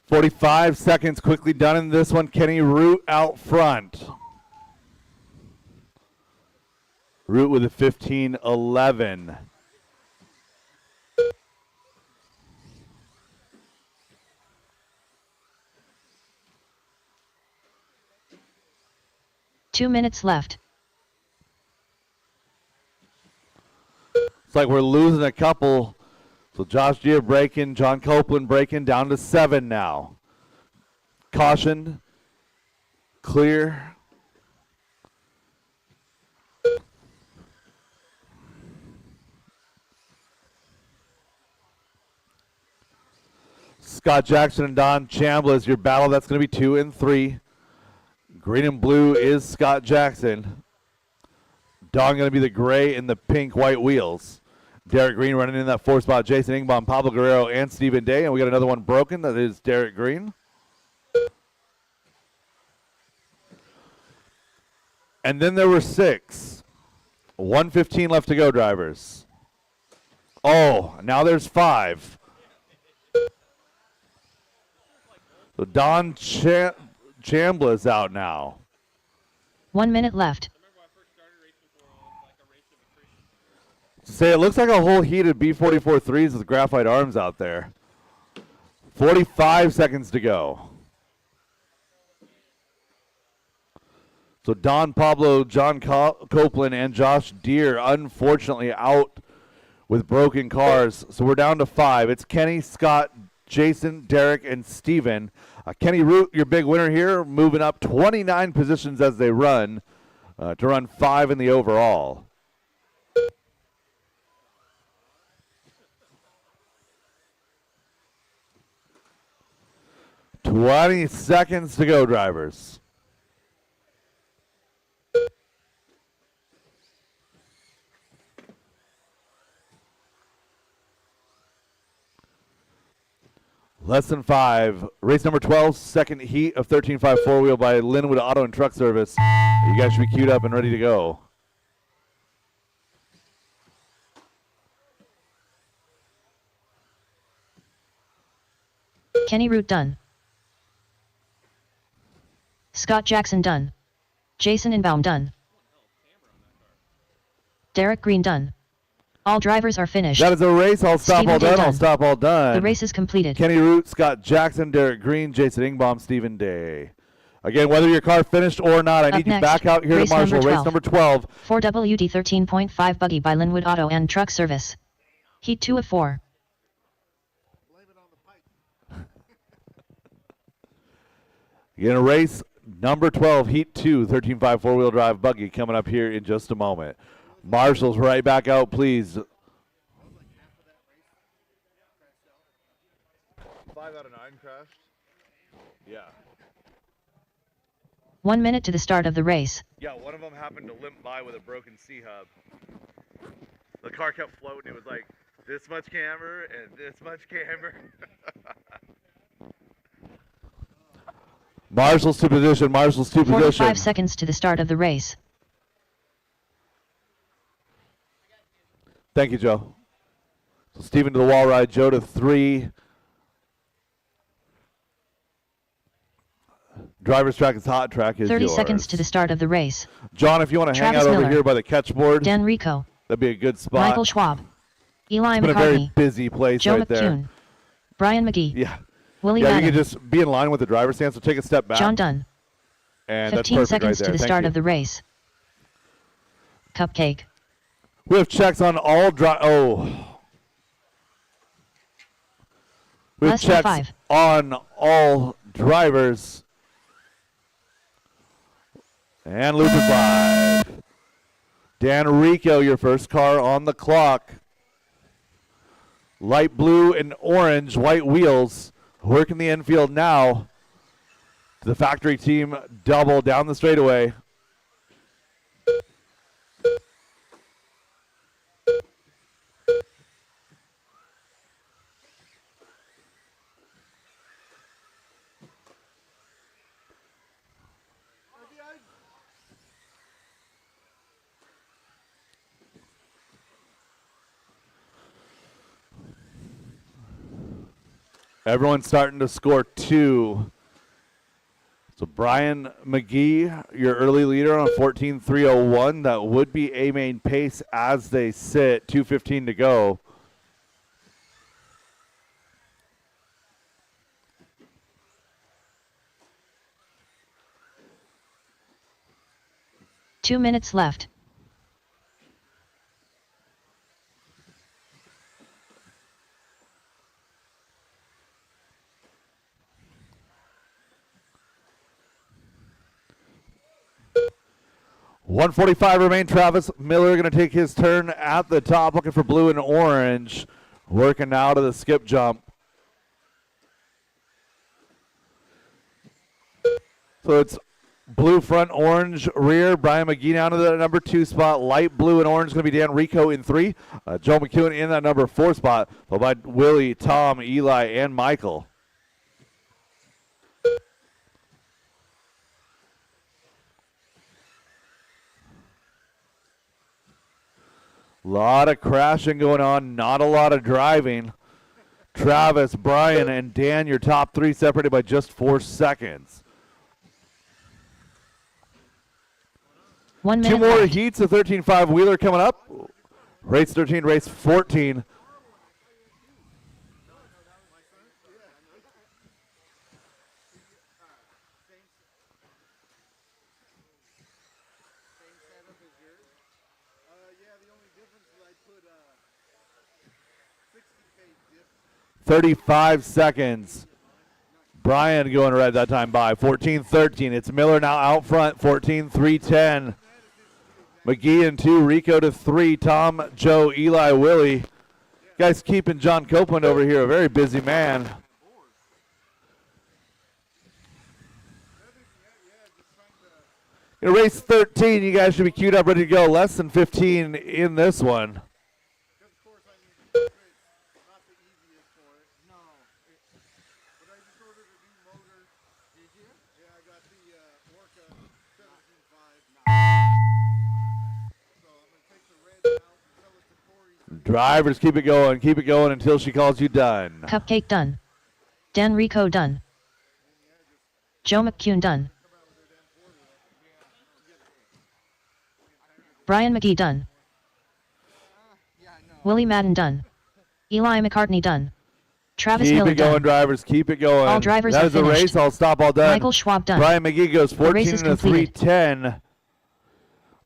"45 seconds quickly done in this one. Kenny Root out front. Root with a 15:11. Two minutes left. It's like we're losing a couple. So Josh Deere breaking, John Copeland breaking down to 7 now. Caution. Clear. Scott Jackson and Don Chambliss, your battle. That's going to be 2 and 3. Green and blue is Scott Jackson. Don going to be the gray and the pink white wheels. Derek Green running in that 4 spot. Jason Ingbaum, Pablo Guerrero, and Stephen Day. And we got another one broken. That is Derek Green. And then there were 6. 1:15 left to go, drivers. Oh, now there's 5. So Don Chambliss out now. 1 minute left. Say, it looks like a whole heat of B44 threes with graphite arms out there. 45 seconds to go. So Don Pablo, John Copeland, and Josh Deere unfortunately out with broken cars. So we're down to 5. It's Kenny, Scott, Jason, Derek, and Steven. Kenny Root, your big winner here, moving up 29 positions as they run to run 5 in the overall. $20 seconds to go, drivers. Less than 5. Race number 12, second heat of 13.5 four-wheel by Linwood Auto and Truck Service. You guys should be queued up and ready to go. Kenny Root done. Scott Jackson done. Jason Inbaum done. Derek Green done. All drivers are finished. That is a race. I'll stop Stephen all Day done. done. I'll stop all done. The race is completed. Kenny Root, Scott Jackson, Derek Green, Jason Ingbaum, Stephen Day. Again, whether your car finished or not, I Up need you next, back out here race to marshal number race 12. number 12. 4WD 13.5 buggy by Linwood Auto and Truck Service. Heat 2 of 4. Again, race number 12, Heat 2, 13.5 four-wheel drive buggy coming up here in just a moment. Marshals right back out, please. 5 out of 9 crashed. Yeah. 1 minute to the start of the race. Yeah, one of them happened to limp by with a broken C-hub. The car kept floating. It was like this much camber and this much camber. Marshals to position, marshals to 45 position. seconds to the start of the race. Thank you, Joe. So Stephen to the wall ride, Joe to 3. Driver's track is hot, track is 30 yours. seconds to the start of the race. John, if you want to hang Travis out over Miller. here by the catch board, Dan Rico. that'd be a good spot. Michael Schwab. Eli It's been a very McCartney. busy place Joe right there. McCune. Brian McGee. Yeah. Willie Yeah, you Madden. can just be in line with the driver's stand, so take a step back. John Dunn. And that's 15 perfect seconds right to there. the Thank start you. of the race. Cupcake. We have checks on all We have Less than checks 5. on all drivers. And loop it 5. Dan Rico, your first car on the clock. Light blue and orange, white wheels. Working the infield now. The factory team double down the straightaway. Everyone's starting to score 2. So Brian McGee, your early leader on 14.301. That would be A main pace as they sit. 2:15 to go. Two minutes left. .145 remain. Travis Miller going to take his turn at the top, looking for blue and orange. Working out of the skip jump. So it's blue front, orange rear. Brian McGee down to the number 2 spot. Light blue and orange going to be Dan Rico in 3. Joe McEwen in that number 4 spot, followed by Willie, Tom, Eli, and Michael. A lot of crashing going on, not a lot of driving. Travis, Brian, and Dan, your top three separated by just 4 seconds. 1 minute Two more left. heats of 13.5 wheeler coming up. Race 13, race 14. $35 seconds. Brian going right that time by 14-13. It's Miller now out front, 14-3-10. McGee in 2, Rico to 3, Tom, Joe, Eli, Willie. Guys keeping John Copeland over here, a very busy man. In race 13, you guys should be queued up, ready to go. Less than 15 in this one. Drivers, keep it going until she calls you done. Cupcake done. Dan Rico done. Joe McCune done. Brian McGee done. Willie Madden done. Eli McCartney done. Travis Keep Miller it going, done. drivers. Keep it going. All drivers that are is the finished. race. I'll stop all done. Michael Schwab done. Brian McGee goes The race is completed. 14-3-10.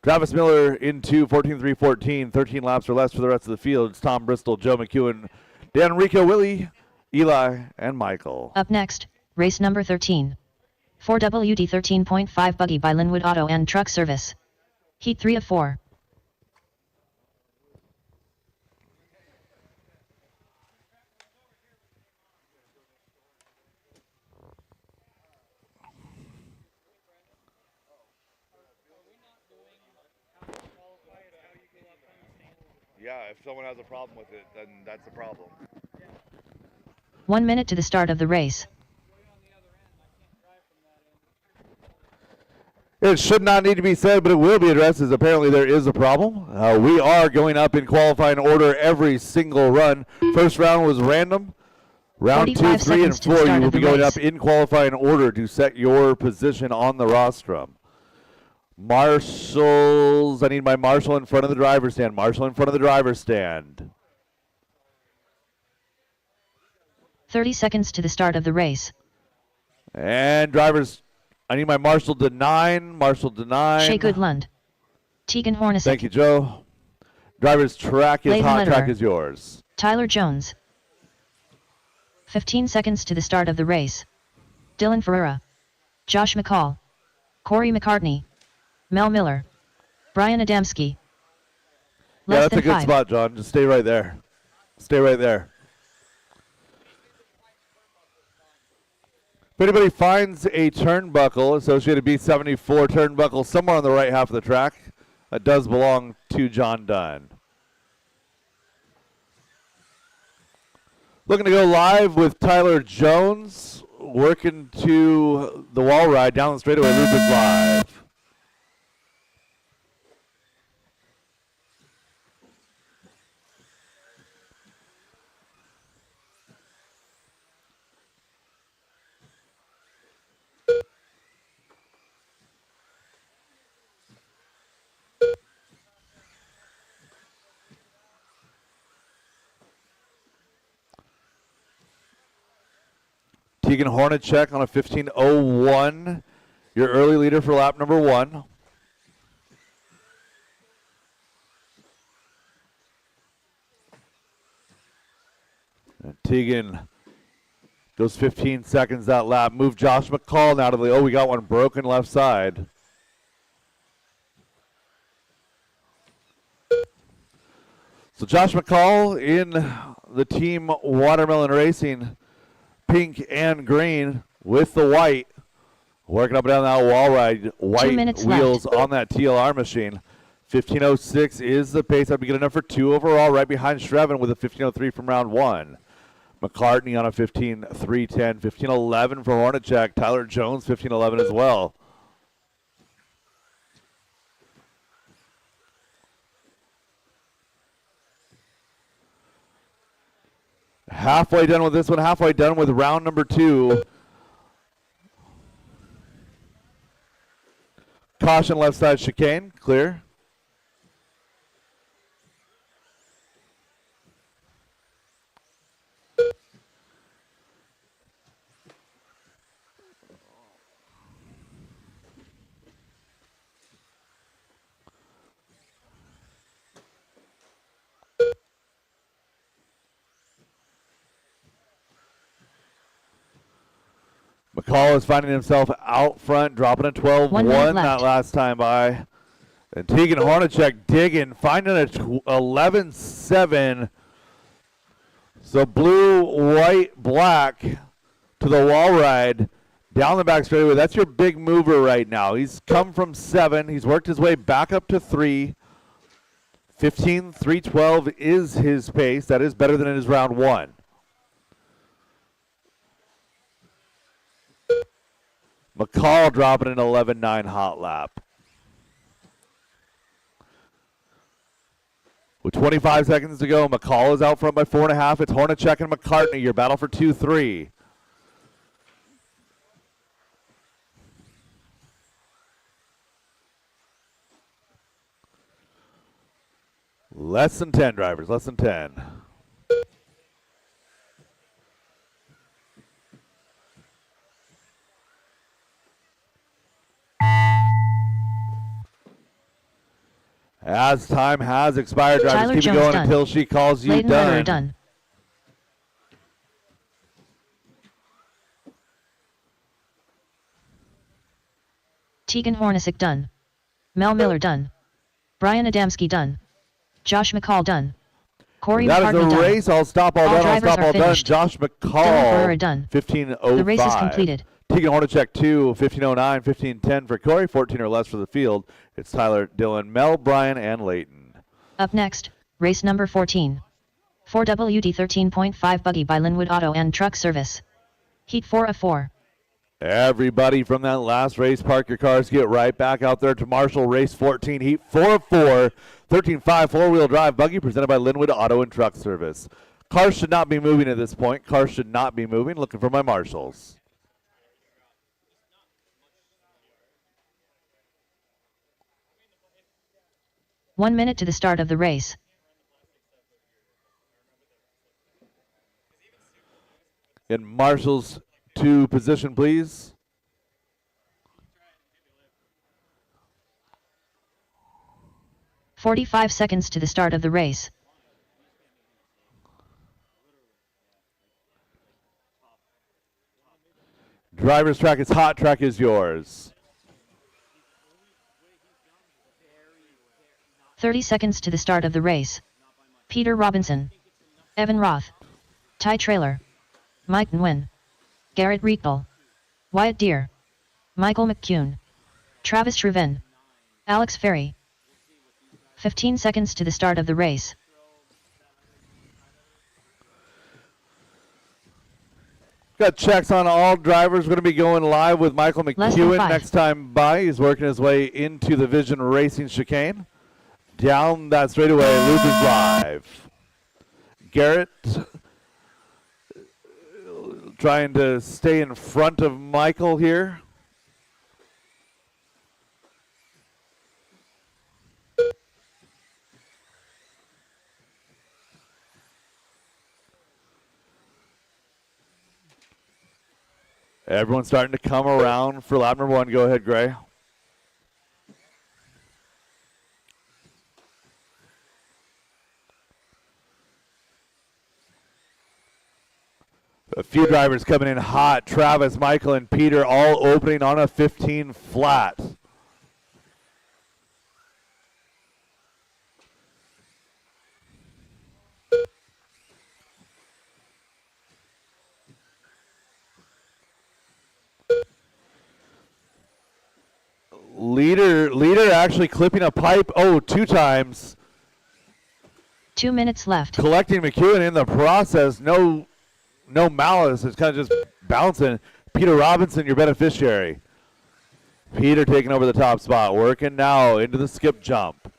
Travis Miller in 2, 14-3-14. 13 laps or less for the rest of the field. It's Tom Bristol, Joe McEwen, Dan Rico, Willie, Eli, and Michael. Up next, race number 13. 4WD 13.5 buggy by Linwood Auto and Truck Service. Heat 3 of 4. Yeah, if someone has a problem with it, then that's a problem. 1 minute to the start of the race. It should not need to be said, but it will be addressed as apparently there is a problem. We are going up in qualifying order every single run. First round was random. Round 2, 45 3, and seconds to the 4, start you will of be the going race. up in qualifying order to set your position on the rostrum. Marshals, I need my marshal in front of the driver's stand. Marshal in front of the driver's stand. 30 seconds to the start of the race. And drivers, I need my marshal to 9. Marshal to 9. Shea Goodlund. Tegan Hornacek. Thank you, Joe. Driver's track is Layden hot. Track Lederer. is yours. Tyler Jones. 15 seconds to the start of the race. Dylan Ferreira. Josh McCall. Corey McCartney. Mel Miller. Brian Adamski. Yeah, Less that's than a good 5. spot, John. Just stay right there. Stay right there. If anybody finds a turnbuckle, associated B74 turnbuckle somewhere on the right half of the track, that does belong to John Dunn. Looking to go live with Tyler Jones, working to the wall ride down the straightaway. Loop is live. Tegan Hornacek on a 15:01. Your early leader for lap number 1. And Tegan goes 15 seconds that lap. Move Josh McCall now to the, we got one broken left side. So Josh McCall in the team Watermelon Racing, pink and green with the white. Working up and down that wall ride. White wheels left. on that TLR machine. 15:06 is the pace. That'd be good enough for 2 overall, right behind Shreven with a 15:03 from round 1. McCartney on a 15:3:10. 15:11 for Hornacek. Tyler Jones, 15:11 as well. Halfway done with this one, halfway done with round number 2. Caution left side chicane, clear. McCall is finding himself out front, dropping a 12-1 1 minute that left. last time by. And Tegan Hornacek digging, finding a 11-7. So blue, white, black to the wall ride down the back straightaway. That's your big mover right now. He's come from 7. He's worked his way back up to 3. 15-3-12 is his pace. That is better than in his round 1. McCall dropping an 11-9 hot lap. With 25 seconds to go, McCall is out front by 4.5. It's Hornacek and McCartney, your battle for 2-3. Less than 10 drivers, less than 10. As time has expired, drivers Tyler keep it Jones going done. until she calls you Leighton Miller done. done. Tegan Hornacek done. Mel Miller done. Brian Adamski done. Josh McCall done. Corey That is McCartney the done. race. I'll stop all All done. I'll drivers stop are all done. finished. Josh Dylan McCall, Ferreira done. 15:05. The race is completed. Tegan Hornacek 2, 15:09, 15:10 for Corey, 14 or less for the field. It's Tyler, Dylan, Mel, Brian, and Leighton. Up next, race number 14. 4WD 13.5 buggy by Linwood Auto and Truck Service. Heat 4 of 4. Everybody from that last race, park your cars, get right back out there to Marshall Race 14, Heat 4 of 4, 13.5 four-wheel drive buggy presented by Linwood Auto and Truck Service. Cars should not be moving at this point. Cars should not be moving. Looking for my marshals. One minute to the start of the race. In marshals to position, please. "45 seconds to the start of the race. Driver's track is hot, track is yours. 30 seconds to the start of the race. Peter Robinson. Evan Roth. Ty Trailer. Mike Nguyen. Garrett Riechel. Wyatt Deere. Michael McCune. Travis Truven. Alex Ferry. 15 seconds to the start of the race. Got checks on all drivers. We're going to be going live with Michael Less than McEwen 5. next time by. He's working his way into the Vision Racing chicane. Down that straightaway, loop is live. Garrett trying to stay in front of Michael here. Everyone's starting to come around for lap number 1. Go ahead, Gray. A few drivers coming in hot. Travis, Michael, and Peter all opening on a 15 flat. Leader actually clipping a pipe, 2 times. 2 minutes left. Collecting McEwen in the process. No malice. It's kind of just bouncing. Peter Robinson, your beneficiary. Peter taking over the top spot. Working now into the skip jump.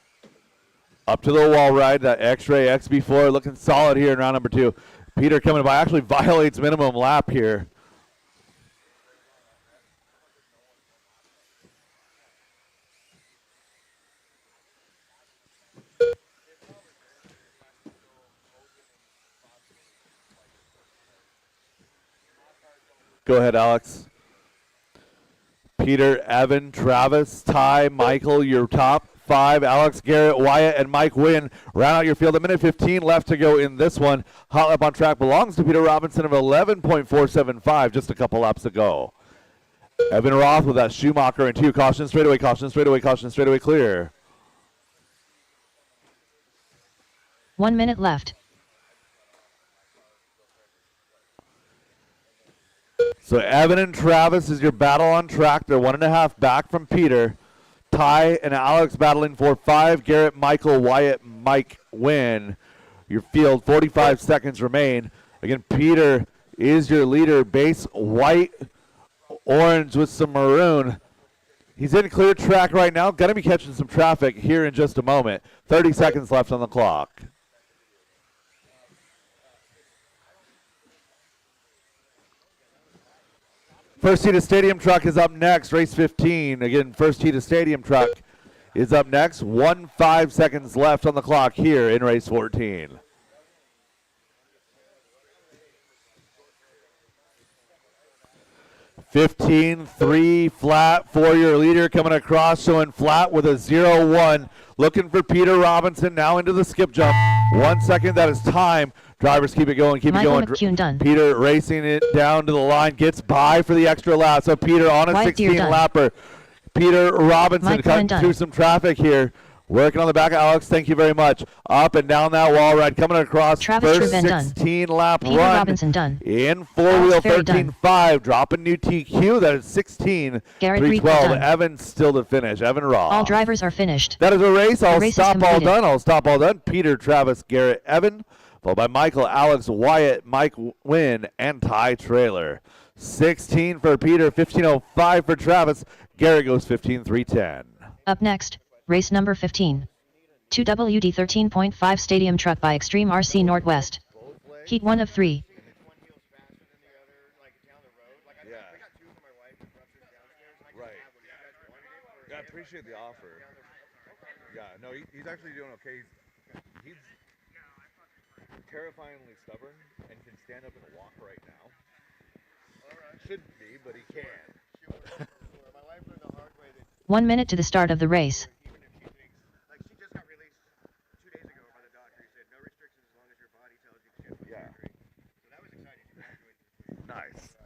Up to the wall ride. That X-Ray XB4 looking solid here in round number 2. Peter coming by actually violates minimum lap here. Go ahead, Alex. Peter, Evan, Travis, Ty, Michael, your top 5. Alex, Garrett, Wyatt, and Mike Wynn round out your field. A minute 15 left to go in this one. Hot lap on track belongs to Peter Robinson of 11.475. Just a couple laps to go. Evan Roth with that Schumacher in 2. Caution, straightaway, caution, straightaway, caution, straightaway, clear. 1 minute left. So Evan and Travis is your battle on track. They're 1.5 back from Peter. Ty and Alex battling for 5. Garrett, Michael, Wyatt, Mike Wynn. Your field, 45 seconds remain. Again, Peter is your leader. Base white, orange with some maroon. He's in clear track right now. Going to be catching some traffic here in just a moment. 30 seconds left on the clock. First heat of Stadium Truck is up next, race 15. Again, first heat of Stadium Truck is up next. 5 seconds left on the clock here in race 14. (15-3) flat for your leader coming across, showing flat with a 0-1. Looking for Peter Robinson now into the skip jump. 1 second, that is time. Drivers keep it going, keep Michael it going. McCune done. Peter racing it down to the line, gets by for the extra lap. So Peter on a White Deer 16 done. lapper. Peter Robinson Mike cutting done. through some traffic here. Working on the back of Alex, thank you very much. Up and down that wall ride, coming across. Travis First Trevin done. 16 lap Peter run Robinson done. in four-wheel Alex Ferry done. 13.5. Dropping new TQ, that is 16. Garrett 312. Grieco done. Evan still to finish. Evan Raw. All drivers are finished. That is a race. I'll race is stop all completed. done. I'll stop all done. Peter, Travis, Garrett, Evan, followed by Michael, Alex, Wyatt, Mike Wynn, and Ty Trailer. 16 for Peter, 15.05 for Travis. Garrett goes 15.310. Up next, race number 15. 2WD 13.5 Stadium Truck by Extreme RC Northwest. Heat 1 of 3. Right. Yeah, I appreciate the offer. Yeah, no, he's actually doing okay. He's terrifyingly stubborn and can stand up and walk right now. Shouldn't be, but he can. 1 minute to the start of the race. Even if she thinks, like she just got released 2 days ago by the doctor. He said no restrictions as long as your body tells you to. Yeah. So that was exciting. Nice.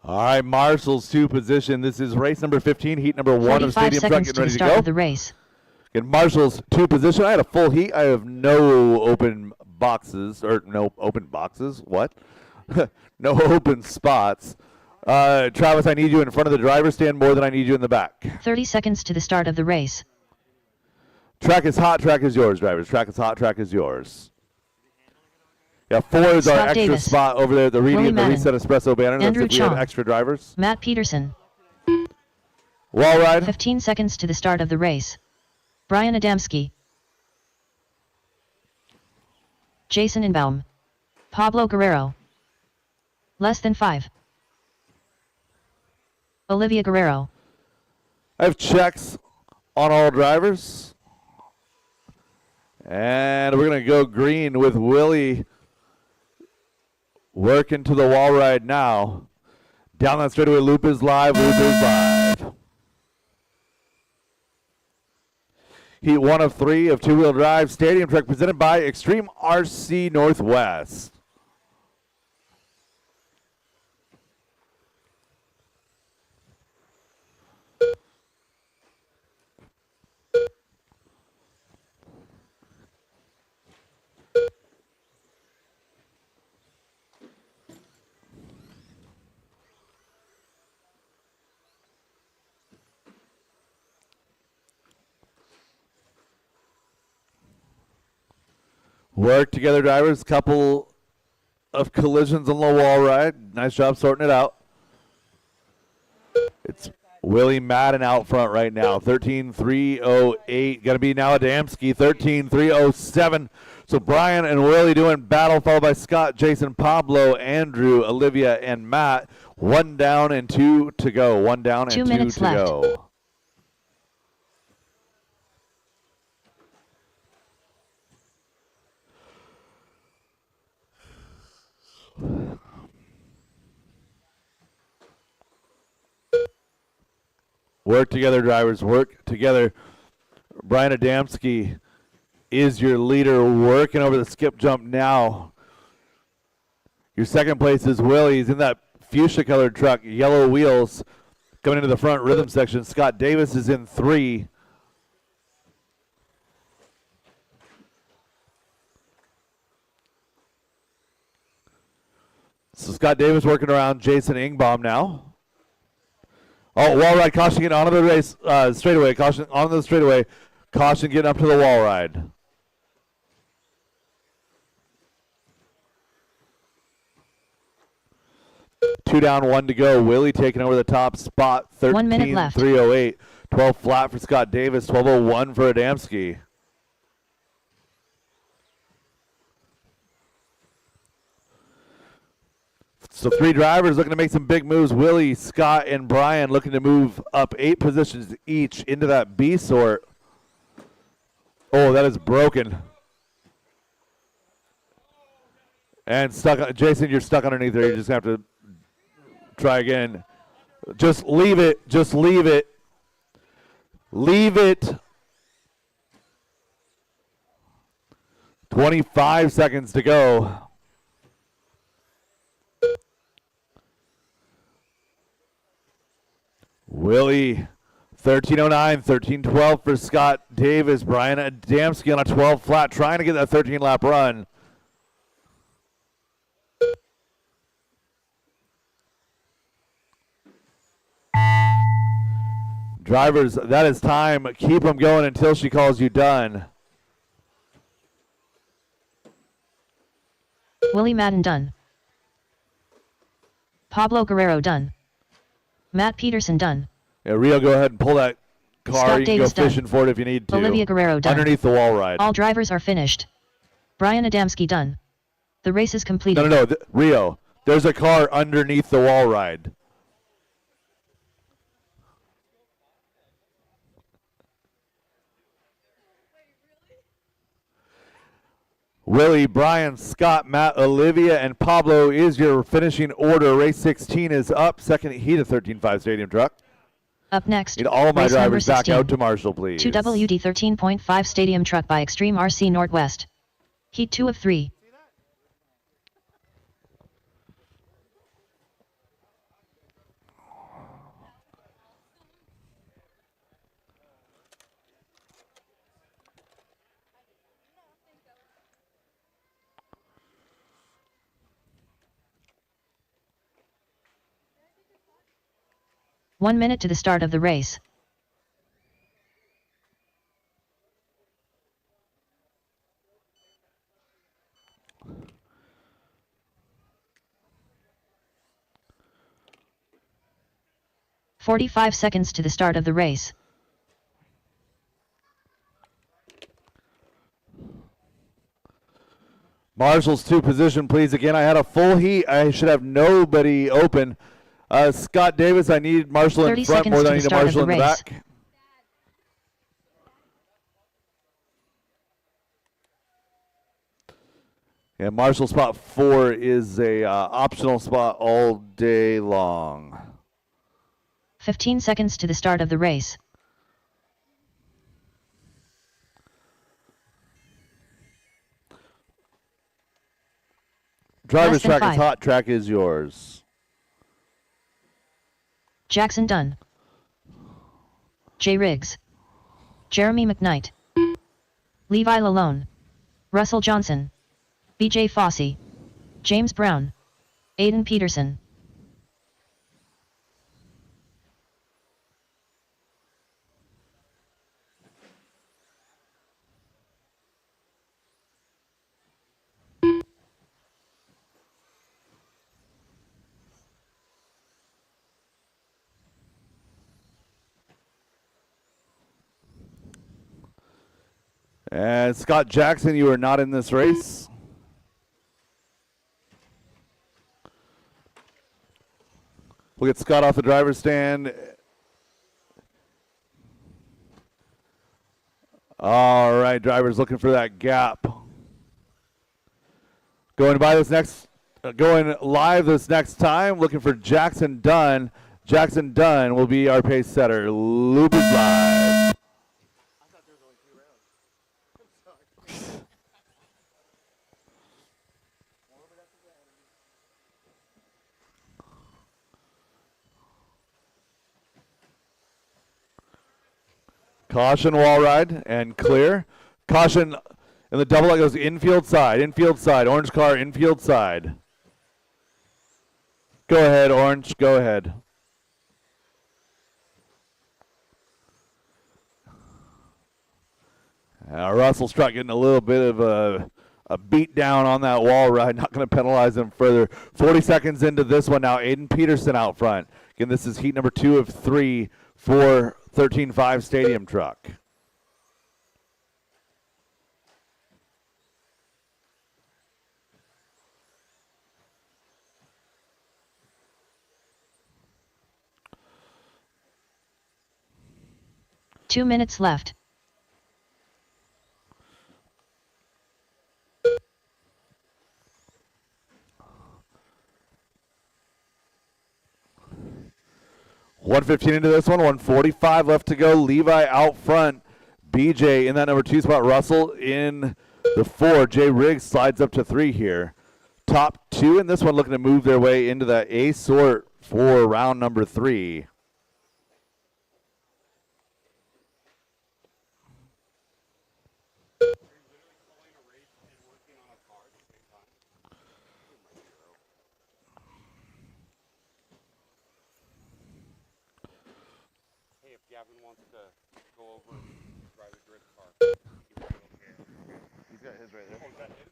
All right, Marshall's 2 position. This is race number 15, heat number 1 of 45 Stadium Truck seconds getting to the ready to start go. of the race. In Marshall's 2 position, I had a full heat. I have no open boxes, or no open boxes. What? No open spots. Travis, I need you in front of the driver's stand more than I need you in the back. 30 seconds to the start of the race. Track is hot, track is yours, drivers. Track is hot, track is yours. Yeah, 4 is our Scott extra Davis. spot over there, the Willie reading, the Madden. Reset Espresso banner. That's Andrew if we have Chong. extra drivers. Matt Peterson. Wall ride. 15 seconds to the start of the race. Brian Adamski. Jason Inbaum. Pablo Guerrero. Less than 5. Olivia Guerrero. I have checks on all drivers. And we're going to go green with Willie working to the wall ride now. Down that straightaway, loop is live, loop is live. Heat 1 of 3 of 2-wheel drive Stadium Truck presented by Extreme RC Northwest. Work together, drivers. Couple of collisions on the wall ride. Nice job sorting it out. It's Willie Madden out front right now. 13.308. Going to be now Adamski. 13.307. So Brian and Willie doing battle, followed by Scott, Jason, Pablo, Andrew, Olivia, and Matt. 1 down and 2 to go. 1 down and 2 2 minutes to left. go. Work together, drivers. Work together. Brian Adamski is your leader, working over the skip jump now. Your second place is Willie. He's in that fuchsia-colored truck, yellow wheels, coming into the front rhythm section. Scott Davis is in 3. So Scott Davis working around Jason Ingbaum now. Oh, wall ride caution getting onto the race straightaway. Caution onto the straightaway. Caution getting up to the wall ride. Two down, 1 to go. Willie taking over the top spot. 1 minute left. 13-308. 12 flat for Scott Davis. 12:01 for Adamski. So 3 drivers looking to make some big moves. Willie, Scott, and Brian looking to move up 8 positions each into that B sort. Oh, that is broken. And stuck. Jason, you're stuck underneath there. You just have to try again. Just leave it. Just leave it. Leave it. 25 seconds to go. Willie, 13:09, 13:12 for Scott Davis. Brian Adamski on a 12 flat, trying to get that 13-lap run. Drivers, that is time. Keep them going until she calls you done. Willie Madden done. Pablo Guerrero done. Matt Peterson done. Yeah, Rio, go ahead and pull that car. Scott You can Davis go done. fishing for it if you need to. Olivia Guerrero done. Underneath the wall ride. All drivers are finished. Brian Adamski done. The race is completed. No. Rio, there's a car underneath the wall ride. Willie, Brian, Scott, Matt, Olivia, and Pablo is your finishing order. Race 16 is up. Second heat of 13.5 Stadium Truck. Up next, Need all my race number drivers back 16. out to Marshall, please. 2WD 13.5 Stadium Truck by Extreme RC Northwest. Heat 2 of 3. One minute to the start of the race. "45 seconds to the start of the race. Marshall's 2 position, please. Again, I had a full heat. I should have nobody open. Scott Davis, I need Marshall in 30 front seconds more to than I the need a start of Marshall the in the race. back. And Marshall spot 4 is a optional spot all day long. 15 seconds to the start of the race. Driver's Less than track 5. is hot. Track is yours. Jackson Dunn. Jay Riggs. Jeremy McKnight. Levi Lalone. Russell Johnson. BJ Fossey. James Brown. Aiden Peterson. And Scott Jackson, you are not in this race. We'll get Scott off the driver's stand. All right, drivers looking for that gap. Going live this next time, looking for Jackson Dunn. Jackson Dunn will be our pace setter. Loop is live. Caution, wall ride, and clear. Caution in the double that goes infield side, orange car, infield side. Go ahead, orange, go ahead. Russell's truck getting a little bit of a beat down on that wall ride, not going to penalize him further. 40 seconds into this one now, Aiden Peterson out front. Again, this is heat number 2 of 3 for 13.5 Stadium truck. Two minutes left. .115 into this one, 145 left to go. Levi out front. BJ in that number 2 spot. Russell in the 4. Jay Riggs slides up to 3 here. Top 2 in this one looking to move their way into that A sort for round number 3.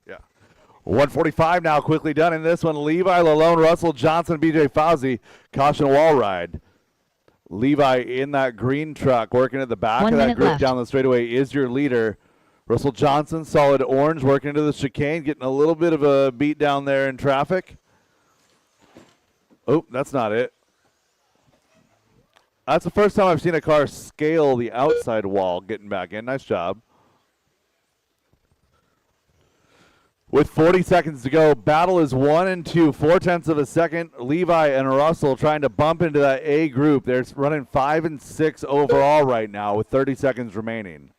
Yeah. 145 now, quickly done in this one. Levi, Lalone, Russell, Johnson, BJ Fauzi. Caution wall ride. Levi in that green truck, working at the back of that group down the straightaway is your leader. Russell Johnson, solid orange, working into the chicane, getting a little bit of a beat down there in traffic. Oh, that's not it. That's the first time I've seen a car scale the outside wall getting back in. Nice job. With 40 seconds to go, battle is 1 and 2, 0.4 of a second. Levi and Russell trying to bump into that A group. They're running 5 and 6 overall right now with 30 seconds remaining.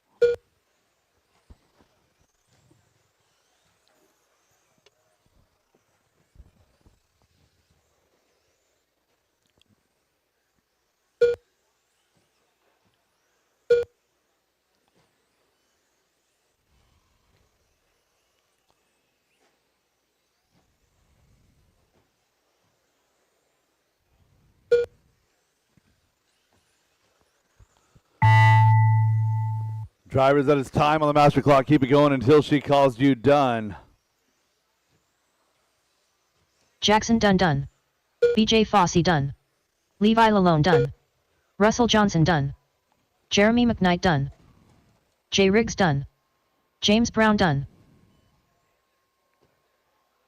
Drivers, that is time on the master clock. Keep it going until she calls you done. Jackson Dunn done. BJ Fossey done. Levi Lalone done. Russell Johnson done. Jeremy McKnight done. Jay Riggs done. James Brown done.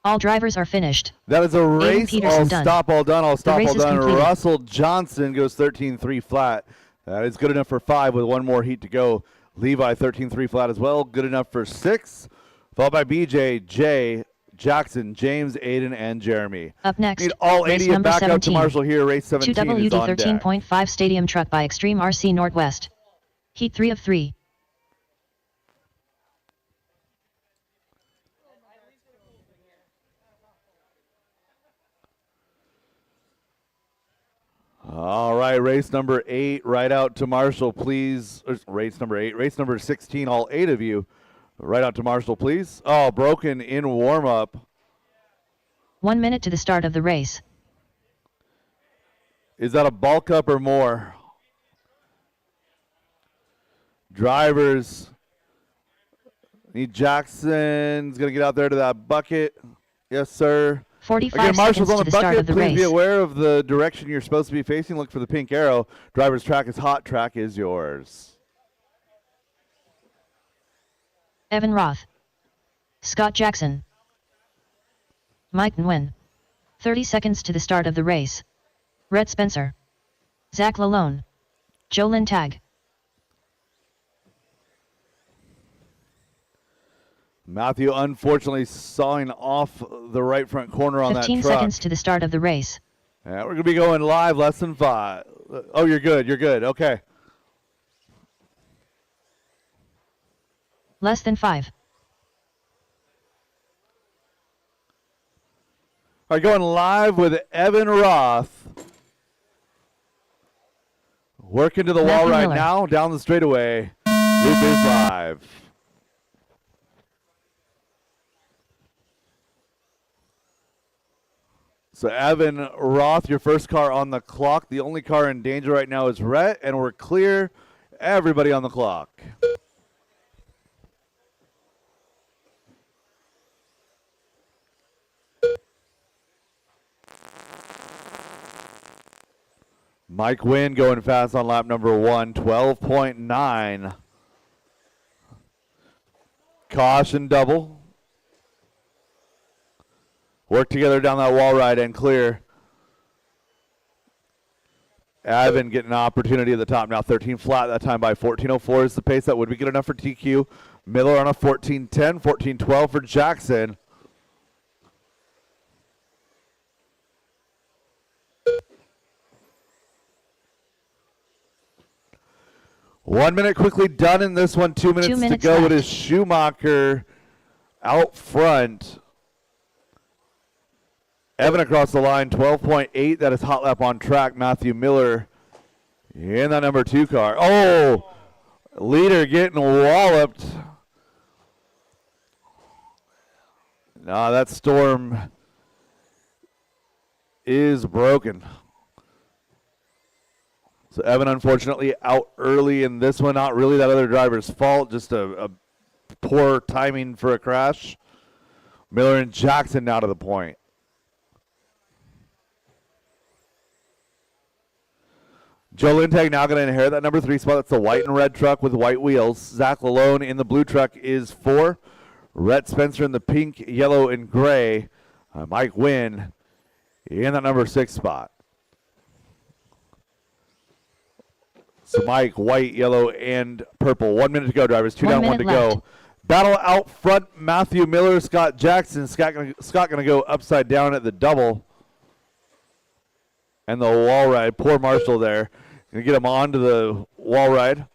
All drivers are finished. That is a race. All stop, all done. All stop, all done. Completed. Russell Johnson goes 13.3 flat. That is good enough for 5 with 1 more heat to go. Levi 13.3 flat as well. Good enough for 6. Followed by BJ, Jay, Jackson, James, Aiden, and Jeremy. Up next, need all 80 number back 17. up to Marshall here. Race 17 2WD is on 13.5 Stadium truck by Extreme RC Northwest. Heat 3 of 3. All right, race number 8, right out to Marshall, please. Race number 8, race number 16, all 8 of you, right out to Marshall, please. Oh, broken in warm-up. 1 minute to the start of the race. Is that a bulk up or more? Drivers. Need Jackson's going to get out there to that bucket. Yes, sir. 45 Again, Marshall's seconds on to the the start bucket. of the Please race. be aware of the direction you're supposed to be facing. Look for the pink arrow. Driver's track is hot. Track is yours. Evan Roth. Scott Jackson. Mike Nguyen. 30 seconds to the start of the race. Rhett Spencer. Zach Lalone. Jolyn Tag. Matthew unfortunately sawing off the right front corner on that truck. 15 seconds to the start of the race. Yeah, we're going to be going live less than 5. Oh, you're good. You're good. Okay. Less than 5. All right, going live with Evan Roth. Working to the wall Matthew right Miller. now, down the straightaway. Loop is live. So Evan Roth, your first car on the clock. The only car in danger right now is Rhett, and we're clear. Everybody on the clock. Mike Wynn going fast on lap number 1, 12.9. Caution double. Work together down that wall ride and clear. Evan getting an opportunity at the top now, 13 flat that time by 14.04 is the pace. That would be good enough for TQ. Miller on a 14.10, 14.12 for Jackson. One minute quickly done in this one. 2 minutes, 2 minutes to go. left. It is Schumacher out front. Evan across the line, 12.8. That is hot lap on track. Matthew Miller in that number 2 car. Oh, leader getting walloped. No, that storm is broken. So Evan, unfortunately, out early in this one. Not really that other driver's fault, just a poor timing for a crash. Miller and Jackson now to the point. Joe Lintag now going to inherit that number 3 spot. That's the white and red truck with white wheels. Zach Lalone in the blue truck is 4. Rhett Spencer in the pink, yellow, and gray. Mike Wynn in that number 6 spot. So Mike, white, yellow, and purple. 1 minute to go, drivers. 2 down, 1 to left. go. Battle out front, Matthew Miller, Scott Jackson. Scott going to go upside down at the double. And the wall ride. Poor Marshall there. Going to get him onto the wall ride.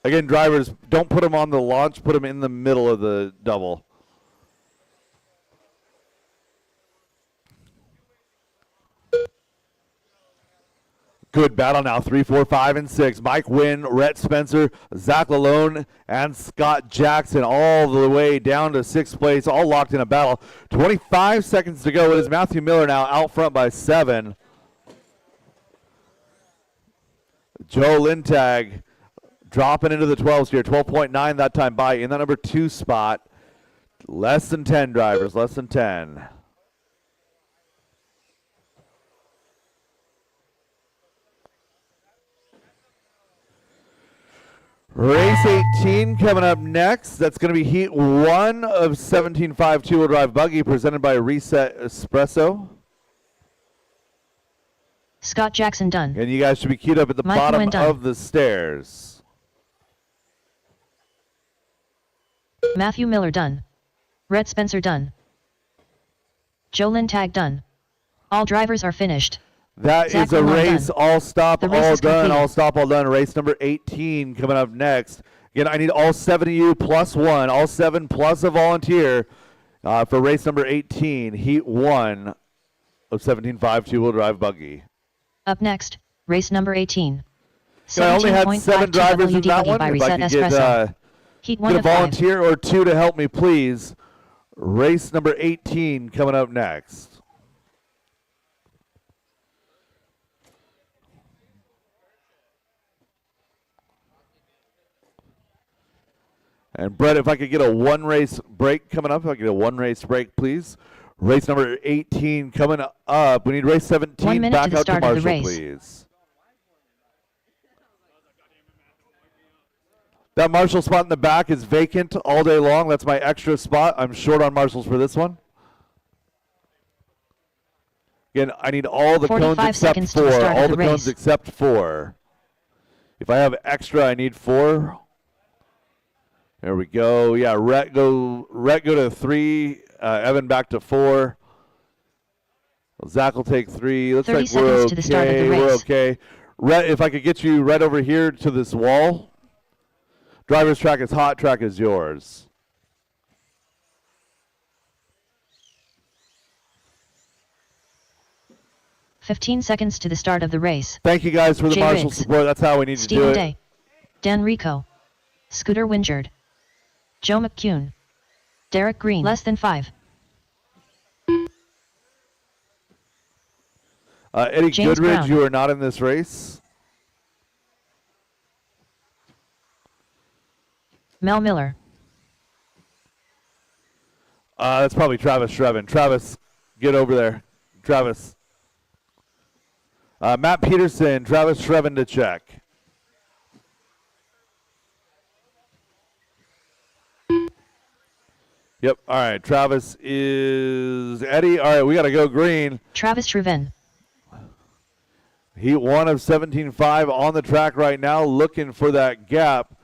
Again, drivers, don't put him on the launch. Put him in the middle of the double. Good battle now, 3, 4, 5, and 6. Mike Wynn, Rhett Spencer, Zach Lalone, and Scott Jackson all the way down to 6th place, all locked in a battle. 25 seconds to go. It is Matthew Miller now out front by 7. Joe Lintag dropping into the 12s here, 12.9 that time by in that number 2 spot. Less than 10 drivers, less than 10. Race 18 coming up next. That's going to be heat 1 of 17.5 two-wheel drive buggy presented by Reset Espresso. Scott Jackson done. And you guys should be queued up at the Mike bottom Nguyen done. of the stairs. Matthew Miller done. Rhett Spencer done. Jolyn Tag done. All drivers are finished. That Zach is a Lamont race, done. all stop, The race all is done, completed. all stop, all done. Race number 18 coming up next. Again, I need all 7 of you plus 1, all 7 plus a volunteer for race number 18, heat 1 of 17.5 two-wheel drive buggy. Up next, race number 18. I only had 7 drivers in TWD that buggy one. by If Reset I could Espresso. Heat 1 get a of 5. volunteer or 2 to help me, please. Race number 18 coming up next. And Brett, if I could get a 1 race break coming up, if I could get a 1 race break, please. Race number 18 coming up. We need race 17 1 minute back to the out to start of the Marshall, race. please. That Marshall spot in the back is vacant all day long. That's my extra spot. I'm short on Marshalls for this one. Again, I need all the cones 45 except seconds to the 4. start All of the the cones race. except 4. If I have extra, I need 4. There we go. Yeah, Rhett go to 3. Evan back to 4. Zach will take 3. Looks 30 like we're seconds okay. to the start of the We're race. okay. Rhett, if I could get you right over here to this wall. Driver's track is hot. Track is yours. "15 seconds to the start of the race. Thank you guys for the Jay Marshall Riggs, support. That's how we need to do Stephen it. Day, Dan Rico, Scooter Wingard, Joe McCune, Derek Green. Less than 5. Eddie James Goodridge, Brown. you are not in this race. Mel Miller, That's probably Travis Shrevin. Travis, get over there. Travis. Matt Peterson, Travis Shrevin to check. Yep, all right. Travis is Eddie. All right, we got to go green. Travis Shrevin, Heat 1 of 17.5 on the track right now, looking for that gap.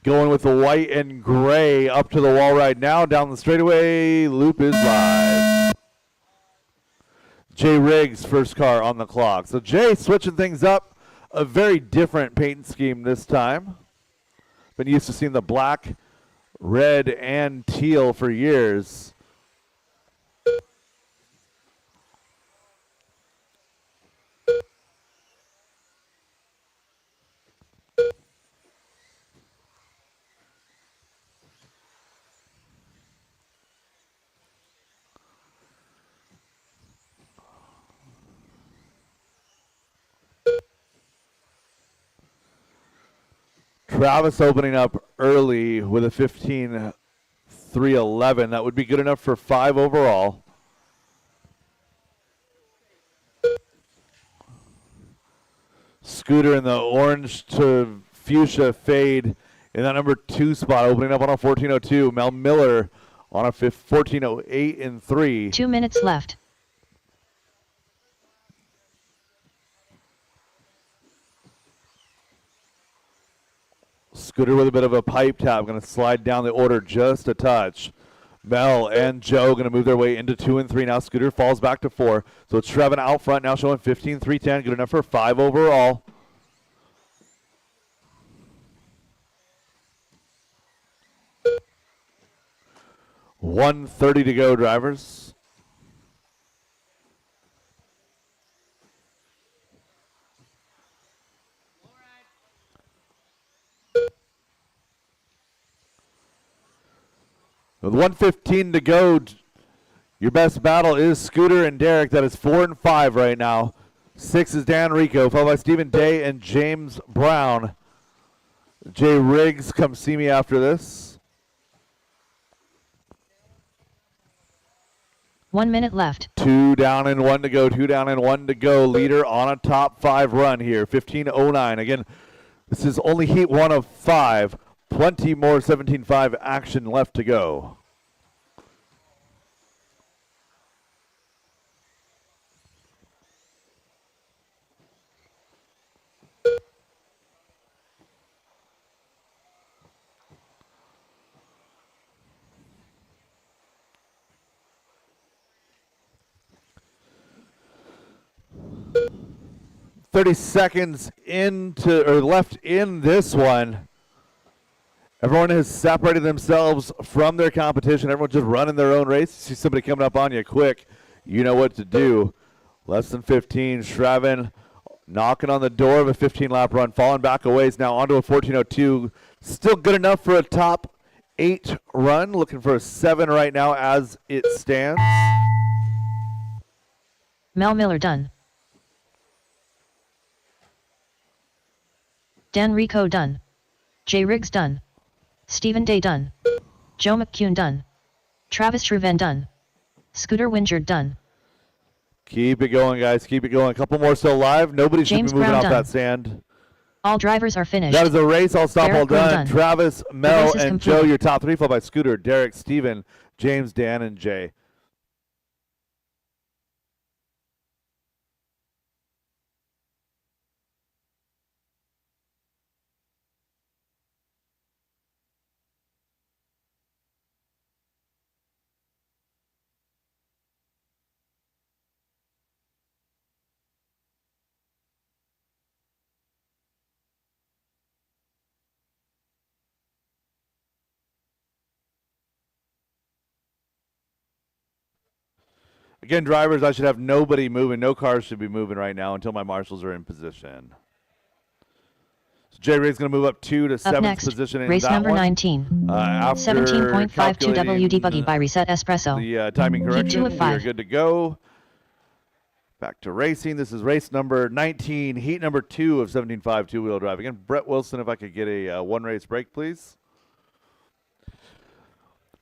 Going with the white and gray up to the wall right now. Down the straightaway, loop is live. Jay Riggs, first car on the clock. So Jay switching things up. A very different paint scheme this time. Been used to seeing the black, red, and teal for years. Travis opening up early with a 15.311. That would be good enough for 5 overall. Scooter in the orange to fuchsia fade in that number 2 spot, opening up on a 14.02. Mel Miller on a 14.08 in 3. 2 minutes left. Scooter with a bit of a pipe tap, going to slide down the order just a touch. Mel and Joe going to move their way into 2 and 3 now. Scooter falls back to 4. So it's Shrevin out front now, showing 15.310, good enough for 5 overall. .130 to go, drivers. With 1:15 to go, your best battle is Scooter and Derek. That is 4 and 5 right now. 6 is Dan Rico, followed by Stephen Day and James Brown. Jay Riggs, come see me after this. 1 minute left. 2 down and 1 to go. 2 down and 1 to go. Leader on a top 5 run here. 15:09. Again, this is only heat 1 of 5. Plenty more 17.5 action left to go. .30 seconds left in this one. Everyone has separated themselves from their competition. Everyone's just running their own race. You see somebody coming up on you quick, you know what to do. Less than 15. Shrevin knocking on the door of a 15-lap run, falling back a ways now onto a 14.02. Still good enough for a top 8 run. Looking for a 7 right now as it stands. Mel Miller done. Dan Rico done. Jay Riggs done. Stephen Day done. Joe McCune done. Travis Shrevin done. Scooter Wingard done. Keep it going, guys. Keep it going. A couple more still live. Nobody should James be moving Brown off done. that sand. All drivers are finished. That is a race. All stop, Derek all Green done. done. Travis, race Mel, is and complete. Joe, your top three, followed by Scooter, Derek, Steven, James, Dan, and Jay. Again, drivers, I should have nobody moving. No cars should be moving right now until my marshals are in position. So Jay Ray's going to move up 2 to 7th next, position in race that number one. 19. After 17.52 W calculating debuggy by Reset Espresso. the timing Heat correction, 2 of we are 5. good to go. Back to racing. This is race number 19, heat number 2 of 17.5 two-wheel drive. Again, Brett Wilson, if I could get a one-race break, please.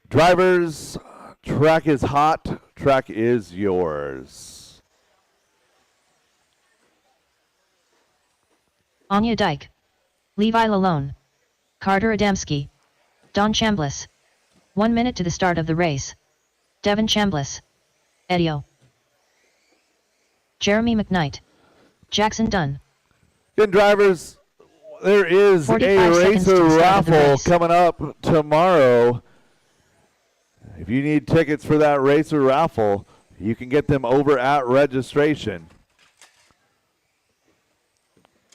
Drivers, track is hot. Track is yours. Anya Dyke. Levi Lalone. Carter Adamski. Don Chambliss. 1 minute to the start of the race. Devin Chambliss. Edio. Jeremy McKnight. Jackson Dunn. Again, drivers, there is a 45 seconds to racer the start of the raffle race. coming up tomorrow. If you need tickets for that racer raffle, you can get them over at registration.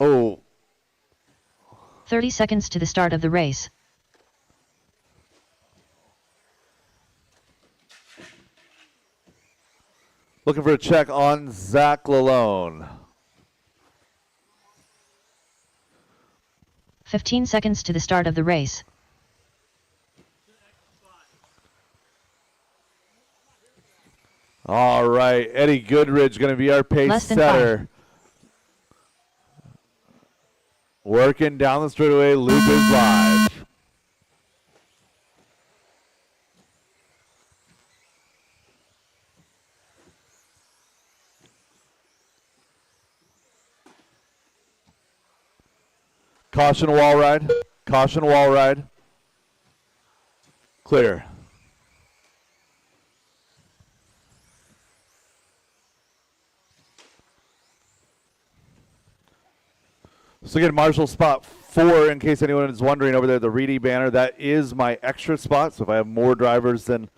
Oh, 30 seconds to the start of the race. looking for a check on Zach Lalone. 15 seconds to the start of the race. All right, Eddie Goodridge going to be our pace Less than setter. Working down the straightaway, loop is live. Caution wall ride. Caution wall ride. Clear. So again, Marshall spot 4, in case anyone is wondering over there, the Reedy banner, that is my extra spot. So if I have more drivers than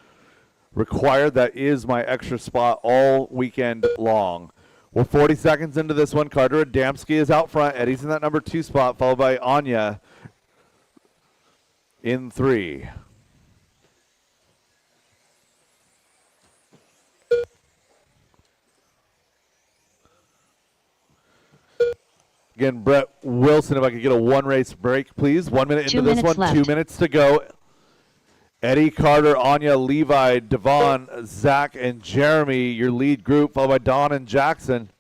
required, that is my extra spot all weekend long. We're 40 seconds into this one. Carter Adamski is out front. Eddie's in that number 2 spot, followed by Anya in 3. Again, Brett Wilson, if I could get a one-race break, please. 1 minute into this one, left. 2 minutes to go. Eddie, Carter, Anya, Levi, Devon, Zach, and Jeremy, your lead group, followed by Don and Jackson.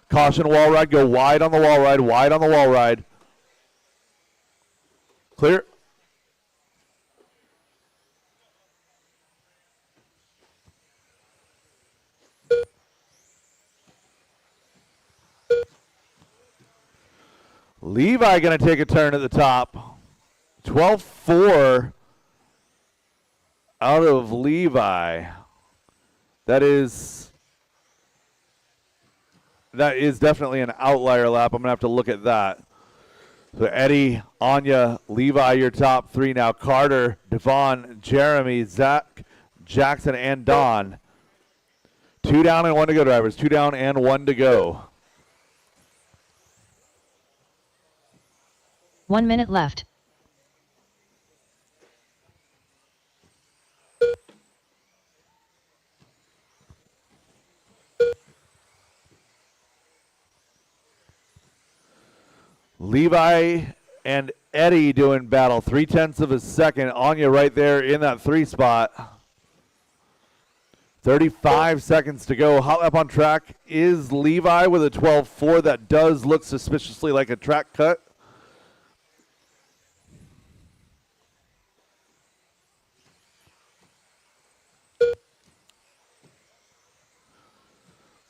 Caution wall ride, go wide on the wall ride, wide on the wall ride. Clear. Levi going to take a turn at the top. 12-4 out of Levi. That is definitely an outlier lap. I'm going to have to look at that. So Eddie, Anya, Levi, your top 3 now. Carter, Devon, Jeremy, Zach, Jackson, and Don. 2 down and 1 to go, drivers. 2 down and 1 to go. 1 minute left. Levi and Eddie doing battle. 3/10 of a second. Anya right there in that 3 spot. 35 seconds to go. Hot lap on track is Levi with a 12-4. That does look suspiciously like a track cut.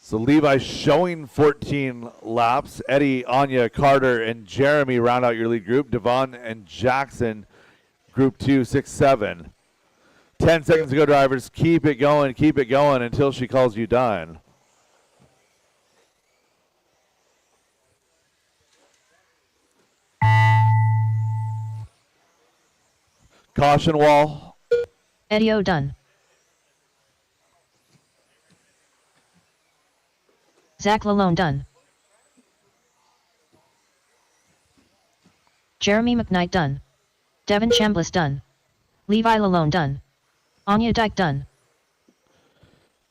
So Levi showing 14 laps. Eddie, Anya, Carter, and Jeremy round out your lead group. Devon and Jackson, group 2, 6, 7. 10 seconds to go, drivers. Keep it going until she calls you done. Caution wall. Eddie O done. Zach Lalone done. Jeremy McKnight done. Devin Chambliss done. Levi Lalone done. Anya Dyke done.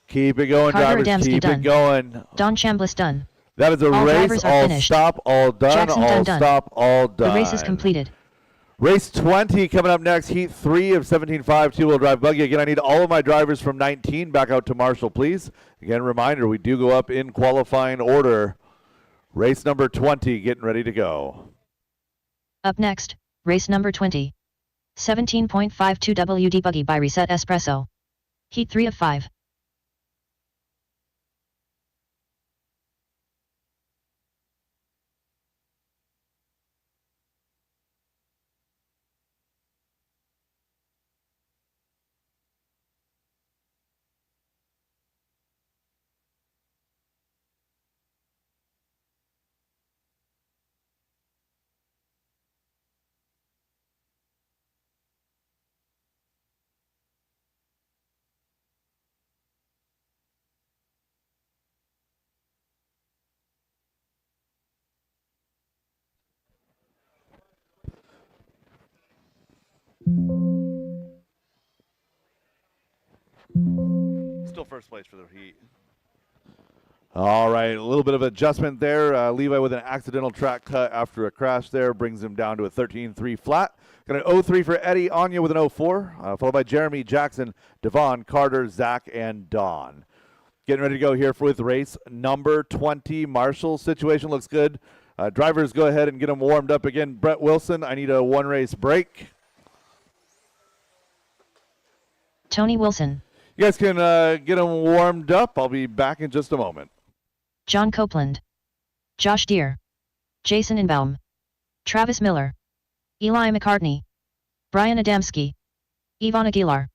Keep it going, Carter drivers. Adamski Keep done. it going. Don Chambliss done. That is a All race. drivers are All finished. stop, all done. Jackson all done. stop, all done. The race is completed. Race 20 coming up next. Heat 3 of 17.5 two-wheel drive buggy. Again, I need all of my drivers from 19 back out to Marshall, please. Again, reminder, we do go up in qualifying order. Race number 20 getting ready to go. Up next, race number 20. 17.52 WD buggy by Reset Espresso. Heat 3 of 5. Still first place for the heat. All right, a little bit of adjustment there. Levi with an accidental track cut after a crash there brings him down to a 13.3 flat. Got an 0.3 for Eddie, Anya with an 0.4, followed by Jeremy, Jackson, Devon, Carter, Zach, and Don. Getting ready to go here with race number 20. Marshall, situation looks good. Drivers, go ahead and get them warmed up again. Brett Wilson, I need a one-race break. Tony Wilson. You guys can get them warmed up. I'll be back in just a moment. John Copeland. Josh Deere. Jason Inbaum. Travis Miller. Eli McCartney. Brian Adamski. Yvonne Aguilar.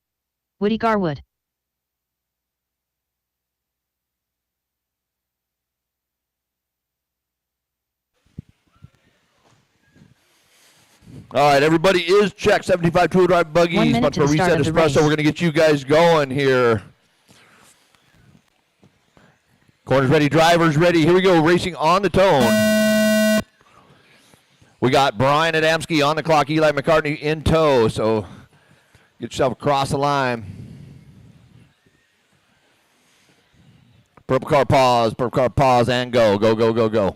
Woody Garwood. All right, everybody is checked. 75 two-wheel drive buggies. 1 minute Much to for the start Reset of the Espresso. race. We're going to get you guys going here. Corners ready, drivers ready. Here we go, racing on the tone. We got Brian Adamski on the clock, Eli McCartney in tow, so get yourself across the line. Purple car pause, and go, go, go, go, go.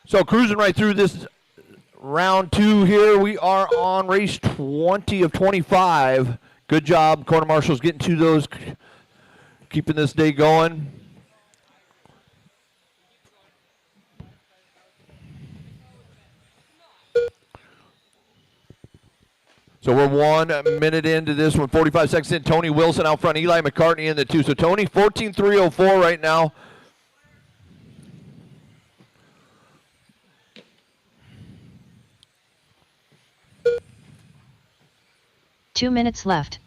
So cruising right through this round 2 here. We are on race 20 of 25. Good job, Corner Marshals, getting to those, keeping this day going. So we're 1 minute into this one, 45 seconds in. Tony Wilson out front, Eli McCartney in the 2. So Tony, 14.304 right now. Two minutes left.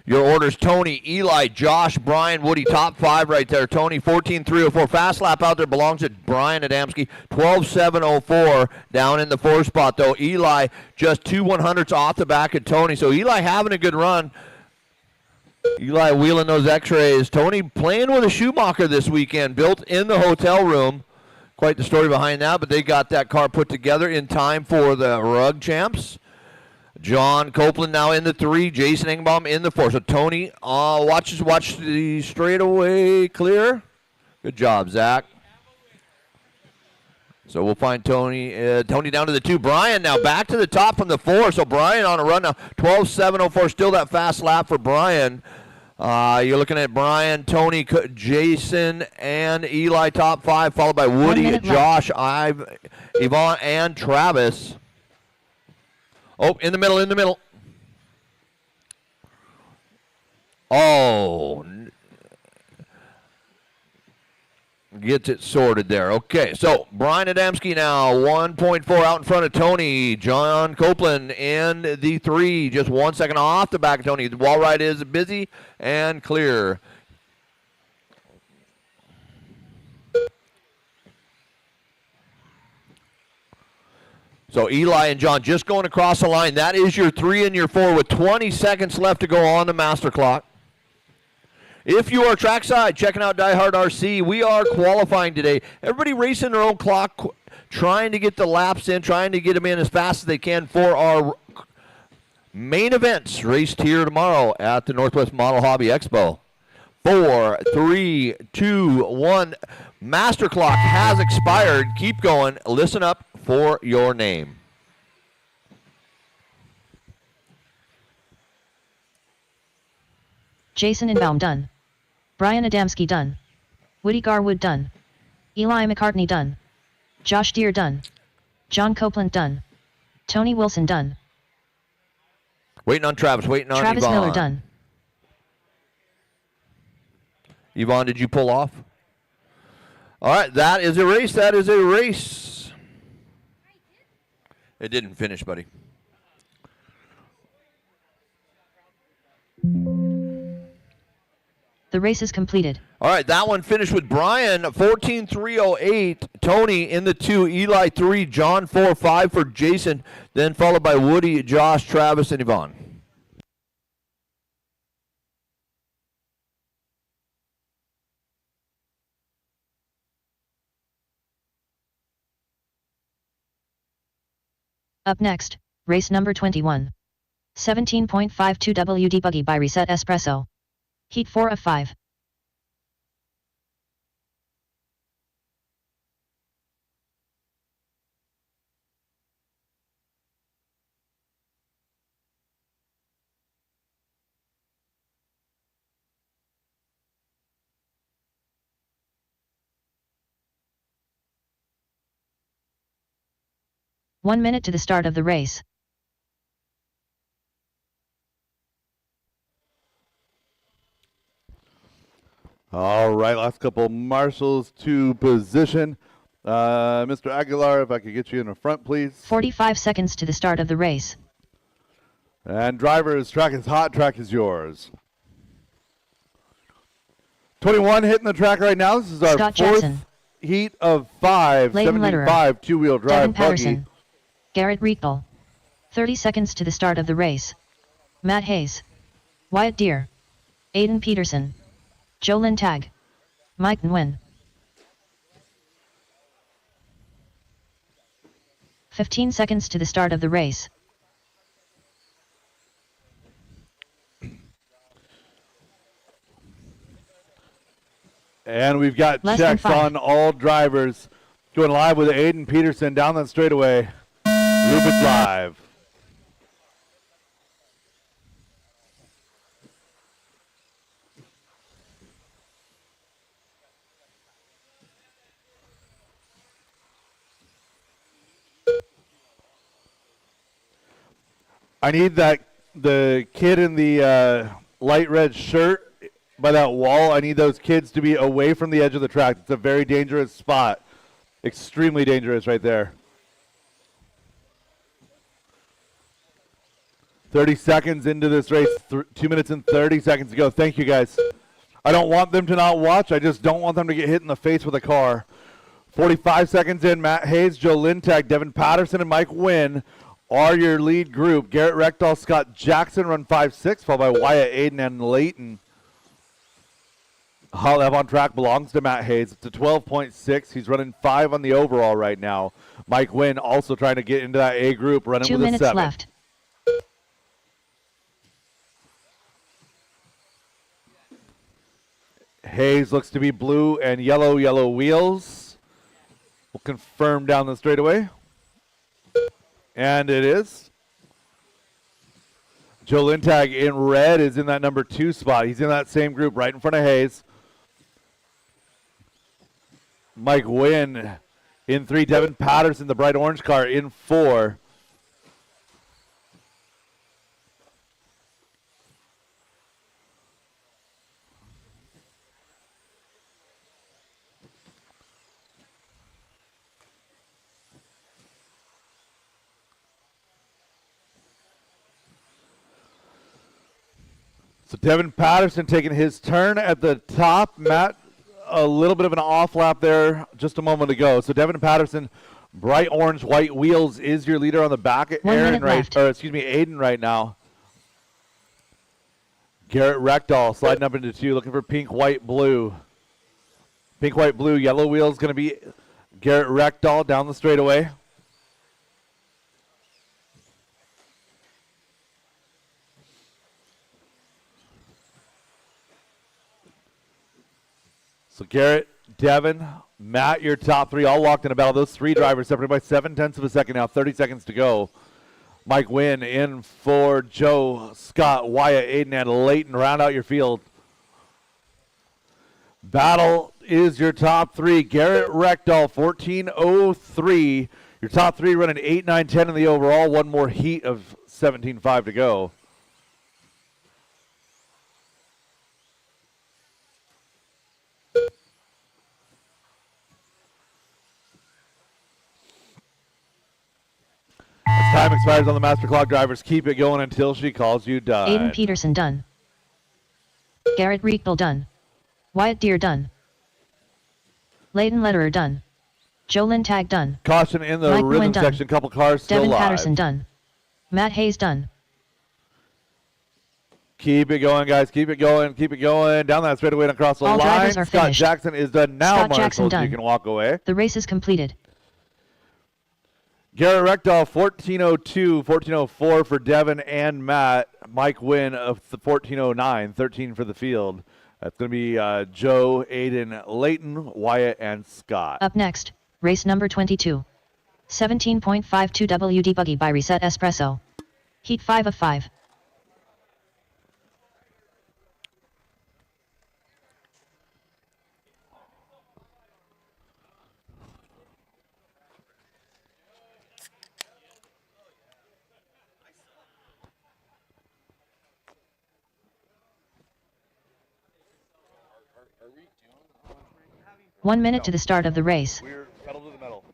Your orders, Tony, Eli, Josh, Brian, Woody, top 5 right there. Tony, 14.304. Fast lap out there belongs to Brian Adamski, 12.704 down in the 4 spot, though. Eli just 2 100ths off the back of Tony. So Eli having a good run. Eli wheeling those x-rays. Tony playing with a Schumacher this weekend, built in the hotel room. Quite the story behind that, but they got that car put together in time for the Rug Champs. John Copeland now in the 3, Jason Engbaum in the 4. So Tony watch the straightaway clear. Good job, Zach. So we'll find Tony down to the 2. Brian now back to the top from the 4. So Brian on a run now, 12.704. Still that fast lap for Brian. You're looking at Brian, Tony, Jason, and Eli top 5, followed by 1 Woody, minute Josh, Yvonne, and Travis. Oh, in the middle. Oh, gets it sorted there. Okay, so Brian Adamski now 1.4 out in front of Tony. John Copeland in the 3, just 1 second off the back of Tony. The wall ride is busy and clear. So Eli and John just going across the line. That is your 3 and your 4 with 20 seconds left to go on the master clock. If you are trackside checking out DieHard RC, we are qualifying today. Everybody racing their own clock, trying to get the laps in, trying to get them in as fast as they can for our main events raced here tomorrow at the Northwest Model Hobby Expo. 4, 3, 2, 1. Master clock has expired. Keep going. Listen up for your name. Jason Inbaum done. Brian Adamski done. Woody Garwood done. Eli McCartney done. Josh Deere done. John Copeland done. Tony Wilson done. Waiting on Travis, waiting on Travis Yvonne. Miller done. Yvonne, did you pull off? All right, that is a race. It didn't finish, buddy. The race is completed. All right, that one finished with Brian 14.308, Tony in the 2, Eli 3, John 4.5 for Jason, then followed by Woody, Josh, Travis, and Yvonne. Up next, race number 21. 17.52 WD Buggy by Reset Espresso. Heat 4 of 5. One minute to the start of the race. All right, last couple marshals to position. Mr. Aguilar, if I could get you in the front, please. 45 seconds to the start of the race. And drivers, track is hot, track is yours. 21 hitting the track right now. This is our Scott fourth Jackson. heat of 5, Leighton Lederer. 75 two-wheel drive Devin buggy. Patterson. Garrett Riekdal. 30 seconds to the start of the race. Matt Hayes. Wyatt Deere. Aiden Peterson. Joe Lintag. Mike Nguyen. 15 seconds to the start of the race. And we've got Less than checks 5. on all drivers. Going live with Aiden Peterson down that straightaway. Rubens live. I need the kid in the light red shirt by that wall. I need those kids to be away from the edge of the track. It's a very dangerous spot. Extremely dangerous right there. 30 seconds into this race. 2 minutes and 30 seconds to go. Thank you, guys. I don't want them to not watch. I just don't want them to get hit in the face with a car. 45 seconds in. Matt Hayes, Joe Lintag, Devin Patterson, and Mike Nguyen are your lead group. Garrett Reckdahl, Scott Jackson run 5.6, followed by Wyatt, Aiden, and Leighton. Hall on track belongs to Matt Hayes. It's a 12.6. He's running 5 on the overall right now. Mike Nguyen also trying to get into that A group, running 2 with a 7. minutes left. Hayes looks to be blue and yellow wheels. We'll confirm down the straightaway. And it is. Joe Lintag in red is in that number 2 spot. He's in that same group right in front of Hayes. Mike Wynn in 3. Devin Patterson, the bright orange car, in 4. So Devin Patterson taking his turn at the top. Matt, a little bit of an off lap there just a moment ago. So Devin Patterson, bright orange, white wheels is your leader on the back. 1 minute left. Aiden right now. Garrett Reckdahl sliding up into 2, looking for pink, white, blue. Pink, white, blue, yellow wheels going to be Garrett Reckdahl down the straightaway. So Garrett, Devin, Matt, your top 3, all locked in a battle. Those 3 drivers separated by 0.7 of a second now, 30 seconds to go. Mike Wynn in for Joe, Scott, Wyatt, Aiden, and Leighton. Round out your field. Battle is your top 3. Garrett Reckdahl, 14:03. Your top 3 running 8, 9, 10 in the overall. One more heat of 17.5 to go. As time expires on the master clock, drivers keep it going until she calls you done. Aiden Peterson done. Garrett Reekbill done. Wyatt Deere done. Leighton Lederer done. Joe Lintag done. Caution in the Mike rhythm Wynn done. section. Couple cars still Devin live. Patterson done. Matt Hayes done. Keep it going, guys. Keep it going. Keep it going. Down that straightaway and across the All line. drivers are Scott finished. Jackson is done now. Scott Jackson Marshall, done. you can walk away. The race is completed. Garrett Reckdahl, 14:02, 14:04 for Devin and Matt. Mike Wynn of 14:09, 13 for the field. That's going to be Joe, Aiden, Leighton, Wyatt, and Scott. Up next, race number 22. 17.52 WD Buggy by Reset Espresso. Heat 5 of 5. Are we doing 1 minute to the start of the race. We're pedal to the metal.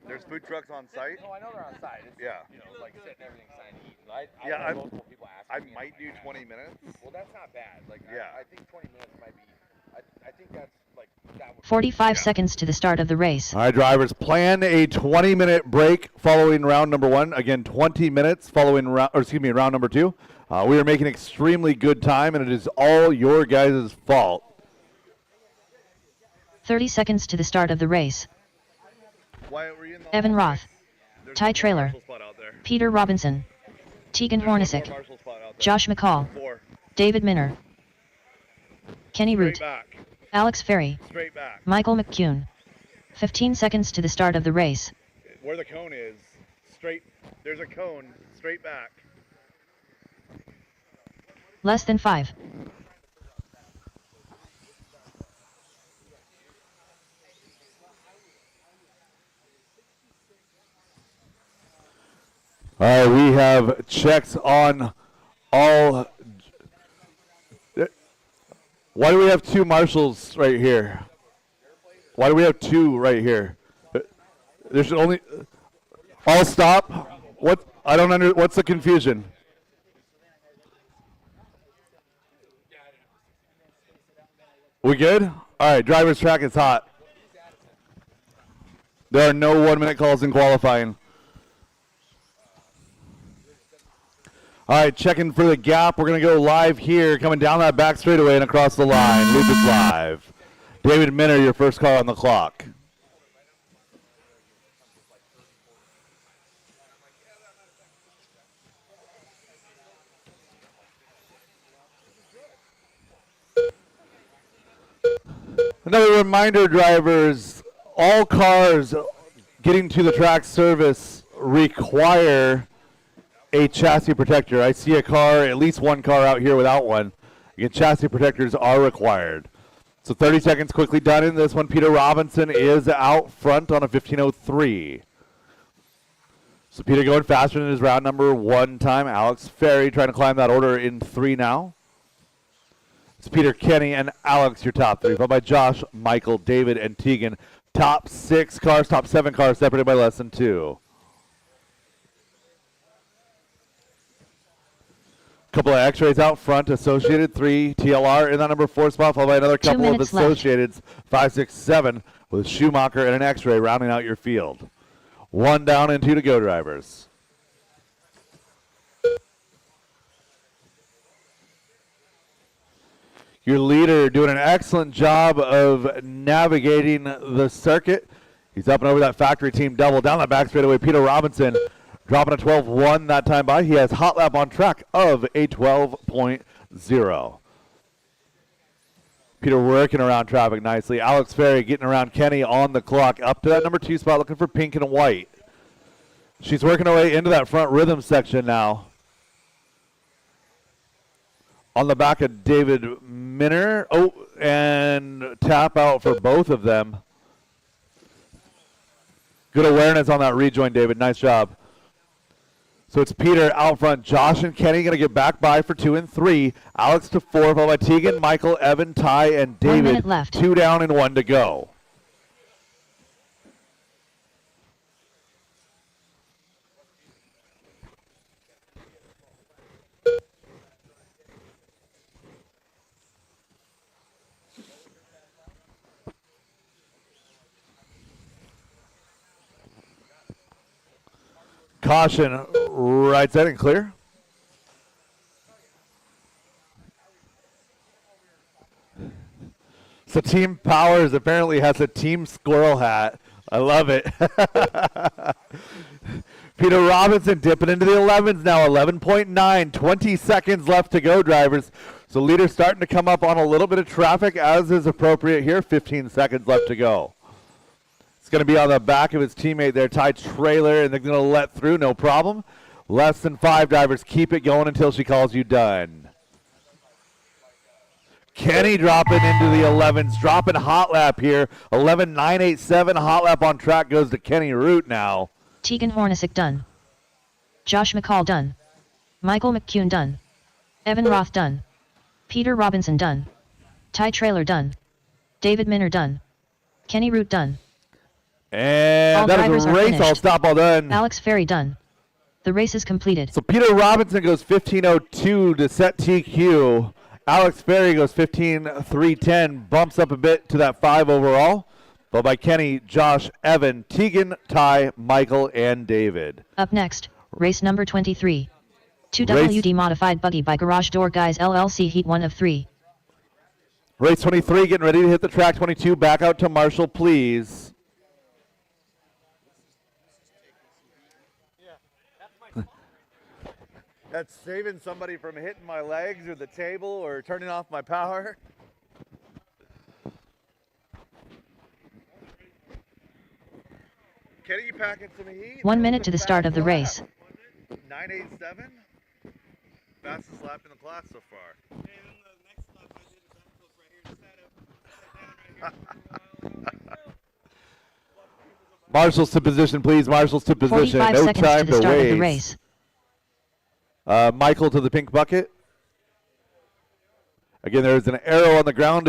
There's food trucks on site. No, I know they're on site. It's, Yeah. You know, like sitting everything signed to eat. I Yeah, had multiple people I asking me might do about that. 20 minutes. Well, that's not bad. Like, Yeah. I think 20 minutes might be. I think that's like that would. 45 seconds to the start of the race. All right, drivers, plan a 20-minute break following round number 1. Again, 20 minutes following round number 2. We are making extremely good time, and it is all your guys' fault. 30 seconds to the start of the race. Wyatt, were you in the Evan Roth. There's Ty one more Trailer. Marshall spot out there. Peter Robinson. Tegan There's one more Hornacek. Marshall spot out there. Josh McCall. 4. David Minner. Kenny Straight Root. back. Alex Ferry. Straight back. Michael McCune. 15 seconds to the start of the race. Where the cone is. Straight. There's a cone. Straight back. Less than 5. All right, we have checks on all. Why do we have 2 marshals right here? Why do we have 2 right here? There should only. All stop. What? I don't under. What's the confusion? We good? All right, driver's track is hot. There are no 1-minute calls in qualifying. All right, checking for the gap. We're going to go live here, coming down that back straightaway and across the line. Loop is live. David Minner, your first car on the clock. Another reminder, drivers, all cars getting to the track service require a chassis protector. I see a car, at least one car out here without one. Again, chassis protectors are required. So 30 seconds quickly done in this one. Peter Robinson is out front on a 15:03. So Peter going faster than his round number 1 time. Alex Ferry trying to climb that order in 3 now. It's Peter, Kenny, and Alex, your top 3, followed by Josh, Michael, David, and Tegan. Top 6 cars, top 7 cars separated by less than 2. Couple of X-rays out front. Associated 3, TLR in that number 4 spot, followed by another couple of Associateds, 5, 6, 7, with Schumacher and an X-ray rounding out your field. 1 down and 2 to go, drivers. Your leader doing an excellent job of navigating the circuit. He's up and over that factory team double. Down that back straightaway, Peter Robinson dropping a 12.1 that time by. He has hot lap on track of a 12.0. Peter working around traffic nicely. Alex Ferry getting around Kenny on the clock. Up to that number 2 spot, looking for pink and white. She's working her way into that front rhythm section now. On the back of David Minner. Oh, and tap out for both of them. Good awareness on that rejoin, David. Nice job. So it's Peter out front. Josh and Kenny going to get back by for 2 and 3. Alex to 4, followed by Tegan, Michael, Evan, Ty, and David. 1 minute left. 2 down and 1 to go. Caution, right side and clear. So Team Powers apparently has a Team Squirrel hat. I love it. Peter Robinson dipping into the 11s now, 11.9, 20 seconds left to go, drivers. So leader starting to come up on a little bit of traffic, as is appropriate here, 15 seconds left to go. It's going to be on the back of his teammate there, Ty Trailer, and they're going to let through, no problem. Less than 5 drivers. Keep it going until she calls you done. Kenny dropping into the 11s, dropping hot lap here. 11.987, hot lap on track goes to Kenny Root now. Tegan Hornacek done. Josh McCall done. Michael McCune done. Evan Roth done. Peter Robinson done. Ty Trailer done. David Minner done. Kenny Root done. And all that is drivers a are race, finished. all stop, all done. Alex Ferry done. The race is completed. So Peter Robinson goes 15.02 to set TQ. Alex Ferry goes 15.310, bumps up a bit to that 5 overall. Followed by Kenny, Josh, Evan, Tegan, Ty, Michael, and David. Up next, race number 23. 2WD modified buggy by Garage Door Guys LLC Heat 1 of 3. Race 23 getting ready to hit the track. 22 back out to Marshall, please. That's saving somebody from hitting my legs or the table or turning off my power. Kenny, you packing some heat? 1 minute to the start of the race. 987. Fastest lap in the class so far. Marshals to position, please. Marshals to position. 45 No seconds time to the start of the waste. race. Michael to the pink bucket. Again, there's an arrow on the ground.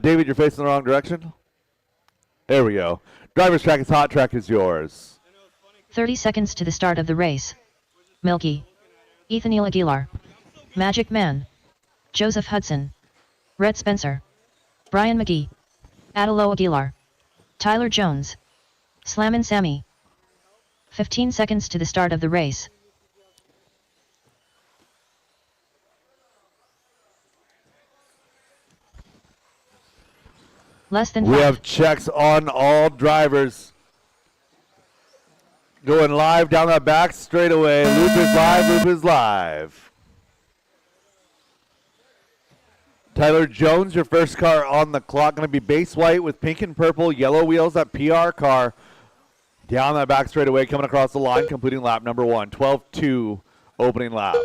David, you're facing the wrong direction. There we go. Driver's track is hot. Track is yours. 30 seconds to the start of the race. Milky. Ethaniel Aguilar. Magic Man. Joseph Hudson. Red Spencer. Brian McGee. Adelo Aguilar. Tyler Jones. Slammin' Sammy. 15 seconds to the start of the race. Less than 5. We have checks on all drivers. Going live down that back straightaway. Loop is live, loop is live. Tyler Jones, your first car on the clock. Going to be base white with pink and purple, yellow wheels, that PR car. Down that back straightaway, coming across the line, completing lap number 1. 12.2 opening lap.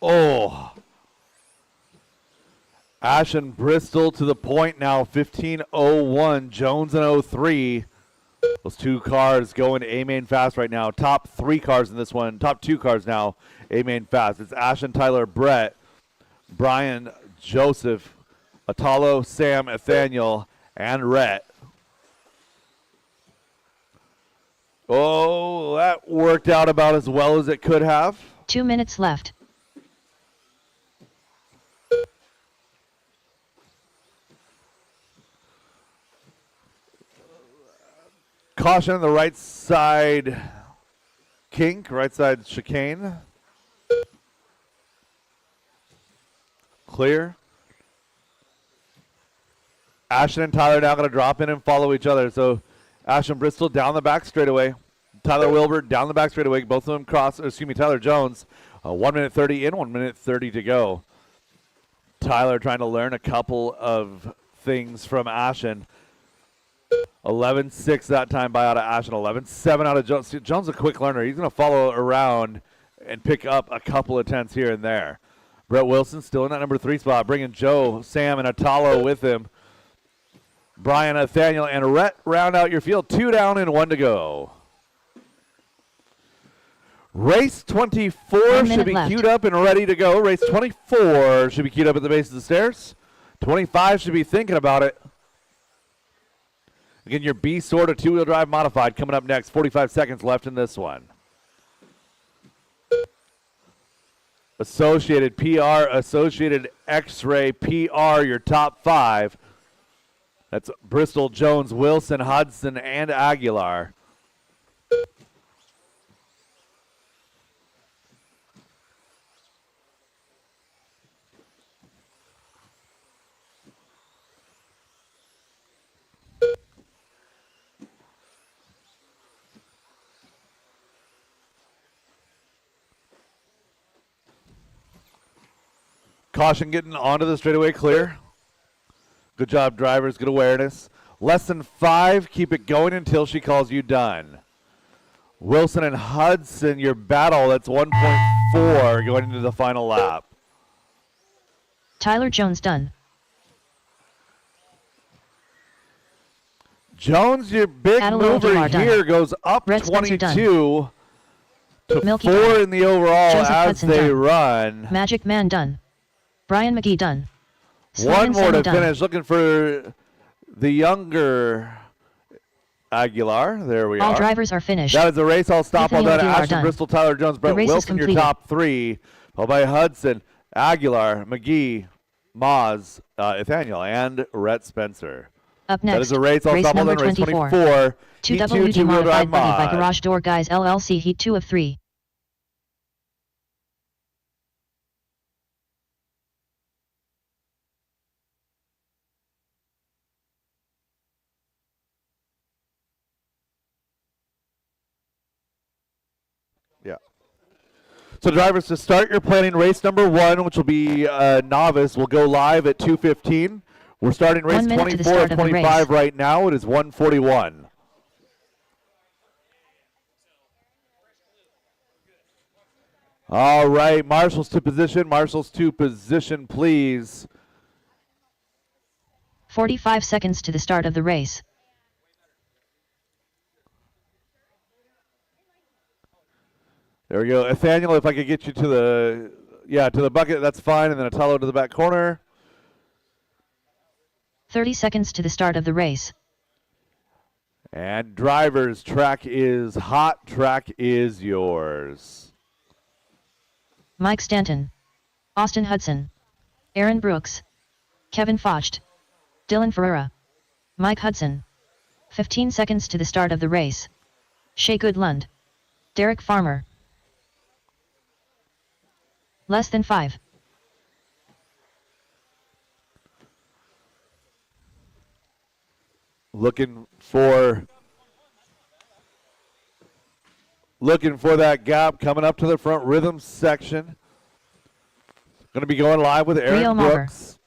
Oh. Ash and Bristol to the point now, 15:01. Jones and 03. Those two cars going A-main fast right now. Top three cars in this one. Top two cars now, A-main fast. It's Ash and Tyler Brett, Brian, Joseph, Atalo, Sam, Nathaniel, and Rhett. Oh, that worked out about as well as it could have. 2 minutes left. Caution on the right side kink, right side chicane. Clear. Ashton and Tyler now going to drop in and follow each other. So Ashton Bristol down the back straightaway. Tyler Wilbur down the back straightaway. Both of them Tyler Jones. 1 minute 30 in, 1 minute 30 to go. Tyler trying to learn a couple of things from Ashton. 11-6 that time by out of Ashton. 11-7 out of Jones. Jones is a quick learner. He's going to follow around and pick up a couple of tenths here and there. Brett Wilson still in that number 3 spot, bringing Joe, Sam, and Atalo with him. Brian, Nathaniel, and Rhett round out your field. 2 down and 1 to go. Race 24 should be queued up and ready to go. Race 24 should be queued up at the base of the stairs. 25 should be thinking about it. Again, your B sort of two-wheel drive modified coming up next. 45 seconds left in this one. Associated PR, Associated X-Ray PR, your top 5. That's Bristol, Jones, Wilson, Hudson, and Aguilar. Caution getting onto the straightaway clear. Good job, drivers. Good awareness. Less than 5. Keep it going until she calls you done. Wilson and Hudson, your battle. That's 1.4 going into the final lap. Tyler Jones done. Jones, your big Adelaide mover DieHard here, done. goes up Red Spencer 22 to Milky 4 done. in the overall Joseph as Hudson they done. run. Magic Man done. Brian McGee done. One more to done. finish. Looking for the younger Aguilar. There we All are. drivers are finished. That is the race. All stop all Nathaniel done. DieHard Ashton, done. Bristol, Tyler Jones, Brett race is Wilson, your completed. top 3. Followed by Hudson, Aguilar, McGee, Moz, Nathaniel, and Rhett Spencer. Up next, That is the race. All race stop all number done. Race 24. 24. Two Heat WD two-wheel drive modified buggy by mod. Garage Door Guys LLC Heat 2 of 3. Yeah. So drivers, to start your planning, race number 1, which will be novice, will go live at 2:15. We're starting race 1 minute to the 24 start and of the 25 race. right now. It is 1:41. All right, marshals to position. Marshals to position, please. 45 seconds to the start of the race. There we go. Nathaniel, if I could get you to the bucket, that's fine. And then Atalo to the back corner. 30 seconds to the start of the race. And drivers, track is hot. Track is yours. Mike Stanton. Austin Hudson. Aaron Brooks. Kevin Focht. Dylan Ferreira. Mike Hudson. 15 seconds to the start of the race. Shea Goodlund. Derek Farmer. Less than 5. Looking for looking for that gap, coming up to the front rhythm section. Going to be going live with Aaron Rio Marver. Brooks.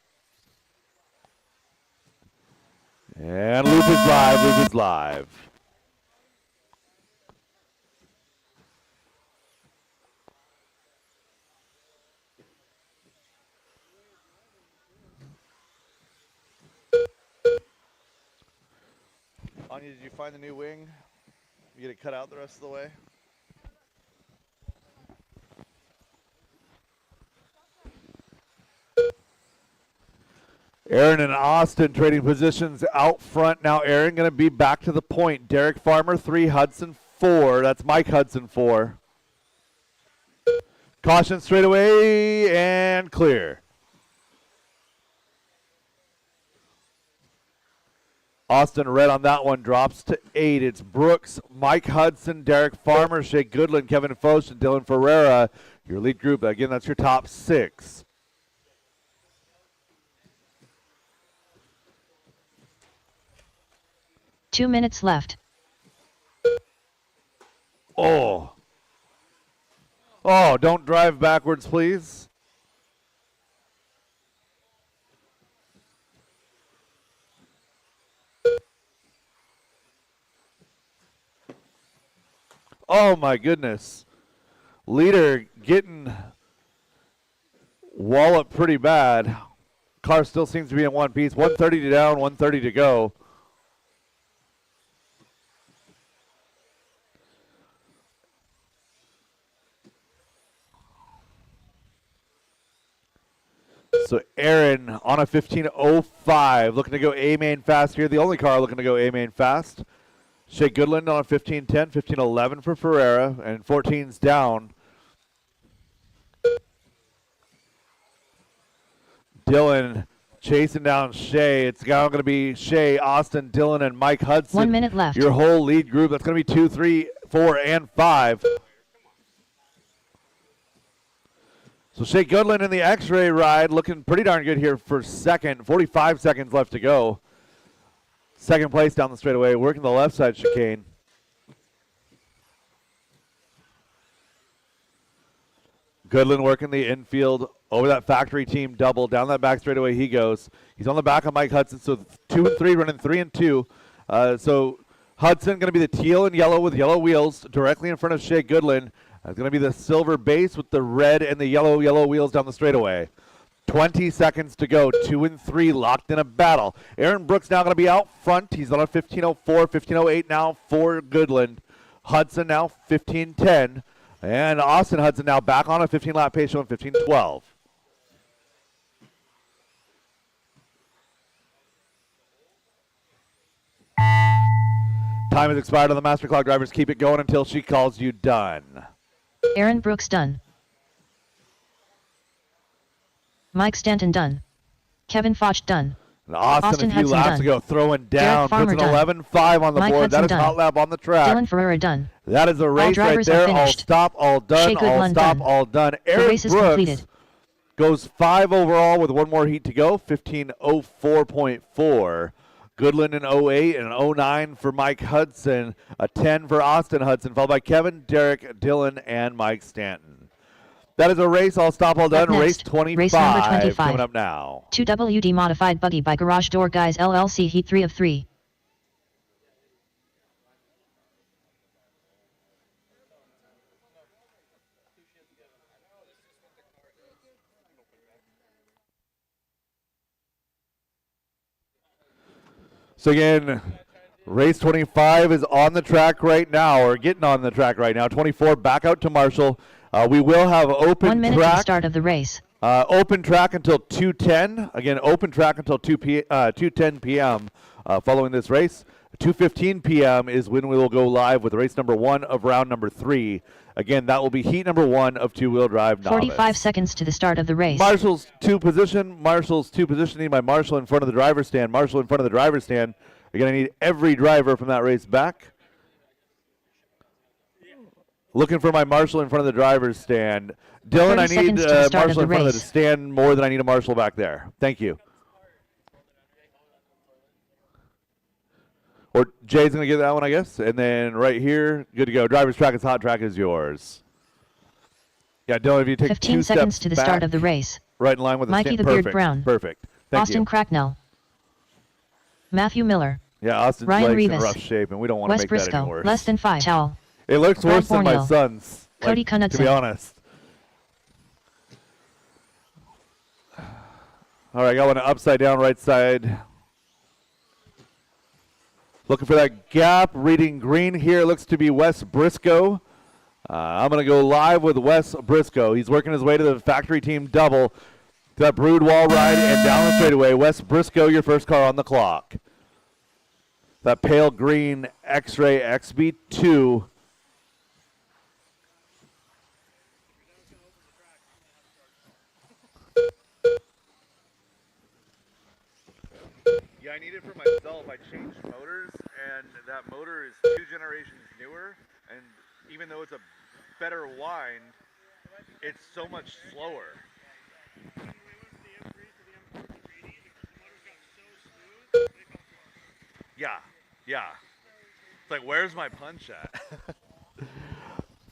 And loop is live, loop is live. Anya, did you find the new wing? You get it cut out the rest of the way? Aaron and Austin trading positions out front. Now Aaron going to be back to the point. Derek Farmer 3, Hudson 4. That's Mike Hudson 4. Caution straight away and clear. Austin red on that one, drops to 8. It's Brooks, Mike Hudson, Derek Farmer, Shea Goodland, Kevin Foch, and Dylan Ferreira. Your lead group, again, that's your top 6. Two minutes left. Oh, don't drive backwards, please. Oh my goodness. Leader getting walloped pretty bad. Car still seems to be in one piece. 130 to down, 130 to go. So Aaron on a 15.05, looking to go A-main fast here. The only car looking to go A-main fast. Shea Goodland on a 15.10, 15.11 for Ferreira, and 14's down. Dylan chasing down Shea. It's now going to be Shea, Austin, Dylan, and Mike Hudson. 1 minute left. Your whole lead group. That's going to be 2, 3, 4, and 5. So Shea Goodland in the X-ray ride looking pretty darn good here for second. 45 seconds left to go. Second place down the straightaway, working the left side chicane. Goodland working the infield over that factory team double. Down that back straightaway he goes. He's on the back of Mike Hudson, so 2 and 3, running 3 and 2. So Hudson going to be the teal and yellow with yellow wheels directly in front of Shea Goodland. It's going to be the silver base with the red and the yellow wheels down the straightaway. 20 seconds to go. 2 and 3 locked in a battle. Aaron Brooks now going to be out front. He's on a 15.04, 15.08 now for Goodland. Hudson now 15.10. And Austin Hudson now back on a 15-lap pace showing 15.12. Time has expired on the master clock. Drivers, keep it going until she calls you done. Aaron Brooks done. Mike Stanton done. Kevin Foch done. And Austin a few Hudson laps done. ago throwing down. Derek Farmer Puts an done. 11.5 on the Mike board. Hudson That is done. hot lap on the track. Dylan Ferreira done. That is a race right drivers are there. All finished. stop, all done, Shea all Goodland stop, done. all done. The Aaron race is Brooks completed. goes 5 overall with one more heat to go. 15.04.4. Goodland in 08 and 09 for Mike Hudson. A 10 for Austin Hudson, followed by Kevin, Derek, Dylan, and Mike Stanton. That is a race, all stop, all done. Up Race next, 25, race number 25. coming up now. 2WD Modified Buggy by Garage Door Guys LLC Heat 3 of 3. So again, race 25 is on the track right now, or getting on the track right now. 24 back out to Marshall. We will have 1 open minute to the track. start of the race. Open track until 2:10. Again, open track until 2:10 p.m. Following this race. 2:15 p.m. is when we will go live with race number 1 of round number 3. Again, that will be heat number 1 of two-wheel drive novice. 45 seconds to the start of the race. Marshall's two positioning by Marshall in front of the driver's stand. Marshall in front of the driver's stand. You're going to need every driver from that race back. Looking for my Marshall in front of the driver's stand. Dylan, I 30 need seconds to the start of Marshall the in front of the race. stand more than I need a Marshall back there. Thank you. Or Jay's going to get that one, I guess. And then right here, good to go. Driver's track is hot, track is yours. Yeah, Dylan, if you take 15 2 seconds steps to the back, start of the race. right in line with the Mikey stand. the Beard Perfect. Brown. Perfect. Thank Austin you. Cracknell. Matthew Miller. Yeah, Austin's Ryan legs in Rivas. rough shape, and we don't want to Wes make that any Briscoe. worse. Less than 5. Towel. It looks Brad worse than my Borneo. son's. Cody like, to be Knudsen. honest. All right, got one upside down right side. Looking for that gap, reading green here. Looks to be Wes Briscoe. I'm going to go live with Wes Briscoe. He's working his way to the factory team double. To that brood wall ride and down the straightaway. Wes Briscoe, your first car on the clock. That pale green X-Ray XB2. Yeah, I need it for myself. I changed motors, and that motor is 2 generations newer, and even though it's a better wind, it's so much slower. Yeah, yeah. It's like, where's my punch at?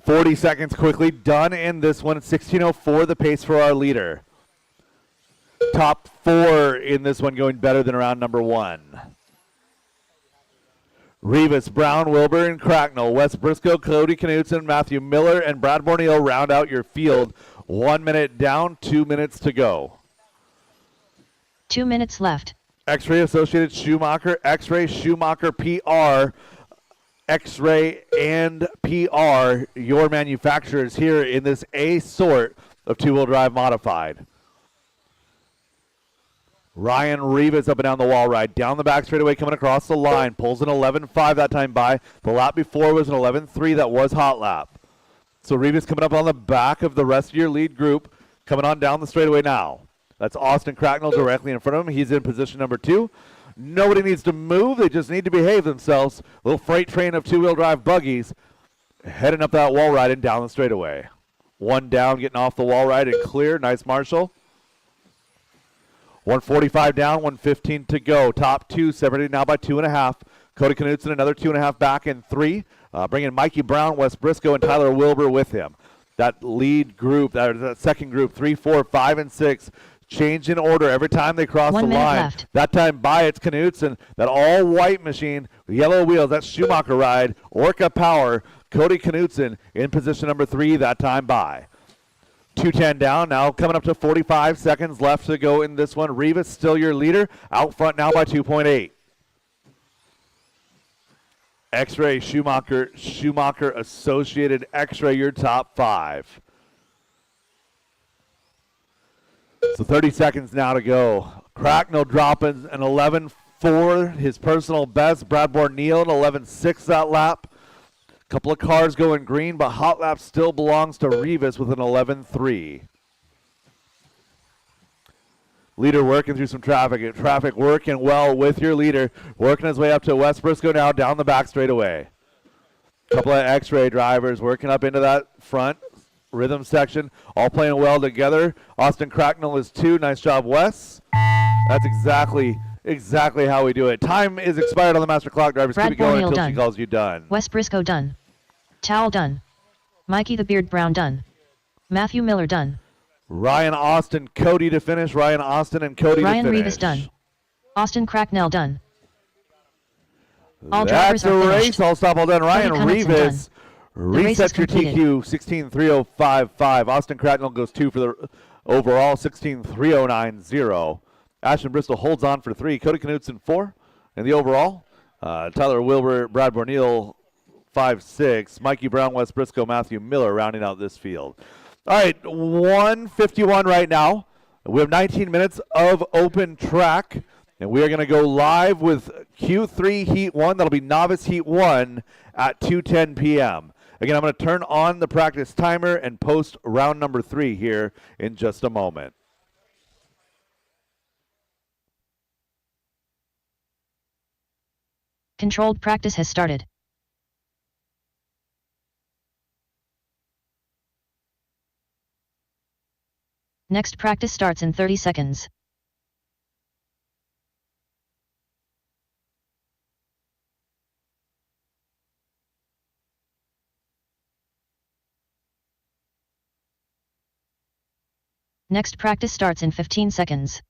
40 seconds quickly done in this one. 16:04 the pace for our leader. Top 4 in this one going better than around number 1. Rivas, Brown, Wilbur, and Cracknell. Wes Briscoe, Cody Knudsen, Matthew Miller, and Brad Borneo round out your field. 1 minute down, 2 minutes to go. 2 minutes left. X-Ray Associated Schumacher, X-Ray Schumacher PR, X-Ray and PR, your manufacturers here in this A sort of 2-wheel drive modified. Ryan Rivas up and down the wall ride, down the back straightaway coming across the line, pulls an 11.5 that time by. The lap before was an 11.3 that was hot lap. So Rivas coming up on the back of the rest of your lead group, coming on down the straightaway now. That's Austin Cracknell directly in front of him. He's in position number 2. Nobody needs to move. They just need to behave themselves. Little freight train of 2-wheel drive buggies heading up that wall ride and down the straightaway. 1 down, getting off the wall ride and clear. Nice, Marshall. 145 down, 115 to go. Top 2 separated now by 2.5. Cody Knudsen another 2.5 back in 3. Bringing Mikey Brown, Wes Briscoe, and Tyler Wilbur with him. That lead group, that second group, 3, 4, 5, and 6. Change in order every time they cross 1 the minute line. left. That time by it's Knudsen. That all-white machine, yellow wheels, that's Schumacher ride. Orca Power, Cody Knudsen in position number 3 that time by. 2:10 down, now coming up to 45 seconds left to go in this one. Rivas still your leader, out front now by 2.8. X-Ray Schumacher Associated X-Ray, your top 5. So 30 seconds now to go. Cracknell dropping an 11.4, his personal best. Brad Borneo an 11.6 that lap. Couple of cars going green, but hot lap still belongs to Rivas with an 11.3. Leader working through some traffic. Traffic working well with your leader. Working his way up to Wes Briscoe now down the back straightaway. Couple of X-Ray drivers working up into that front rhythm section. All playing well together. Austin Cracknell is 2. Nice job, Wes. That's exactly how we do it. Time is expired on the master clock. Drivers Brad keep it going Borneo until done. she calls you done. Wes Briscoe done. Towel done. Mikey the Beard Brown done. Matthew Miller done. Ryan Austin, Cody to finish. Ryan Austin and Cody Ryan to finish. Rivas done. Austin Cracknell done. All That's drivers a are race. finished. All stop, all done. Ryan Knudsen Rivas race is resets your completed. TQ 16.3055. Austin Cracknell goes 2 for the overall 16.3090. Ashton Bristol holds on for 3. Cody Knudsen 4 in the overall. Tyler Wilbur, Brad Borneo 5-6. Mikey Brown, Wes Briscoe, Matthew Miller rounding out this field. All right, 1:51 right now. We have 19 minutes of open track, and we are going to go live with Q3 Heat 1. That'll be Novice Heat 1 at 2:10 p.m. Again, I'm going to turn on the practice timer and post round number 3 here in just a moment. Controlled practice has started. Next practice starts in 30 seconds. Next practice starts in 15 seconds.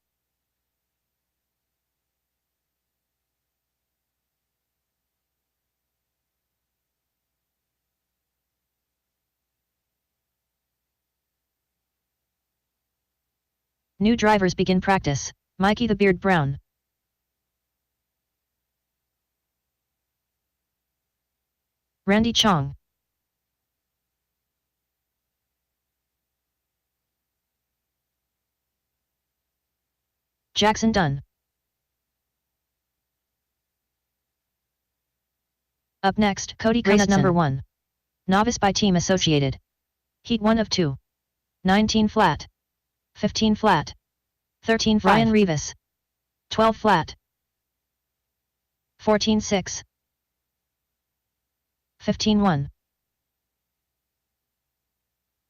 New drivers begin practice. Mikey the Beard Brown. Randy Chong. Jackson Dunn. Up next, Cody Race number 1. Novice by Team Associated. Heat 1 of 2. 19 flat. 15 flat. 13 5. Ryan Rivas. 12 flat. 14 6. 15 1.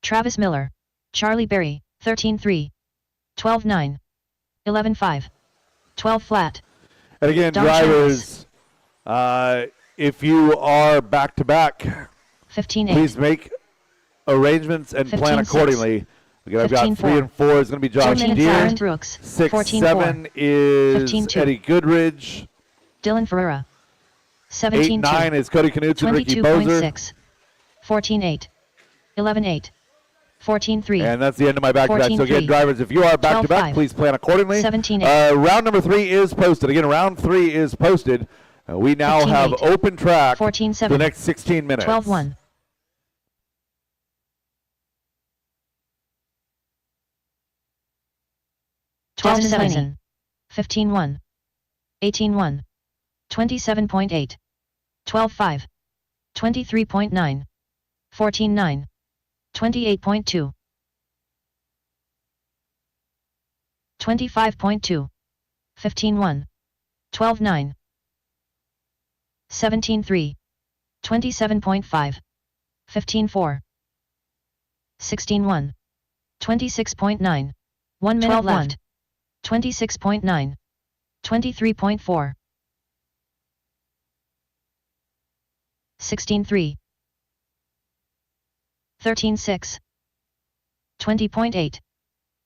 Travis Miller. Charlie Berry. 13 3. 12 9. 11 5. 12 flat. And again, Don drivers, if you are back-to-back, 15 8. please make arrangements and plan 15-6. accordingly. Again, I've got 15-4. 3 and 4 is going to be Josh 2 minutes Deere. Aaron Brooks. 6 14 7 4. is 15-2. Eddie Goodridge. Dylan Ferreira. 8 17 9 is Cody Knutson and Ricky Bozer. 22.6. 14 8. 11 8. 14 3. And that's the end of my back-to-back. So 14-3. again, drivers, if you are back-to-back, 12-5. please plan accordingly. 17-8. Round number 3 is posted. Again, round 3 is posted. We now 15-8. have open track for 14-7. the next 16 minutes. 12 1. 12 7. 15 1. 18 1. 27.8. 12 5. 23.9. 14 9. 28.2. 25.2. 15 1. 12 9. 17 3. 27.5. 15 4. 16 1. 26.9. 1 minute left. 26.9. 23.4. 16 3. 13 6. 20.8.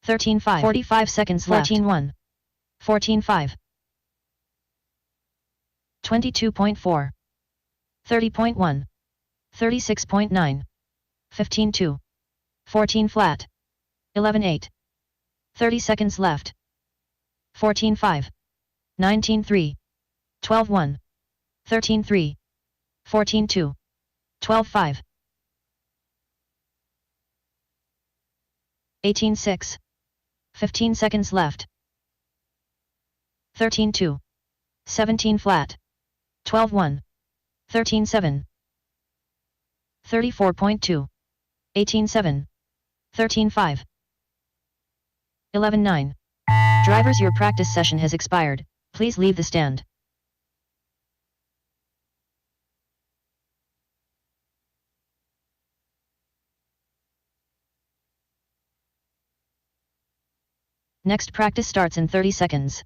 13 5. 45 seconds left. 14 1. 14 5. 22.4. 30.1. 36.9. 15 2. 14 flat. 11 8. 30 seconds left. 14 5. 19 3. 12 1. 13 3. 14 2. 12 5. 18 6. 15 seconds left. 13 2. 17 flat. 12 1. 13 7. 34.2. 18 7. 13 5. 11 9. Drivers, your practice session has expired. Please leave the stand. Next practice starts in 30 seconds.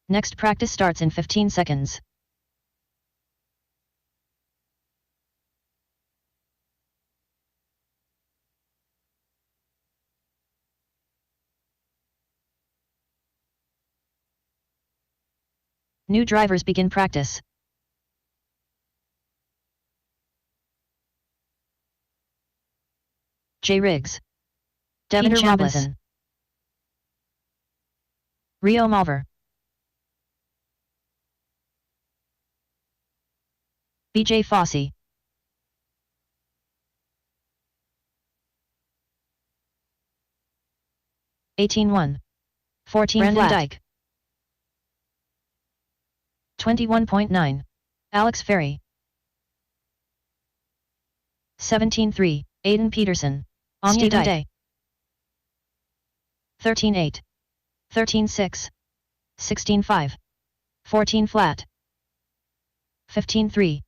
Next practice starts in 15 seconds. New drivers begin practice. Jay Riggs. Devin Robinson. Rio Malver. BJ Fossey. (18 1). 14 Brandon flat. Dyke. 21.9. Alex Ferry. 17 3. Aiden Peterson. Stephen Dyke. Day. 13 8. 13 6. 16 5. 14 flat. 15 3.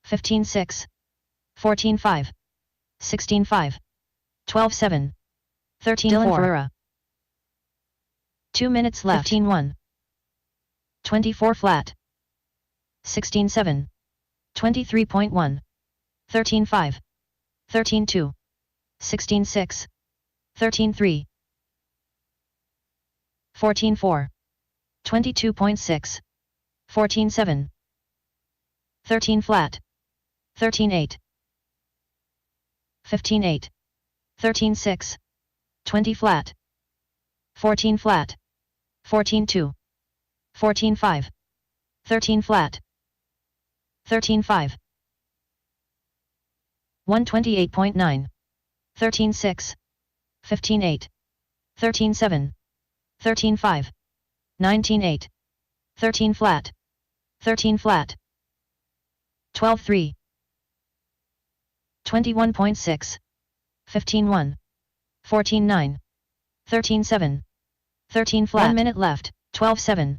15 6. 14 5. 16 5. 12 7. 13 Dylan 4. Ferreira. 2 minutes left. 15-1. 24 flat. 16-7. 23.1. 13-5. 13-2. 16-6. 13-3. 14-4. 22.6. 14-7. 13 flat. 13-8. 15-8. 13-6. 20 flat. 14 flat. 14-2. 14-5. 13 flat. 13-5. 128.9. 13-6. 15-8. 13-7. 13-5. 19-8. 13 flat. 13 flat. 12-3. 21.6. 15-1. 14-9. 13-7. 13 flat. 1 minute left. 12-7.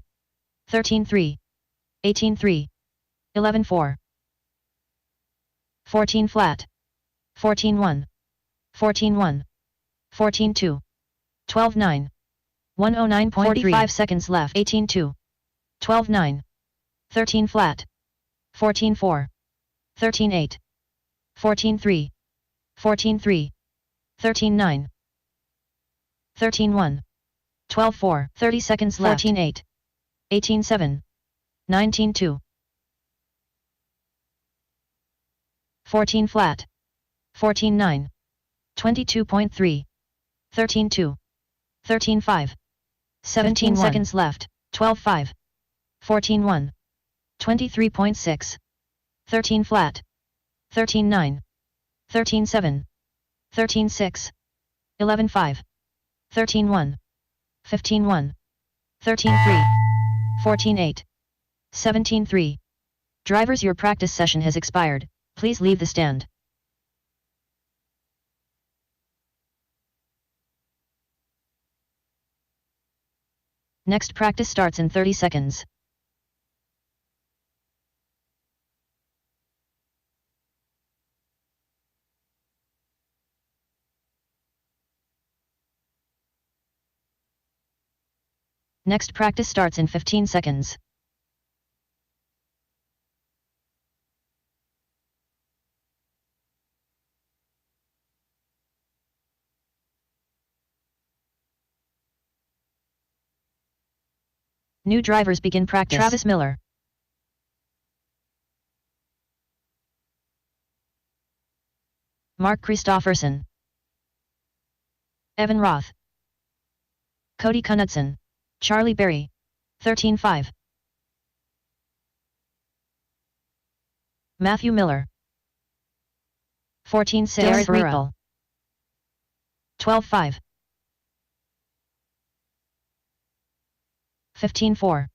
13-3. 18-3. 11-4. 14 flat. 14-1. 14-1. 14-2. 12-9. 109.45 seconds left. 18-2. 12-9. 13 flat. 14-4. 13-8. 14-3. 14-3. 13-9. 13-1. 12-4. 30 seconds left. 14-8. 18-7. 19-2. 14 flat. 14-9. 22.3. 13-2. 13-5. 17 seconds left. 12-5. 14-1. 23.6. 13 flat. 13-9. 13-7. 13-6. 11-5. 13-1. 15-1. 13-3. 14-8. 17-3. Drivers, your practice session has expired. Please leave the stand. Next practice starts in 30 seconds. Next practice starts in 15 seconds. New drivers begin practice. Travis Miller. Mark Christofferson. Evan Roth. Cody Knudsen. Charlie Berry. 13-5. Matthew Miller. 14-6. Derek Riepel. 12-5. 15-4.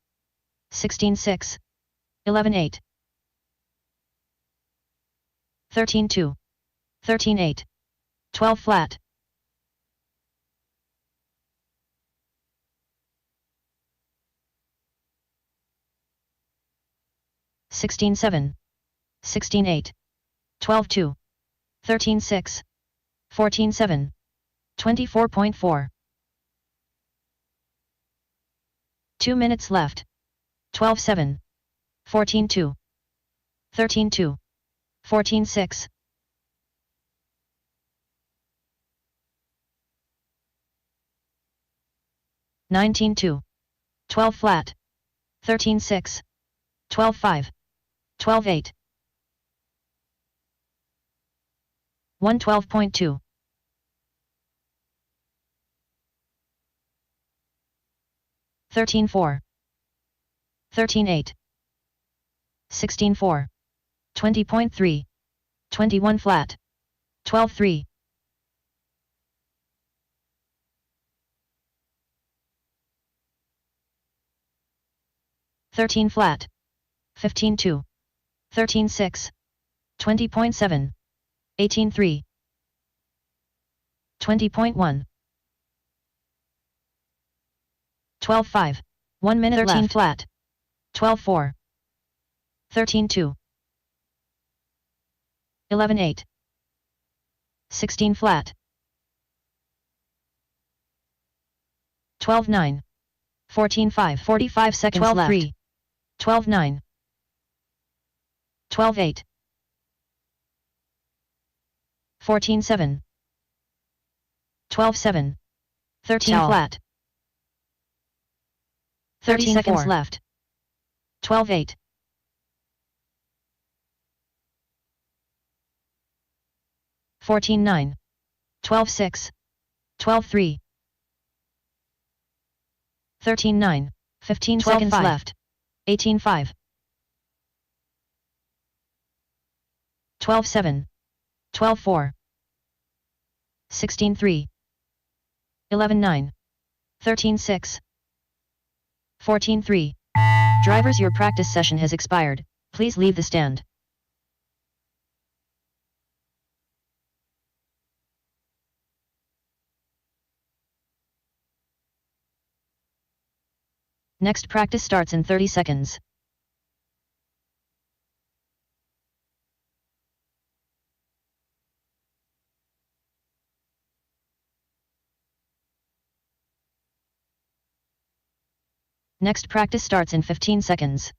16-6. 11-8. 13-2. 13-8. 12 flat. 16-7. 16-8. 12-2. 13-6. 14-7. 24.4. 2 minutes left. 12-7. 14-2. 13-2. 14-6. 19-2. 12 flat. 13-6. 12-5. 12-8. 112.2. 13-4. 13-8. 16-4. 20.3. 21 flat. 12-3. 13 flat. 15-2. 13-6. 20.7. 18-3. 20.1. 12-5. 1 minute 13 left. Flat. 12-4. 13-2. 11-8. 16 flat. 12-9. 14-5. 45 seconds 12 left. 3. 12-9. 12-8. 14-7. 12-7. 13 Towel. flat. 30 seconds 13-4. left. 12-8. 14-9. 12-6. 12-3. 13-9. 15 seconds 12-5. left. 18-5. 12-7. 12-4. 16-3. 11-9. 13-6. 14-3. Drivers, your practice session has expired. Please leave the stand. Next practice starts in 30 seconds. Next practice starts in 15 seconds.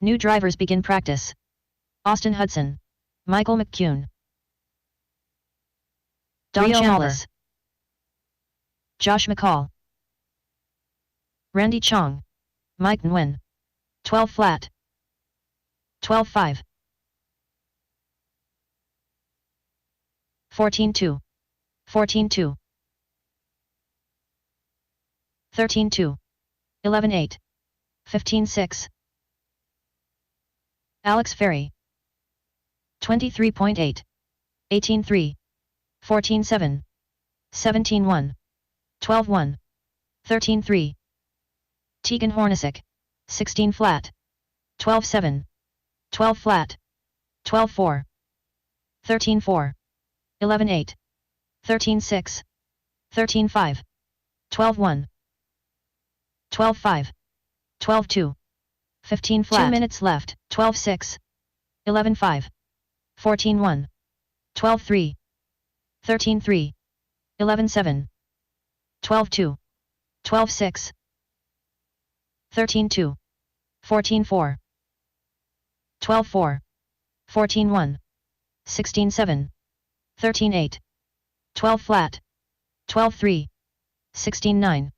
New drivers begin practice. Austin Hudson. Michael McCune. Don Rio Chambliss. Josh McCall. Randy Chong. Mike Nguyen. 12 flat. 12-5. 14-2. 14-2. 13-2. 11-8. 15-6. Alex Ferry. 23.8. 18-3. 14-7. 17-1. 12-1. 13-3. Tegan Hornacek. 16 flat. 12-7. 12 flat. 12-4. 13-4. 11-8. 13-6. 13-5. 12-1. 12-5. 12-2. 15 flat. 2 minutes left. 12-6. 11-5. 14-1. 12-3. 13-3. 11-7. 12-2. 12-6. 13-2. 14-4. 12-4. 14-1. 16-7. 13-8. 12 flat. 12-3. 16-9.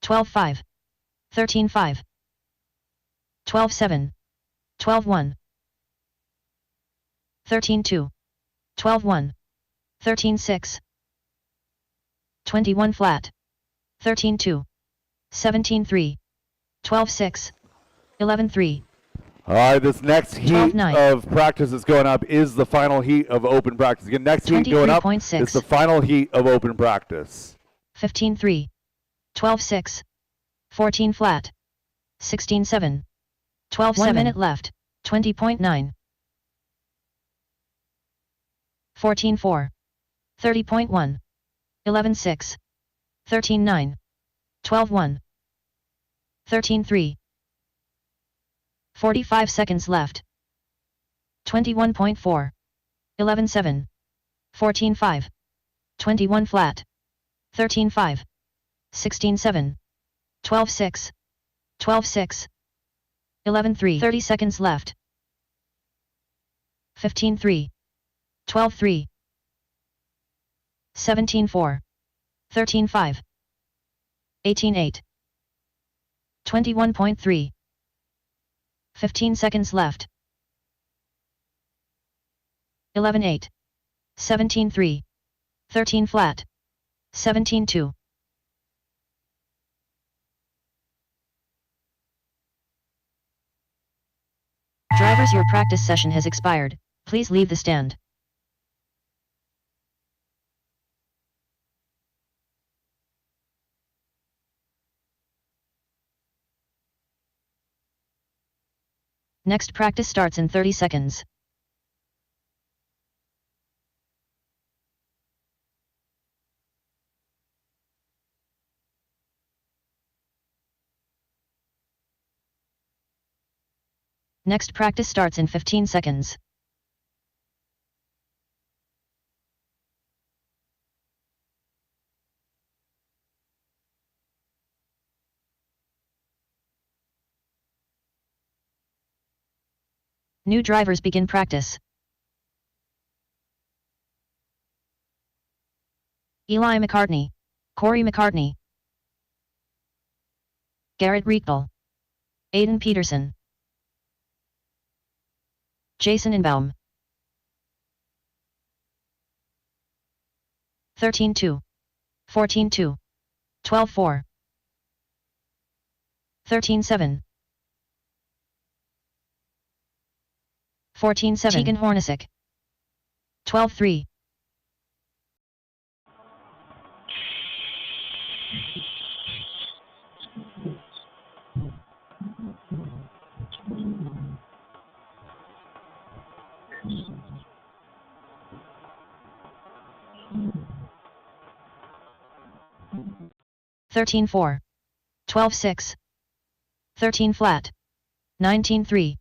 12-5. 13-5. 12-7. 12-1. 13-2. 12-1. 13-6. 21 flat. 13-2. 17-3. 12-6. 11-3. All right, this next heat 12-9. of practice that's going up is the final heat of open practice. Again, next heat going up 23.6. is the final heat of open practice. 15-3. 12-6. 14 flat. 16-7. 12-7. 1 minute left. 20.9. 14-4. 30.1. 11-6. 13-9. 12-1. 13-3. 45 seconds left. 21.4. 11-7. 14-5. 21 flat. 13-5. 16-7. 12-6. 12-6. 11-3. 30 seconds left. 15-3. 12-3. 17-4. 13-5. 18-8. 21.3. 15 seconds left. 11-8. 17-3. 13 flat. 17-2. Drivers, your practice session has expired. Please leave the stand. Next practice starts in 30 seconds. Next practice starts in 15 seconds. New drivers begin practice. Eli McCartney, Corey McCartney, Garrett Riekdal, Aiden Peterson, Jason Inbaum. 13-2, 14-2, 12-4, 13-7, 14-7. Tegan Hornacek, 12-3. Thirteen 4, 12 6, 13 flat, 19 3,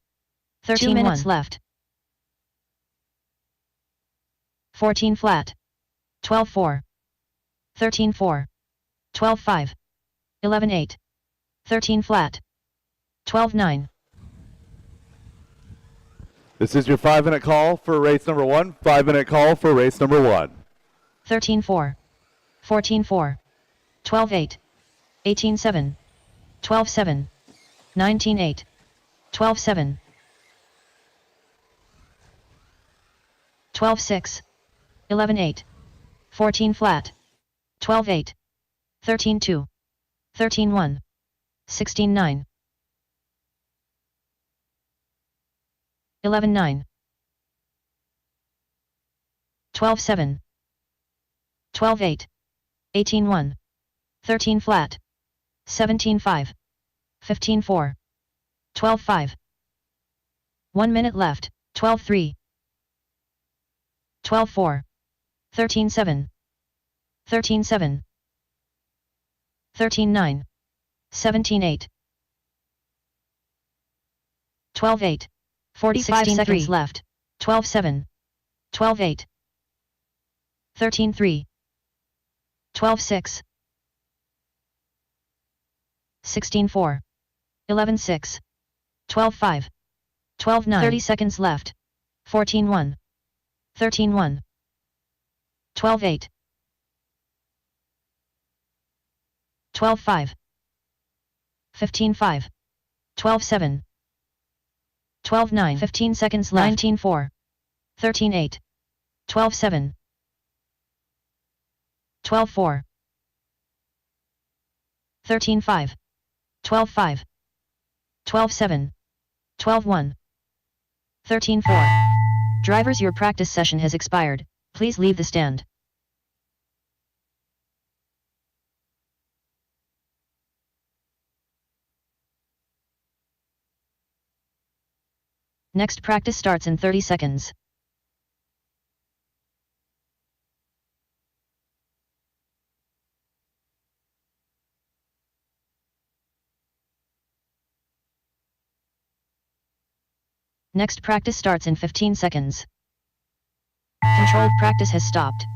13 2 minutes 1. Left, 14 flat, 12 4, 13 4, 12 5, 11 8, 13 flat, 12 9. This is your 5-minute call for race number 1. 5-minute call for race number 1. 13 4, 14 4, 12 8, 18 7, 12 7, 19 8, 12 7, 12 6, 11 8, 14 flat, 12 8, 13 2, 13 1, 16 9, 11 9, 12 7, 12 8, 18 1, 13 flat, 17 5, 15 4, 12 5. 1 minute left, 12 3, 12 4, 13 7, 13 7, 13 9, 17 8, 12 8, 45 seconds 3. Left, 12 7, 12 8, 13 3, 12 6, 16 4, 11 6, 12 5, 12 9. 30 seconds left, 14 1, 13 1, 12 8, 12 5, 15 5, 12 7, 12 9. 15 seconds left, 19 4, 13 8, 12 7, 12 4, 13 5, 12 5, 12 7, 12 1, 13 4. Drivers, your practice session has expired. Please leave the stand. Next practice starts in 30 seconds. Next practice starts in 15 seconds. Controlled practice has stopped.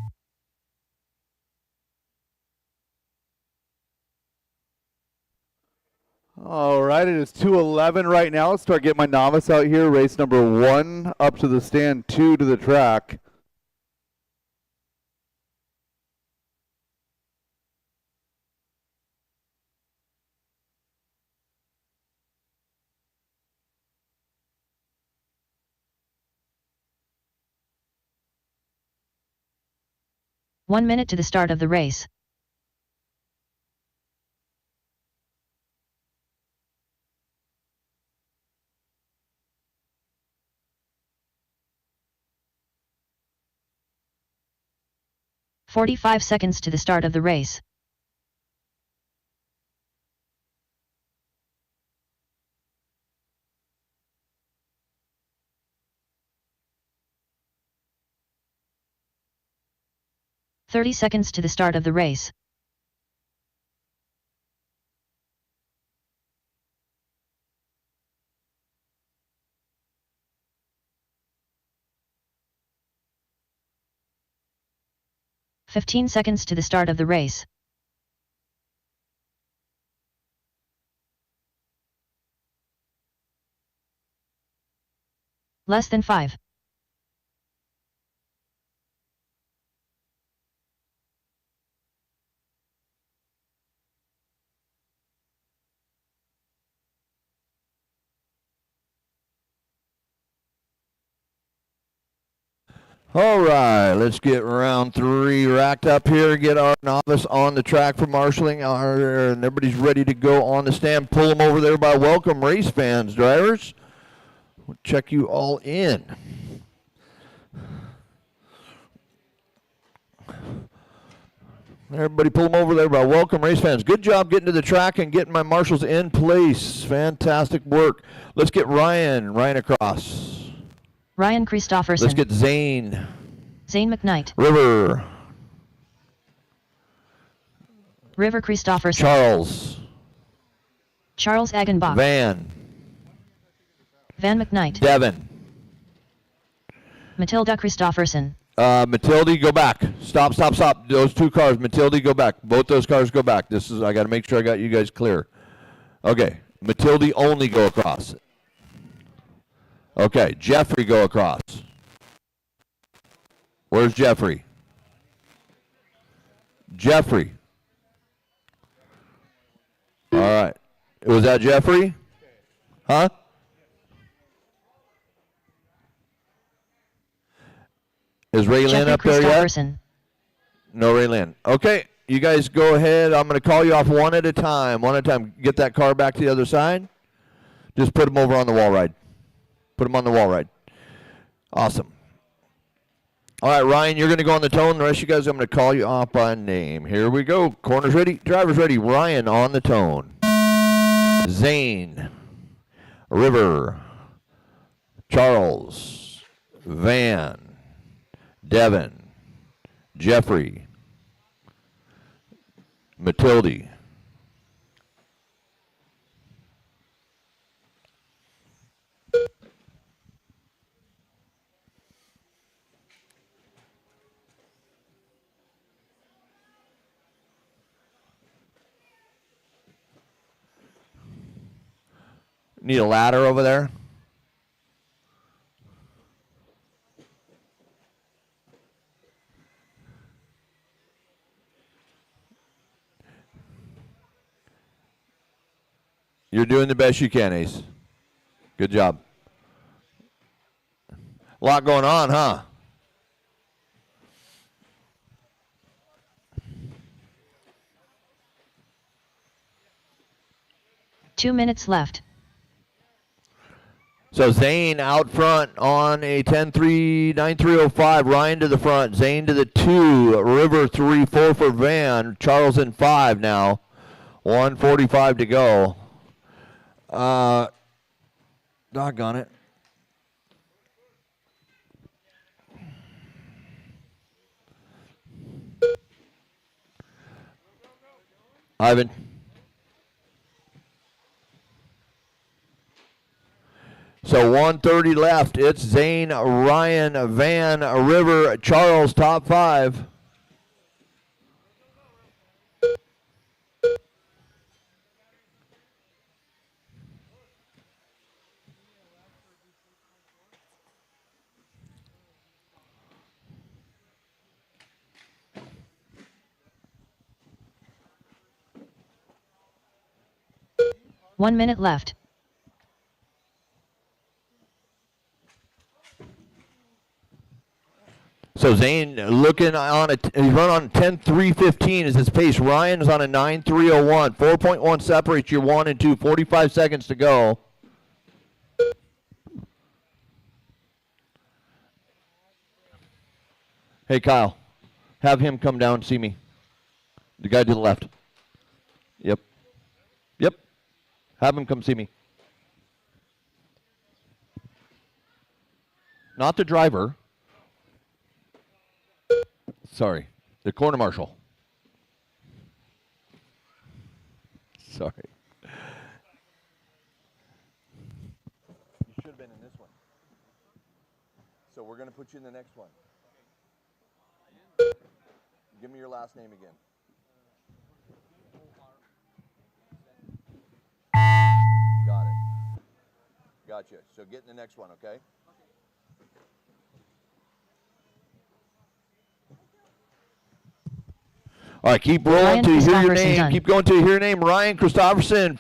All right, it is 2:11 right now. Let's start getting my novice out here. Race number 1 up to the stand, 2 to the track. One minute to the start of the race. "45 seconds to the start of the race. "30 seconds to the start of the race. 15 seconds to the start of the race. Less than 5. All right, let's get round 3 racked up here. Get our novice on the track for marshaling. And everybody's ready to go on the stand. Pull them over there by welcome race fans, drivers. We'll check you all in. Everybody pull them over there by welcome race fans. Good job getting to the track and getting my marshals in place. Fantastic work. Let's get Ryan across. Ryan Christofferson. Let's get Zane. Zane McKnight. River. River Christofferson. Charles. Charles Agenbach. Van McKnight. Devin. Matilda Christofferson. Matilda, go back. Stop. Those 2 cars. Matilda, go back. Both those cars go back. I got to make sure I got you guys clear. Okay. Matilda only go across. Okay. Jeffrey, go across. Where's Jeffrey? Jeffrey. All right. Was that Jeffrey? Huh? Is Ray Lynn up there yet? No Ray Lynn. Okay, you guys go ahead. I'm going to call you off one at a time. Get that car back to the other side. Just put them over on the wall ride. Put them on the wall ride. Awesome. All right, Ryan, you're going to go on the tone. The rest of you guys, I'm going to call you off by name. Here we go. Corners ready. Drivers ready. Ryan on the tone. Zane. River. Charles. Van. Devin, Jeffrey, Matilda. Need a ladder over there? You're doing the best you can, Ace. Good job. A lot going on, huh? Two minutes left. So Zane out front on a 10-3, 9-3-05. Ryan to the front. Zane to the 2. River 3-4 for Van. Charles in 5 now. 1:45 to go. Doggone it. Ivan. So 1:30 left. It's Zane, Ryan, Van, River, Charles, top 5. One minute left. So Zane looking on he's run on 10-3-15 is his pace. Ryan is on a 9-3-01. 4.1 separates your 1 and 2. 45 seconds to go. Hey Kyle, have him come down and see me. The guy to the left. Yep. Have him come see me. Not the driver. Sorry, the corner marshal. Sorry. You should have been in this one. So we're going to put you in the next one. Give me your last name again. Got it. Gotcha. So get in the next one, okay? All right, keep rolling Ryan till you hear your Christopherson name. done. Keep going till you hear your name. Ryan Christopherson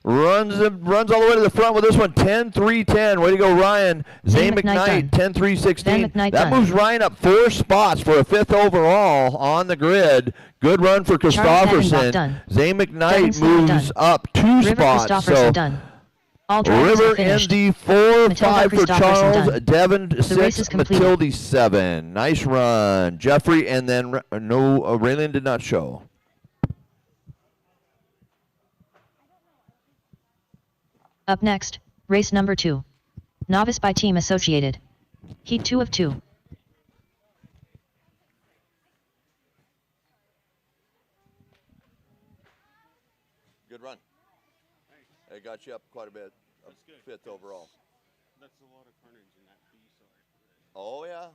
runs all the way to the front with this one. 10-3-10. Way to go, Ryan. Zane McKnight, 10-3-16. McKnight That done. moves Ryan up 4 spots for a 5th overall on the grid. Good run for Christopherson. done. Zane Devin McKnight Sloan moves done. up 2 River spots. Christopherson So done. All drivers River are finished. ND 4, Matilda 5 for Christopherson Charles, done. Devin race 6, is completed. Matilda 7. Nice run. Jeffrey, and then Raylan did not show. Up next, race number 2. Novice by Team Associated. Heat 2 of 2. Good run. It got you up quite a bit. That's good. 5th overall. That's a lot of carnage in that B side. Oh, yeah.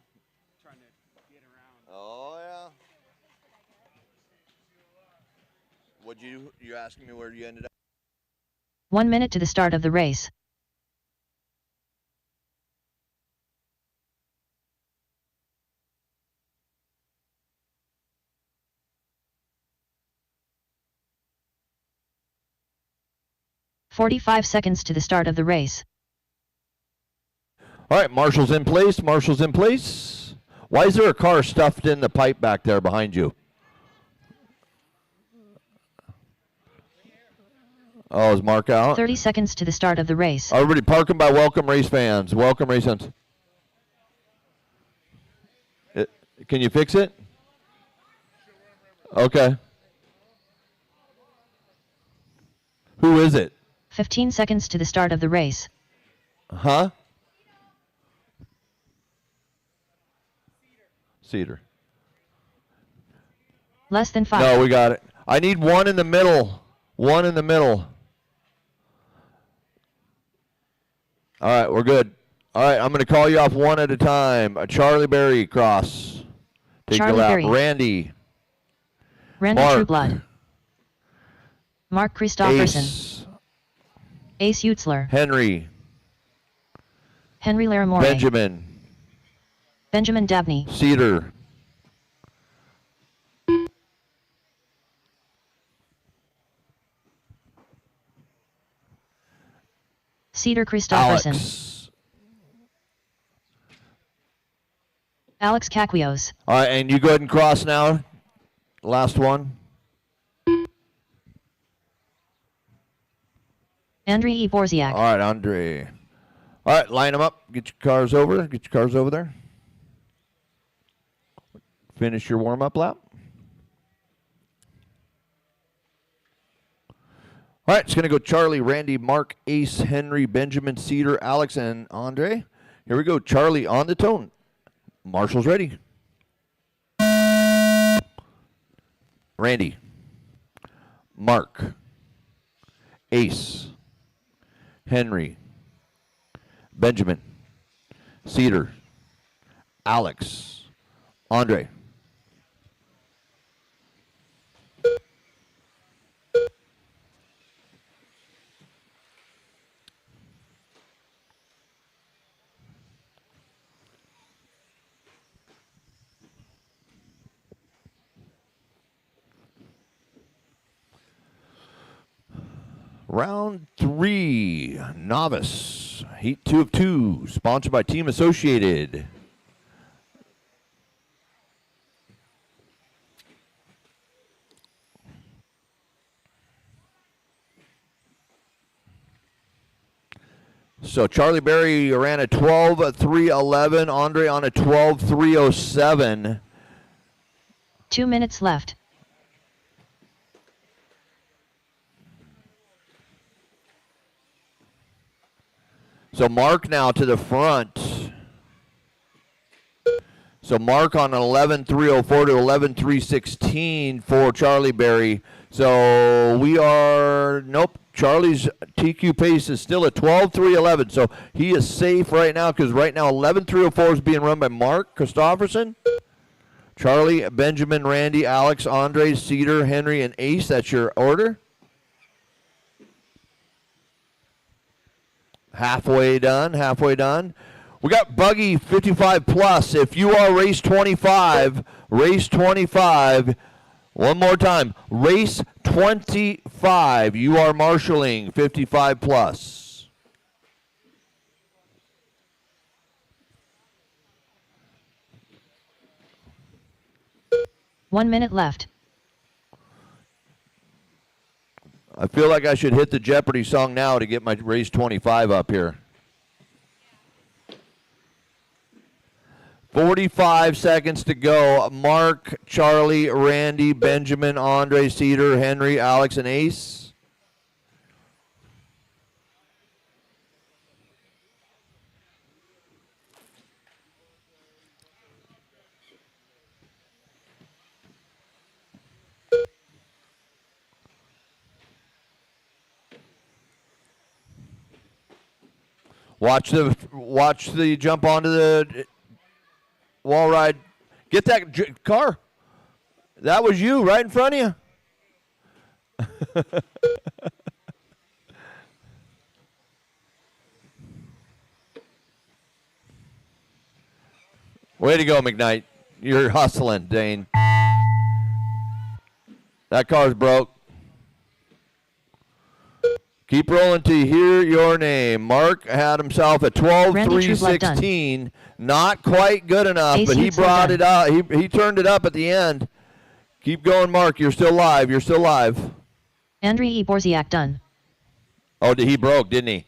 Trying to get around. Oh, yeah. You're asking me where you ended up? 1 minute to the start of the race. "45 seconds to the start of the race. All right, Marshall's in place. Marshall's in place. Why is there a car stuffed in the pipe back there behind you? Oh, is Mark out? 30 seconds to the start of the race. Everybody parking by Welcome Race fans. Welcome Race fans. Can you fix it? Okay. Who is it? 15 seconds to the start of the race. Huh? Cedar. Less than 5. No, we got it. I need one in the middle. One in the middle. All right, we're good. All right, I'm going to call you off one at a time. Charlie Berry, cross. Take Charlie the lap. Berry. Randy. Randy Mark. Trueblood. Mark Christopherson. Ace. Ace Utzler. Henry. Henry Larimore. Benjamin. Benjamin Dabney. Cedar. Cedar Christopherson. Alex Caquios. All right, and you go ahead and cross now. Last one. Andrei Borziak. All right, Andre. All right, line them up. Get your cars over. Get your cars over there. Finish your warm-up lap. All right, it's going to go Charlie, Randy, Mark, Ace, Henry, Benjamin, Cedar, Alex, and Andre. Here we go. Charlie on the tone. Marshall's ready. Randy, Mark, Ace, Henry, Benjamin, Cedar, Alex, Andre. Round 3, Novice, Heat 2 of 2, sponsored by Team Associated. So Charlie Berry ran a 12:3:11, Andre on a 12:3:07. 2 minutes left. So Mark now to the front. So Mark on an 11:3:04 to 11:3:16 for Charlie Berry. So we are, nope, Charlie's TQ pace is still at 12:3:11. So he is safe right now because right now 11:3:04 is being run by Mark Christopherson. Charlie, Benjamin, Randy, Alex, Andre, Cedar, Henry, and Ace. That's your order. Halfway done, halfway done. We got Buggy 55 plus. If you are race 25, one more time, race 25, you are marshaling 55 plus. One minute left. I feel like I should hit the Jeopardy song now to get my race 25 up here. 45 seconds to go. Mark, Charlie, Randy, Benjamin, Andre, Cedar, Henry, Alex, and Ace. Watch the jump onto the wall ride. Get that car. That was you right in front of you. Way to go, McKnight. You're hustling, Dane. That car's broke. Keep rolling till you hear your name. Mark had himself a 12.316. Not quite good enough, but he brought it out. He turned it up at the end. Keep going, Mark. You're still live. You're still live. Andriy E. Borziak done. Oh, he broke, didn't he?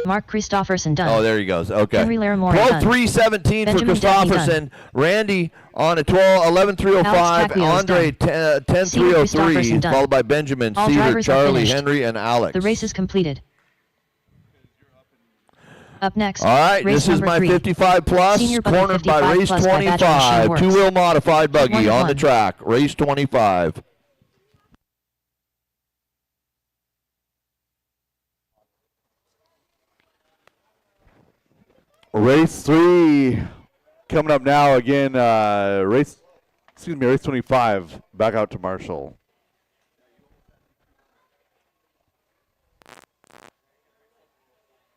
Mark Christofferson done. Oh, there he goes. Okay. Henry Larimore 12.317 for Christofferson. Randy on a 11.305. Andre 10.303. Followed by Benjamin, All Cedar, drivers are Charlie, finished. Henry, and Alex. The race is completed. Up next, All right, race this is number my 3. 55 plus, Senior buggy cornered by 55 race plus by Badger Machine 25. Works. Two-wheel modified buggy on the 1-1. track. Race 25. Race 3 coming up now again. Race 25. Back out to Marshall.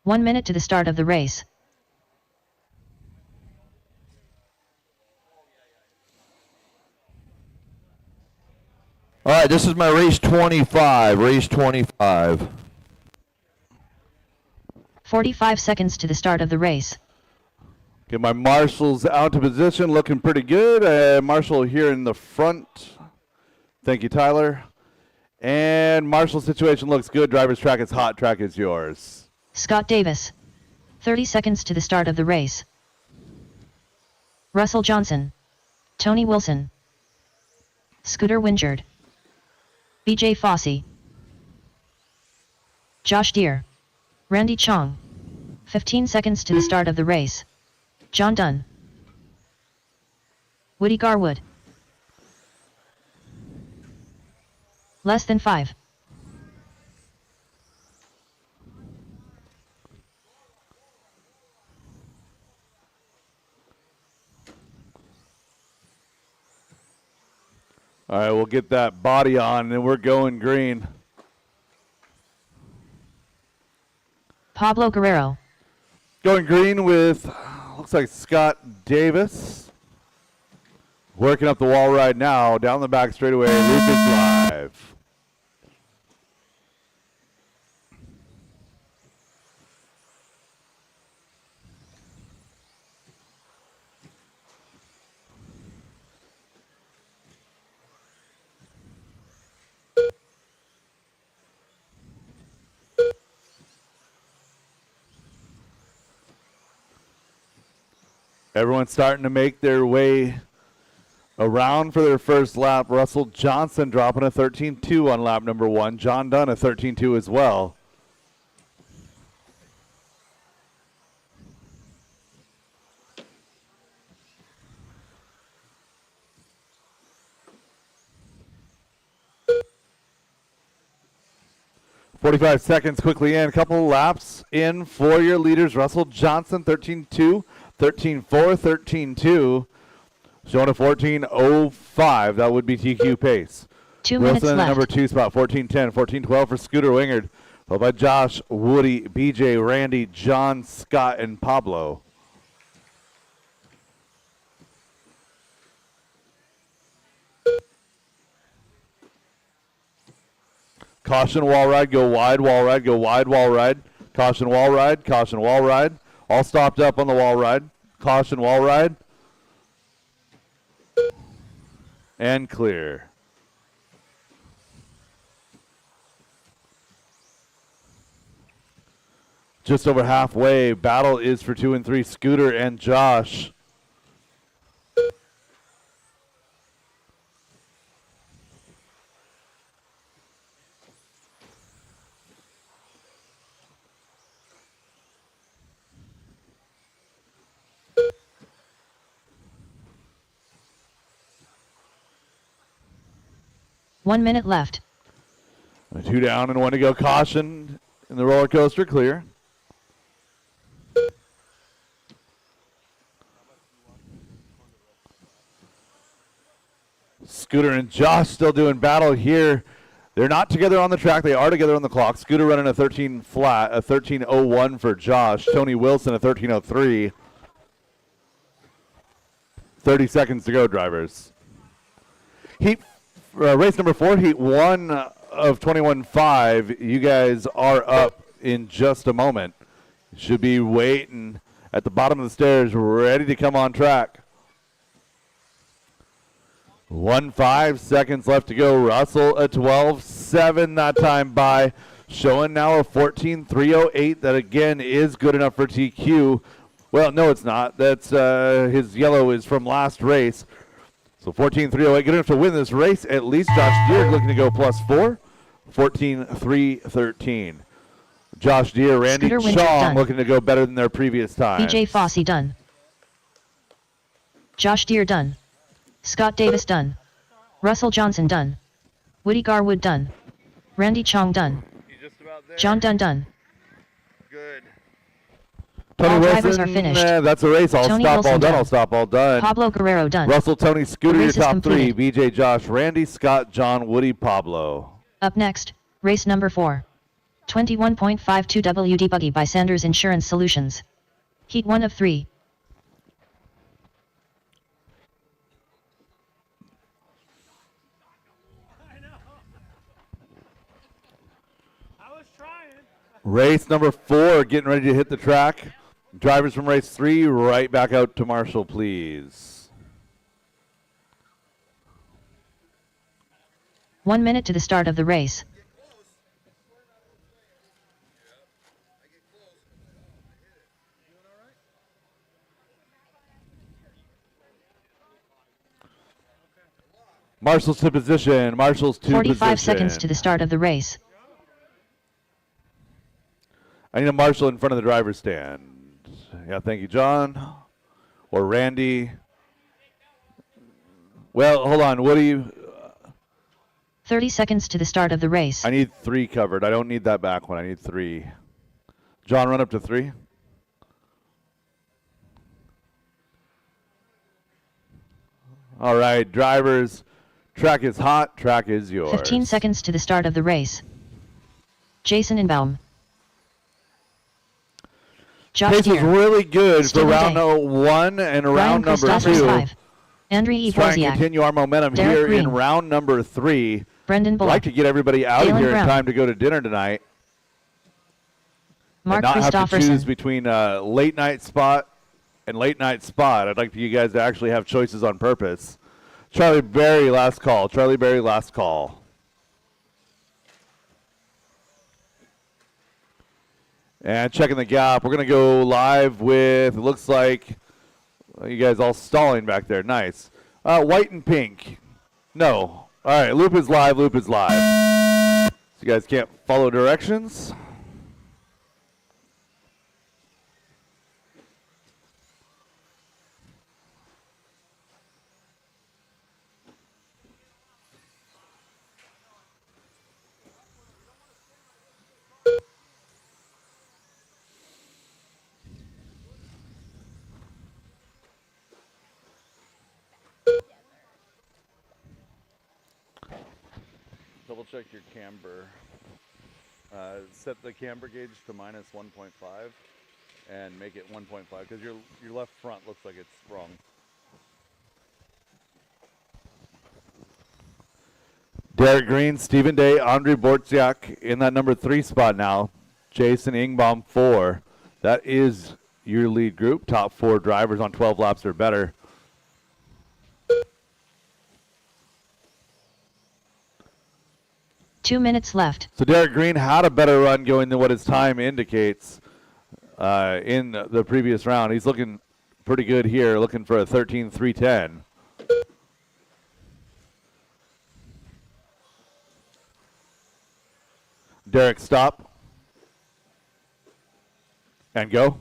One minute to the start of the race. All right, this is my race 25. Race 25. 45 seconds to the start of the race. Get my marshals out to position, looking pretty good. Marshall here in the front. Thank you, Tyler. And Marshall's situation looks good. Driver's track is hot. Track is yours. Scott Davis. 30 seconds to the start of the race. Russell Johnson. Tony Wilson. Scooter Wingard. BJ Fossey. Josh Deere. Randy Chong. 15 seconds to the start of the race. John Dunn. Woody Garwood. Less than 5. All right, we'll get that body on, and we're going green. Pablo Guerrero. Going green with, looks like Scott Davis. Working up the wall right now, down the back straightaway, loop is live. Everyone's starting to make their way around for their first lap. Russell Johnson dropping a 13.2 on lap number 1. John Dunn a 13.2 as well. .45 seconds quickly in. A couple laps in for your leaders. Russell Johnson 13.2. 13.4, 13.2. Showing a 14.05. That would be TQ pace. 2 minutes Wilson in the left. number 2 spot, 14.10. 14.12 for Scooter Wingard. Followed by Josh, Woody, BJ, Randy, John, Scott, and Pablo. Caution wall ride, go wide, wall ride, go wide, wall ride. Caution wall ride, caution wall ride. All stopped up on the wall ride. Caution wall ride. And clear. Just over halfway. Battle is for 2 and 3. Scooter and Josh. One minute left. 2 down and 1 to go. Caution in the roller coaster. Clear. Scooter and Josh still doing battle here. They're not together on the track. They are together on the clock. Scooter running a 13 flat, a 13.01 for Josh. Tony Wilson a 13.03. 30 seconds to go, drivers. Race number 4, heat 1 of 21.5. You guys are up in just a moment. Should be waiting at the bottom of the stairs, ready to come on track. 5 seconds left to go. Russell a 12.7 that time by. Showing now a 14.308. That again is good enough for TQ. Well, no, it's not. That's his yellow is from last race. So 14.308, good enough to win this race. At least Josh Deere looking to go +4. 14.313. Josh Deere, Randy Scooter Winchell Chong done. looking to go better than their previous time. BJ Fossey done. Josh Deere done. Scott Davis done. Russell Johnson done. Woody Garwood done. Randy Chong done. You just about there? John Dunn done. Good. Tony All Wilson, drivers are finished. That's a race. I'll Tony stop Wilson all done. done. I'll stop all done. Pablo Guerrero done. Russell, Tony, Scooter, The your race is top 3. completed. BJ, Josh, Randy, Scott, John, Woody, Pablo. Up next, race number 4. 21.52 WD Buggy by Sanders Insurance Solutions. Heat 1 of 3. Race number 4, getting ready to hit the track. Drivers from race 3, right back out to Marshall, please. 1 minute to the start of the race. Marshall's to position. Marshall's to 45 position. seconds to the start of the race. I need a Marshall in front of the driver's stand. Yeah, thank you, John. Or Randy. Well, hold on. What do you... 30 seconds to the start of the race. I need 3 covered. I don't need that back one. I need 3. John, run up to 3. All right, drivers. Track is hot. Track is yours. 15 seconds to the start of the race. Jason Inbaum. Josh Pace was Deere. really good Stephen for round Day. 1 and Brian round number Christophers 2. 5. Andriy Let's try and Wozniak. continue our momentum Derek here in Green. round number 3. Brendan I'd Bullock. like to get everybody out of Dalen here Brown. in time to go to dinner tonight. Mark and not have to choose Christopherson. between late night spot and late night spot. I'd like you guys to actually have choices on purpose. Charlie Berry, last call. Charlie Berry, last call. And checking the gap. We're going to go live with, it looks like, you guys all stalling back there. Nice. White and pink. No. All right, loop is live. Loop is live. So you guys can't follow directions. double check your camber. Set the camber gauge to minus 1.5 and make it 1.5 because your left front looks like it's wrong. Derek Green, Stephen Day, Andre Bortziak in that number 3 spot now. Jason Ingbaum 4. That is your lead group. Top 4 drivers on 12 laps or better. Two minutes left. So Derek Green had a better run going than what his time indicates in the previous round. He's looking pretty good here, looking for a 13.310. Derek, stop. And go.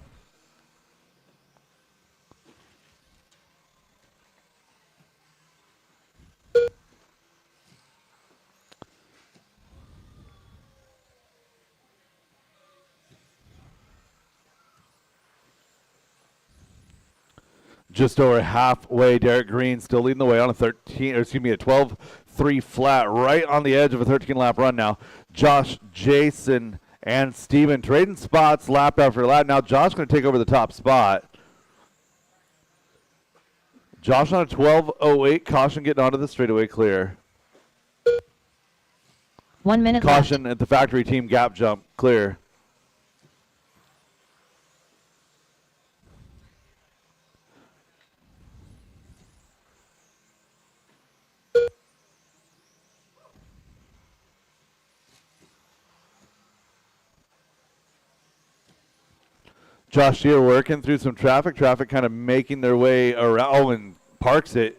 Just over halfway, Derek Green still leading the way on a 12.3 flat, right on the edge of a 13-lap run now. Josh, Jason, and Steven trading spots lap after lap. Now Josh going to take over the top spot. Josh on a 12.08, caution getting onto the straightaway clear. 1 minute Caution left. at the factory team gap jump, clear. Josh here working through some traffic. Traffic kind of making their way around. Oh, and parks it.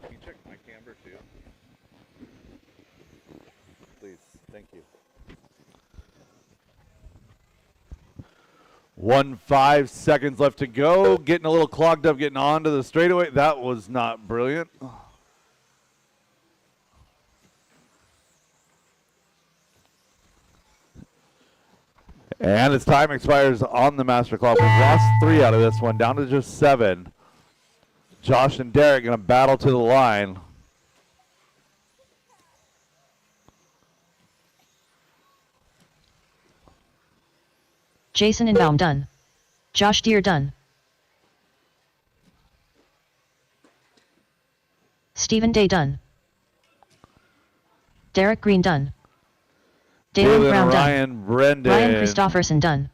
Can you check my camber too? Please, thank you. 5 seconds left to go. Getting a little clogged up, getting onto the straightaway. That was not brilliant. And his time expires on the master clock. We've lost 3 out of this one, down to just 7. Josh and Derek going to battle to the line. Jason Inbaum done. Josh Deere done. Stephen Day done. Derek Green done. Dalen Dalen, Brown Ryan, done. Brendan. Ryan Christopherson done.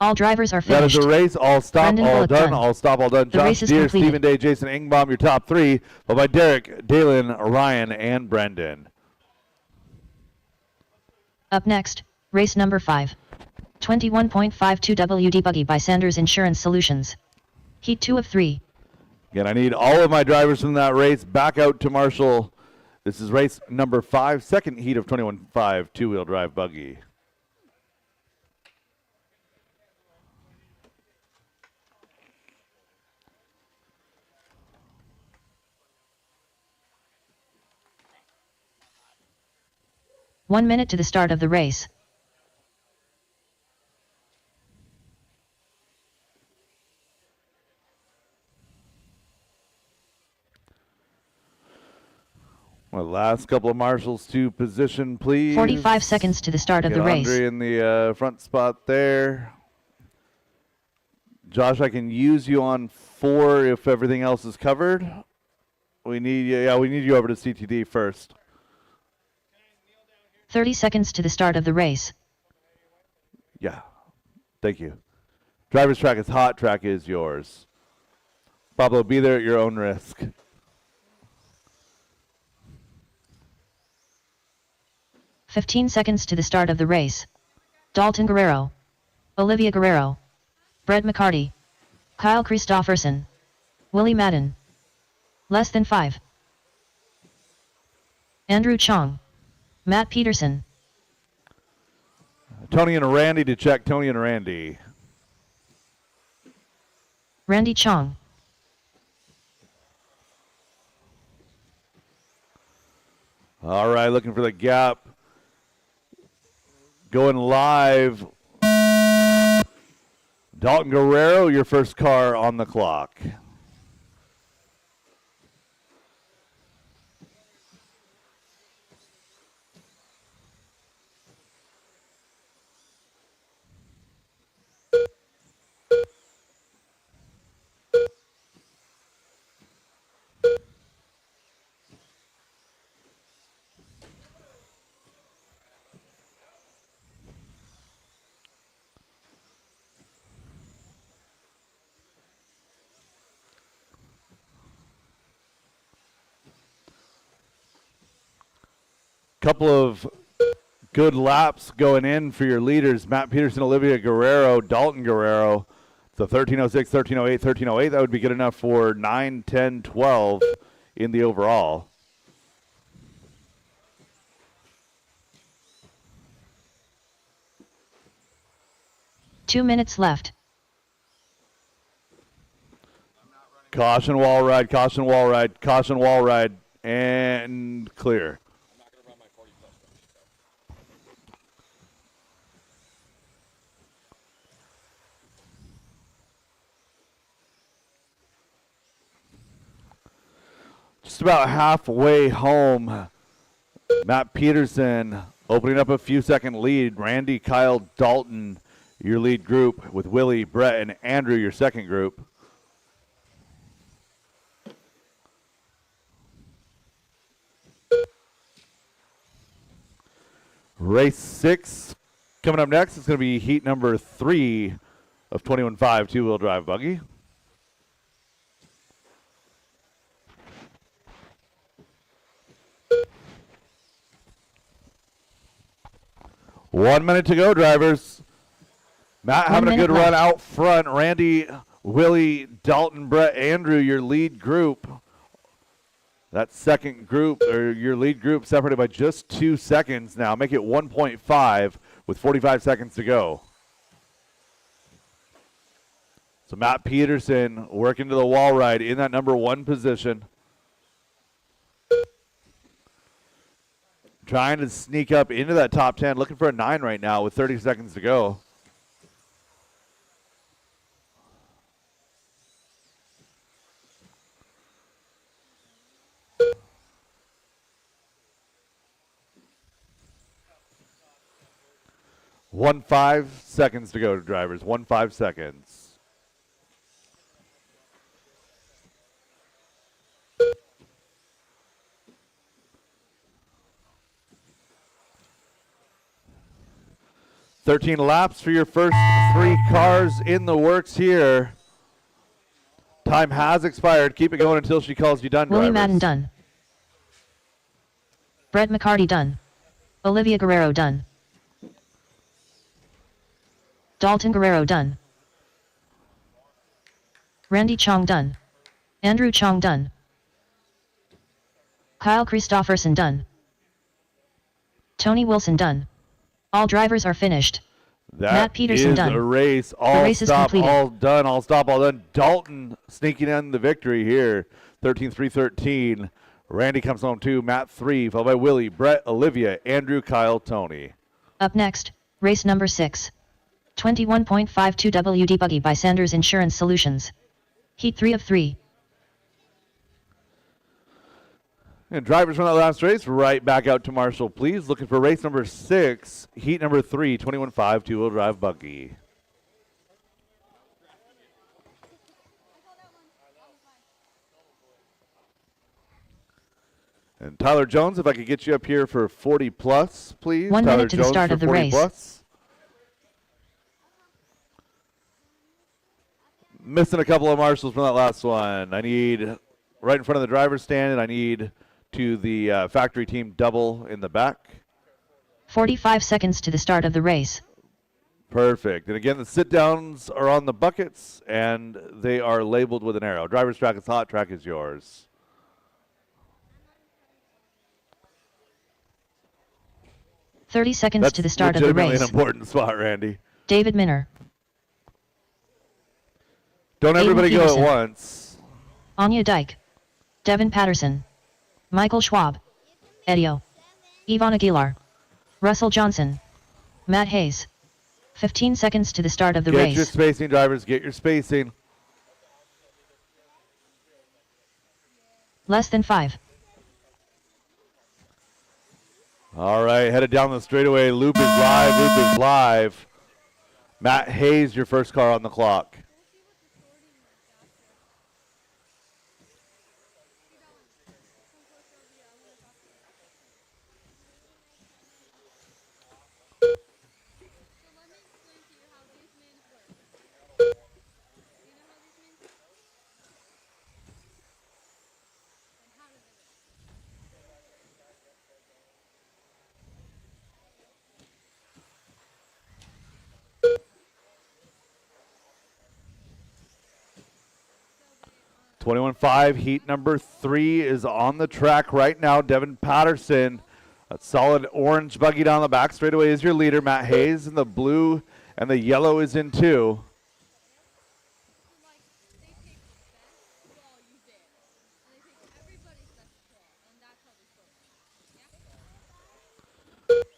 All drivers are That is finished. a race. All stop, Brendan all Bullock done. done. All stop, all done. The Josh race is Deere, completed. Stephen Day, Jason Ingbaum, your top 3. Followed by Derek, Dalen, Ryan, and Brendan. Up next, race number 5. 21.52 WD Buggy by Sanders Insurance Solutions. Heat 2 of 3. Again, I need all of my drivers from that race back out to Marshall. This is race number 5, second heat of 21.5 two-wheel drive buggy. One minute to the start of the race. Well, last couple of marshals to position, please. 45 seconds to the start of Get the race. Andre in the front spot there. Josh, I can use you on 4 if everything else is covered. We need you over to CTD first. 30 seconds to the start of the race. Yeah, thank you. Driver's track is hot, track is yours. Pablo, be there at your own risk. "15 seconds to the start of the race. Dalton Guerrero. Olivia Guerrero. Brett McCarty. Kyle Christopherson. Willie Madden. Less than 5. Andrew Chong. Matt Peterson. Tony and Randy to check. Tony and Randy. Randy Chong. All right, looking for the gap. Going live. Dalton Guerrero, your first car on the clock. Couple of good laps going in for your leaders. Matt Peterson, Olivia Guerrero, Dalton Guerrero. So 1306, 1308, 1308. That would be good enough for 9, 10, 12 in the overall. Two minutes left. Caution wall ride, caution wall ride, caution wall ride, and clear. Just about halfway home. Matt Peterson opening up a few second lead. Randy, Kyle, Dalton, your lead group, with Willie, Brett, and Andrew, your second group. Race 6 coming up next. It's going to be heat number 3 of 21.5 two-wheel drive buggy. One minute to go, drivers. Matt having a good run out front. Randy, Willie, Dalton, Brett, Andrew, your lead group. That second group, or your lead group, separated by just 2 seconds now. Make it 1.5 with 45 seconds to go. So Matt Peterson working to the wall ride in that number 1 position. Trying to sneak up into that top 10, looking for a 9 right now with 30 seconds to go. One 5 seconds to go, drivers. 1 5 seconds. $13 laps for your first 3 cars in the works here. Time has expired. Keep it going until she calls you done, Willie drivers. Madden done. Brett McCarty done. Olivia Guerrero done. Dalton Guerrero done. Randy Chong done. Andrew Chong done. Kyle Christofferson done. Tony Wilson done. All drivers are finished. That Matt Peterson is done. a race. All the race is stop, completed. all done, all stop, all done. Dalton sneaking in the victory here. 13-3-13. Randy comes home 2. Matt 3, followed by Willie, Brett, Olivia, Andrew, Kyle, Tony. Up next, race number 6. 21.52 WD Buggy by Sanders Insurance Solutions. Heat 3 of 3. And drivers from that last race, right back out to Marshall, please. Looking for race number 6, heat number 3, 21.5 two-wheel drive buggy. And Tyler Jones, if I could get you up here for 40 plus, please. 1 Tyler minute to the Jones start for of the 40 race. plus. Missing a couple of marshals from that last one. I need right in front of the driver's stand, and I need to the factory team double in the back. 45 seconds to the start of the race. Perfect. And again, the sit-downs are on the buckets, and they are labeled with an arrow. Driver's track is hot, track is yours. Thirty seconds That's to the start of the legitimately race. an important spot, Randy. David Minner. Don't Aiden everybody go at Peterson. once. Anya Dyke. Devin Patterson. Michael Schwab. Edio. Yvonne Aguilar. Russell Johnson. Matt Hayes. 15 seconds to the start of the Get your race. spacing, drivers. Get your spacing. Less than 5. All right, headed down the straightaway. Loop is live. Loop is live. Matt Hayes, your first car on the clock. .21.5, heat number 3 is on the track right now. Devin Patterson, a solid orange buggy down the back straightaway is your leader. Matt Hayes in the blue and the yellow is in 2.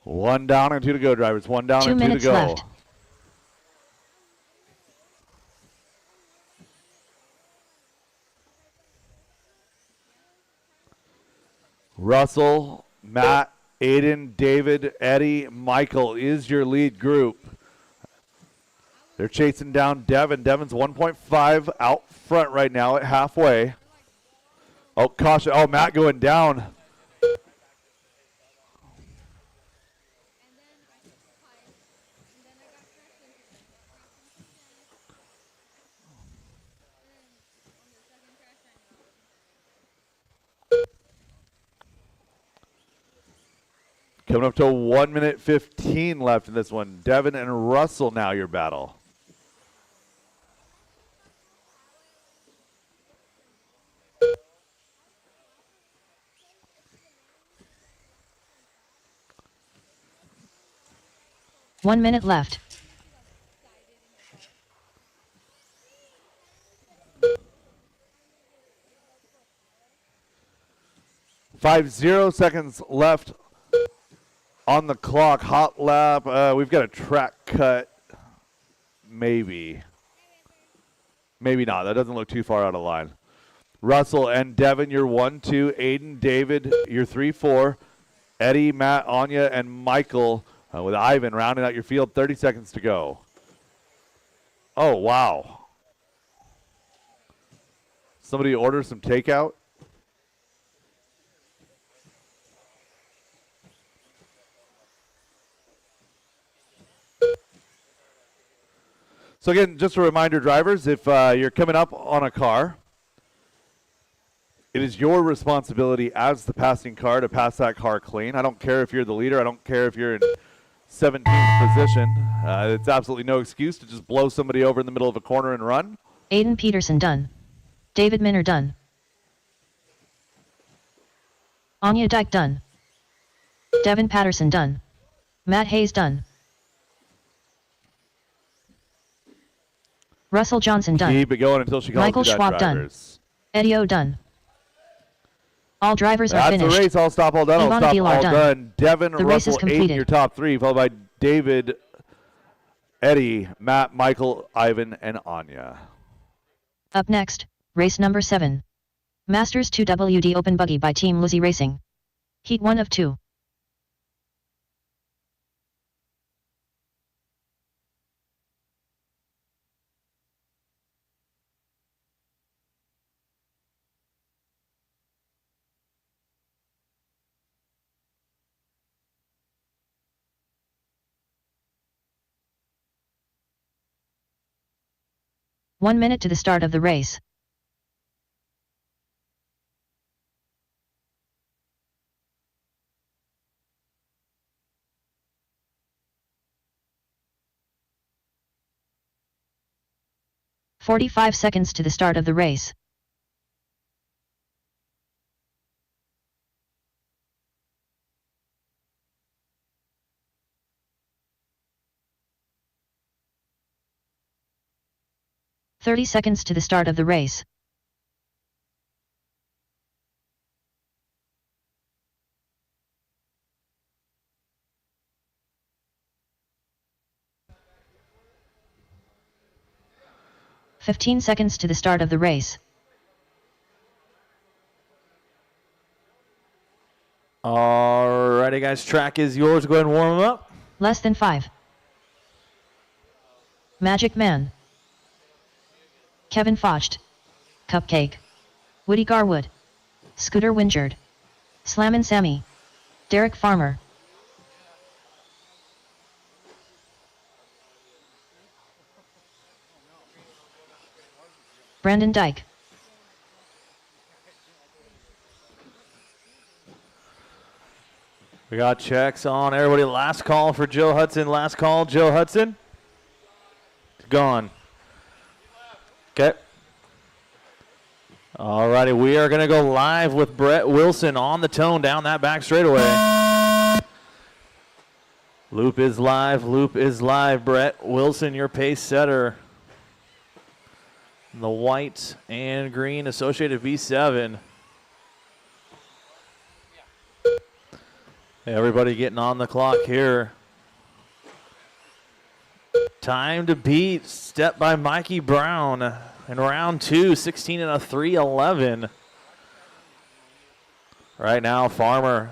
One down and 2 to go, drivers. One down 2 and 2 to minutes go. left. Russell, Matt, Aiden, David, Eddie, Michael is your lead group. They're chasing down Devin. Devin's 1.5 out front right now at halfway. Oh, caution. Oh, Matt going down. Coming up to 1 minute 15 left in this one. Devin and Russell now your battle. One minute left. 50 seconds left on the clock. Hot lap. We've got a track cut. Maybe. Maybe not. That doesn't look too far out of line. Russell and Devin, you're 1, 2. Aiden, David, you're 3, 4. Eddie, Matt, Anya, and Michael with Ivan rounding out your field. 30 seconds to go. Oh, wow. Somebody order some takeout? So again, just a reminder, drivers, if you're coming up on a car, it is your responsibility as the passing car to pass that car clean. I don't care if you're the leader. I don't care if you're in 17th position. It's absolutely no excuse to just blow somebody over in the middle of a corner and run. Aiden Peterson done. David Minner done. Anya Dyke done. Devin Patterson done. Matt Hayes done. Russell Johnson done. Keep it going until she calls Michael you that, Schwab done. drivers. Eddie O done. All drivers are That's finished. the race. All stop, all done. All Ivana stop, Vilar all done. done. Devin, The race is Russell, Aiden, completed. your top 3, followed by David, Eddie, Matt, Michael, Ivan, and Anya. Up next, race number 7. Masters 2 WD Open Buggy by Team Lizzie Racing. Heat 1 of 2. One minute to the start of the race. "45 seconds to the start of the race. "30 seconds to the start of the race. 15 seconds to the start of the race. Alrighty, guys, track is yours. Go ahead and warm them up. Less than 5. Magic Man. Kevin Focht. Cupcake. Woody Garwood. Scooter Wingard. Slammin' Sammy. Derek Farmer. Brandon Dyke. We got checks on everybody. Last call for Joe Hudson. Last call, Joe Hudson. Gone. Okay. Alrighty, we are going to go live with Brett Wilson on the tone down that back straightaway. Loop is live. Loop is live. Brett Wilson, your pace setter. The white and green Associated B7. Everybody getting on the clock here. Time to beat, step by Mikey Brown in round 2, 16 and a 3:11. Right now, Farmer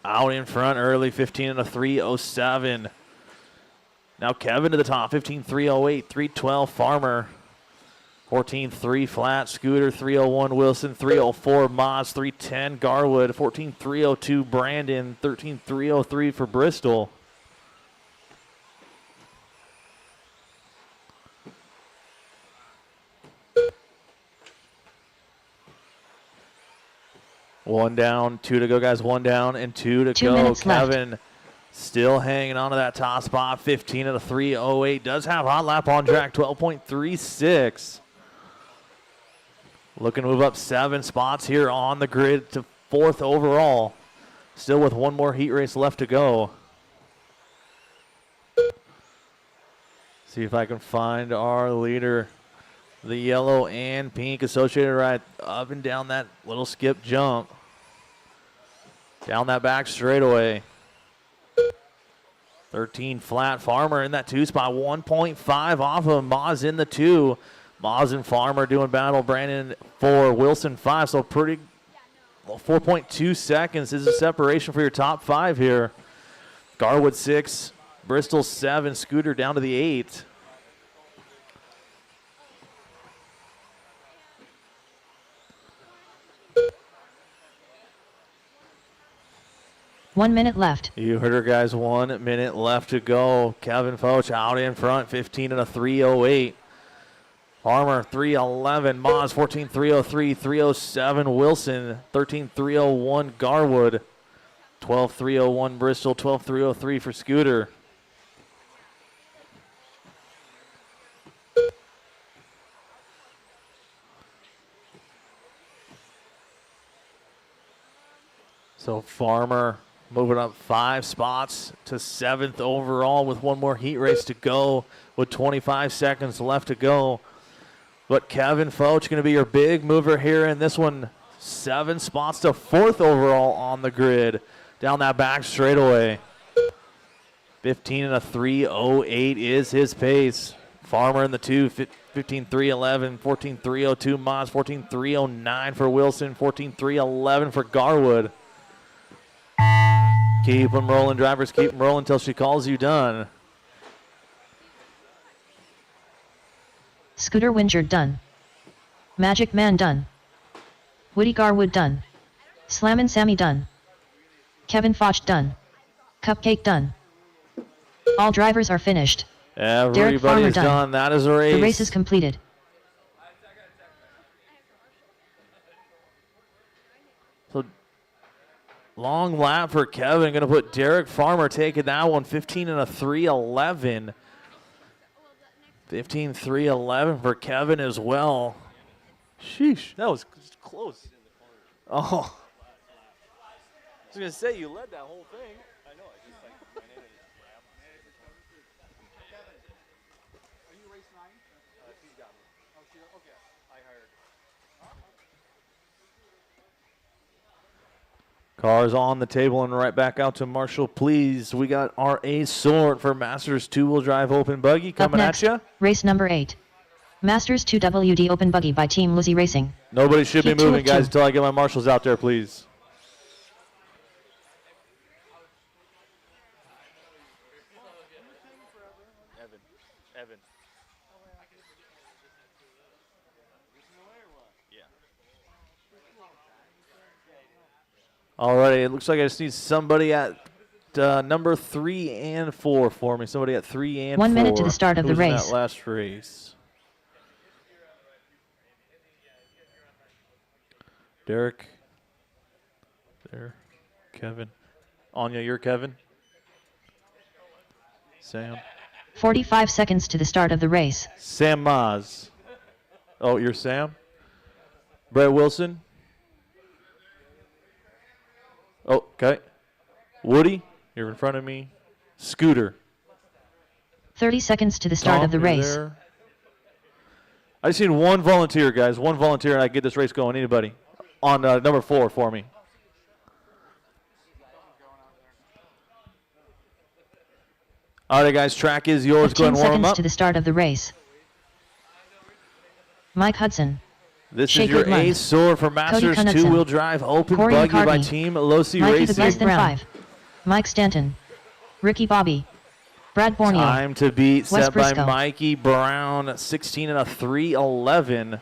out in front early, 15 and a 3:07. Now Kevin to the top, 15-308, 3:12 Farmer. 14-3 flat, Scooter, 3:01 Wilson, 3:04 Moz, 3:10 Garwood, 14-302 Brandon, 13-303 for Bristol. One down, 2 to go, guys. 1 down and 2 to 2 go. minutes Kevin left. still hanging on to that top spot, 15 and a 3:08. Does have hot lap on track, 12.36. Looking to move up 7 spots here on the grid to 4th overall. Still with one more heat race left to go. See if I can find our leader. The yellow and pink Associated right up and down that little skip jump. Down that back straightaway. 13 flat. Farmer in that 2 spot. 1.5 off of Moz in the 2. Moz and Farmer doing battle. Brandon 4, Wilson 5. So pretty, well, 4.2 seconds is a separation for your top 5 here. Garwood 6, Bristol 7, Scooter down to the 8. One minute left. You heard her, guys. 1 minute left to go. Kevin Foch out in front, 15 and a 3:08. Farmer 3:11. Moz 14-303, 3:07 Wilson, 13-301 Garwood, 12-301 Bristol, 12-303 for Scooter. So Farmer moving up 5 spots to 7th overall with one more heat race to go with 25 seconds left to go. But Kevin Foch going to be your big mover here in this one. 7 spots to 4th overall on the grid. Down that back straightaway. 15 and a 3:08 is his pace. Farmer in the 2, 15-311, 14-302 Moz, 14-309 for Wilson, 14-311 for Garwood. Keep them rolling, drivers. Keep them rolling until she calls you done. Scooter Wingard done. Magic Man done. Woody Garwood done. Slammin' Sammy done. Kevin Foch done. Cupcake done. All drivers are finished. Everybody Farmer is done. That is a race. The race is completed. So long lap for Kevin. Going to put Derek Farmer taking that one. 15 and a 3:11. 15-3-11 for Kevin as well. Sheesh, that was close. Oh. I was going to say, you led that whole thing. I know. I just like went in and Are you race 9? she's got me. Oh, she, okay. I hired. Cars on the table and right back out to Marshall, please. We got our A sort for Masters 2-wheel drive open buggy Up coming next, at you. race number 8. Masters 2 WD Open Buggy by Team Lizzie Racing. Nobody should be Heat 2 moving, of guys, 2. until I get my marshals out there, please. Evan. Alrighty, it looks like I just need somebody at number 3 and 4 for me. Somebody at 3 and 4. 1 minute to the start of the Who's in race. that last race. Derek. There. Kevin. Anya, you're Kevin. Sam. 45 seconds to the start of the race. Sam Maz. Oh, you're Sam? Brett Wilson. Oh, okay. Woody, you're in front of me. Scooter. 30 seconds to the start Tom, of the you're race. there. I just need one volunteer, guys. One volunteer, and I get this race going. Anybody? On number 4 for me. All right, guys. Track is yours. Go 15 ahead and warm them seconds up. to the start of the race. Mike Hudson. This Shea is your Goodlund. ace sword for Masters Knudsen. two-wheel drive open Corey buggy by McCartney. Team Losi Mikey the Racing. less than 5. Mike Stanton. Ricky Bobby. Brad Borneo. Time to beat Wes set by Briscoe. Mikey Brown, 16 and a 3:11.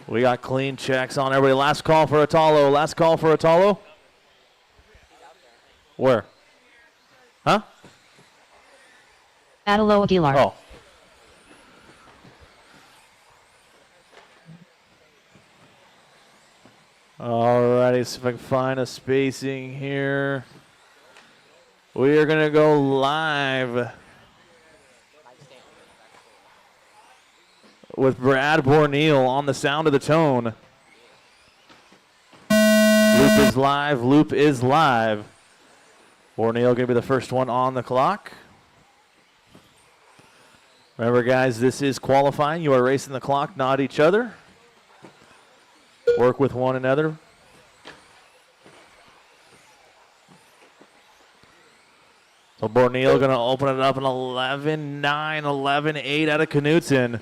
We got clean checks on everybody. Last call for Atalo. Last call for Atalo. Where? Huh? Adelo Aguilar. Oh. Alrighty, see if I can find a spacing here. We are going to go live with Brad Borneo on the sound of the tone. Loop is live. Loop is live. Borneo going to be the first one on the clock. Remember, guys, this is qualifying. You are racing the clock, not each other. Work with one another. So Borneo going to open it up in 11-9, 11-8 out of Knudsen.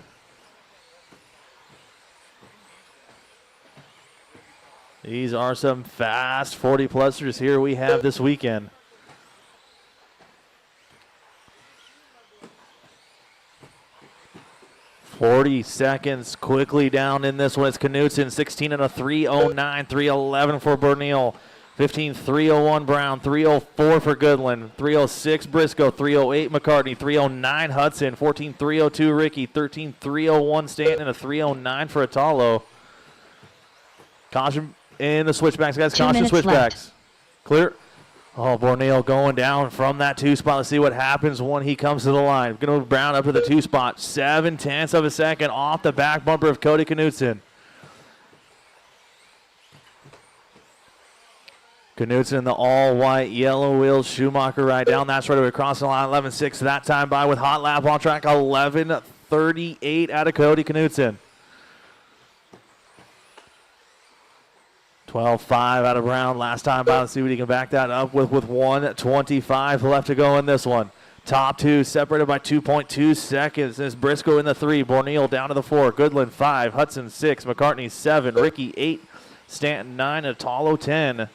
These are some fast 40-plusers here we have this weekend. .40 seconds quickly down in this one. It's Knudsen, 16 and a 3:09, 3:11 for Borneo. 15-301 Brown, 3:04 for Goodland, 3:06 Briscoe, 3:08 McCartney, 3:09 Hudson, 14-302 Ricky, 13-301 Stanton, and a 3:09 for Atalo. Caution in the switchbacks, guys. 2 Caution minutes switchbacks. left. Clear. Oh, Borneo going down from that 2 spot. Let's see what happens when he comes to the line. Going to move Brown up to the 2 spot. 0.7 of a second off the back bumper of Cody Knudsen. Knudsen in the all-white, yellow wheels Schumacher ride down. That's right away across the line. 11.6 that time by with hot lap on track. 11.38 out of Cody Knudsen. 12.5 out of Brown. Last time by. Let's see what he can back that up with 1:25 left to go in this one. Top 2 separated by 2.2 seconds. There's Briscoe in the 3. Borneo down to the 4. Goodland 5. Hudson 6. McCartney 7. Ricky 8. Stanton 9. And Atalo 10.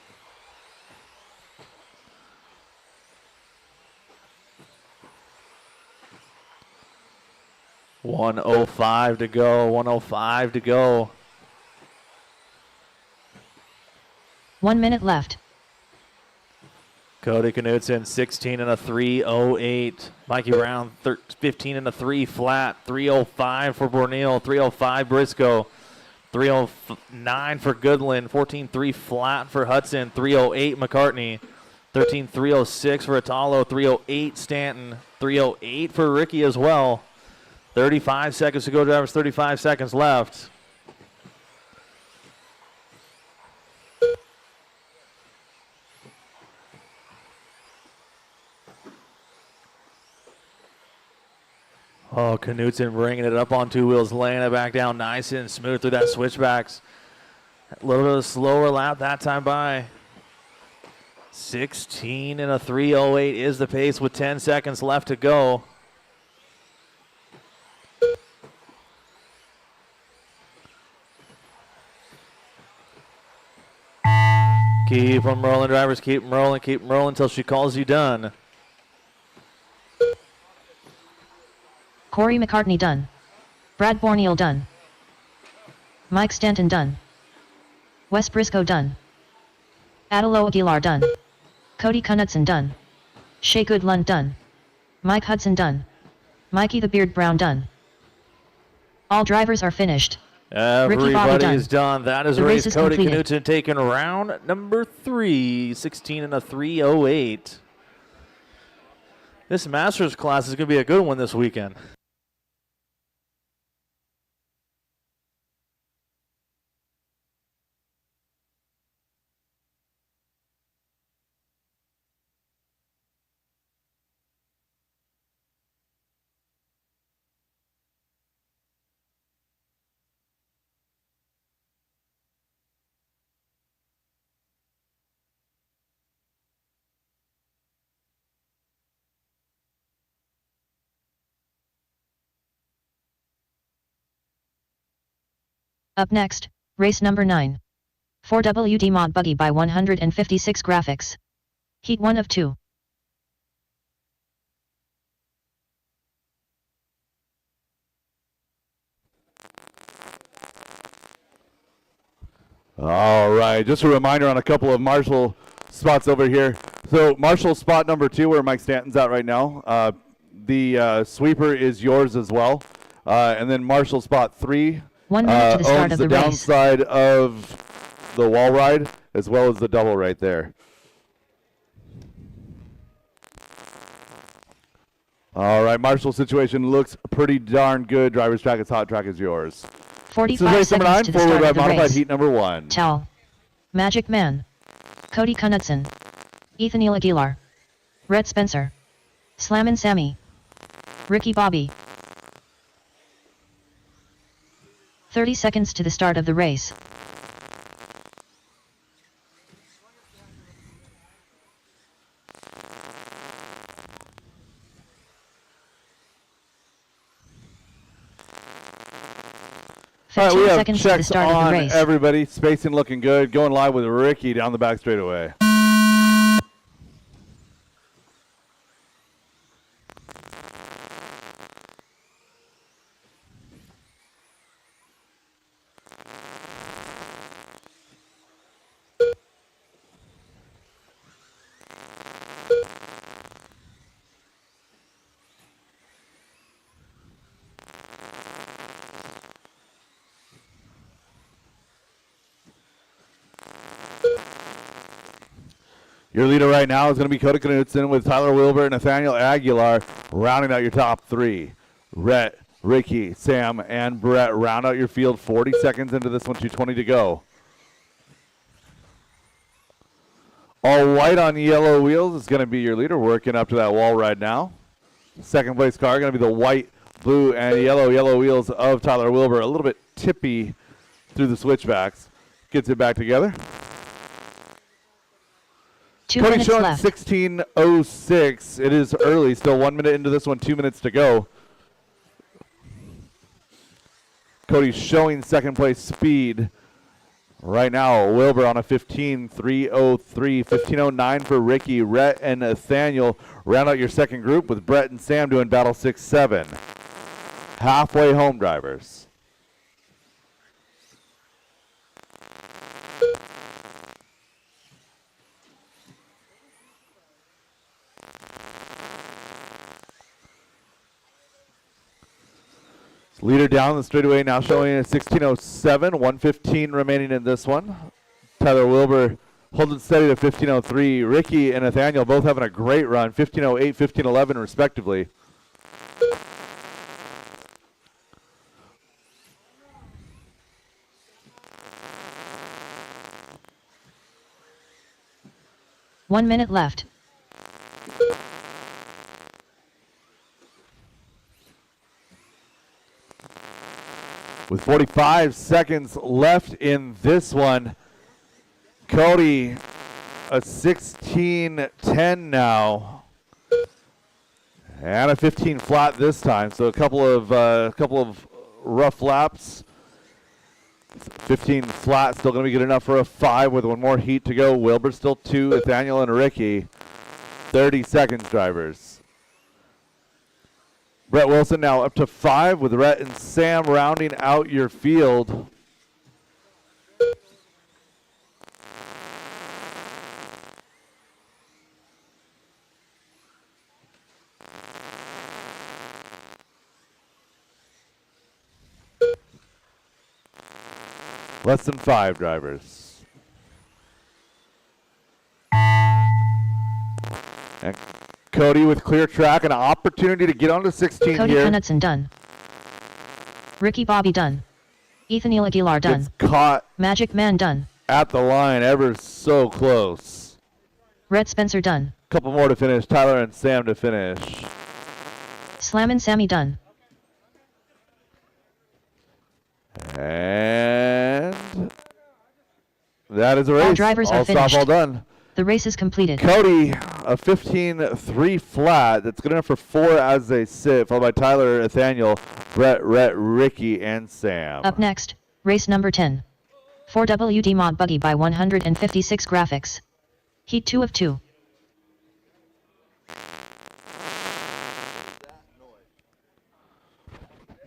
.105 to go. 1:05 to go. 1 minute left. Cody Knudsen, 16 and a 3:08. Mikey Brown, 15 and a 3 flat. 3:05 for Borneo. 3:05 Briscoe. 3:09 for Goodland. 14.3 flat for Hudson. 3:08 McCartney. 13.306 for Atalo. 3:08 Stanton. 3:08 for Ricky as well. 35 seconds to go, drivers. 35 seconds left. Oh, Knudsen bringing it up on 2 wheels, laying it back down nice and smooth through that switchbacks. A little bit of a slower lap that time by. 16 and a 3:08 is the pace with 10 seconds left to go. Keep them rolling, drivers. Keep them rolling until she calls you done. Corey McCartney done. Brad Borneal done. Mike Stanton done. Wes Briscoe done. Adelo Aguilar done. Cody Knudsen done. Shea Goodlund done. Mike Hudson done. Mikey the Beard Brown done. All drivers are finished. Everybody is done. That is The race race is Cody completed. Knudsen taking round number 3, 16 and a 3:08. This Masters class is going to be a good one this weekend. Up next, race number 9. 4WD Mod Buggy by 156 graphics. Heat 1 of 2. All right, just a reminder on a couple of Marshall spots over here. So Marshall spot number 2, where Mike Stanton's at right now. The sweeper is yours as well. And then Marshall spot 3 1 minute to the start owns of the the race. downside of the wall ride, as well as the double right there. All right, Marshall's situation looks pretty darn good. Driver's track is hot, track is yours. 45 This is race number 9, seconds to the forward start of the modified race. heat number 1. Towel. Magic Man. Cody Knudsen. Ethanil Aguilar. Rhett Spencer. Slammin' Sammy. Ricky Bobby. 30 seconds to the start of the race. All right, we 15 have seconds to the checks start of the on race. everybody. Spacing looking good. Going live with Ricky down the back straightaway. Your leader right now is going to be Cody Knudsen with Tyler Wilbur and Nathaniel Aguilar rounding out your top 3. Rhett, Ricky, Sam, and Brett round out your field. 40 seconds into this one, 2:20 to go. All white on yellow wheels is going to be your leader, working up to that wall ride now. Second place car going to be the white, blue, and yellow wheels of Tyler Wilbur. A little bit tippy through the switchbacks. Gets it back together. 2 Cody minutes showing left. 16:06. It is early, still 1 minute into this one, 2 minutes to go. Cody's showing second place speed. Right now, Wilbur on a 15:303, 15:09 for Ricky, Rhett, and Nathaniel. Round out your second group with Brett and Sam doing battle 6-7. Halfway home, drivers. Leader down the straightaway now showing a 16:07, 1:15 remaining in this one. Tyler Wilbur holding steady to 15:03. Ricky and Nathaniel both having a great run, 15:08, 15:11 respectively. One minute left. With 45 seconds left in this one, Cody a 16:10 now, and a 15 flat this time. So a couple of rough laps. 15 flat, still going to be good enough for a 5 with one more heat to go. Wilbur still 2, Nathaniel and Ricky. 30 seconds, drivers. Brett Wilson now up to 5 with Rhett and Sam rounding out your field. Less than 5 drivers. And Cody with clear track, an opportunity to get onto 16 Cody here. Knutson done. Ricky Bobby done. Ethan Aguilar done. Gets caught Magic Man done. at the line, ever so close. Red Spencer done. Couple more to finish. Tyler and Sam to finish. Slammin' Sammy done. And that is a race. All drivers are all stop, finished. all done. The race is completed. Cody, a 15.3 flat. That's good enough for 4 as they sit, followed by Tyler, Nathaniel, Brett, Rhett, Ricky, and Sam. Up next, race number 10. 4WD Mod Buggy by 156 graphics. Heat 2 of 2.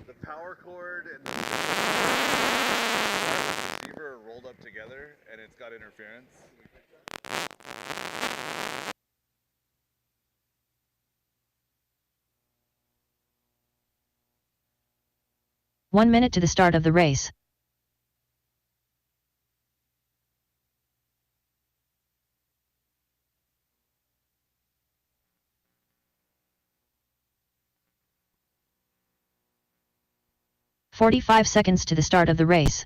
The power cord and the receiver are rolled up together, and it's got interference. One minute to the start of the race. "45 seconds to the start of the race.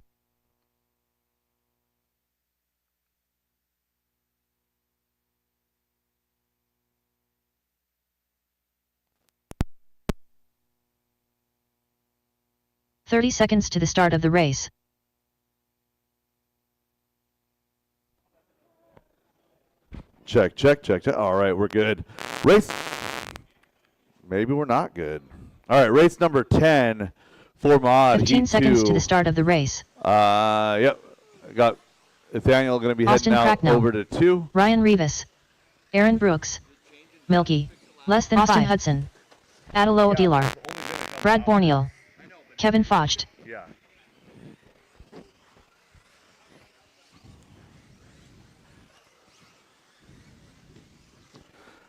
"30 seconds to the start of the race. Check, check, check, check. All right, we're good. Race. Maybe we're not good. All right, race number 10 for Mod. 15 Heat seconds 2. to the start of the race. Yep. Got Nathaniel going to be Austin heading out Cracknell. over to 2. Ryan Rivas. Aaron Brooks. Milky. Less than Austin 5. Hudson. Adelo Aguilar. Brad Borneal. Kevin Focht. Yeah.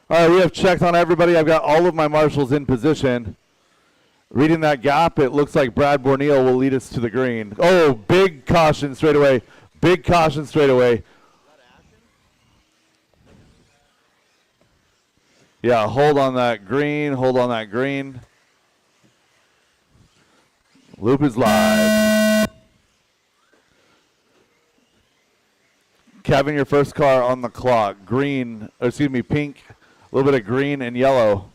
All right, we have checked on everybody. I've got all of my marshals in position. Reading that gap, it looks like Brad Borneal will lead us to the green. Oh, big caution straight away. Big caution straight away. Yeah, hold on that green. Hold on that green. Loop is live. Kevin, your first car on the clock. Green, or excuse me, pink. A little bit of green and yellow.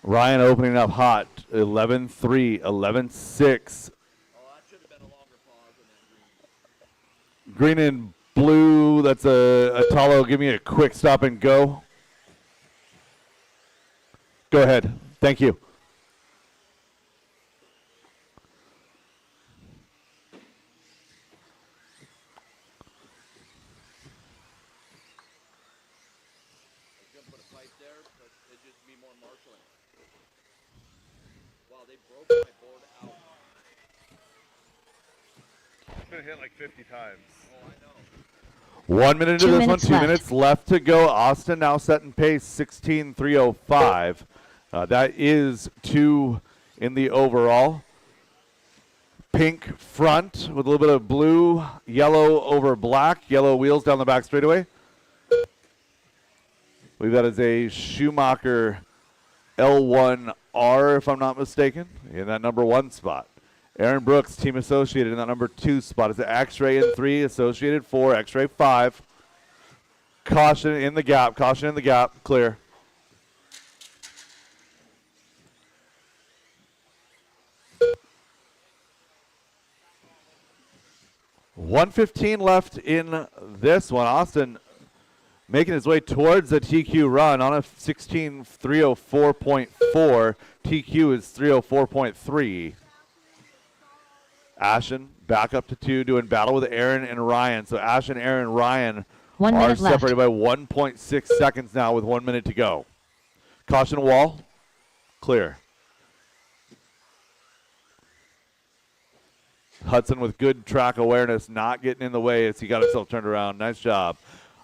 Ryan opening up hot. 11-3, 11-6. Green and blue, that's a Talo. Give me a quick stop and go. Go ahead. Thank you. It's been hit like 50 times. 1 minute into 2 this one, minutes 2 left. minutes left to go. Austin now setting pace, 16.305. That is 2 in the overall. Pink front with a little bit of blue, yellow over black, yellow wheels down the back straightaway. I believe that is a Schumacher L1R, if I'm not mistaken, in that number 1 spot. Aaron Brooks, team associated, in that number 2 spot. It's an X-Ray in 3, associated 4, X-Ray 5. Caution in the gap, caution in the gap, clear. 1:15 left in this one. Austin making his way towards the TQ run on a 16:304.4. TQ is 3:04.3. Ashen back up to 2, doing battle with Aaron and Ryan. So Ashen, Aaron, Ryan 1 are minute left. separated by 1.6 seconds now with 1 minute to go. Caution wall, clear. Hudson with good track awareness, not getting in the way as he got himself turned around. Nice job.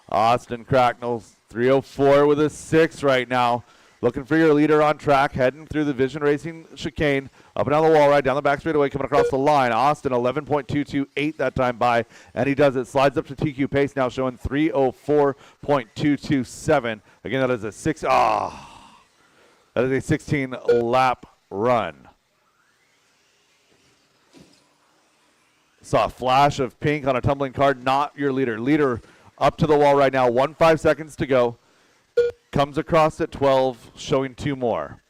Austin Cracknell's 3:04 with a 6 right now. Looking for your leader on track, heading through the Vision Racing chicane, up and down the wall, right down the back straightaway, coming across the line. Austin 11.228 that time by, and he does it. Slides up to TQ pace now, showing 3:04.227. Again, that is a 16 lap run. Saw a flash of pink on a tumbling card, not your leader. Leader up to the wall right now, 1.5 seconds to go. Comes across at 12, showing 2 more.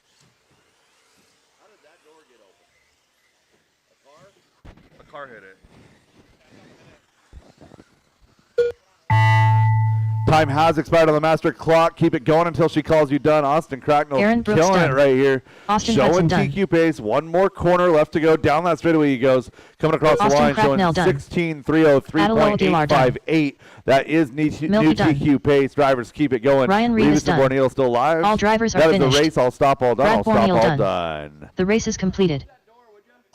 How did that door get open? A car hit it. Time has expired on the master clock. Keep it going until she calls you done. Austin Cracknell Aaron Brooks killing done. it right here. Austin showing Hudson done. TQ pace. One more corner left to go. Down that straightaway he goes. Coming across Austin the line, Cracknell showing done. 16:303.858. That is new Milky done. TQ pace. Drivers keep it going. Ryan Rivas and done. Borneal still alive. All drivers are That is finished. the race. I'll stop all done. Brad I'll stop Borneal all done. done. The race is completed.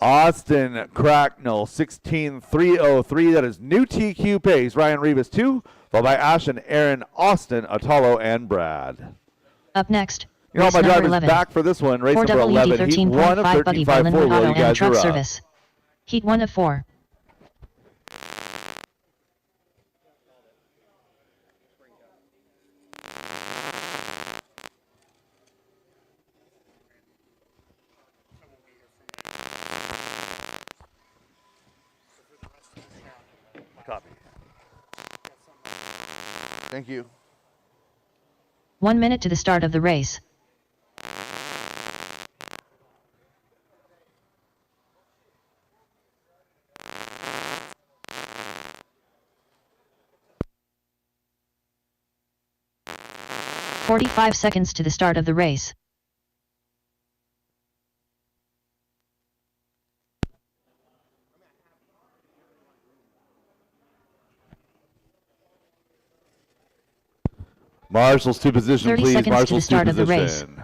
Austin Cracknell, 16:303. That is new TQ pace. Ryan Rivas 2, followed by Ashen, Aaron, Austin, Atalo, and Brad. Up next, You know, race my number driver's 11. back for this one. Race Ford number 11. Heat 1 of 13.5 buggy by 13.5 Linwood four-wheel. Auto You and guys Truck are up. Service. Heat 1 of 4. Copy. Thank you. 1 minute to the start of the race. "45 seconds to the start of the race. Marshals to position, 30 please. seconds to the Marshals start of the race. position.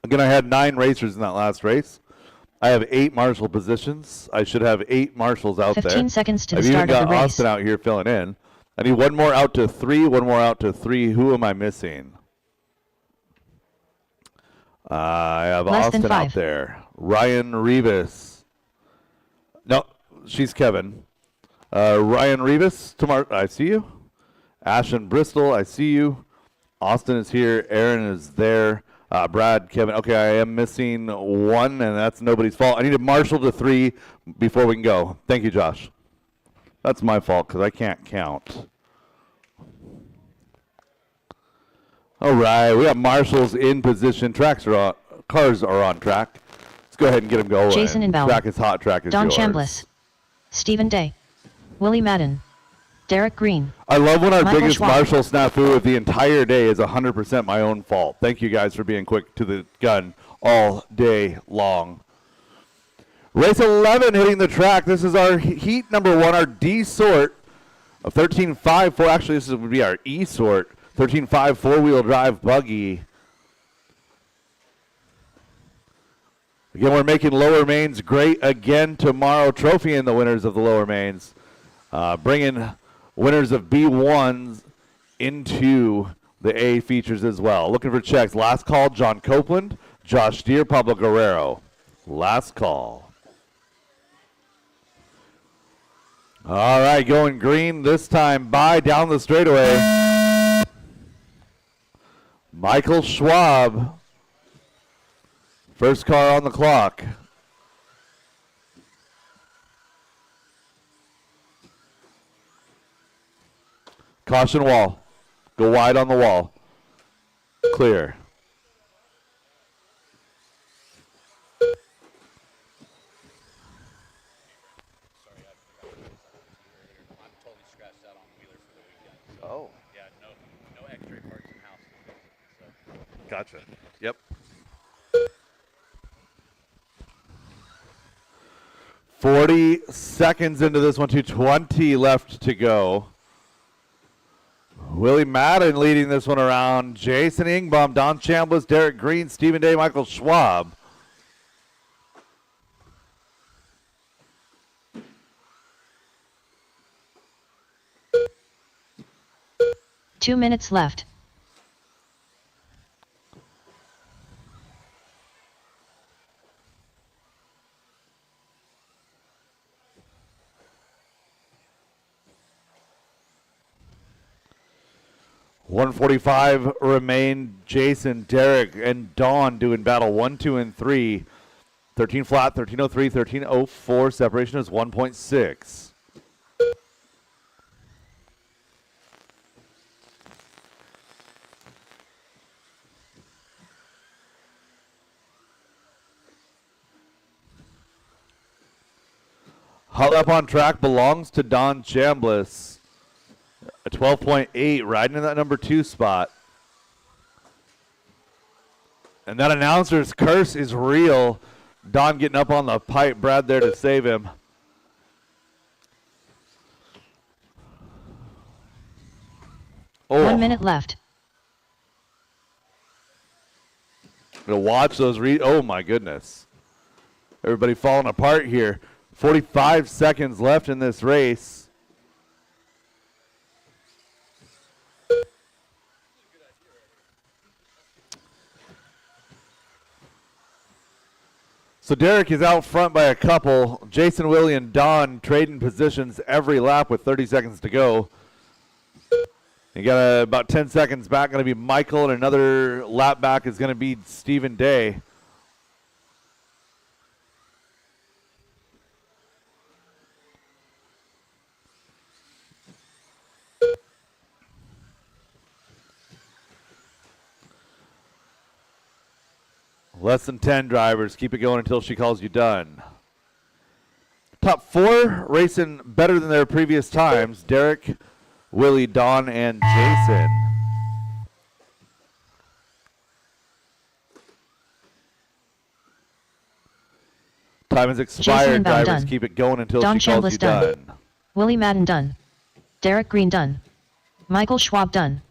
Again, I had 9 racers in that last race. I have 8 marshal positions. I should have 8 marshals out 15 there. seconds to the I've start even of got the race. Austin out here filling in. I need one more out to 3, one more out to 3. Who am I missing? I have Less than Austin 5. out there. Ryan Rivas. No, she's Kevin. Ryan Rivas, tomorrow. I see you. Ashen Bristol, I see you. Austin is here. Aaron is there. Brad, Kevin. Okay, I am missing 1, and that's nobody's fault. I need a marshal to 3 before we can go. Thank you, Josh. That's my fault because I can't count. All right, we have marshals in position. Cars are on track. Let's go ahead and get them going. Jason Inbauer. Track is hot. Track is Don yours. Chambliss. Stephen Day. Willie Madden. Derek Green. I love when our Michael biggest Schwab. marshal snafu of the entire day is 100% my own fault. Thank you guys for being quick to the gun all day long. Race 11 hitting the track. This is our heat number 1, our D sort of 13.5. Actually, this would be our E sort. 13.5 4-wheel drive buggy. Again, we're making Lower Mains great again tomorrow. Trophying the winners of the Lower Mains. Bringing winners of B1s into the A features as well. Looking for checks. Last call, John Copeland, Josh Deere, Pablo Guerrero. Last call. All right, going green this time by down the straightaway. Michael Schwab. First car on the clock. Caution wall. Go wide on the wall. Clear. Oh, Yeah, no X-ray parts in house. So. gotcha. Yep. 40 seconds into this one, 2:20 left to go. Willie Madden leading this one around. Jason Ingbaum, Don Chambliss, Derek Green, Stephen Day, Michael Schwab. Two minutes left. .145 remain. Jason, Derek, and Dawn doing battle 1, 2, and 3. 13 flat, 1303, 1304. Separation is 1.6. Hull up on track belongs to Don Chambliss. A 12.8, riding in that number 2 spot. And that announcer's curse is real. Don getting up on the pipe, Brad there to save him. Oh. 1 minute left. Gonna watch those oh my goodness. Everybody falling apart here. 45 seconds left in this race. So Derek is out front by a couple. Jason, Willie, and Don trading positions every lap with 30 seconds to go. You got about 10 seconds back, going to be Michael, and another lap back is going to be Stephen Day. Less than 10 drivers. Keep it going until she calls you done. Top 4 racing better than their previous times. Derek, Willie, Don, and Jason. Time has expired. Drivers, done. keep it going until Don she calls Chambliss you done. done. Willie Madden done. Derek Green done. Michael Schwab done.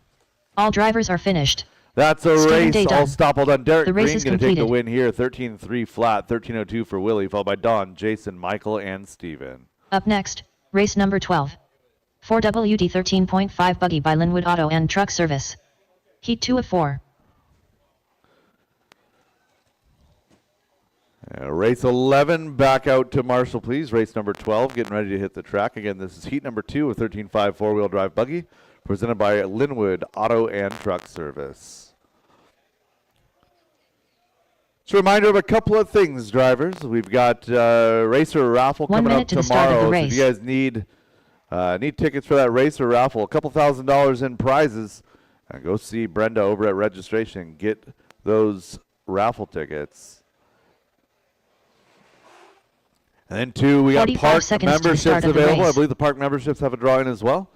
All drivers are finished. That's a Stephen race. Day All done. stop, all done. Derek The race Green is going to take the completed. win here. 13-3 flat, 13:02 for Willie, followed by Don, Jason, Michael, and Steven. Up next, race number 12. 4WD 13.5 buggy by Linwood Auto and Truck Service. Heat 2 of 4. Race 11, back out to Marshall, please. Race number 12, getting ready to hit the track. Again, this is heat number 2 of 13.5 four-wheel drive buggy, presented by Linwood Auto and Truck Service. Just a reminder of a couple of things, drivers. We've got racer raffle 1 coming up minute to the start of the tomorrow. So if race. you guys need tickets for that racer raffle, a couple $1,000s in prizes, go see Brenda over at registration. Get those raffle tickets. And then 2, we got 45 park seconds to the memberships start of the available. I race. believe the park memberships have a drawing as well.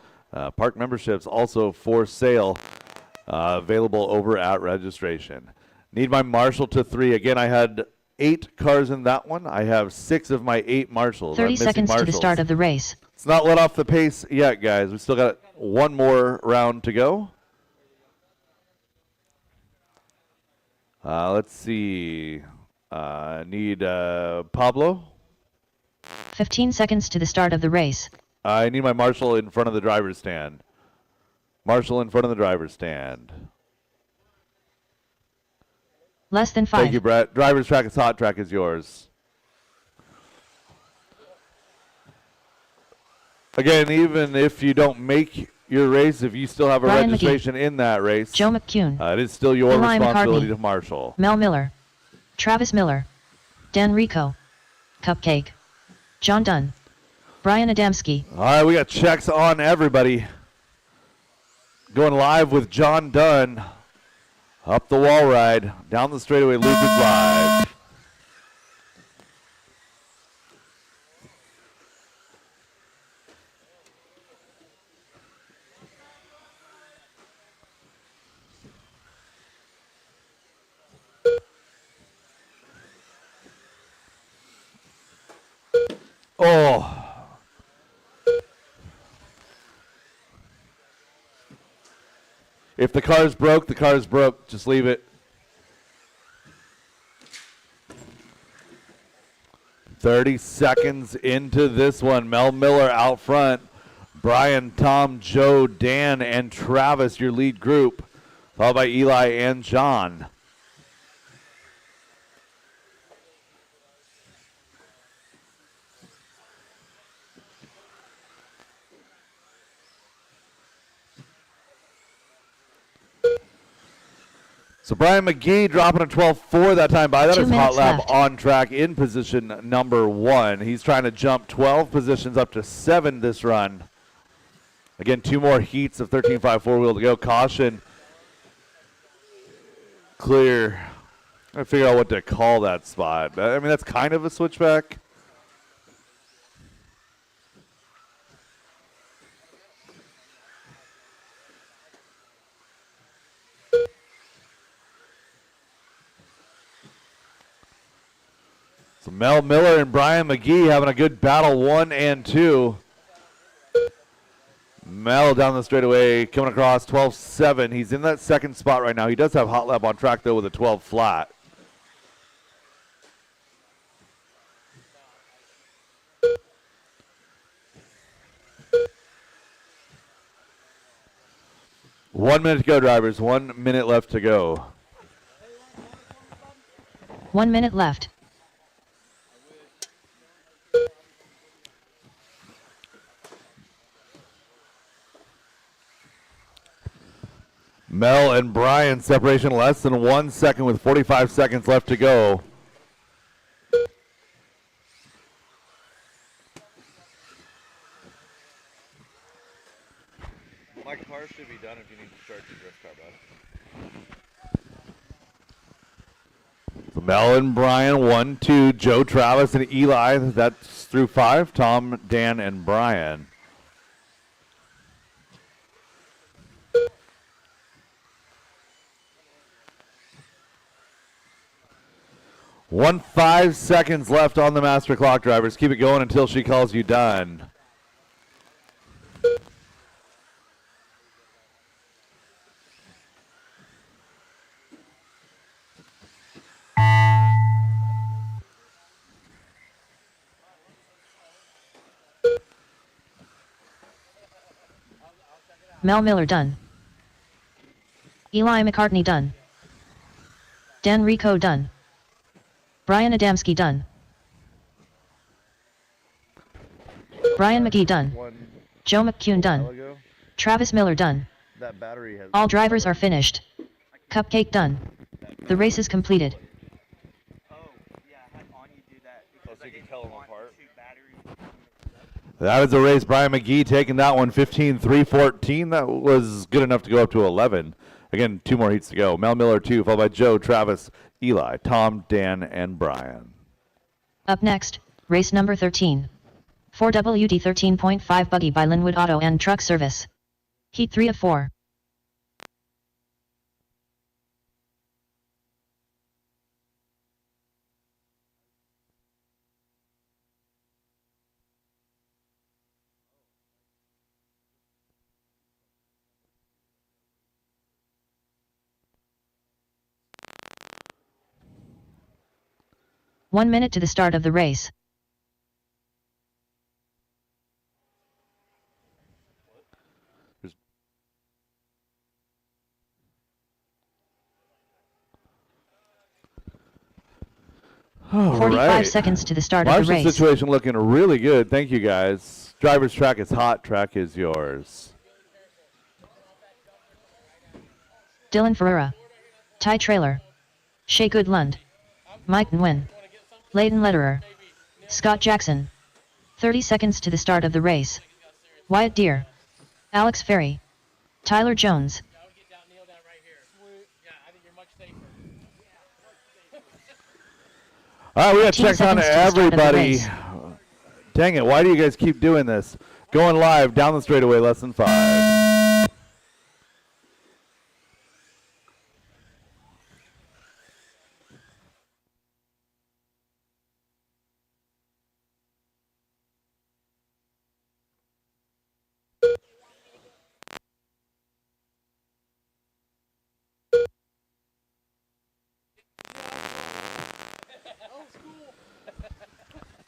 Park memberships also for sale, available over at registration. Need my Marshall to 3. Again, I had 8 cars in that one. I have 6 of my 8 Marshalls. 30 I'm missing seconds to the Marshalls. start of the race. It's not let off the pace yet, guys. We still got one more round to go. Let's see. Need Pablo. 15 seconds to the start of the race. I need my Marshall in front of the driver's stand. Marshall in front of the driver's stand. Less than 5. Thank you, Brett. Driver's track is hot. Track is yours. Again, even if you don't make your race, if you still have a Brian registration in that race, Joe McCune. it is still your Eli responsibility McCartney. to marshal. Mel Miller. Travis Miller. Dan Rico. Cupcake. John Dunn. Brian Adamski. All right, we got checks on everybody. Going live with John Dunn. Up the wall ride. Down the straightaway, Luke is live. Oh. If the car's broke, the car's broke. Just leave it. 30 seconds into this one. Mel Miller out front. Brian, Tom, Joe, Dan, and Travis, your lead group, followed by Eli and John. So Brian McGee dropping a 12.4 that time by. That 2 is Hot minutes Lab left. on track in position number 1. He's trying to jump 12 positions up to 7 this run. Again, 2 more heats of 13.5 four-wheel to go. Caution. Clear. I figure out what to call that spot. I mean, that's kind of a switchback. So Mel Miller and Brian McGee having a good battle, 1 and 2. Mel down the straightaway, coming across 12.7. He's in that second spot right now. He does have Hot Lab on track, though, with a 12 flat. One minute to go, drivers. 1 minute left to go. 1 minute left. Mel and Brian separation less than 1 second with 45 seconds left to go. My car should be done if you need to start your drift car, bud. So Mel and Brian, 1, 2. Joe, Travis, and Eli. That's through 5. Tom, Dan, and Brian. One 5 seconds left on the master clock, drivers. Keep it going until she calls you done. Mel Miller done. Eli McCartney done. Dan Rico done. Brian Adamski done. Brian McGee done. Joe McCune done. Travis Miller done. That battery has. All drivers are finished. Cupcake done. The race is completed. Oh, yeah, I had Anya do that. Oh, so you can tell them apart. That was a race. Brian McGee taking that one 15-3-14. That was good enough to go up to 11. Again, 2 more heats to go. Mel Miller 2, followed by Joe, Travis, Eli, Tom, Dan, and Brian. Up next, race number 13. 4WD 13.5 buggy by Linwood Auto and Truck Service. Heat 3 of 4. One minute to the start of the race. All 45 right. seconds to the start of Marshall's the race. situation looking really good. Thank you, guys. Driver's track is hot. Track is yours. Dylan Ferreira. Ty Trailer. Shea Goodlund. Mike Nguyen. Layden Lederer. Scott Jackson. 30 seconds to the start of the race. Wyatt Deere. Alex Ferry. Tyler Jones. All right, we got 15 checks on seconds to the start of the everybody. race. Dang it, why do you guys keep doing this? Going live, down the straightaway, less than 5.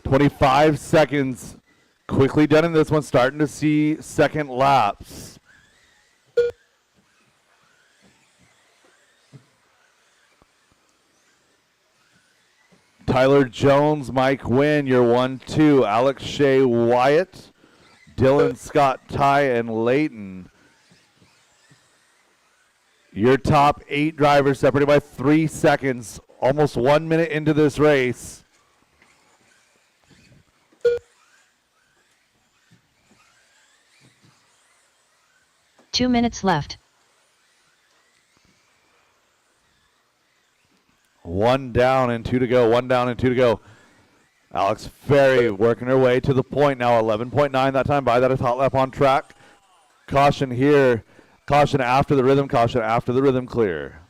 25 seconds quickly done in this one. Starting to see second laps. Tyler Jones, Mike Wynn, your 1-2. Alex Shea Wyatt, Dylan Scott Ty, and Layton. Your top 8 drivers separated by 3 seconds. Almost 1 minute into this race. Two minutes left. 1 down and 2 to go. 1 down and 2 to go. Alex Ferry working her way to the point now. 11.9 that time by that a hot lap on track. Caution here. Caution after the rhythm. Caution after the rhythm clear.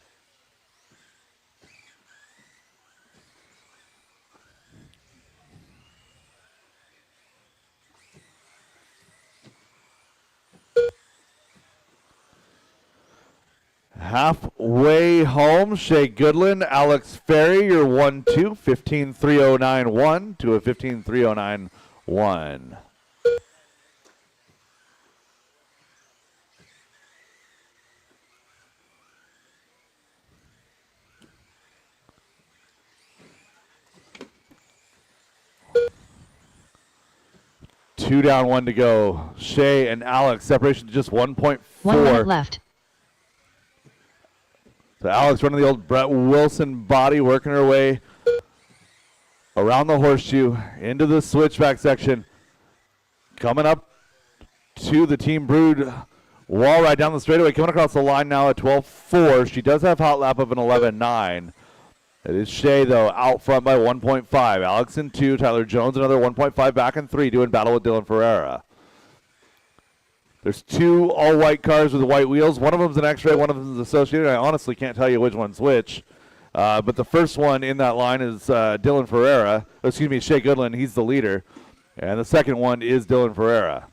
Halfway home, Shea Goodland, Alex Ferry, your 1-2, 15.3091 to a 15.3091. Two down, 1 to go. Shea and Alex, separation to just 1.4. 1 minute left. So Alex running the old Brett Wilson body, working her way around the horseshoe into the switchback section. Coming up to the Team Brood wall right down the straightaway. Coming across the line now at 12.4. She does have hot lap of an 11.9. It is Shea, though, out front by 1.5. Alex in 2. Tyler Jones another 1.5 back in 3, doing battle with Dylan Ferreira. There's 2 all-white cars with white wheels. One of them's an X-Ray, one of them's associated. I honestly can't tell you which one's which. But the first one in that line is Dylan Ferreira. Excuse me, Shea Goodland. He's the leader. And the second one is Dylan Ferreira.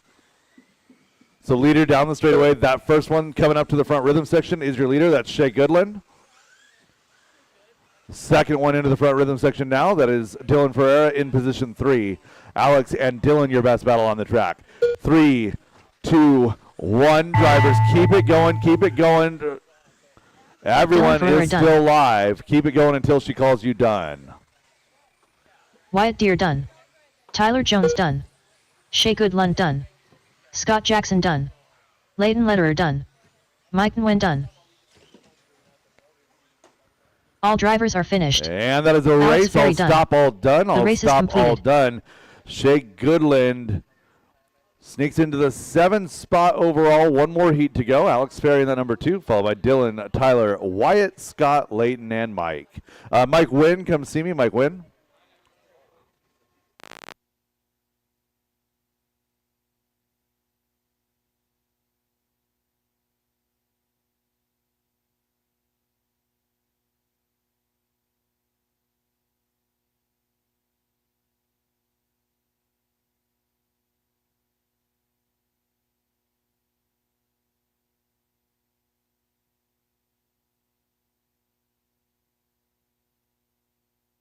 So leader down the straightaway. That first one coming up to the front rhythm section is your leader. That's Shea Goodland. Second one into the front rhythm section now. That is Dylan Ferreira in position 3. Alex and Dylan, your best battle on the track. 3, 2, 1. Drivers, keep it going, keep it going. Everyone is still live. Keep it going until she calls you done. Wyatt Deere done. Tyler Jones done. Shea Goodland done. Scott Jackson done. Layton Lederer done. Mike Nguyen done. All drivers are finished. And that is a Alex race. Ferry I'll done. stop all done. The I'll race is stop all completed. done. Shea Goodland sneaks into the 7th spot overall. One more heat to go. Alex Ferry in that number 2, followed by Dylan, Tyler, Wyatt, Scott, Layton, and Mike. Mike Wynn, come see me. Mike Wynn.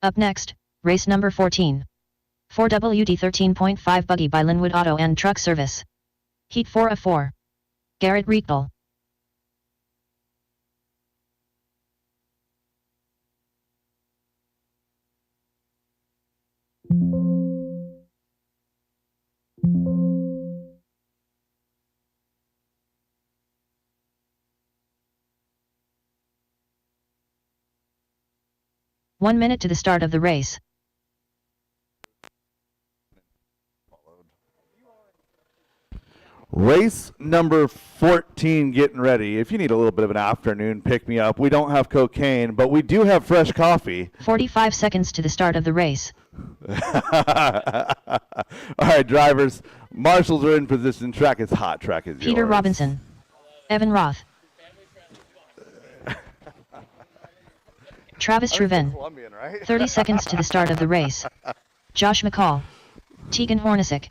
Up next, race number 14. 4WD 13.5 buggy by Linwood Auto and Truck Service. Heat 4 of 4. Garrett Riegel. One minute to the start of the race. Race number 14 getting ready. If you need a little bit of an afternoon pick-me-up, we don't have cocaine, but we do have fresh coffee. 45 seconds to the start of the race. All right, drivers. Marshals are in position. Track is hot. Track is Peter yours. Robinson. Evan Roth. Travis Truven. Colombian, right? 30 seconds to the start of the race. Josh McCall. Tegan Hornacek.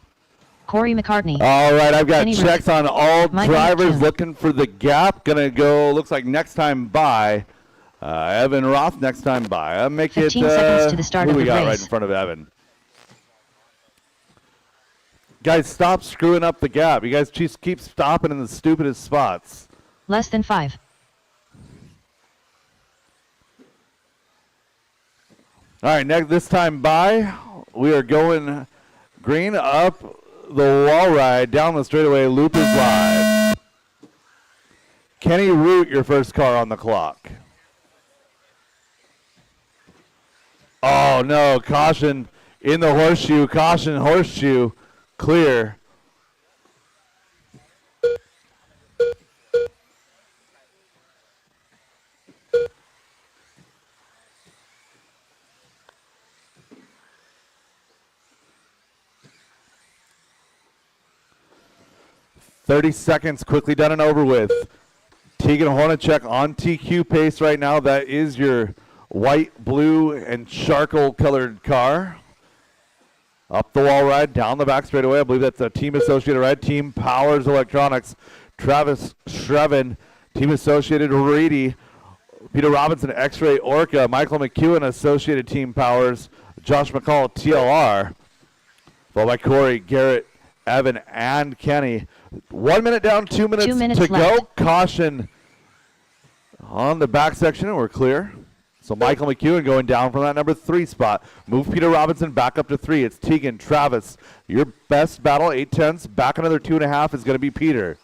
Corey McCartney. All right, I've got Kenny checks Rick. on all Mike drivers June. looking for the gap. Gonna go, looks like next time by. Evan Roth next time by. Make 15 it, seconds to the start who of we the got right race. in front of Evan? Guys, stop screwing up the gap. You guys just keep stopping in the stupidest spots. Less than 5. All right, next this time by, we are going green up the wall ride, down the straightaway. Loop is live. Kenny Root, your first car on the clock. Oh no, caution in the horseshoe, caution horseshoe, clear. "30 seconds, quickly done and over with." Tegan Hornacek on TQ pace right now. That is your white, blue, and charcoal colored car. Up the wall ride, down the back straightaway. I believe that's a Team Associated ride. Team Powers Electronics. Travis Shreven, Team Associated Reedy. Peter Robinson, X-Ray Orca. Michael McEwen, Associated Team Powers. Josh McCall, TLR. Followed by Corey, Garrett, Evan, and Kenny. 1 minute down, 2 minutes, 2 minutes to left. go. Caution on the back section, and we're clear. So Michael McEwen going down from that number 3 spot. Move Peter Robinson back up to 3. It's Tegan, Travis. Your best battle, 8/10. Back another 2.5 is going to be Peter.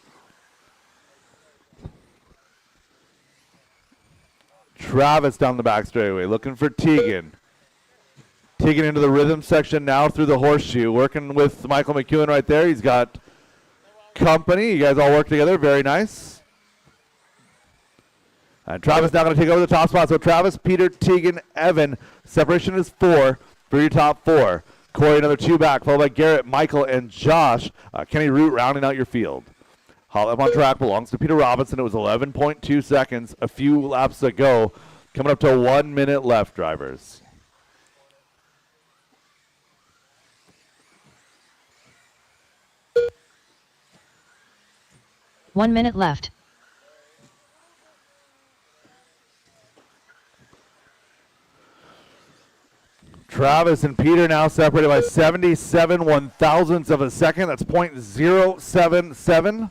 Travis down the back straightaway, looking for Tegan. Tegan into the rhythm section now through the horseshoe. Working with Michael McEwen right there. He's got company. You guys all work together. Very nice. And Travis now going to take over the top spot. So Travis, Peter, Tegan, Evan. Separation is 4 for your top 4. Corey another 2 back, followed by Garrett, Michael, and Josh. Kenny Root rounding out your field. Hall up on track belongs to Peter Robinson. It was 11.2 seconds. A few laps to go. Coming up to 1 minute left, drivers. One minute left. Travis and Peter now separated by 77 one-thousandths of a second. That's .077.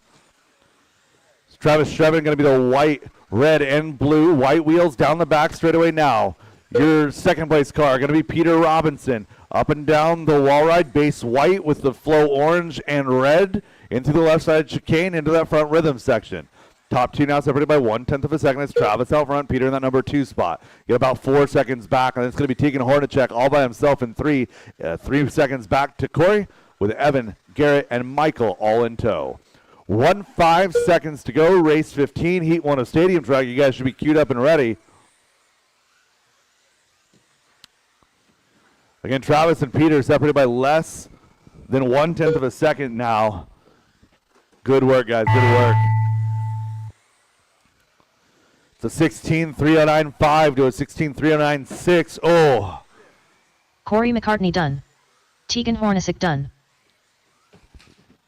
Travis Shreven going to be the white, red, and blue. White wheels down the back straightaway now. Your second place car going to be Peter Robinson. Up and down the wall ride, base white with the flow orange and red. Into the left side chicane, into that front rhythm section. Top 2 now separated by 1/10 of a second. It's Travis out front, Peter in that number 2 spot. Get about 4 seconds back, and it's going to be Tegan Hornacek all by himself in 3. 3 seconds back to Corey with Evan, Garrett, and Michael all in tow. 5 seconds to go. Race 15, Heat 1 of Stadium Track. You guys should be queued up and ready. Again, Travis and Peter separated by less than 1/10 of a second now. Good work, guys. Good work. It's a 16.309.5 to a 16.309.6. Oh. Corey McCartney done. Tegan Hornacek done.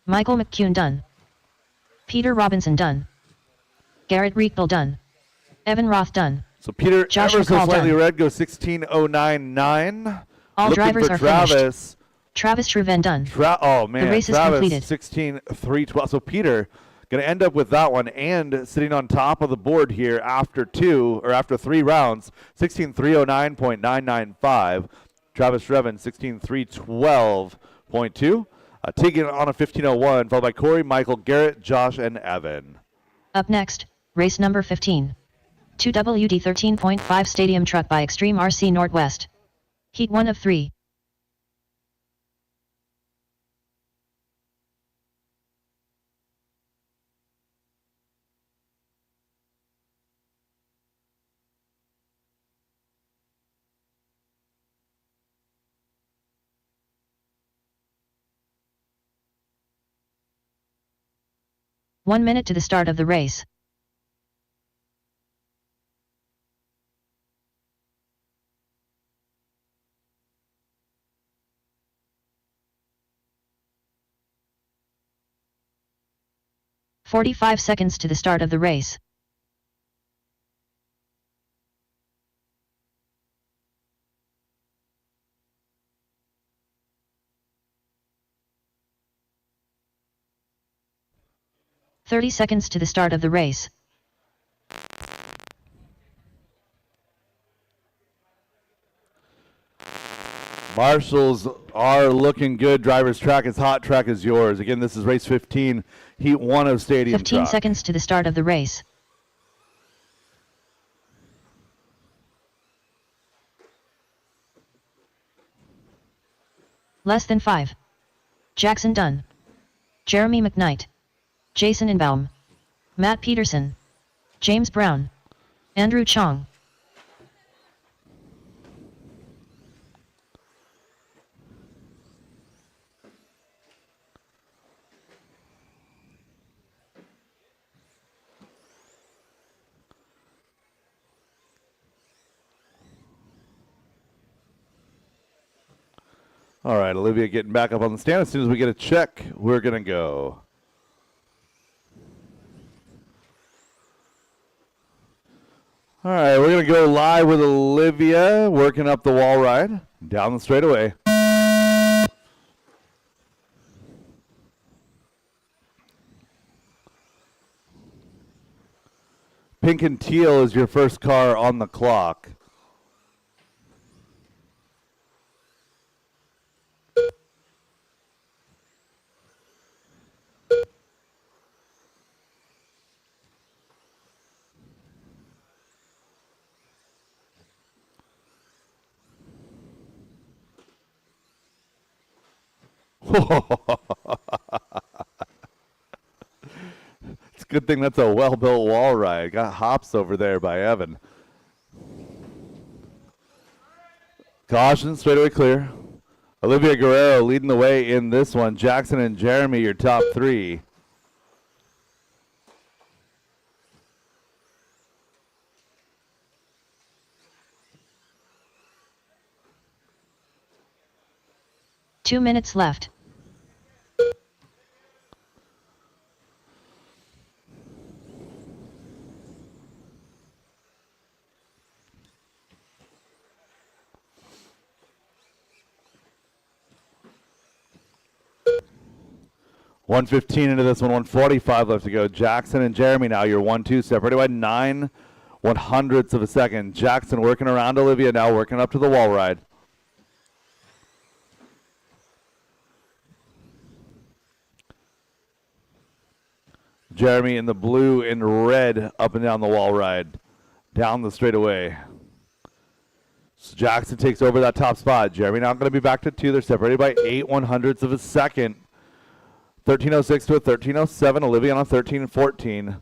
Michael McEwen done. Peter Robinson done. Garrett Riekbel done. Evan Roth done. So Peter, Josh ever so McCall slightly done. red, goes 16.099. All Looking drivers for are Travis. finished. Travis Shreven done. Oh man, The race is Travis completed. 16.312. So Peter going to end up with that one and sitting on top of the board here after 3 rounds. 16.309.995. Travis Shreven 16.312.2. Tegan on a 15.01, followed by Corey, Michael, Garrett, Josh, and Evan. Up next, race number 15. 2WD 13.5 Stadium Truck by Extreme RC Northwest. Heat 1 of 3. One minute to the start of the race. "45 seconds to the start of the race. 30 seconds to the start of the race. Marshals are looking good. Driver's track is hot. Track is yours. Again, this is race 15, heat 1 of Stadium 15 Truck. seconds to the start of the race. Less than 5. Jackson Dunn. Jeremy McKnight. Jason Inbaum. Matt Peterson. James Brown. Andrew Chong. All right, Olivia getting back up on the stand. As soon as we get a check, we're going to go. All right, we're going to go live with Olivia working up the wall ride down the straightaway. Pink and teal is your first car on the clock. It's a good thing that's a well-built wall ride. Got hops over there by Evan. Caution, straightaway clear. Olivia Guerrero leading the way in this one. Jackson and Jeremy, your top three. Two minutes left. .115 into this one, 145 left to go. Jackson and Jeremy now, your 1-2, separated by 9/100ths of a second. Jackson working around Olivia now, working up to the wall ride. Jeremy in the blue and red up and down the wall ride, down the straightaway. So Jackson takes over that top spot. Jeremy now going to be back to 2. They're separated by 8/100ths of a second. 13:06 to a 13:07. Olivia on 13 and 14.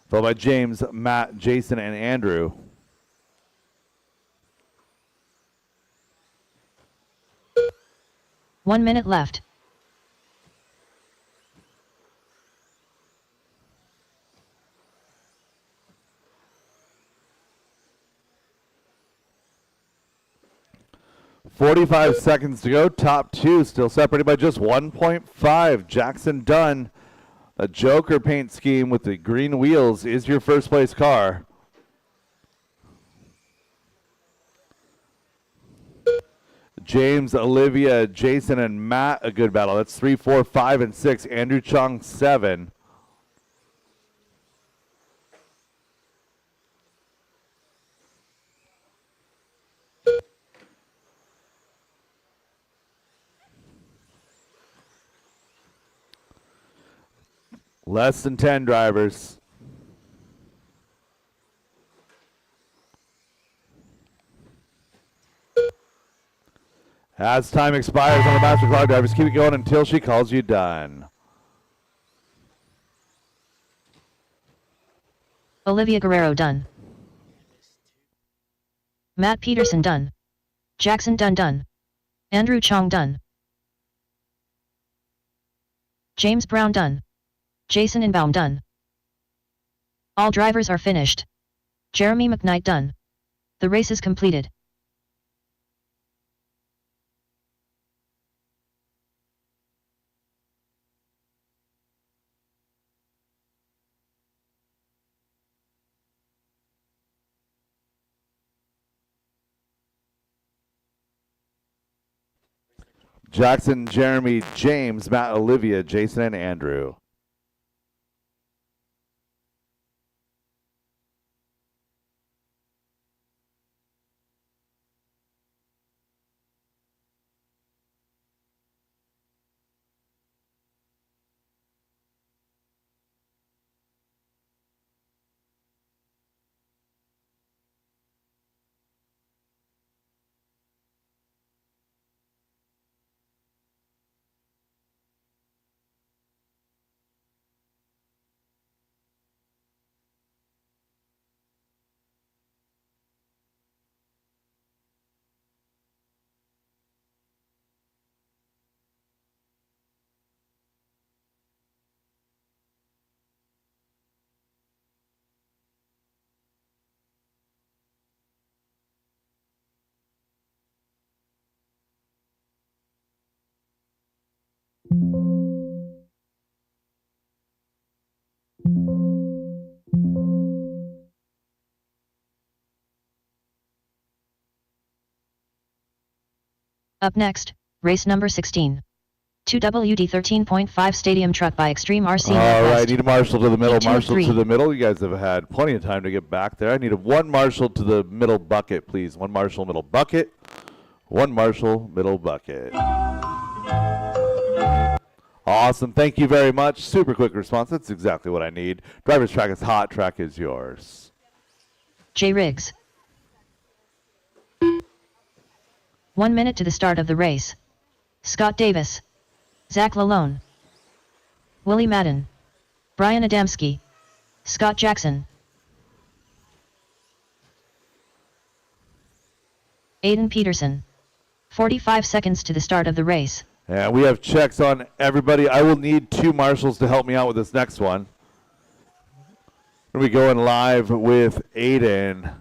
Followed by James, Matt, Jason, and Andrew. One minute left. .45 seconds to go. Top two still separated by just 1.5. Jackson Dunn, a Joker paint scheme with the green wheels, is your first place car. James, Olivia, Jason, and Matt, a good battle. That's 3, 4, 5, and 6. Andrew Chong, 7. Less than 10 drivers. As time expires on the master car, drivers keep it going until she calls you done. Olivia Guerrero done. Matt Peterson done. Jackson Dunn done. Andrew Chong done. James Brown done. Jason Inbaum done. All drivers are finished. Jeremy McKnight done. The race is completed. Jackson, Jeremy, James, Matt, Olivia, Jason, and Andrew. Up next, race number 16. 2WD 13.5 Stadium Truck by Extreme RC All right, Northwest. need a marshal to the middle. Heat 2 of Marshal to 3. the middle. You guys have had plenty of time to get back there. I need one marshal to the middle bucket, please. One marshal, middle bucket. One marshal, middle bucket. Awesome. Thank you very much. Super quick response. That's exactly what I need. Driver's track is hot. Track is yours. J. Riggs. 1 minute to the start of the race. Scott Davis. Zach Lalone. Willie Madden. Brian Adamski. Scott Jackson. Aiden Peterson. 45 seconds to the start of the race. And we have checks on everybody. I will need 2 marshals to help me out with this next one. We're going live with Aiden.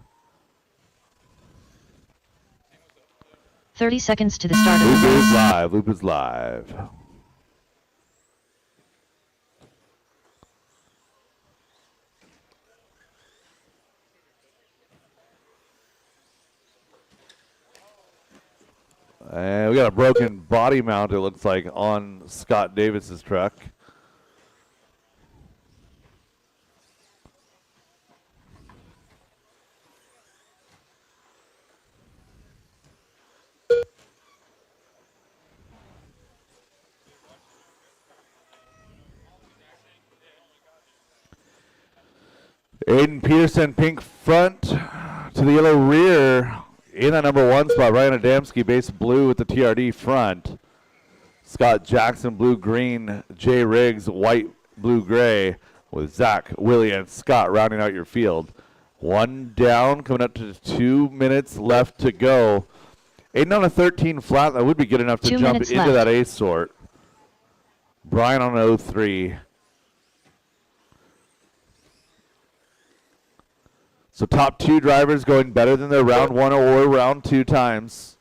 30 seconds to the start of the Loop race. is live. Loop is live. And we got a broken body mount, it looks like, on Scott Davis's truck. Aiden Peterson, pink front to the yellow rear. In that number 1 spot, Ryan Adamski, base blue with the TRD front. Scott Jackson, blue-green. Jay Riggs, white, blue-gray, with Zach, Willie, and Scott rounding out your field. 1 down, coming up to 2 minutes left to go. Aiden on a 13 flat, that would be good enough to 2 jump minutes into left. that A sort. Brian on an 03. So top 2 drivers going better than their round 1 or round 2 times.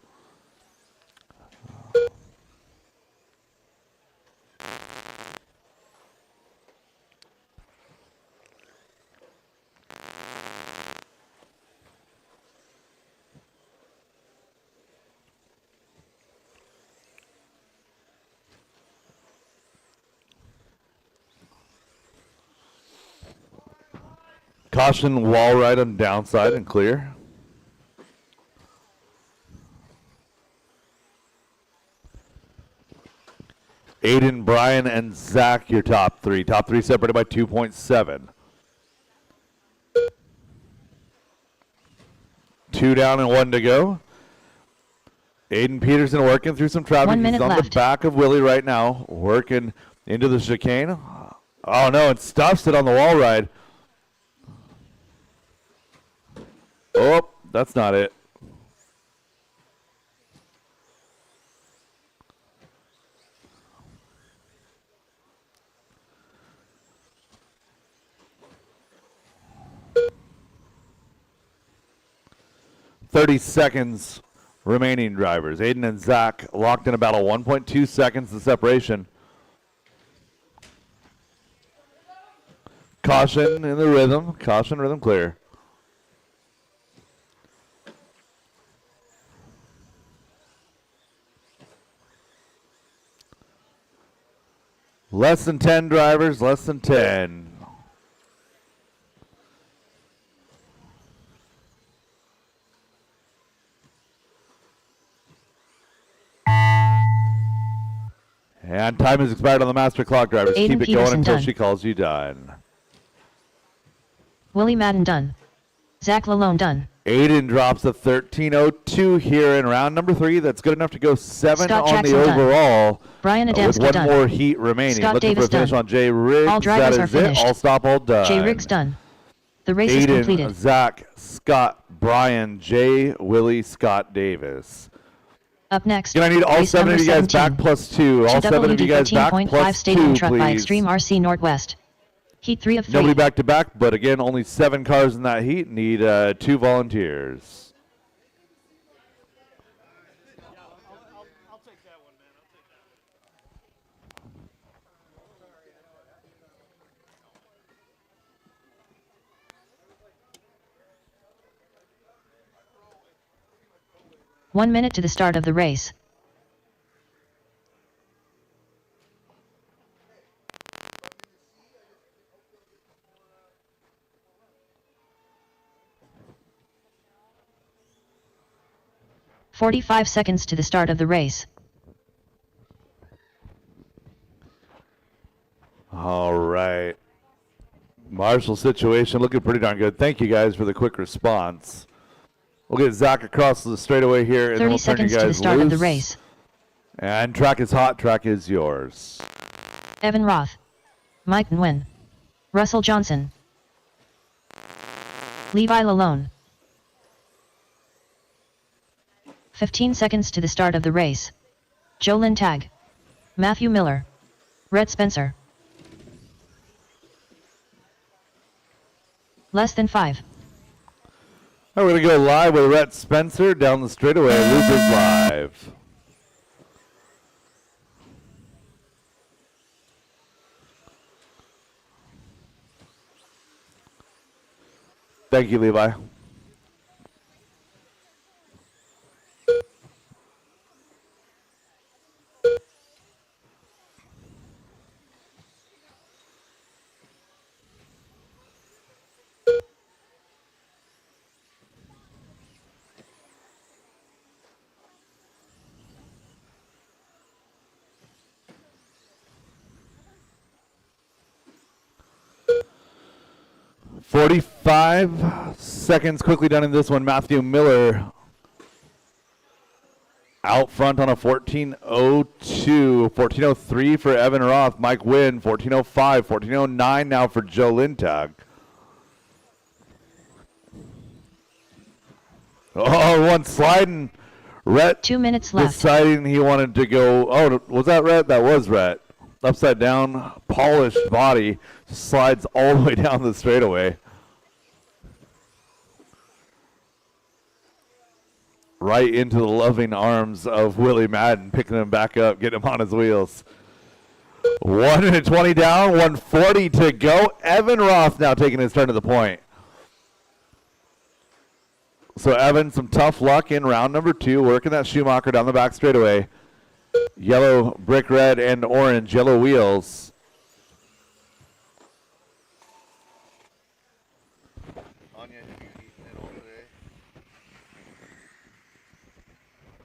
Caution wall ride on downside and clear. Aiden, Brian, and Zach, your top 3. Top 3 separated by 2.7. 2 down and 1 to go. Aiden Peterson working through some traffic. 1 He's minute on the left. back of Willie right now, working into the chicane. Oh no, it stuffs it on the wall ride. Oh, that's not it. "30 seconds remaining, drivers. Aiden and Zach locked in about a 1.2 seconds of separation. Caution in the rhythm. Caution, rhythm clear. Less than 10 drivers, less than 10. And time has expired on the master clock, drivers. Aiden Keep it going Peterson until done. she calls you done. Willie Madden done. Zach Lalone done. Aiden drops a 13:02 here in round number 3. That's good enough to go 7 Scott on Jackson the done. overall. Brian With Adamski 1 done. more heat remaining. Scott Looking Davis for a finish done. on Jay Riggs. All drivers that are is it. finished. All stop, all done. J. Riggs done. The race is Aiden, completed. Zach, Scott, Brian, Jay, Willie, Scott Davis. Up next, Gonna need all race 7 of number you guys 17. back plus 2. All 7 of you guys back 2WD13.5 plus Stadium 2, Truck by please. Extreme RC Northwest. Heat 3 of 3. Nobody back to back, but again, only 7 cars in that heat. Need 2 volunteers. I'll take that one, man. I'll take that one. One minute to the start of the race. 45 seconds to the start of the race. All right. Marshall situation looking pretty darn good. Thank you guys for the quick response. We'll get Zach across the straightaway here, and 30 then we'll turn you seconds guys to the start of the loose. race. And track is hot. Track is yours. Evan Roth. Mike Nguyen. Russell Johnson. Levi Lalone. 15 seconds to the start of the race. Jolyn Tag. Matthew Miller. Rhett Spencer. Less than 5. All right, we're going to go live with Rhett Spencer down the straightaway. Loop is live. Thank you, Levi. "45 seconds quickly done in this one. Matthew Miller out front on a 14:02, 14:03 for Evan Roth. Mike Nguyen, 14:05, 14:09 now for Joe Lintag. Oh, one sliding. Rhett 2 minutes left. deciding he wanted to go. Oh, was that Rhett? That was Rhett. Upside down, polished body, slides all the way down the straightaway. Right into the loving arms of Willie Madden, picking him back up, getting him on his wheels. 1 minute 20 down, 1:40 to go. Evan Roth now taking his turn to the point. So Evan, some tough luck in round number 2, working that Schumacher down the back straightaway. Yellow, brick red, and orange, yellow wheels. Anya, have you eaten at all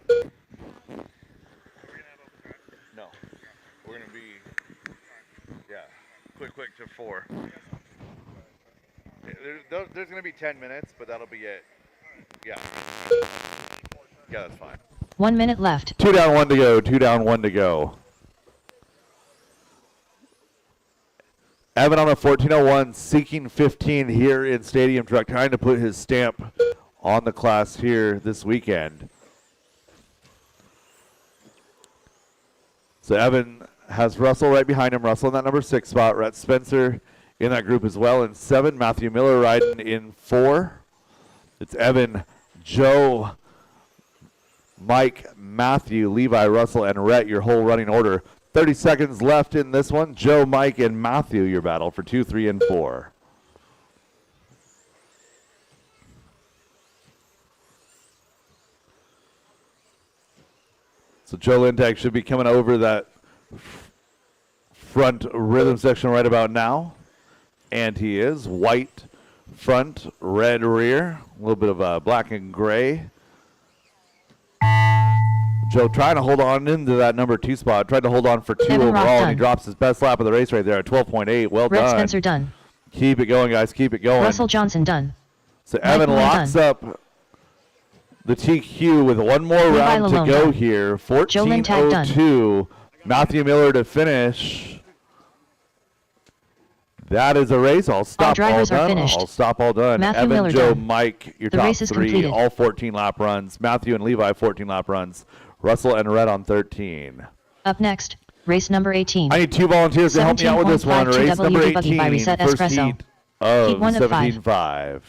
today? No. We're going to be, quick to 4. There's going to be 10 minutes, but that'll be it. Yeah. Yeah, that's fine. 1 minute left. 2 down, 1 to go. 2 down, 1 to go. Evan on a 14:01, seeking 15 here in Stadium Truck, trying to put his stamp on the class here this weekend. So Evan has Russell right behind him. Russell in that number 6 spot. Rhett Spencer in that group as well in 7. Matthew Miller riding in 4. It's Evan, Joe, Mike, Matthew, Levi, Russell, and Rhett, your whole running order. 30 seconds left in this one. Joe, Mike, and Matthew, your battle for 2, 3, and 4. So Joe Lintag should be coming over that front rhythm section right about now. And he is. White front, red rear. A little bit of black and gray. Joe trying to hold on into that number 2 spot. Tried to hold on for 2 Evan Roth overall, and he done. drops his best lap of the race right there at 12.8. Well Rhett done. Spencer done. Keep it going, guys. Keep it going. Russell Johnson done. So Mike Evan Nguyen locks done. up the TQ with one more Levi round to Lalone go done. here. Joe Lintag done. 14:02. Matthew Miller to finish. That is a race. I'll stop all drivers are done. finished. I'll stop all done. Matthew Evan, Miller Joe, done. Mike, your The top race is 3, completed. all 14 lap runs. Matthew and Levi, 14 lap runs. Russell and Rhett on 13. Up next, race number 18. I need 2 volunteers to help me out with this one. 17.52 Race number WD Buggy 18, by Reset first Espresso. heat of Heat 1 of 5. 17.5.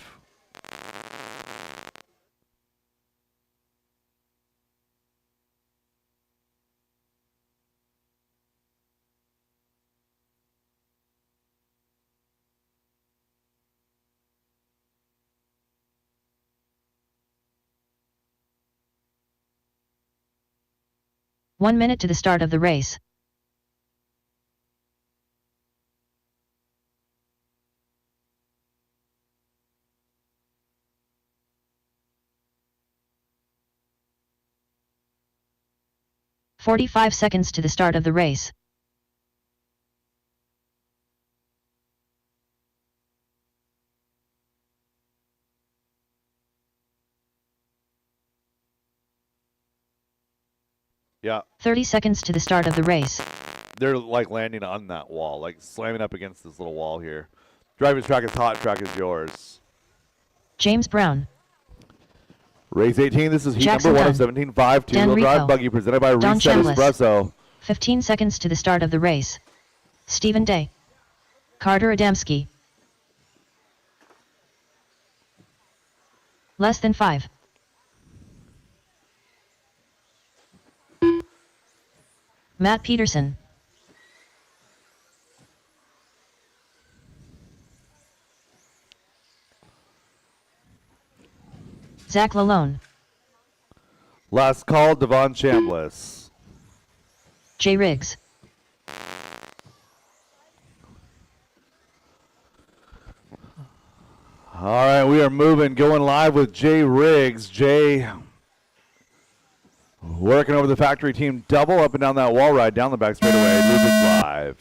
One minute to the start of the race. 45 seconds to the start of the race. Yeah, 30 seconds to the start of the race. they're like landing on that wall, like slamming up against this little wall here. Driver's track is hot, track is yours. James Brown. Race 18, this is heat Jackson number 1 of Dunn. 17.5 Dan two-wheel drive Rico. buggy presented by Don Reset Chambliss. Espresso. 15 seconds to the start of the race. Stephen Day. Carter Adamski. Less than 5. Matt Peterson. Zach Lalone. Last call, Devon Chambliss. Jay Riggs. All right, we are moving, going live with Jay Riggs. Jay working over the factory team double up and down that wall ride down the back straightaway. Moving live.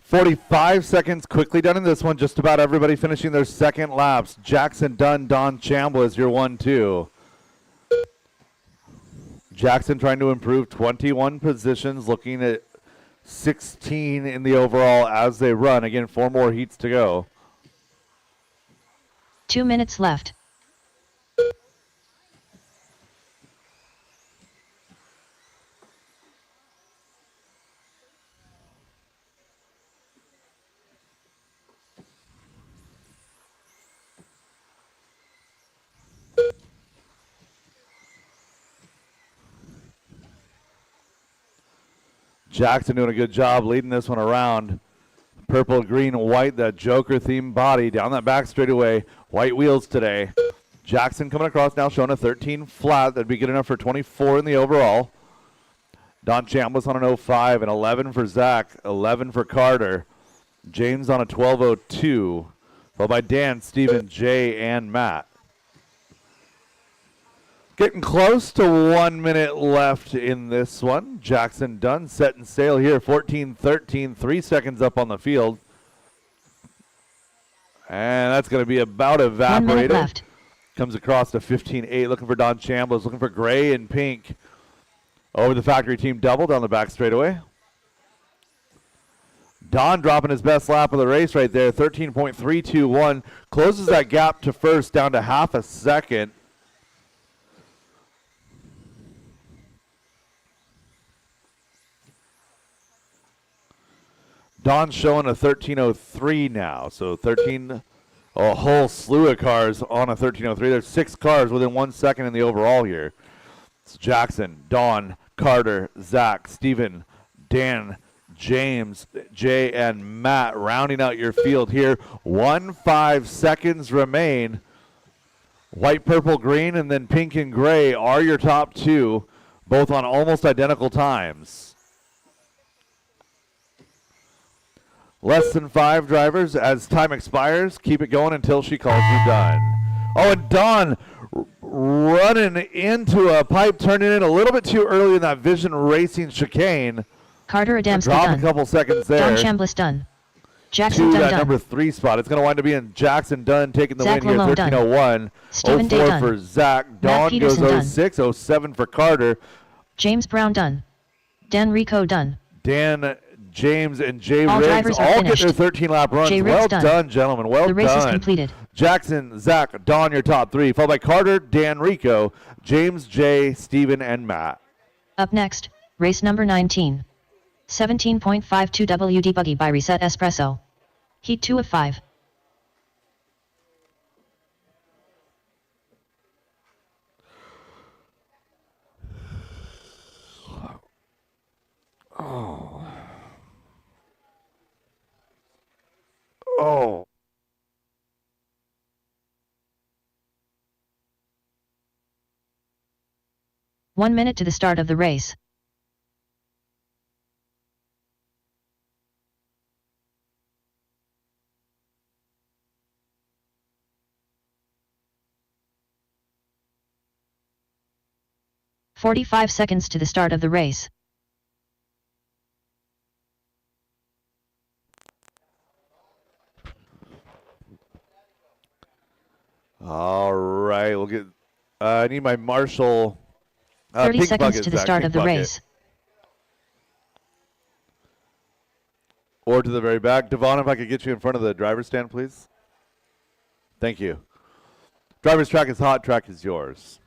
"45 seconds quickly done in this one. Just about everybody finishing their second laps. Jackson Dunn, Don Chambliss, your 1-2. Jackson trying to improve 21 positions, looking at 16 in the overall as they run. Again, 4 more heats to go. 2 minutes left. Jackson doing a good job leading this one around. Purple, green, white, that Joker themed body down that back straightaway. White wheels today. Jackson coming across now showing a 13 flat. That'd be good enough for 24 in the overall. Don Chambliss on an 05, an 11 for Zach, 11 for Carter. James on a 12.02, followed by Dan, Steven, Jay, and Matt. Getting close to 1 minute left in this one. Jackson Dunn setting sail here, 14-13, 3 seconds up on the field. And that's going to be about 1 minute evaporated. left. Comes across to 15-8, looking for Don Chambliss, looking for gray and pink. Over the factory team double down the back straightaway. Don dropping his best lap of the race right there, 13.321. Closes that gap to first down to half a second. Don's showing a 13.03 now, so a whole slew of cars on a 13.03. There's 6 cars within 1 second in the overall here. It's Jackson, Don, Carter, Zach, Steven, Dan, James, Jay, and Matt rounding out your field here. 5 seconds remain. White, purple, green, and then pink and gray are your top 2, both on almost identical times. Less than 5 drivers. As time expires, keep it going until she calls you done. Oh, and Don running into a pipe, turning in a little bit too early in that Vision Racing chicane. Carter Adamski Dropped done. a couple seconds there. Don Chambliss done. Jackson To Dunn that done. number 3 spot. It's going to wind up being Jackson Dunn taking the Zach win here, Lalone done. 13.01. Stephen Day 04 done. for Zach. Matt Don goes Peterson done. 06, 07 for Carter. James Brown done. Dan Rico done. Dan, James, and Jay All Riggs drivers are all get finished. their 13-lap runs. Jay Riggs Well done. done, gentlemen. Well The race done. is completed. Jackson, Zach, Don, your top 3, followed by Carter, Dan, Rico, James, Jay, Steven, and Matt. Up next, race number 19. 17.52 WD Buggy by Reset Espresso. Heat 2 of 5. Oh. Oh. One minute to the start of the race. "45 seconds to the start of the race. All right, we'll get. I need my Marshall. 30 pink seconds bucket, to the Zach, start pink of the bucket. race. Or to the very back. Devon, if I could get you in front of the driver's stand, please. Thank you. Driver's track is hot, track is yours.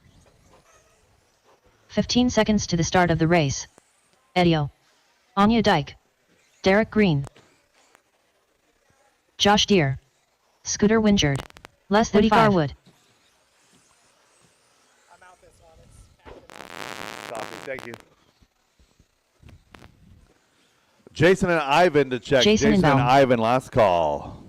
15 seconds to the start of the race. Edio. Anya Dyke. Derek Green. Josh Deere. Scooter Wingard. Les Woody Garwood. I'm out this one. It's active. Copy, thank you. Jason and Ivan to check. Jason and and Ivan, last call.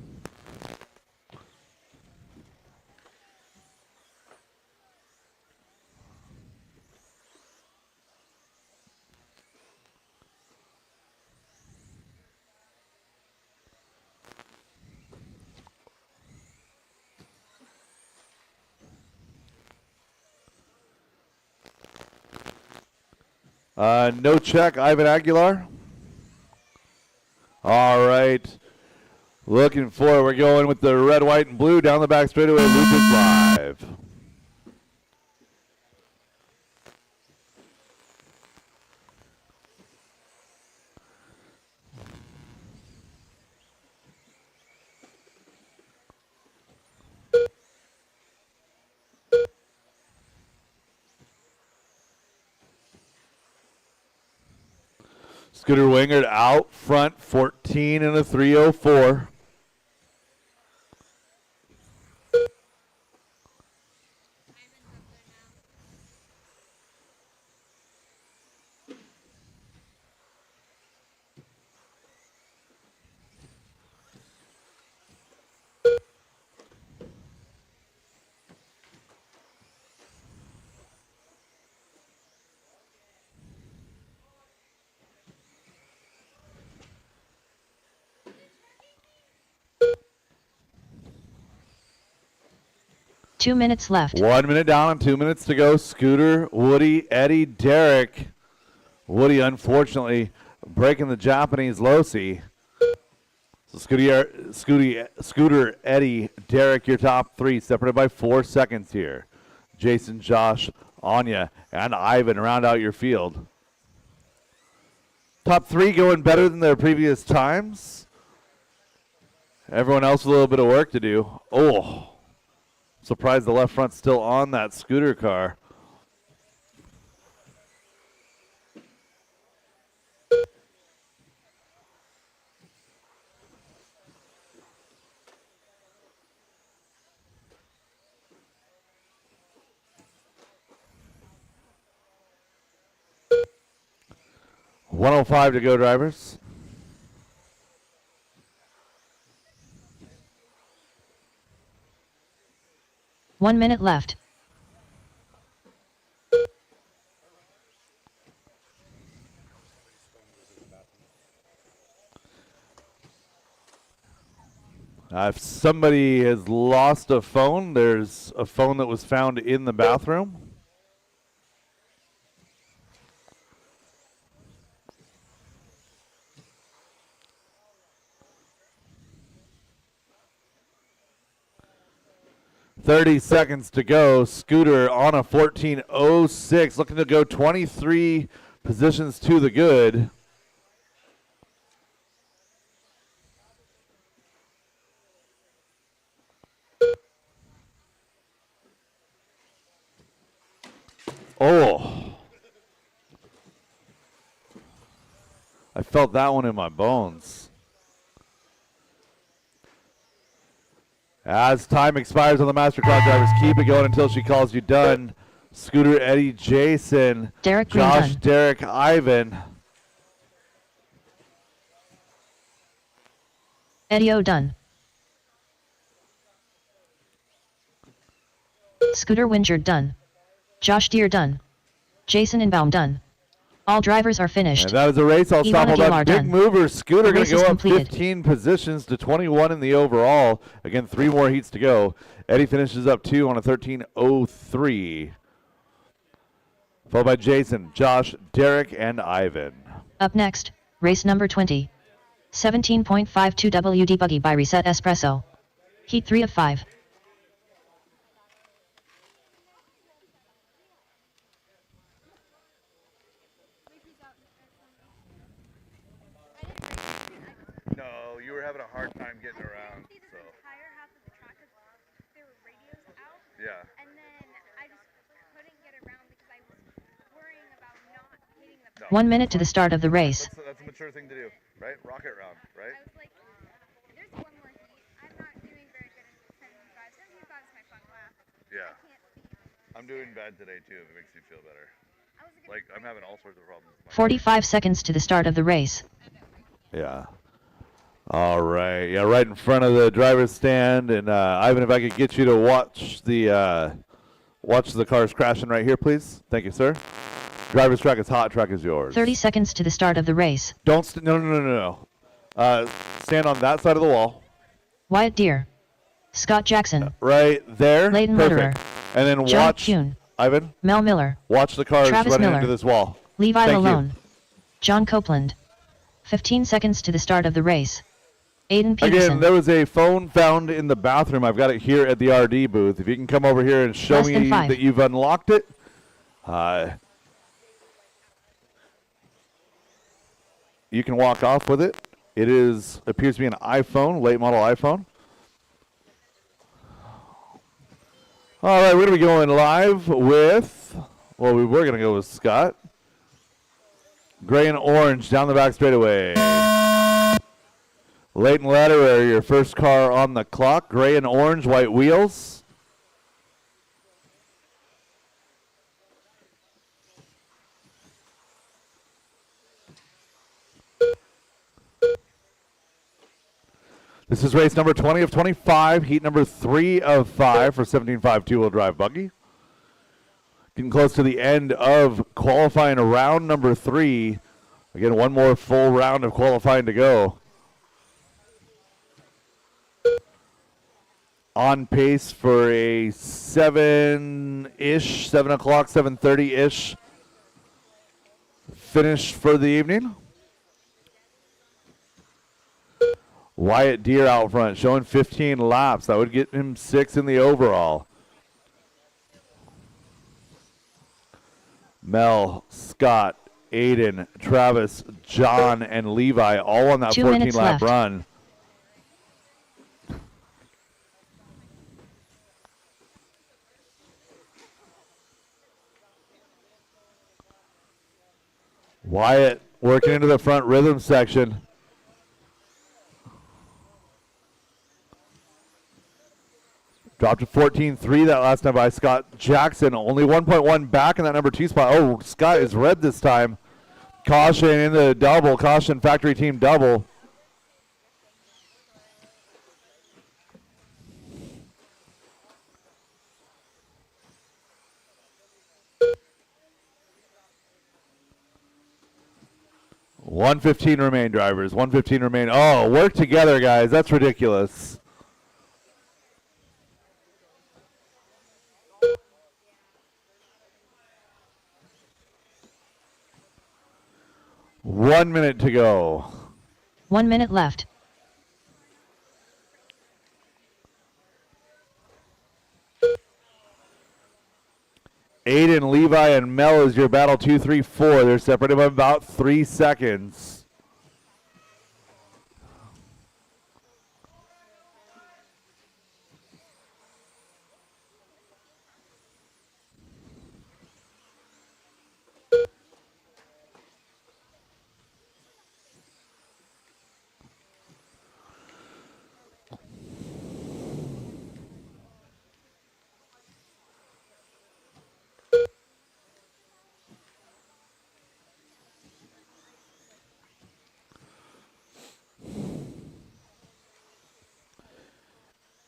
No check, Ivan Aguilar. All right. Looking for, we're going with the red, white, and blue down the back straightaway. Loop is live. Scooter Wingard out front, 14 and a 304. Two minutes left. 1 minute down and 2 minutes to go. Scooter, Woody, Eddie, Derek. Woody, unfortunately, breaking the Japanese loci. So Scooter, Eddie, Derek, your top three, separated by 4 seconds here. Jason, Josh, Anya, and Ivan round out your field. Top three going better than their previous times. Everyone else with a little bit of work to do. Oh. Surprised the left front's still on that scooter car. $105 to go, drivers. One minute left. If somebody has lost a phone, there's a phone that was found in the bathroom. .30 seconds to go. Scooter on a 14.06, looking to go 23 positions to the good. Oh. I felt that one in my bones. As time expires on the master clock, drivers keep it going until she calls you done. Scooter, Eddie, Jason, Derek Green Josh, done. Derek, Ivan. Eddie O done. Scooter Wingerd done. Josh Deere done. Jason Inbaum done. All drivers are finished. And that is a race. I'll stop all Ivana that. Gilmar Big done. mover. Scooter The going race to is go up completed. 15 positions to 21 in the overall. Again, 3 more heats to go. Eddie finishes up 2 on a 13:03. Followed by Jason, Josh, Derek, and Ivan. Up next, race number 20. 17.52 WD Buggy by Reset Espresso. Heat 3 of 5. No, you were having a hard time getting around. See this So entire half of the track because there were radios out, yeah. and then I just couldn't get around because I was worrying about not hitting the. No. 1 minute to the start of the race. That's a mature thing to do, right? Rocket round, right? I was like, there's one more heat. I'm not doing very good at 75. 75 is my fun lap. Yeah. I can't speed. I'm doing bad today too. If it makes you feel better. I was Like I'm having all sorts of problems. with my 45 seconds to the start of the race. Yeah. All right. Yeah, right in front of the driver's stand. And Ivan, if I could get you to watch the cars crashing right here, please. Thank you, sir. Driver's track is hot. Track is yours. 30 seconds to the start of the race. Don't no. Stand on that side of the wall. Wyatt Deere. Scott Jackson. Right there. Leighton Perfect. Lederer. And then John watch, Kuhn. Ivan, Mel Miller. watch the cars Travis running Miller. into this wall. Levi Thank you. Lalone. John Copeland. 15 seconds to the start of the race. Aiden Peterson. Again, there was a phone found in the bathroom. I've got it here at the RD booth. If you can come over here and show Less than me 5. that you've unlocked it. You can walk off with it. It appears to be an iPhone, late model iPhone. All right, we're going to be going live with, well, we were going to go with Scott. Gray and orange down the back straightaway. Leighton Lederer, your first car on the clock. Gray and orange, white wheels. This is race number 20 of 25, heat number 3 of 5 for 17.5 two-wheel drive buggy. Getting close to the end of qualifying round number 3. Again, one more full round of qualifying to go. On pace for a 7-ish, 7 o'clock, 7:30-ish finish for the evening. Wyatt Deere out front, showing 15 laps. That would get him 6 in the overall. Mel, Scott, Aiden, Travis, John, and Levi all on that 2 minutes 14-lap left. run. Wyatt working into the front rhythm section. Dropped to 14.3 that last time by Scott Jackson. Only 1.1 back in that number 2 spot. Oh, Scott is red this time. Caution in the double. Caution factory team double. $115 remain, drivers. $115 remain. Oh, work together, guys. That's ridiculous. One minute to go. 1 minute left. Aiden, Levi, and Mel is your battle 2, 3, 4. They're separated by about 3 seconds.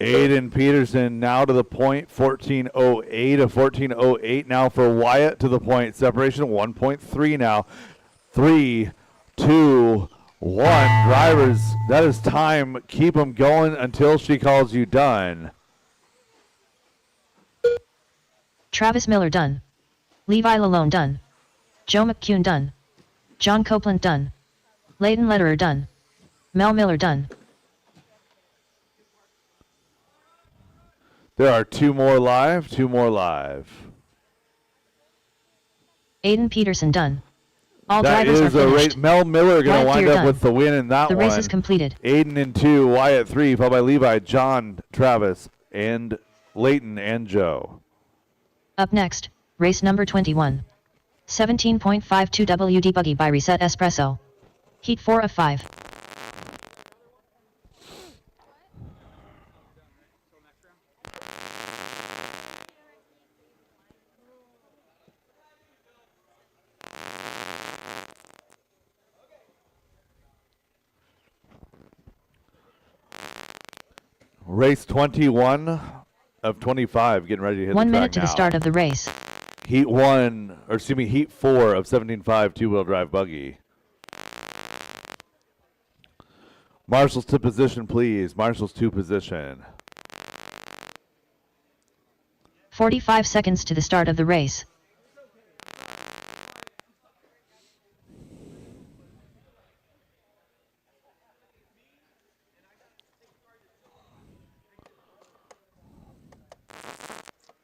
Aiden Peterson now to the point, 14.08, a 14.08 now for Wyatt to the point. Separation 1.3 now. 3, 2, 1. Drivers, that is time. Keep them going until she calls you done. Travis Miller done. Levi Lalone done. Joe McCune done. John Copeland done. Leighton Lederer done. Mel Miller done. There are 2 more live, 2 more live. Aiden Peterson done. All That drivers are is a race. finished. Mel Miller going to Wyatt wind Deere up done. with the win in that The one. race is completed. Aiden in 2, Wyatt 3, followed by Levi, John, Travis, and Leighton and Joe. Up next, race number 21. 17.52 WD Buggy by Reset Espresso. Heat 4 of 5. Race 21 of 25, getting ready to hit 1 the track minute to the now. start of the race. Heat 4 of 17.5 two-wheel drive buggy. Marshals to position, please. Marshals to position. 45 seconds to the start of the race.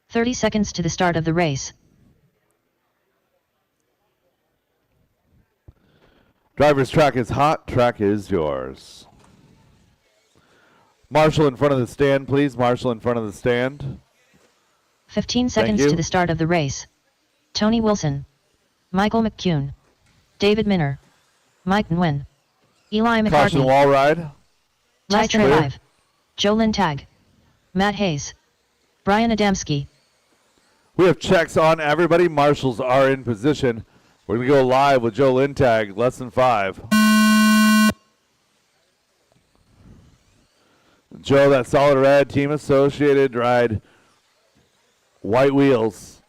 "30 seconds to the start of the race. Driver's track is hot. Track is yours. Marshal in front of the stand, please. Marshal in front of the stand. 15 seconds you. to the start of the race. Tony Wilson. Michael McCune. David Minner. Mike Nguyen. Eli Caution McCartney. wall ride. Ty clear. Live. Joe Lynn Tag. Matt Hayes. Brian Adamski. We have checks on everybody. Marshals are in position. We're going to go live with Joe Lintag, less than 5. Joe, that solid red, Team Associated ride, white wheels.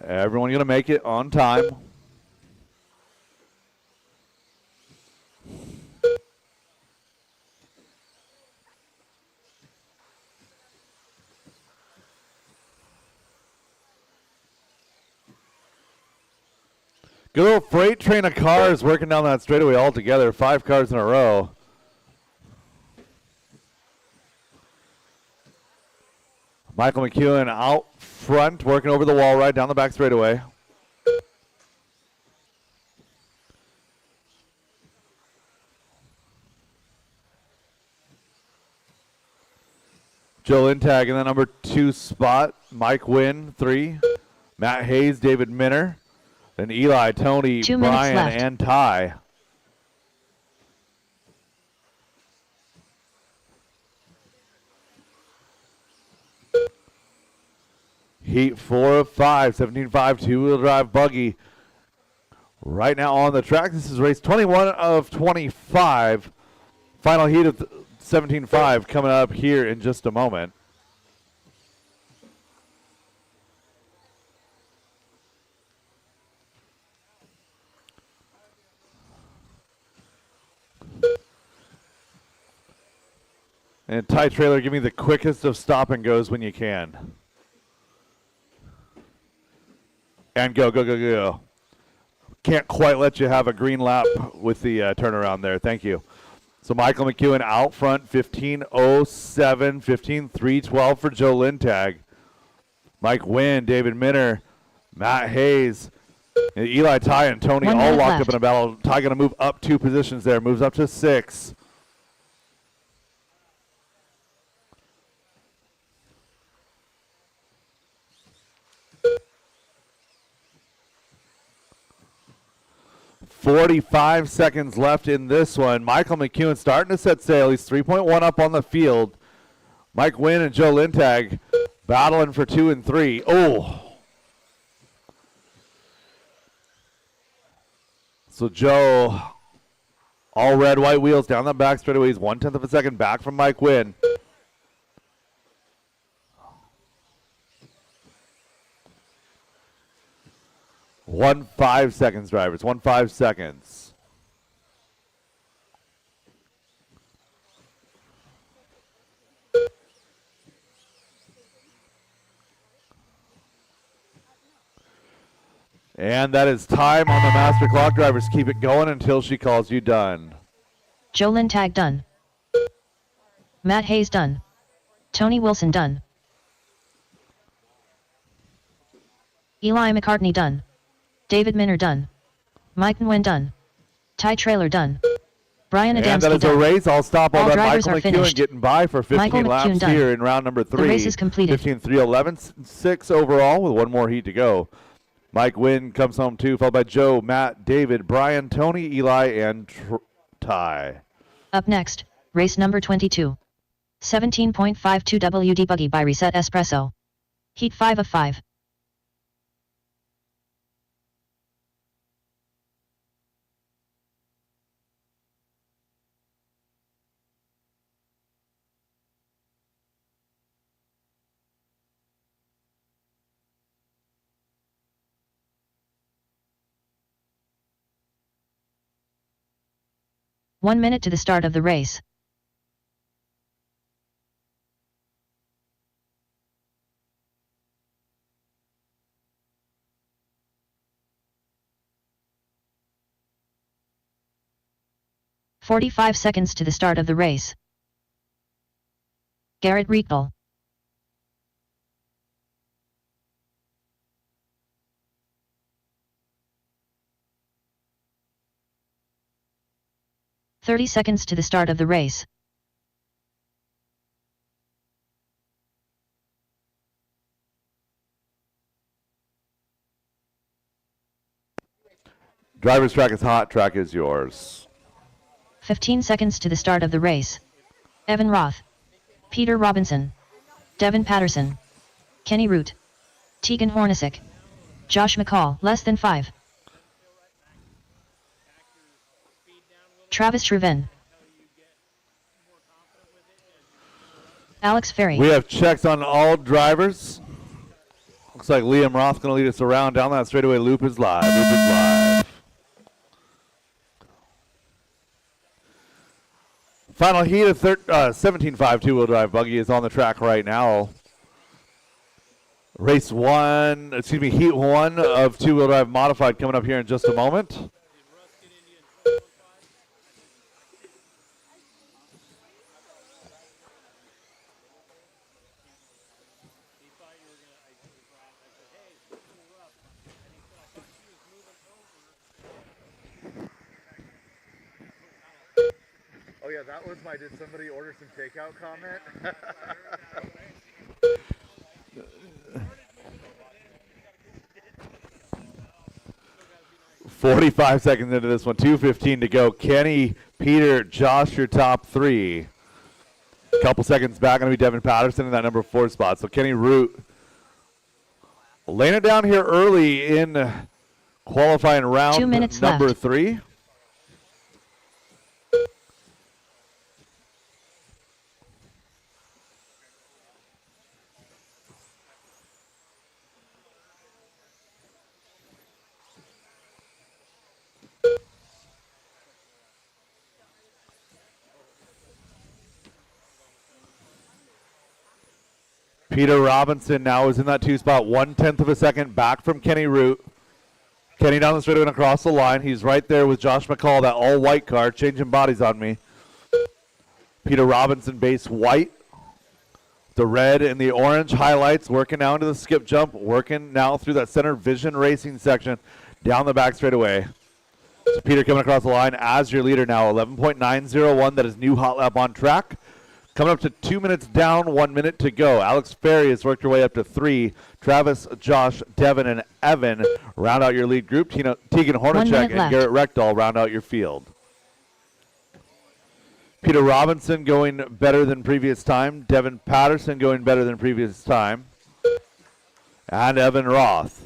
Everyone going to make it on time. Good little freight train of cars working down that straightaway all together. 5 cars in a row. Michael McEwen out front, working over the wall right down the back straightaway. Joe Lintag in the number 2 spot. Mike Wynn, 3. Matt Hayes, David Minner. Then Eli, Tony, 2 minutes Brian, left. and Ty. Heat 4 of 5, 17.5 two-wheel drive buggy. Right now on the track, this is race 21 of 25. Final heat of 17.5 coming up here in just a moment. And Ty Trailer, give me the quickest of stop and goes when you can. And go, go, go, go. Can't quite let you have a green lap with the turnaround there. Thank you. So Michael McEwen out front, 15.07, 15.312 for Joe Lintag. Mike Wynn, David Minner, Matt Hayes, and Eli, Ty, and Tony 1 all minute locked left. up in a battle. Ty going to move up 2 positions there, moves up to 6. .45 seconds left in this one. Michael McEwen starting to set sail. He's 3.1 up on the field. Mike Wynn and Joe Lintag battling for 2 and 3. Oh. So Joe All red, white wheels down the back straightaway. He's 1/10 of a second back from Mike Wynn. One 5 seconds, drivers. 1 5 seconds. And that is time on the master clock. Drivers, keep it going until she calls you done. Jolyn Tag done. Matt Hayes done. Tony Wilson done. Eli McCartney done. David Minner done. Mike Nguyen done. Ty Trailer done. Brian Adamski And that is a done. race. I'll stop all All that. drivers Michael are McEwen finished. getting by for 15 Michael laps McEwen done. here in round number 3. The race is completed. 15-3-11-6 overall with one more heat to go. Mike Wynn comes home too, followed by Joe, Matt, David, Brian, Tony, Eli, and Ty. Up next, race number 22. 17.52 WD Buggy by Reset Espresso. Heat 5 of 5. One minute to the start of the race. "45 seconds to the start of the race. Garrett Riegel. "30 seconds to the start of the race. Driver's track is hot. Track is yours. 15 seconds to the start of the race. Evan Roth. Peter Robinson. Devin Patterson. Kenny Root. Tegan Hornacek. Josh McCall, less than 5. Travis Shriven. Alex Ferry. We have checks on all drivers. Looks like Liam Roth going to lead us around down that straightaway. Loop is live. Loop is live. Final heat of 17.5 two-wheel drive buggy is on the track right now. Heat 1 of two-wheel drive modified coming up here in just a moment. Oh yeah, that was my did somebody order some takeout comment? 45 seconds into this one, 2:15 to go. Kenny, Peter, Josh, your top 3. A couple seconds back, going to be Devin Patterson in that number 4 spot. So Kenny Root laying it down here early in qualifying round 2 minutes number left. 3. Peter Robinson now is in that 2 spot, 1/10 of a second back from Kenny Root. Kenny down the straightaway and across the line. He's right there with Josh McCall, that all-white car, changing bodies on me. Peter Robinson base white. The red and the orange highlights, working now into the skip jump, working now through that center vision racing section down the back straightaway. So Peter coming across the line as your leader now, 11.901. That is new hot lap on track. Coming up to 2 minutes down, 1 minute to go. Alex Ferry has worked her way up to 3. Travis, Josh, Devin, and Evan round out your lead group. Tegan 1 Hornacek minute and left. Garrett Reckdahl round out your field. Peter Robinson going better than previous time. Devin Patterson going better than previous time. And Evan Roth.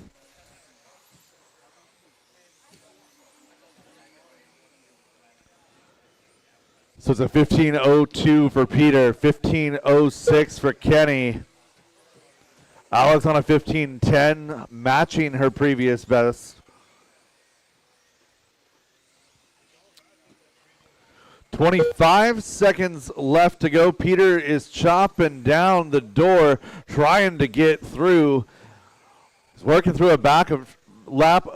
So it's a 15:02 for Peter, 15:06 for Kenny. Alex on a 15:10, matching her previous best. 25 seconds left to go. Peter is chopping down the door, trying to get through. He's working through a back of lap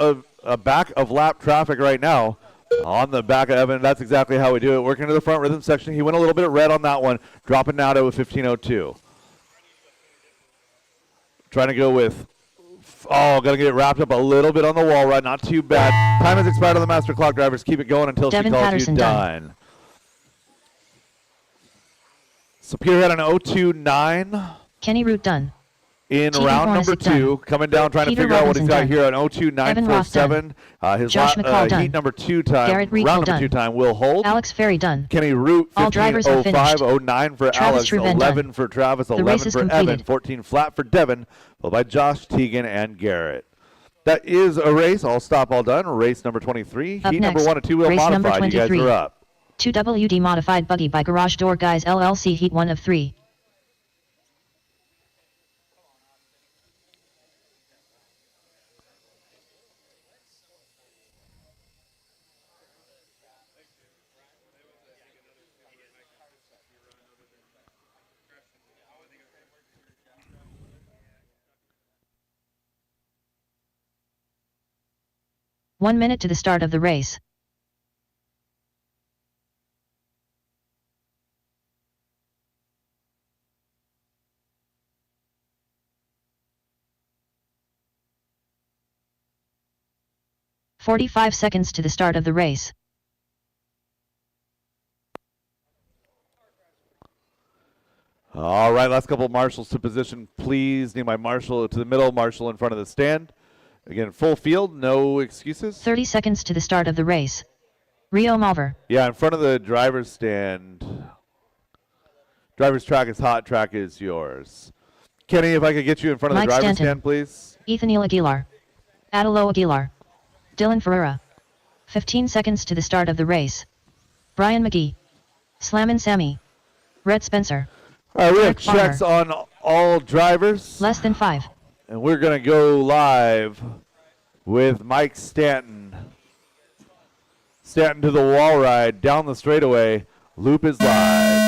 traffic right now. On the back of Evan, that's exactly how we do it. Working to the front rhythm section. He went a little bit red on that one, dropping now to a 15:02. Trying to go with, going to get it wrapped up a little bit on the wall ride. Not too bad. Time has expired on the master clock, drivers. Keep it going until Devin she calls Patterson you done. So Peter had an 0.29 Kenny Root done. in Tegan round number Hornacek 2. done. Coming down, trying Peter to figure out what he's Robinson got done. here. An 0.2947. His Josh McCall done. heat number 2 time, Garrett Rico round number done. 2 time will hold. Alex Ferry done. Kenny Root, All drivers are 15:05, finished. 09 for Travis Alex, Truvan 11 done. for Travis, The 11 race is for Evan, completed. 14 flat for Devin, followed by Josh, Tegan, and Garrett. That is a race. All stop, all done. Race number 23. Up Heat next, number 1 and 2 wheel race number modified. You guys 23. are up. 2WD modified buggy by Garage Door Guys LLC Heat 1 of 3. One minute to the start of the race. "45 seconds to the start of the race. All right, last couple of marshals to position, please. Need my marshal to the middle, marshal in front of the stand. Again, full field, no excuses. 30 seconds to the start of the race. Rio Malver. Yeah, in front of the driver's stand. Driver's track is hot, track is yours. Kenny, if I could get you in front of Mike the driver's Stanton. stand, please. Ethanil Aguilar. Adelo Aguilar. Dylan Ferreira. 15 seconds to the start of the race. Brian McGee. Slammin' Sammy. Red Spencer. All right, we have Eric Farmer. checks on all drivers. Less than 5. And we're going to go live with Mike Stanton. Stanton to the wall ride, down the straightaway. Loop is live.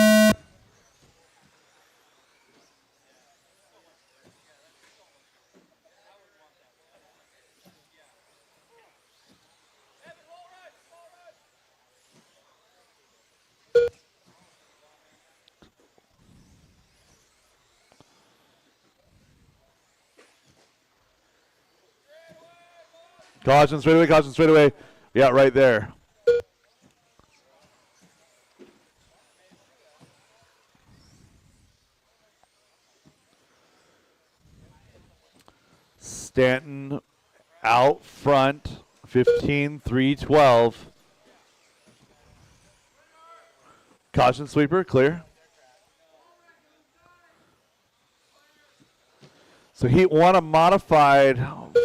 Caution straightaway, caution straightaway. Yeah, right there. Stanton out front, 15-3-12. Caution sweeper, clear. So Heat 1 a modified,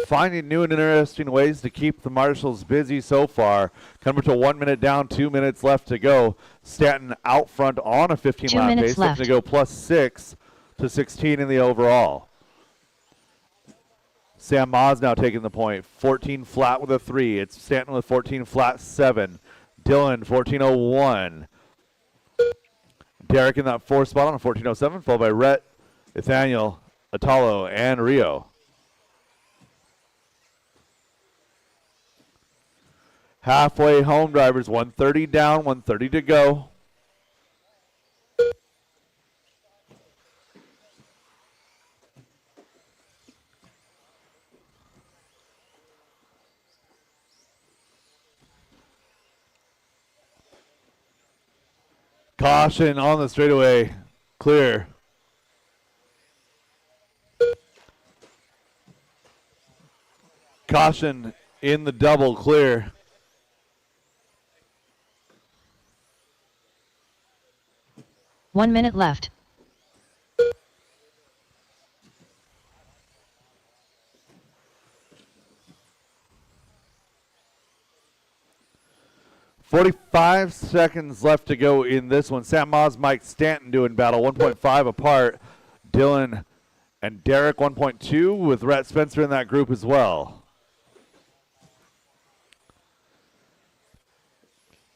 finding new and interesting ways to keep the marshals busy so far. Coming to 1 minute down, 2 minutes left to go. Stanton out front on a 15 2 lap minutes pace, looking left. to go +6 to 16 in the overall. Sam Ma's now taking the point. 14 flat with a 3. It's Stanton with 14 flat 7. Dylan 14.01. Derek in that 4th spot on a 14.07, followed by Rhett, Nathaniel, Atalo, and Rio. Halfway home, drivers. 130 down, 130 to go. Caution on the straightaway. Clear. Caution in the double. Clear. One minute left. 45 seconds left to go in this one. Sam Moss, Mike Stanton doing battle, 1.5 apart. Dylan and Derek, 1.2, with Rhett Spencer in that group as well.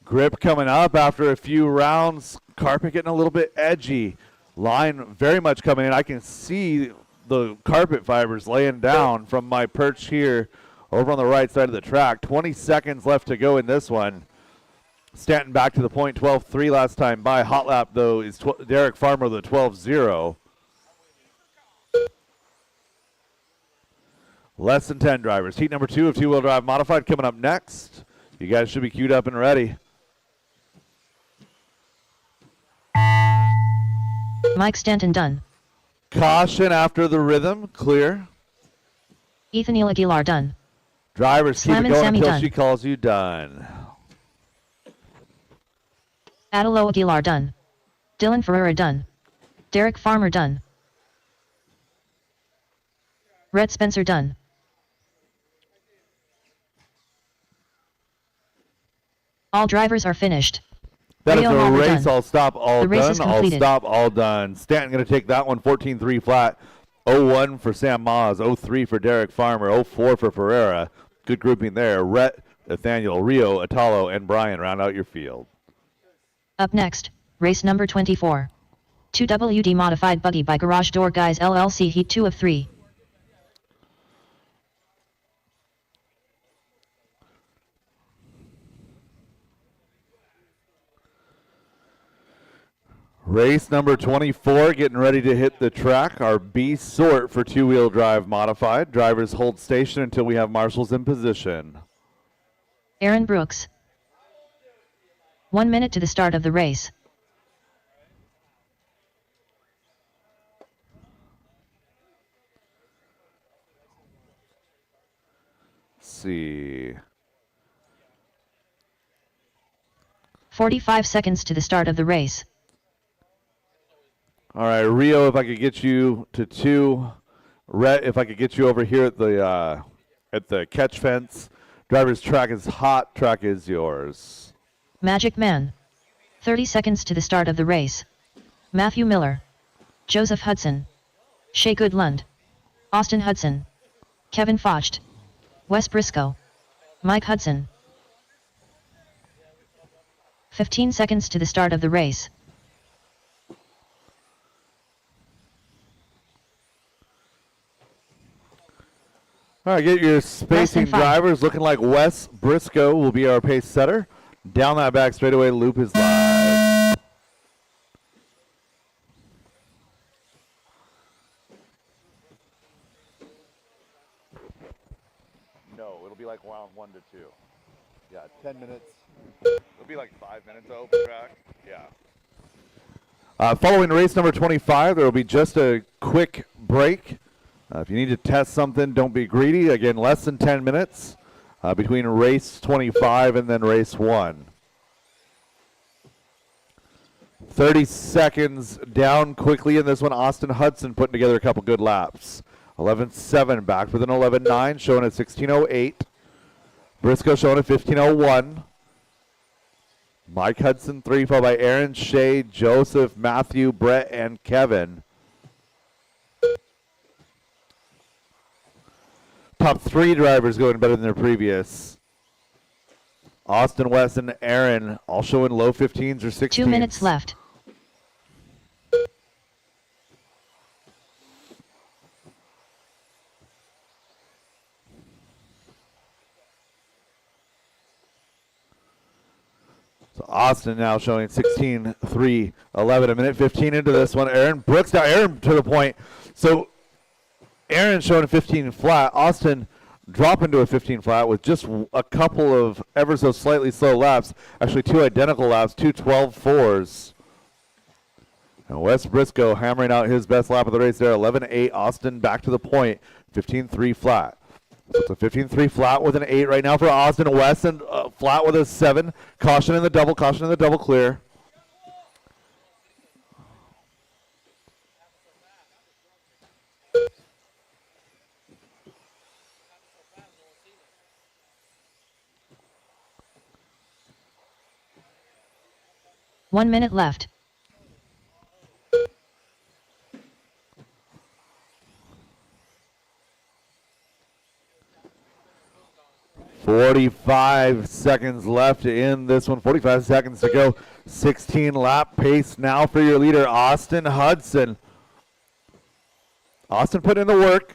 Grip coming up after a few rounds. Carpet getting a little bit edgy. Line very much coming in. I can see the carpet fibers laying down from my perch here over on the right side of the track. 20 seconds left to go in this one. Stanton back to the point, 12-3 last time by. Hot lap, though, is Derek Farmer, the 12-0. Less than 10 drivers. Heat number 2 of two-wheel drive modified coming up next. You guys should be queued up and ready. Mike Stanton done. Caution after the rhythm, clear. Ethanil Aguilar done. Drivers, keep Slam it and going Sammy until done. she calls you done. Adelo Aguilar done. Dylan Ferreira done. Derek Farmer done. Rhett Spencer done. All drivers are finished. That is Rio a Halber race. done. I'll stop, all The race is done. I'll completed. stop, all done. Stanton going to take that one, 14-3 flat. 0-1 for Sam Moz. 0-3 for Derek Farmer. 0-4 for Ferreira. Good grouping there. Rhett, Nathaniel, Rio, Atalo, and Brian round out your field. Up next, race number 24. 2WD Modified Buggy by Garage Door Guys LLC Heat 2 of 3. Race number 24, getting ready to hit the track. Our B sort for two-wheel drive modified. Drivers hold station until we have marshals in position. Aaron Brooks. 1 minute to the start of the race. Let's see. 45 seconds to the start of the race. All right, Rio, if I could get you to 2. Rhett, if I could get you over here at the catch fence. Driver's track is hot. Track is yours. Magic Man. 30 seconds to the start of the race. Matthew Miller. Joseph Hudson. Shea Goodlund. Austin Hudson. Kevin Focht. Wes Briscoe. Mike Hudson. 15 seconds to the start of the race. All right, get your spacing 5. drivers. Looking like Wes Briscoe will be our pace setter. Down that back straightaway, loop is live. No, it'll be like round 1 to 2. Yeah, 10 minutes. It'll be like 5 minutes open track. Yeah. Following race number 25, there will be just a quick break. If you need to test something, don't be greedy. Again, less than 10 minutes between race 25 and then race 1. 30 seconds down quickly in this one. Austin Hudson putting together a couple good laps. 11.7 back with an 11.9, showing at 16.08. Briscoe showing at 15.01. Mike Hudson 3, followed by Aaron, Shea, Joseph, Matthew, Brett, and Kevin. Top 3 drivers going better than their previous. Austin, West, and Aaron all showing low 15s or 16s. 2 minutes left. So Austin now showing 16, 3, 11, a minute 15 into this one. Aaron Brooks, now Aaron to the point. So Aaron showing a 15 flat. Austin dropping to a 15 flat with just a couple of ever so slightly slow laps. Actually, 2 identical laps, 2 12.4s. And Wes Briscoe hammering out his best lap of the race there. 11.8. Austin back to the point. 15.3 flat. So it's a 15.3 flat with an 8 right now for Austin. Wes and flat with a 7. Caution in the double clear. 1 minute left. .45 seconds left in this one. 45 seconds to go. 16 lap pace now for your leader, Austin Hudson. Austin put in the work.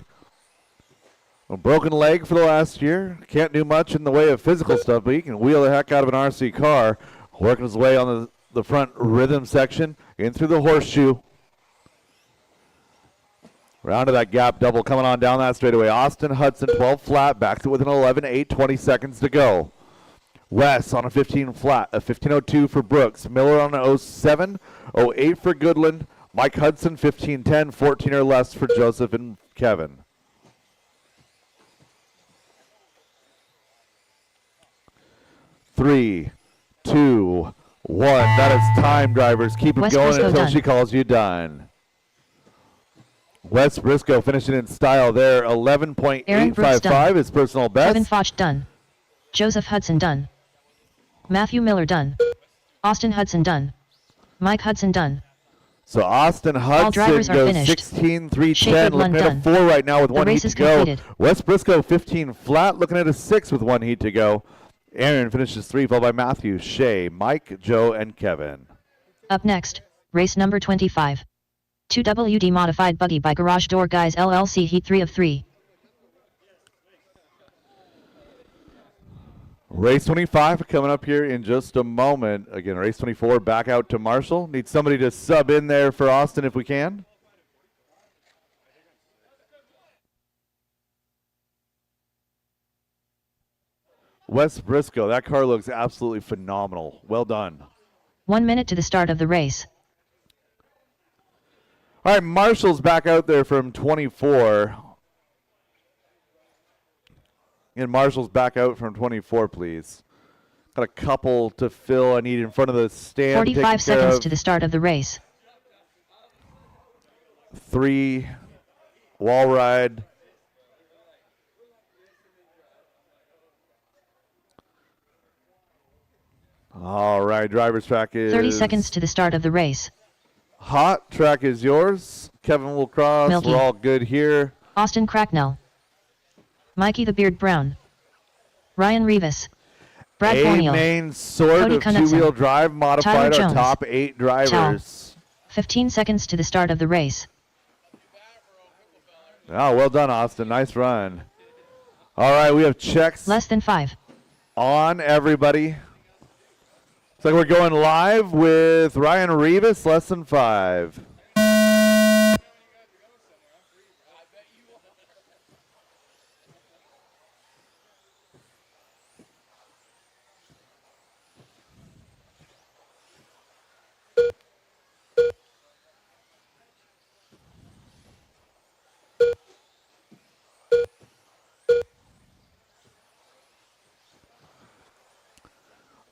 A broken leg for the last year. Can't do much in the way of physical stuff, but he can wheel the heck out of an RC car. Working his way on the front rhythm section. In through the horseshoe. Round of that gap double coming on down that straightaway. Austin Hudson, 12 flat, backs it with an 11.8, 20 seconds to go. Wes on a 15 flat, a 15.02 for Brooks. Miller on an 07, 08 for Goodland. Mike Hudson, 15.10, 14 or less for Joseph and Kevin. Three, two, one. That is time, drivers. Keep it Wes going Briscoe until done. she calls you done. Wes Briscoe finishing in style there. Aaron Brooks 11.855 done. his personal best. Kevin Foch done. Joseph Hudson done. Matthew Miller done. Austin Hudson done. Mike Hudson done. So Austin Hudson drivers are goes finished. 16.310, Shaker looking at a done. 4 right now with The one race heat is to go. completed. Wes Briscoe 15 flat, looking at a 6 with one heat to go. Aaron finishes 3, followed by Matthew, Shay, Mike, Joe, and Kevin. Up next, race number 25. 2WD Modified Buggy by Garage Door Guys LLC Heat 3 of 3. Race 25 coming up here in just a moment. Again, race 24 back out to Marshall. Need somebody to sub in there for Austin if we can. Wes Briscoe, that car looks absolutely phenomenal. Well done. 1 minute to the start of the race. All right, Marshall's back out there from 24. And Marshall's back out from 24, please. Got a couple to fill I need in front of the stand. 45 seconds to the start of the race. 3, wall ride. All right, driver's track is 30 seconds to the start of the race. hot. Track is yours. Kevin will cross. Milky. We're all good here. Austin Cracknell. Mikey the Beard Brown. Ryan Rivas. Brad A Borneo. main sort Cody of Knudsen. two-wheel drive modified Tyler our Jones. top 8 drivers. 15 seconds to the start of the race. Oh, well done, Austin. Nice run. All right, we have checks Less than 5. on everybody. Looks like we're going live with Ryan Rivas, less than 5.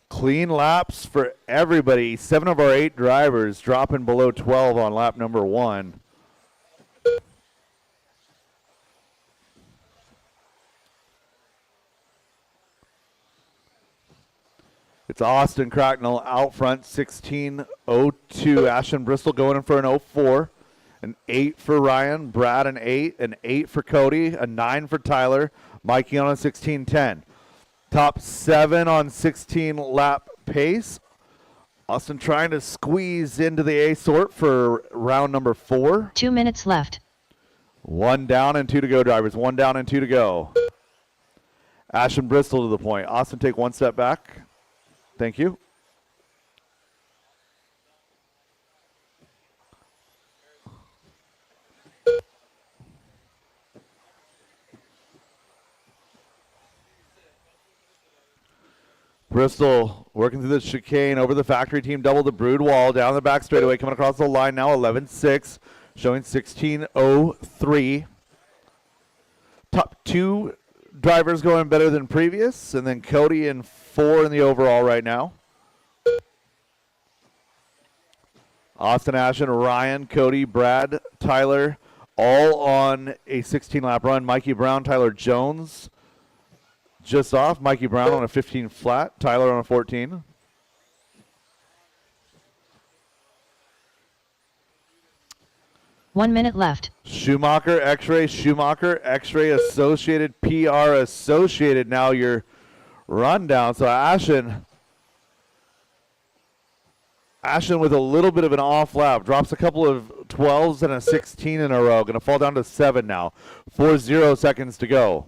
Clean laps for everybody. 7 of our 8 drivers dropping below 12 on lap number 1. It's Austin Cracknell out front, 16.02. Ashton Bristol going in for an 04. An 8 for Ryan. Brad an 8. An 8 for Cody. A 9 for Tyler. Mikey on a 16.10. Top 7 on 16 lap pace. Austin trying to squeeze into the A sort for round number 4. 2 minutes left. 1 down and 2 to go, drivers. 1 down and 2 to go. Ashton Bristol to the point. Austin, take 1 step back. Thank you. Bristol working through the chicane over the factory team, double the brood wall, down the back straightaway, coming across the line now, 11.6, showing 16.03. Top 2 drivers going better than previous, and then Cody in 4 in the overall right now. Austin, Ashton, Ryan, Cody, Brad, Tyler, all on a 16-lap run. Mikey Brown, Tyler Jones just off. Mikey Brown on a 15 flat. Tyler on a 14. 1 minute left. Schumacher, X-Ray, Associated, PR, Associated. Now your rundown. So Ashen with a little bit of an off lap. Drops a couple of 12s and a 16 in a row. Going to fall down to 7 now. 4:0 seconds to go.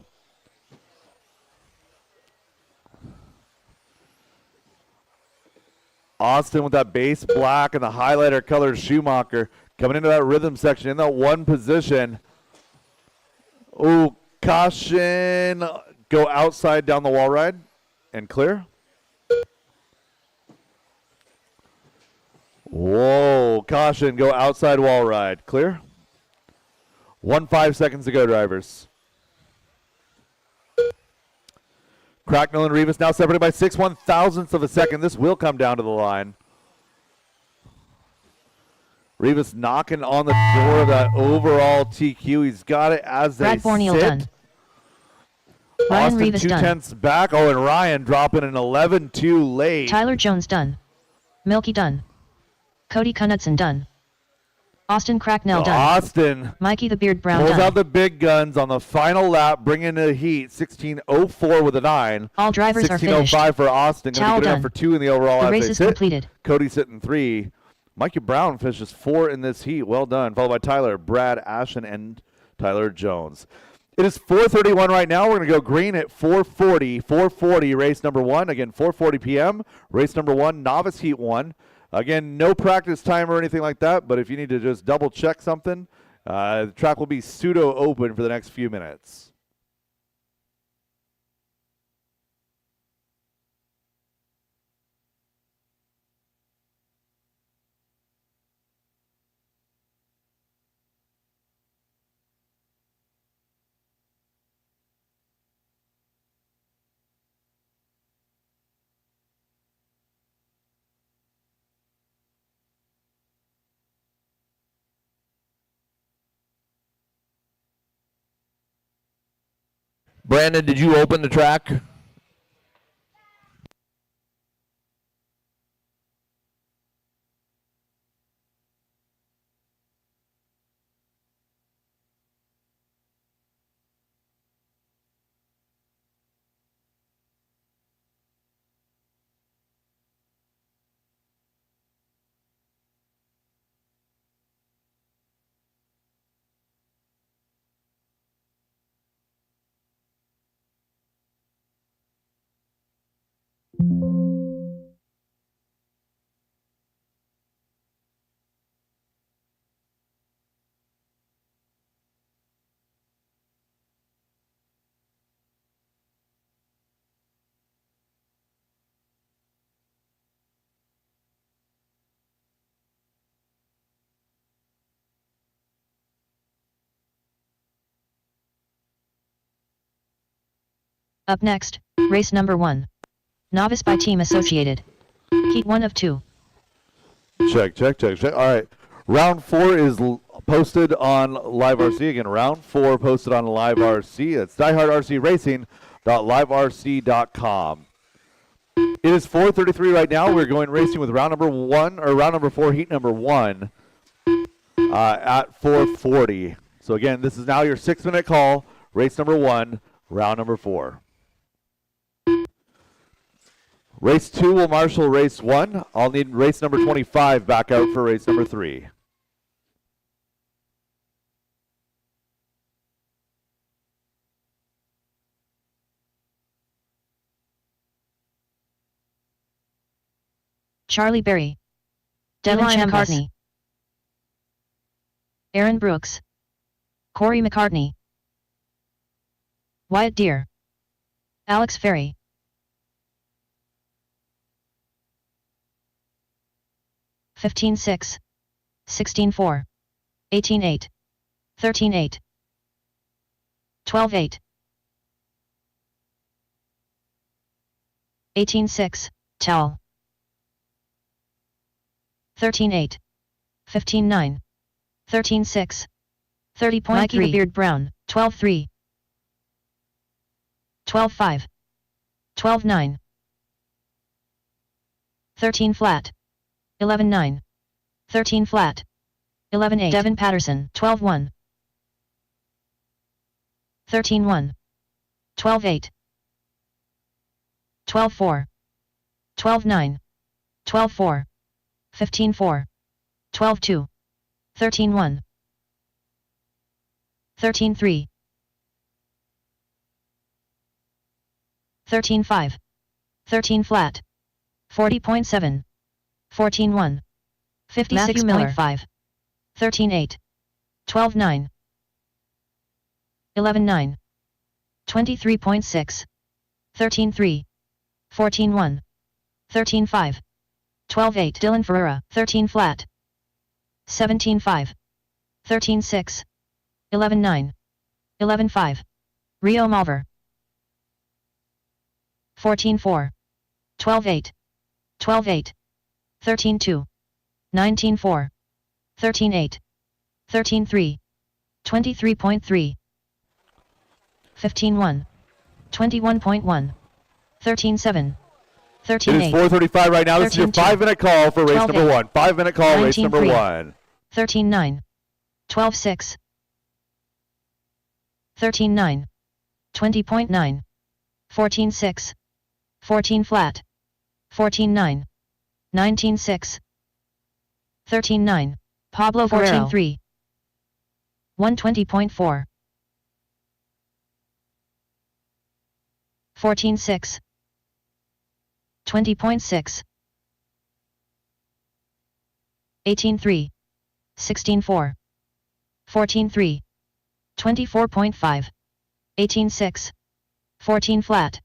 Austin with that base black and the highlighter colored Schumacher coming into that rhythm section in that one position. Oh, caution. Go outside down the wall ride and clear. Whoa, caution. Go outside wall ride. Clear. 5 seconds to go, drivers. Cracknell and Rivas now separated by 6/1,000ths of a second. This will come down to the line. Rivas knocking on the door of that overall TQ. He's got it as they Brad Borneal sit. done. Ryan Austin Rivas done. 2/10 back. Oh, and Ryan dropping an 11-2 late. Tyler Jones done. Milky done. Cody Knudsen done. Austin Cracknell done. Austin Mikey the Beard Brown pulls done. out the big guns on the final lap, bringing the heat. 16:04 with a 9. All drivers are finished. 16:05 for Austin. Going Towel to get it up done. for 2 in the overall The as race they is sit. completed. Cody sitting 3. Mikey Brown finishes 4 in this heat. Well done. Followed by Tyler, Brad, Ashen, and Tyler Jones. It is 4:31 right now. We're going to go green at 4:40. 4:40 race number 1. Again, 4:40 p.m. Race number 1, novice heat 1. Again, no practice time or anything like that, but if you need to just double check something, the track will be pseudo open for the next few minutes. Brandon, did you open the track? Up next, race number 1. Novice by Team Associated. Heat 1 of 2. Check. All right. Round 4 is posted on Live RC. Again, round 4 posted on Live RC. That's diehardrcracing.liverc.com. It is 4:33 right now. We're going racing with round number 1, or round number 4, heat number 1 at 4:40. So again, this is now your 6-minute call. Race number 1, round number 4. Race 2 will marshal race 1. I'll need race number 25 back out for race number 3. Charlie Berry. Dylan McCartney. Aaron Brooks. Corey McCartney. Wyatt Deere. Alex Ferry. (15-6), (16-4), (18-8), (13-8), (12-8), (18-6), Towel, 13-8, 15-9, 13-6, 30.3, Mikey the Beard Brown, 12-3, 12-5, 12-9, 13 flat, 11-9, 13 flat, 11-8. Devin Patterson, 12-1. 13-1. 12-8. 12-4. 12-9. 12-4. 15-4. 12-2. 13-1. 13-3. 13-5. 13 flat. 40.7. 14-1. 56.5. 13-8. 12-9. 11-9. 23.6. 13-3. 14-1. 13-5. 12-8. Dylan Ferreira, 13 flat. 17-5. 13-6. 11-9. 11-5. Rio Malver. 14-4. 12-8. 12-8. 13-2. 19-4. 13-8. 13-3. 23.3. 15-1. 21.1. 13-7. It 13-8. is 4:35 right now. This is your 13-2. 5-minute call for race number 12-8. 1. 5-minute call, race number 19-3. 1. 13-9. 12-6. 13-9. 20.9. 14-6. 14 flat. 14-9. 19-6. 13-9. Pablo Guerrero. 14-3. 120.4. 14-6. 20.6. 18-3. 16-4. 14-3. 24.5. 18-6. 14 flat.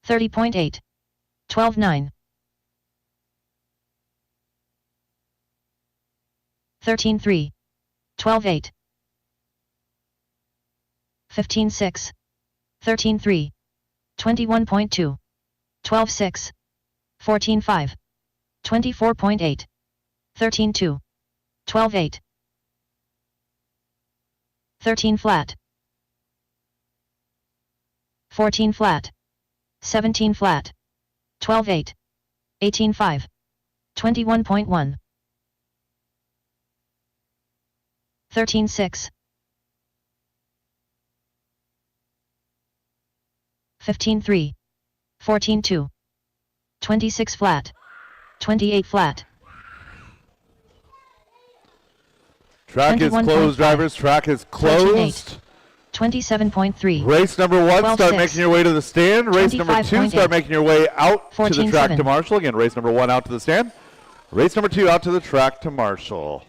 30.8. 12-9. 13-3. 12-8. 15-6. 13-3. 21.2. 12-6. 14-5. 24.8. 13-2. 12-8. 13 flat. 14 flat. 17 flat. 12-8. 18-5. 21.1. 13-6. 15-3. 14-2. 26 flat. 28 flat. Track is 21.5. closed, drivers. Track is 13-8. closed. 27.3. Race number 1, start 12-6. making your way to the stand. Race number 2, 25.8. start making your way out to the track 14-7. to Marshall. Again, race number 1 out to the stand. Race number 2 out to the track to Marshall.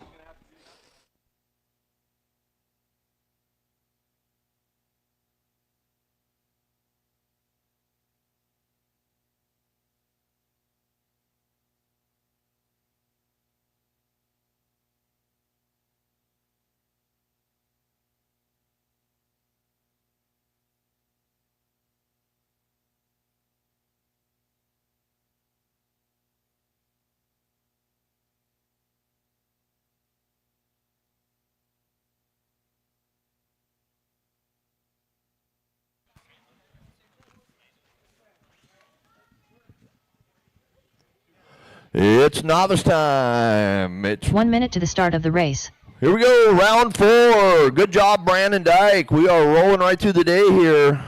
It's novice time. It's 1 minute to the start of the race. Here we go, round 4. Good job, Brandon Dyke. We are rolling right through the day here.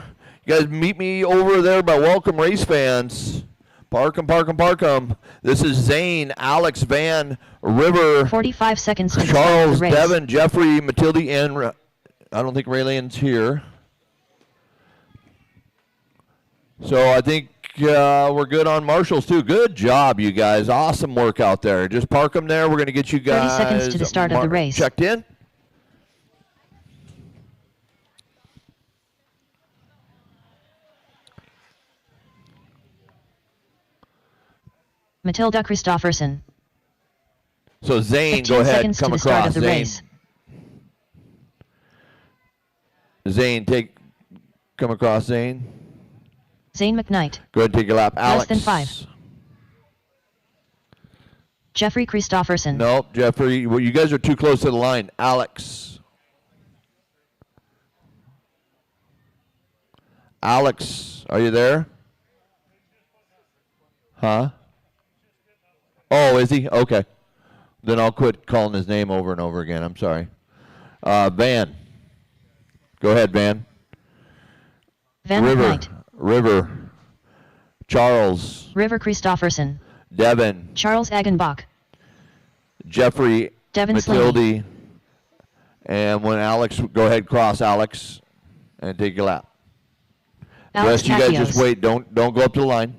You guys meet me over there by Welcome Race Fans. Park 'em, park 'em, park 'em. This is Zane, Alex, Van, River, 45 seconds to the start of Charles, the race. Devin, Jeffrey, Matilde, and I don't think Raylan's here. So I think we're good on Marshalls too. Good job, you guys. Awesome work out there. Just park them there. We're going to get you 30 guys seconds to the start of the race. checked in. Matilda Christofferson. So Zane, 15 go ahead, seconds come to the start across. of the Zane, race. Zane, come across, Zane. Zane McKnight. Go ahead and take a lap. Alex. Less than 5. Jeffrey Christofferson. Nope, Jeffrey. Well, you guys are too close to the line. Alex. Alex, are you there? Huh? Oh, is he? Okay. Then I'll quit calling his name over and over again. I'm sorry. Van. Go ahead, Van. Van McKnight. River. Charles. River Christofferson. Devin. Charles Agenbach. Jeffrey. Devin Matilde. And when Alex, go ahead, cross Alex, and take your lap. The Alex rest of you guys just Pacios. wait. Don't go up to the line.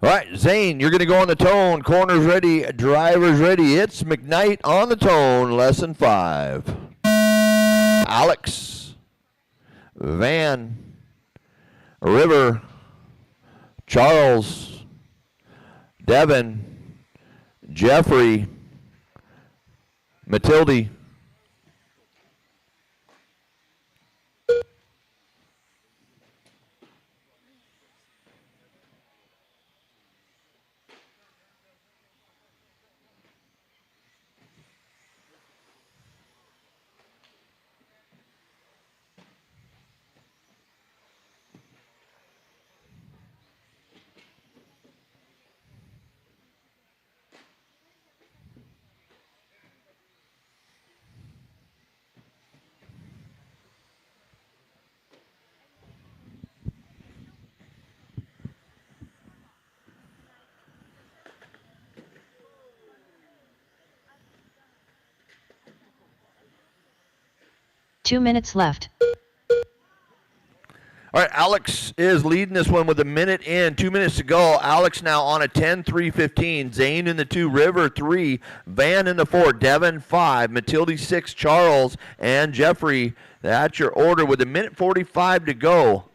All right, Zane, you're going to go on the tone. Corners ready, drivers ready. It's McKnight on the tone, lesson 5. Alex, Van, River, Charles, Devin, Jeffrey, Matilde. Two minutes left. All right, Alex is leading this one with a minute in, 2 minutes to go. Alex now on a 10-3-15. Zane in the 2, River 3, Van in the 4, Devin 5, Matilde 6, Charles, and Jeffrey. That's your order with a minute 45 to go.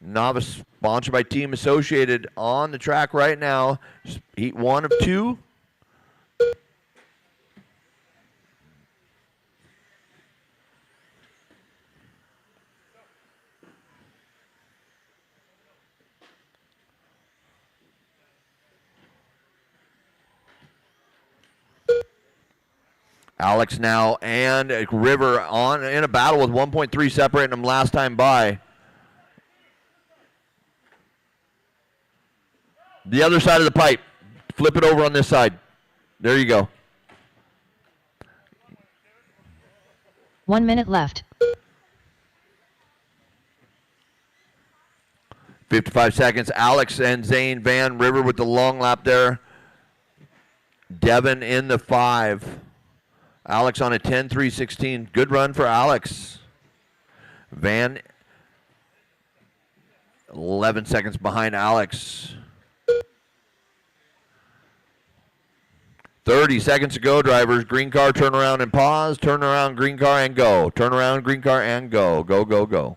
Novice sponsored by Team Associated on the track right now. Heat 1 of 2. Alex now and River on in a battle with 1.3 separating them last time by. The other side of the pipe. Flip it over on this side. There you go. 1 minute left. 55 seconds. Alex and Zane, Van, River with the long lap there. Devin in the 5. Alex on a 10-3-16. Good run for Alex. Van 11 seconds behind Alex. 30 seconds to go, drivers. Green car, turn around and pause. Turn around, green car, and go. Turn around, green car, and go. Go, go, go.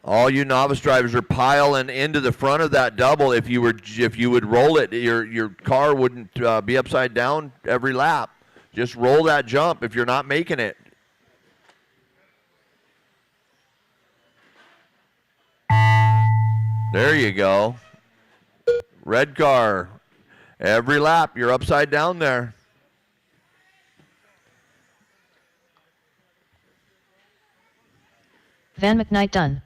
All you novice drivers are piling into the front of that double. If you would roll it, your car wouldn't be upside down every lap. Just roll that jump if you're not making it. There you go. Red car. Every lap, you're upside down there. Van McKnight done.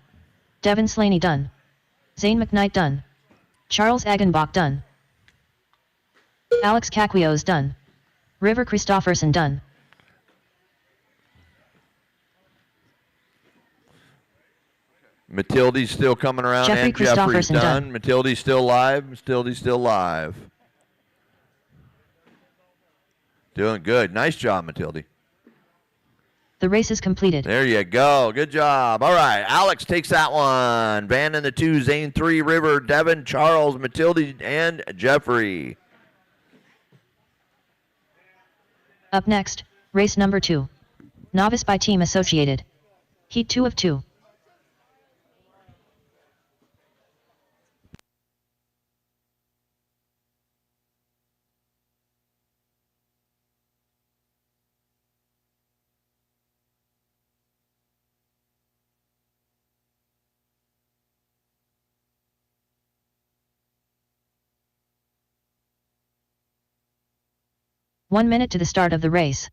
Devin Slaney done. Zane McKnight done. Charles Agenbach done. Alex Caquios done. River Christofferson done. Matilde's still coming around Jeffrey and Jeffrey's Christofferson done. done. Matilde's still live. Matilde's still live. Doing good. Nice job, Matilde. The race is completed. There you go. Good job. All right. Alex takes that one. Van in the 2, Zane 3, River, Devin, Charles, Matilde, and Jeffrey. Up next, race number 2. Novice by Team Associated. Heat 2 of 2. 1 minute to the start of the race.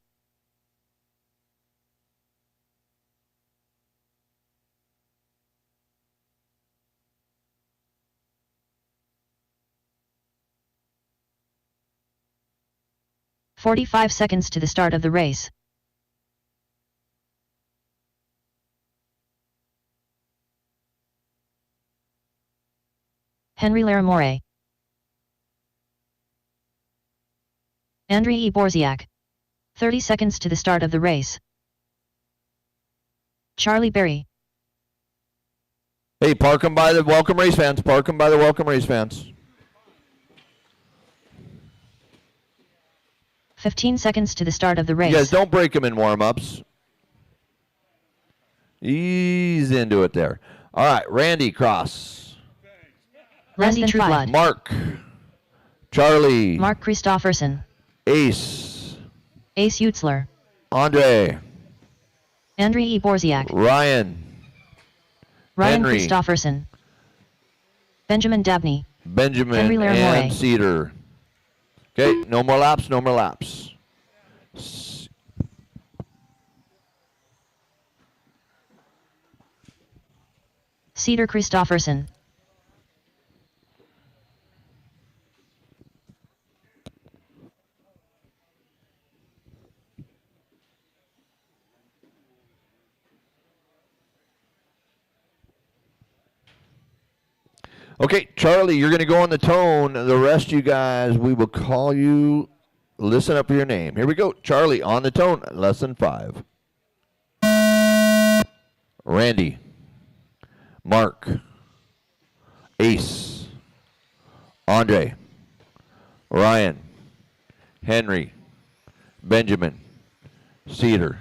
"45 seconds to the start of the race. Henry Laramore. Andriy E. Borziak. 30 seconds to the start of the race. Charlie Berry. Hey, park them by the welcome race fans. Park them by the welcome race fans. 15 seconds to the start of the race. You guys don't break them in warm-ups. Ease into it there. All right, Randy Cross. Randy Trueblood. Mark. Charlie. Mark Christofferson. Ace. Ace Utzler. Andre. Andriy E. Borziak. Ryan. Ryan Henry. Christofferson. Benjamin Dabney. Benjamin Henry Laramore. and Cedar. Okay, no more laps, no more laps. Cedar Christofferson. Okay, Charlie, you're going to go on the tone. The rest of you guys, we will call you. Listen up for your name. Here we go. Charlie, on the tone, lesson 5. Randy. Mark. Ace. Andre. Ryan. Henry. Benjamin. Cedar.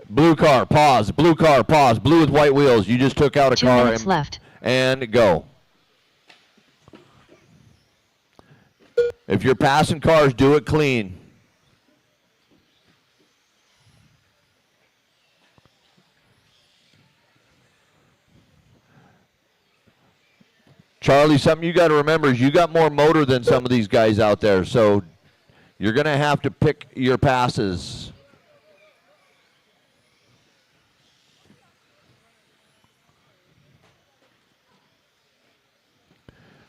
Blue car, pause. Blue car, pause. Blue with white wheels. You just took out a 2 car minutes left. and go. If you're passing cars, do it clean. Charlie, something you got to remember is you got more motor than some of these guys out there, so you're going to have to pick your passes.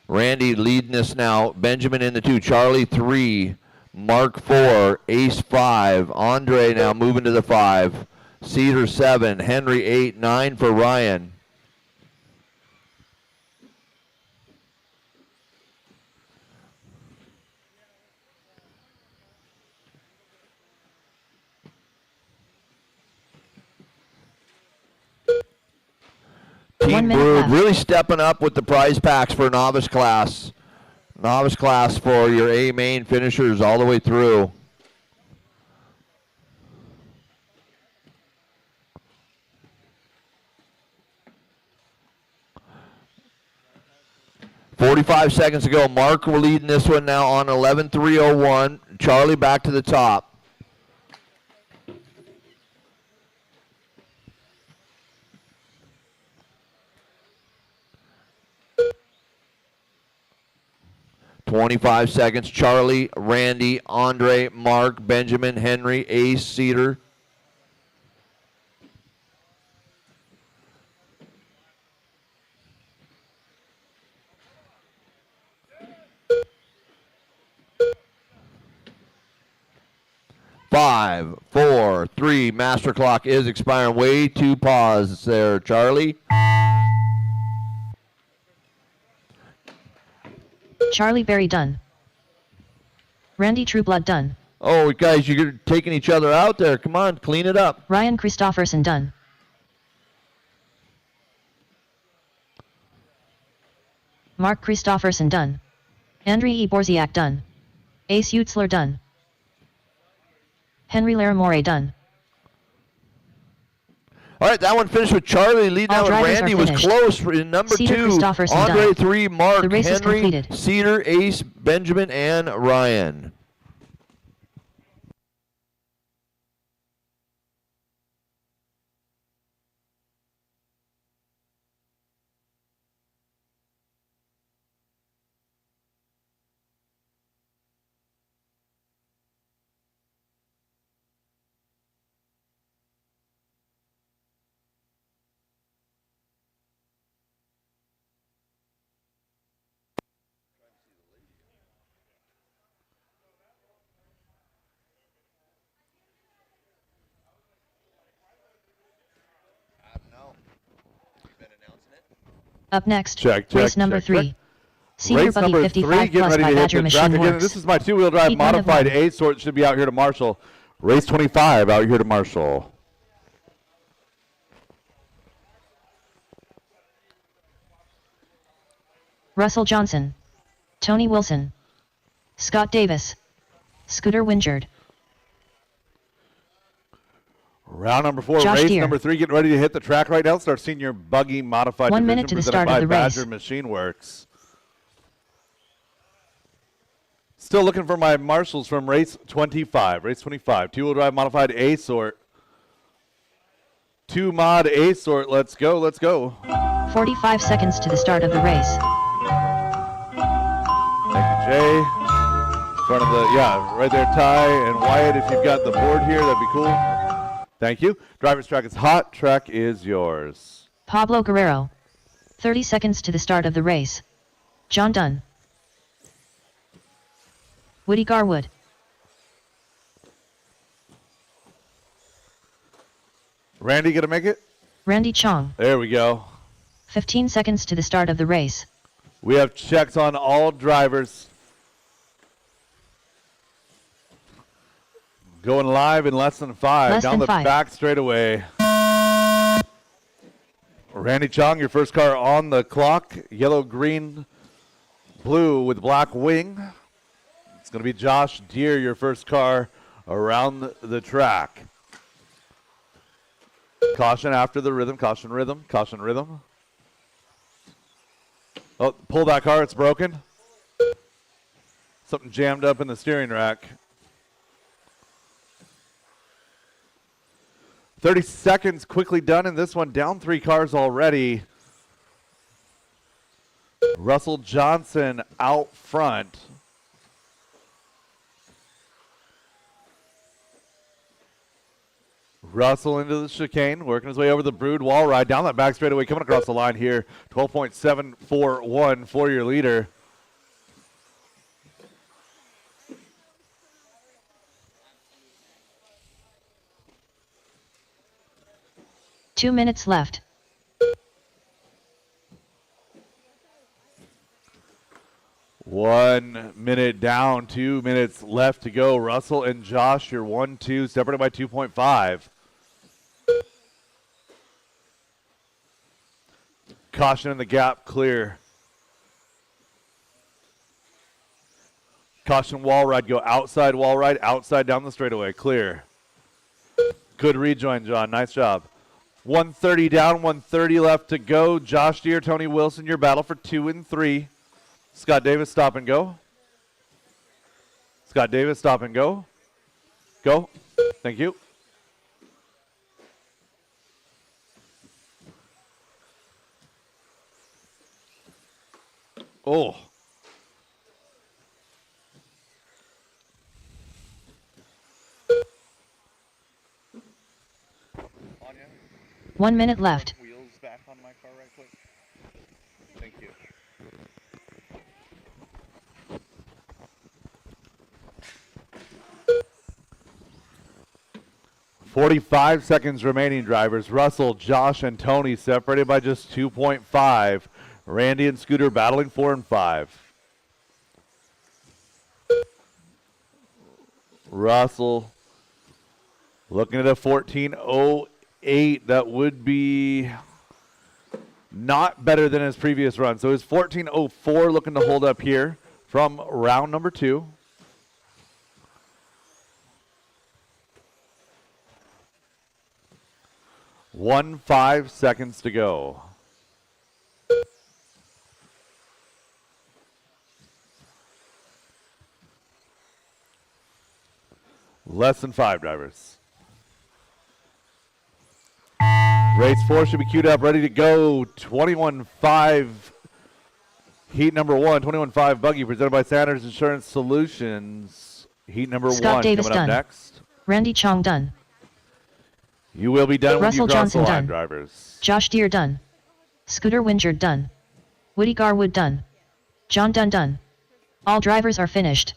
Randy leading us now. Benjamin in the 2. Charlie 3. Mark 4. Ace 5. Andre now moving to the 5. Cedar 7. Henry 8. 9 for Ryan. Team Brood really stepping up with the prize packs for novice class. Novice class for your A main finishers all the way through. "45 seconds to go. Mark, we're leading this one now on 11:3:01. Charlie back to the top. "25 seconds. Charlie, Randy, Andre, Mark, Benjamin, Henry, Ace, Cedar. Five, 4, 3. Master clock is expiring. Way to pause there, Charlie. Charlie Berry done. Randy Trueblood done. Oh, guys, you're taking each other out there. Come on, clean it up. Ryan Christofferson done. Mark Christofferson done. Andriy Borziak done. Ace Utzler done. Henry Laramore done. All right, that one finished with Charlie. Leading All out with drivers Randy are was finished. close in number Cedar 2. Christofferson Andre done. 3, Mark, The race is Henry, completed. Cedar, Ace, Benjamin, and Ryan. Up next, Check, race number check, 3. check. Senior Race Buggy number 55 3, getting plus ready by to hit Badger the Machine track again. Works. This is my two-wheel drive Heat 1 of modified 1. A-Sort. Should be out here to Marshall. Race 25 out here to Marshall. Russell Johnson. Tony Wilson. Scott Davis. Scooter Wingerd. Round number 4, Josh race Deere. number 3, getting ready to hit the track right now. It's our senior buggy modified 1 division minute to the presented start of by the race. Badger Machine Works. Still looking for my marshals from race 25. Race 25, two-wheel drive modified A-Sort. 2 mod A-Sort. Let's go, let's go. 45 seconds to the start of the race. Thank you, Jay. In front of the, yeah, right there, Ty and Wyatt. If you've got the board here, that'd be cool. Thank you. Driver's track is hot. Track is yours. Pablo Guerrero. 30 seconds to the start of the race. John Dunn. Woody Garwood. Randy gonna make it? Randy Chong. There we go. 15 seconds to the start of the race. We have checks on all drivers. Going live in less than 5. Less Down than the 5. back straightaway. Randy Chong, your first car on the clock. Yellow, green, blue with black wing. It's going to be Josh Deere, your first car around the track. Caution after the rhythm. Caution rhythm. Caution rhythm. Oh, pull that car. It's broken. Something jammed up in the steering rack. 30 seconds quickly done in this one. Down 3 cars already. Russell Johnson out front. Russell into the chicane, working his way over the Brood wall ride. Down that back straightaway, coming across the line here. 12.741 for your leader. Two minutes left. One minute down, 2 minutes left to go. Russell and Josh, you're 1-2, separated by 2.5. Caution in the gap, clear. Caution wall ride, go outside wall ride, outside down the straightaway, clear. Good rejoin, John, nice job. 130 down, 130 left to go. Josh Deere, Tony Wilson, your battle for 2 and 3. Scott Davis, stop and go. Scott Davis, stop and go. Go. Thank you. Oh. Anya, 1 minute left. wheels back on my car right quick. Thank you. .45 seconds remaining, drivers. Russell, Josh, and Tony separated by just 2.5. Randy and Scooter battling 4 and 5. Russell looking at a 14:08. That would be not better than his previous run. So his 14:04 looking to hold up here from round number 2. One 5 seconds to go. Less than 5 drivers. Race 4 should be queued up, ready to go. 21.5 heat number 1, 21.5 buggy presented by Sanders Insurance Solutions. Heat number Scott 1 Davis coming up done. next. Randy Chong done. You will be done Russell when you cross Johnson the line, done. drivers. Josh Deere done. Scooter Wingard done. Woody Garwood done. John Dunn done. All drivers are finished.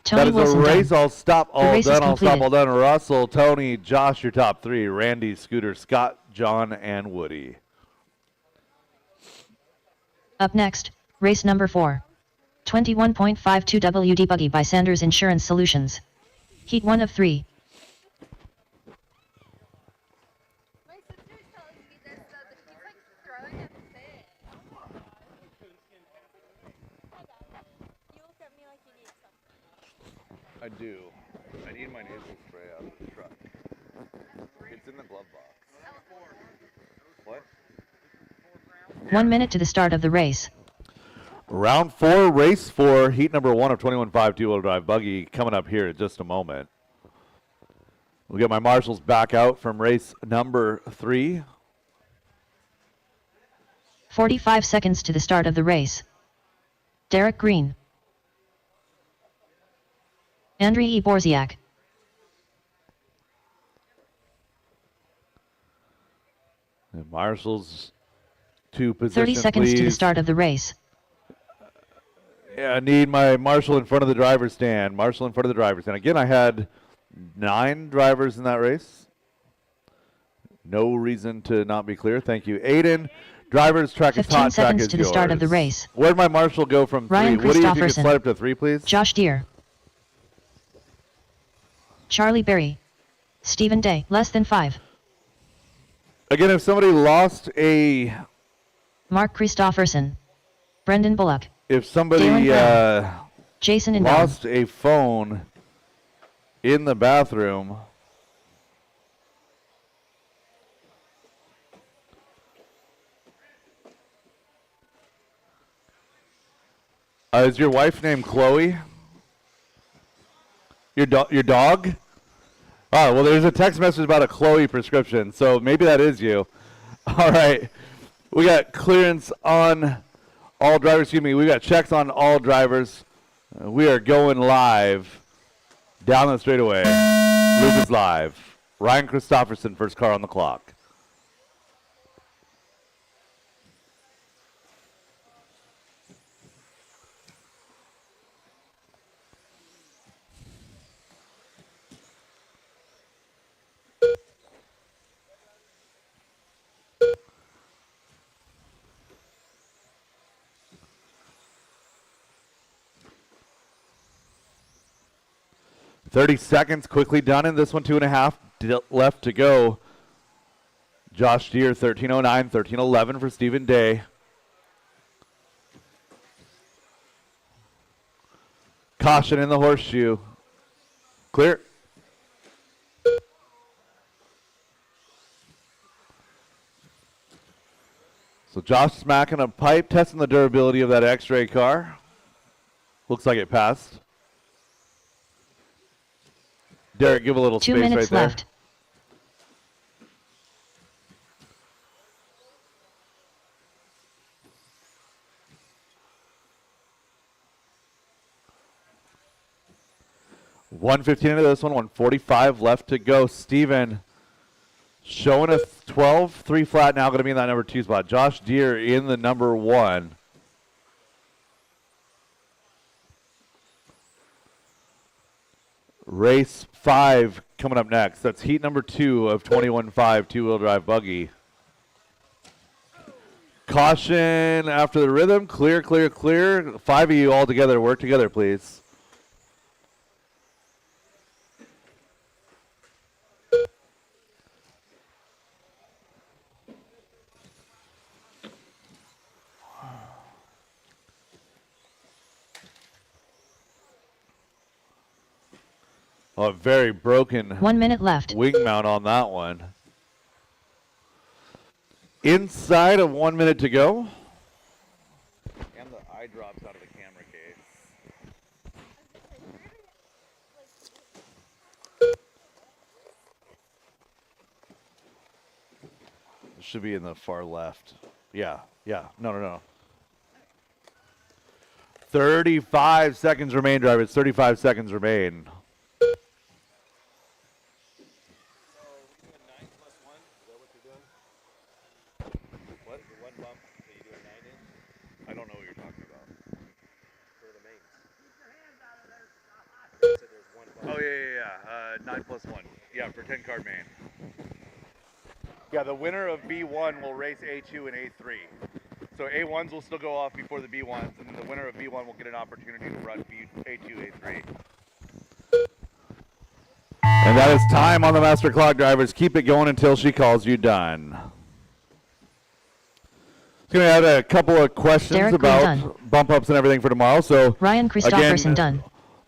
Tony That is Wilson a race. done. I'll stop The all race is done. I'll stop completed. all done. Russell, Tony, Josh, your top 3. Randy, Scooter, Scott, John, and Woody. Up next, race number 4. 21.52 WD Buggy by Sanders Insurance Solutions. Heat 1 of 3. My sister's telling me this though, that he's like throwing a fit. You look at me like you need something. I do. I need my nasal spray out of the truck. It's in the glove box. What? 1 minute to the start of the race. Round 4, race 4, heat number 1 of 21.5 two-wheel drive buggy coming up here in just a moment. We'll get my marshals back out from race number 3. 45 seconds to the start of the race. Derek Green. Andriy Borziak. And marshals to 30 position, seconds please. to the start of the race. Yeah, I need my marshal in front of the driver's stand. Marshal in front of the driver's stand. Again, I had 9 drivers in that race. No reason to not be clear. Thank you. Aiden, driver's track is 15 hot, track seconds is to the start of the yours. race. Where'd my marshal go from Ryan 3? Woody, if you could Christopherson. slide up to 3, please. Josh Deere. Charlie Berry. Stephen Day. Less than 5. Again, if somebody lost a... Mark Christopherson. Brendan Bullock. If somebody Dalen Brown. Jason Indon. lost a phone in the bathroom, is your wife named Chloe? Your dog? Oh, well, there's a text message about a Chloe prescription, so maybe that is you. All right. We got clearance on all drivers. Excuse me. We got checks on all drivers. We are going live down the straightaway. Luke is live. Ryan Christopherson, first car on the clock. .30 seconds, quickly done in this one, 2.5 left to go. Josh Deere, 13:09, 13:11 for Stephen Day. Caution in the horseshoe. Clear. So Josh smacking a pipe, testing the durability of that X-ray car. Looks like it passed. Derek, give a little 2 space minutes right there. left. .115 into this one, 1:45 left to go. Steven showing a 12, 3 flat now, going to be in that number 2 spot. Josh Deere in the number 1. Race 5 coming up next. That's heat number 2 of 21.5 two-wheel drive buggy. Caution after the rhythm. Clear, clear, clear. 5 of you all together. Work together, please. Oh, a very broken 1 minute left. wing mount on that one. Inside of 1 minute to go. And the eye drops out of the camera case. It should be in the far left. Yeah. No. 35 seconds remain, drivers. 35 seconds remain. What? The one bump? Are you doing 9 inch? I don't know what you're talking about. For the mains. So there's one bump. Oh, yeah. 9 plus 1. Yeah, for 10 card main. Yeah, the winner of B1 will race A2 and A3. So A1s will still go off before the B1s, and then the winner of B1 will get an opportunity to run A2, A3. And that is time on the master clock, drivers. Keep it going until she calls you done. Going to add a couple of questions Derek about bump ups and everything for tomorrow. So Ryan Christopherson again, done.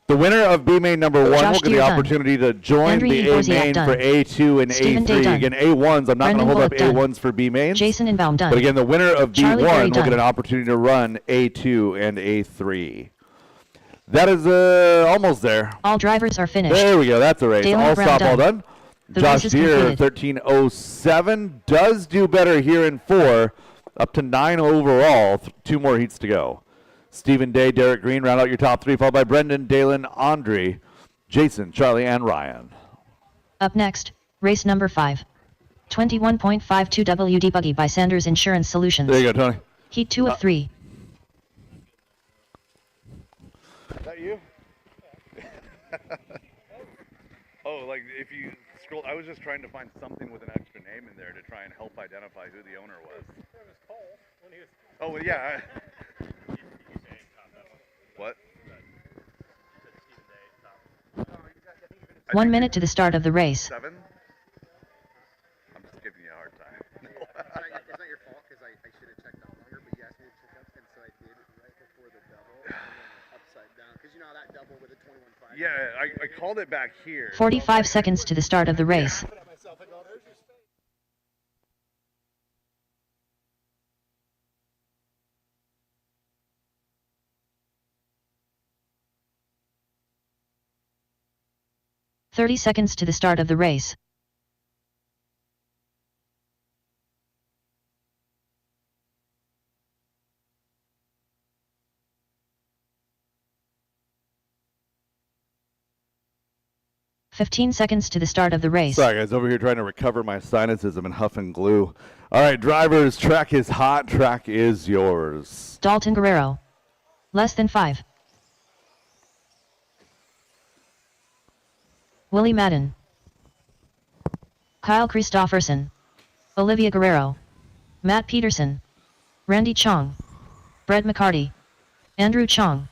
the winner of B main number 1 Josh will get the Deere done. opportunity to join Andrew the A Eborziak main done. for A2 and Stephen Day A3. done. Again, A1s, I'm not going to Brendan hold up Bullock done. A1s for B mains. Jason Inbaum done. But again, the winner of Charlie Berry B1 will done. get an opportunity to run A2 and A3. That is almost there. All drivers are finished. There we go. That's a race. Dalen All Brown stop, all done. done. The Josh race is Deere, completed. 13:07, does do better here in 4, up to 9 overall. 2 more heats to go. Stephen Day, Derek Green round out your top 3, followed by Brendan, Dalen, Andre, Jason, Charlie, and Ryan. Up next, race number 5. 21.52 WD Buggy by Sanders Insurance Solutions. There you go, Tony. Heat 2 of 3. Is that you? Oh, like if you scroll, I was just trying to find something with an extra name in there to try and help identify who the owner was. Oh, well, yeah. What? 1 minute to the start of the race. 7? I'm just giving you a hard time. It's not your fault because I should have checked out longer, but you asked me to check up, and so I did right before the double, and then upside down. Because you know how that double with a 21.5. Yeah, I called it back here. 45 seconds to the start of the race. 30 seconds to the start of the race. "15 seconds to the start of the race. Sorry, guys, over here trying to recover my sinuses. I've been huffing glue. All right, drivers, track is hot. Track is yours. Dalton Guerrero. Less than 5. Willie Madden. Kyle Christopherson. Olivia Guerrero. Matt Peterson. Randy Chong. Brett McCarty. Andrew Chong.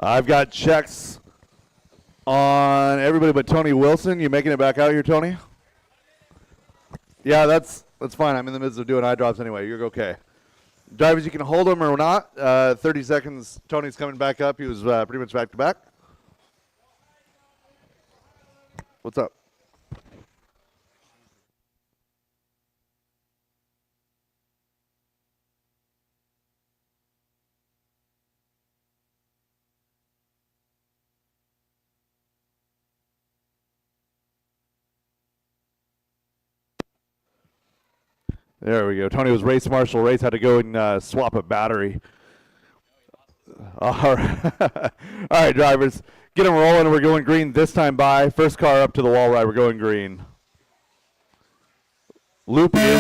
I've got checks on everybody but Tony Wilson. You making it back out here, Tony? Yeah, that's fine. I'm in the midst of doing eye drops anyway. You're okay. Drivers, you can hold them or not. 30 seconds. Tony's coming back up. He was pretty much back to back. What's up? There we go. Tony was race marshal. Race had to go and swap a battery. All right. All right, drivers. Get them rolling. We're going green this time by. First car up to the wall right. We're going green. Loop is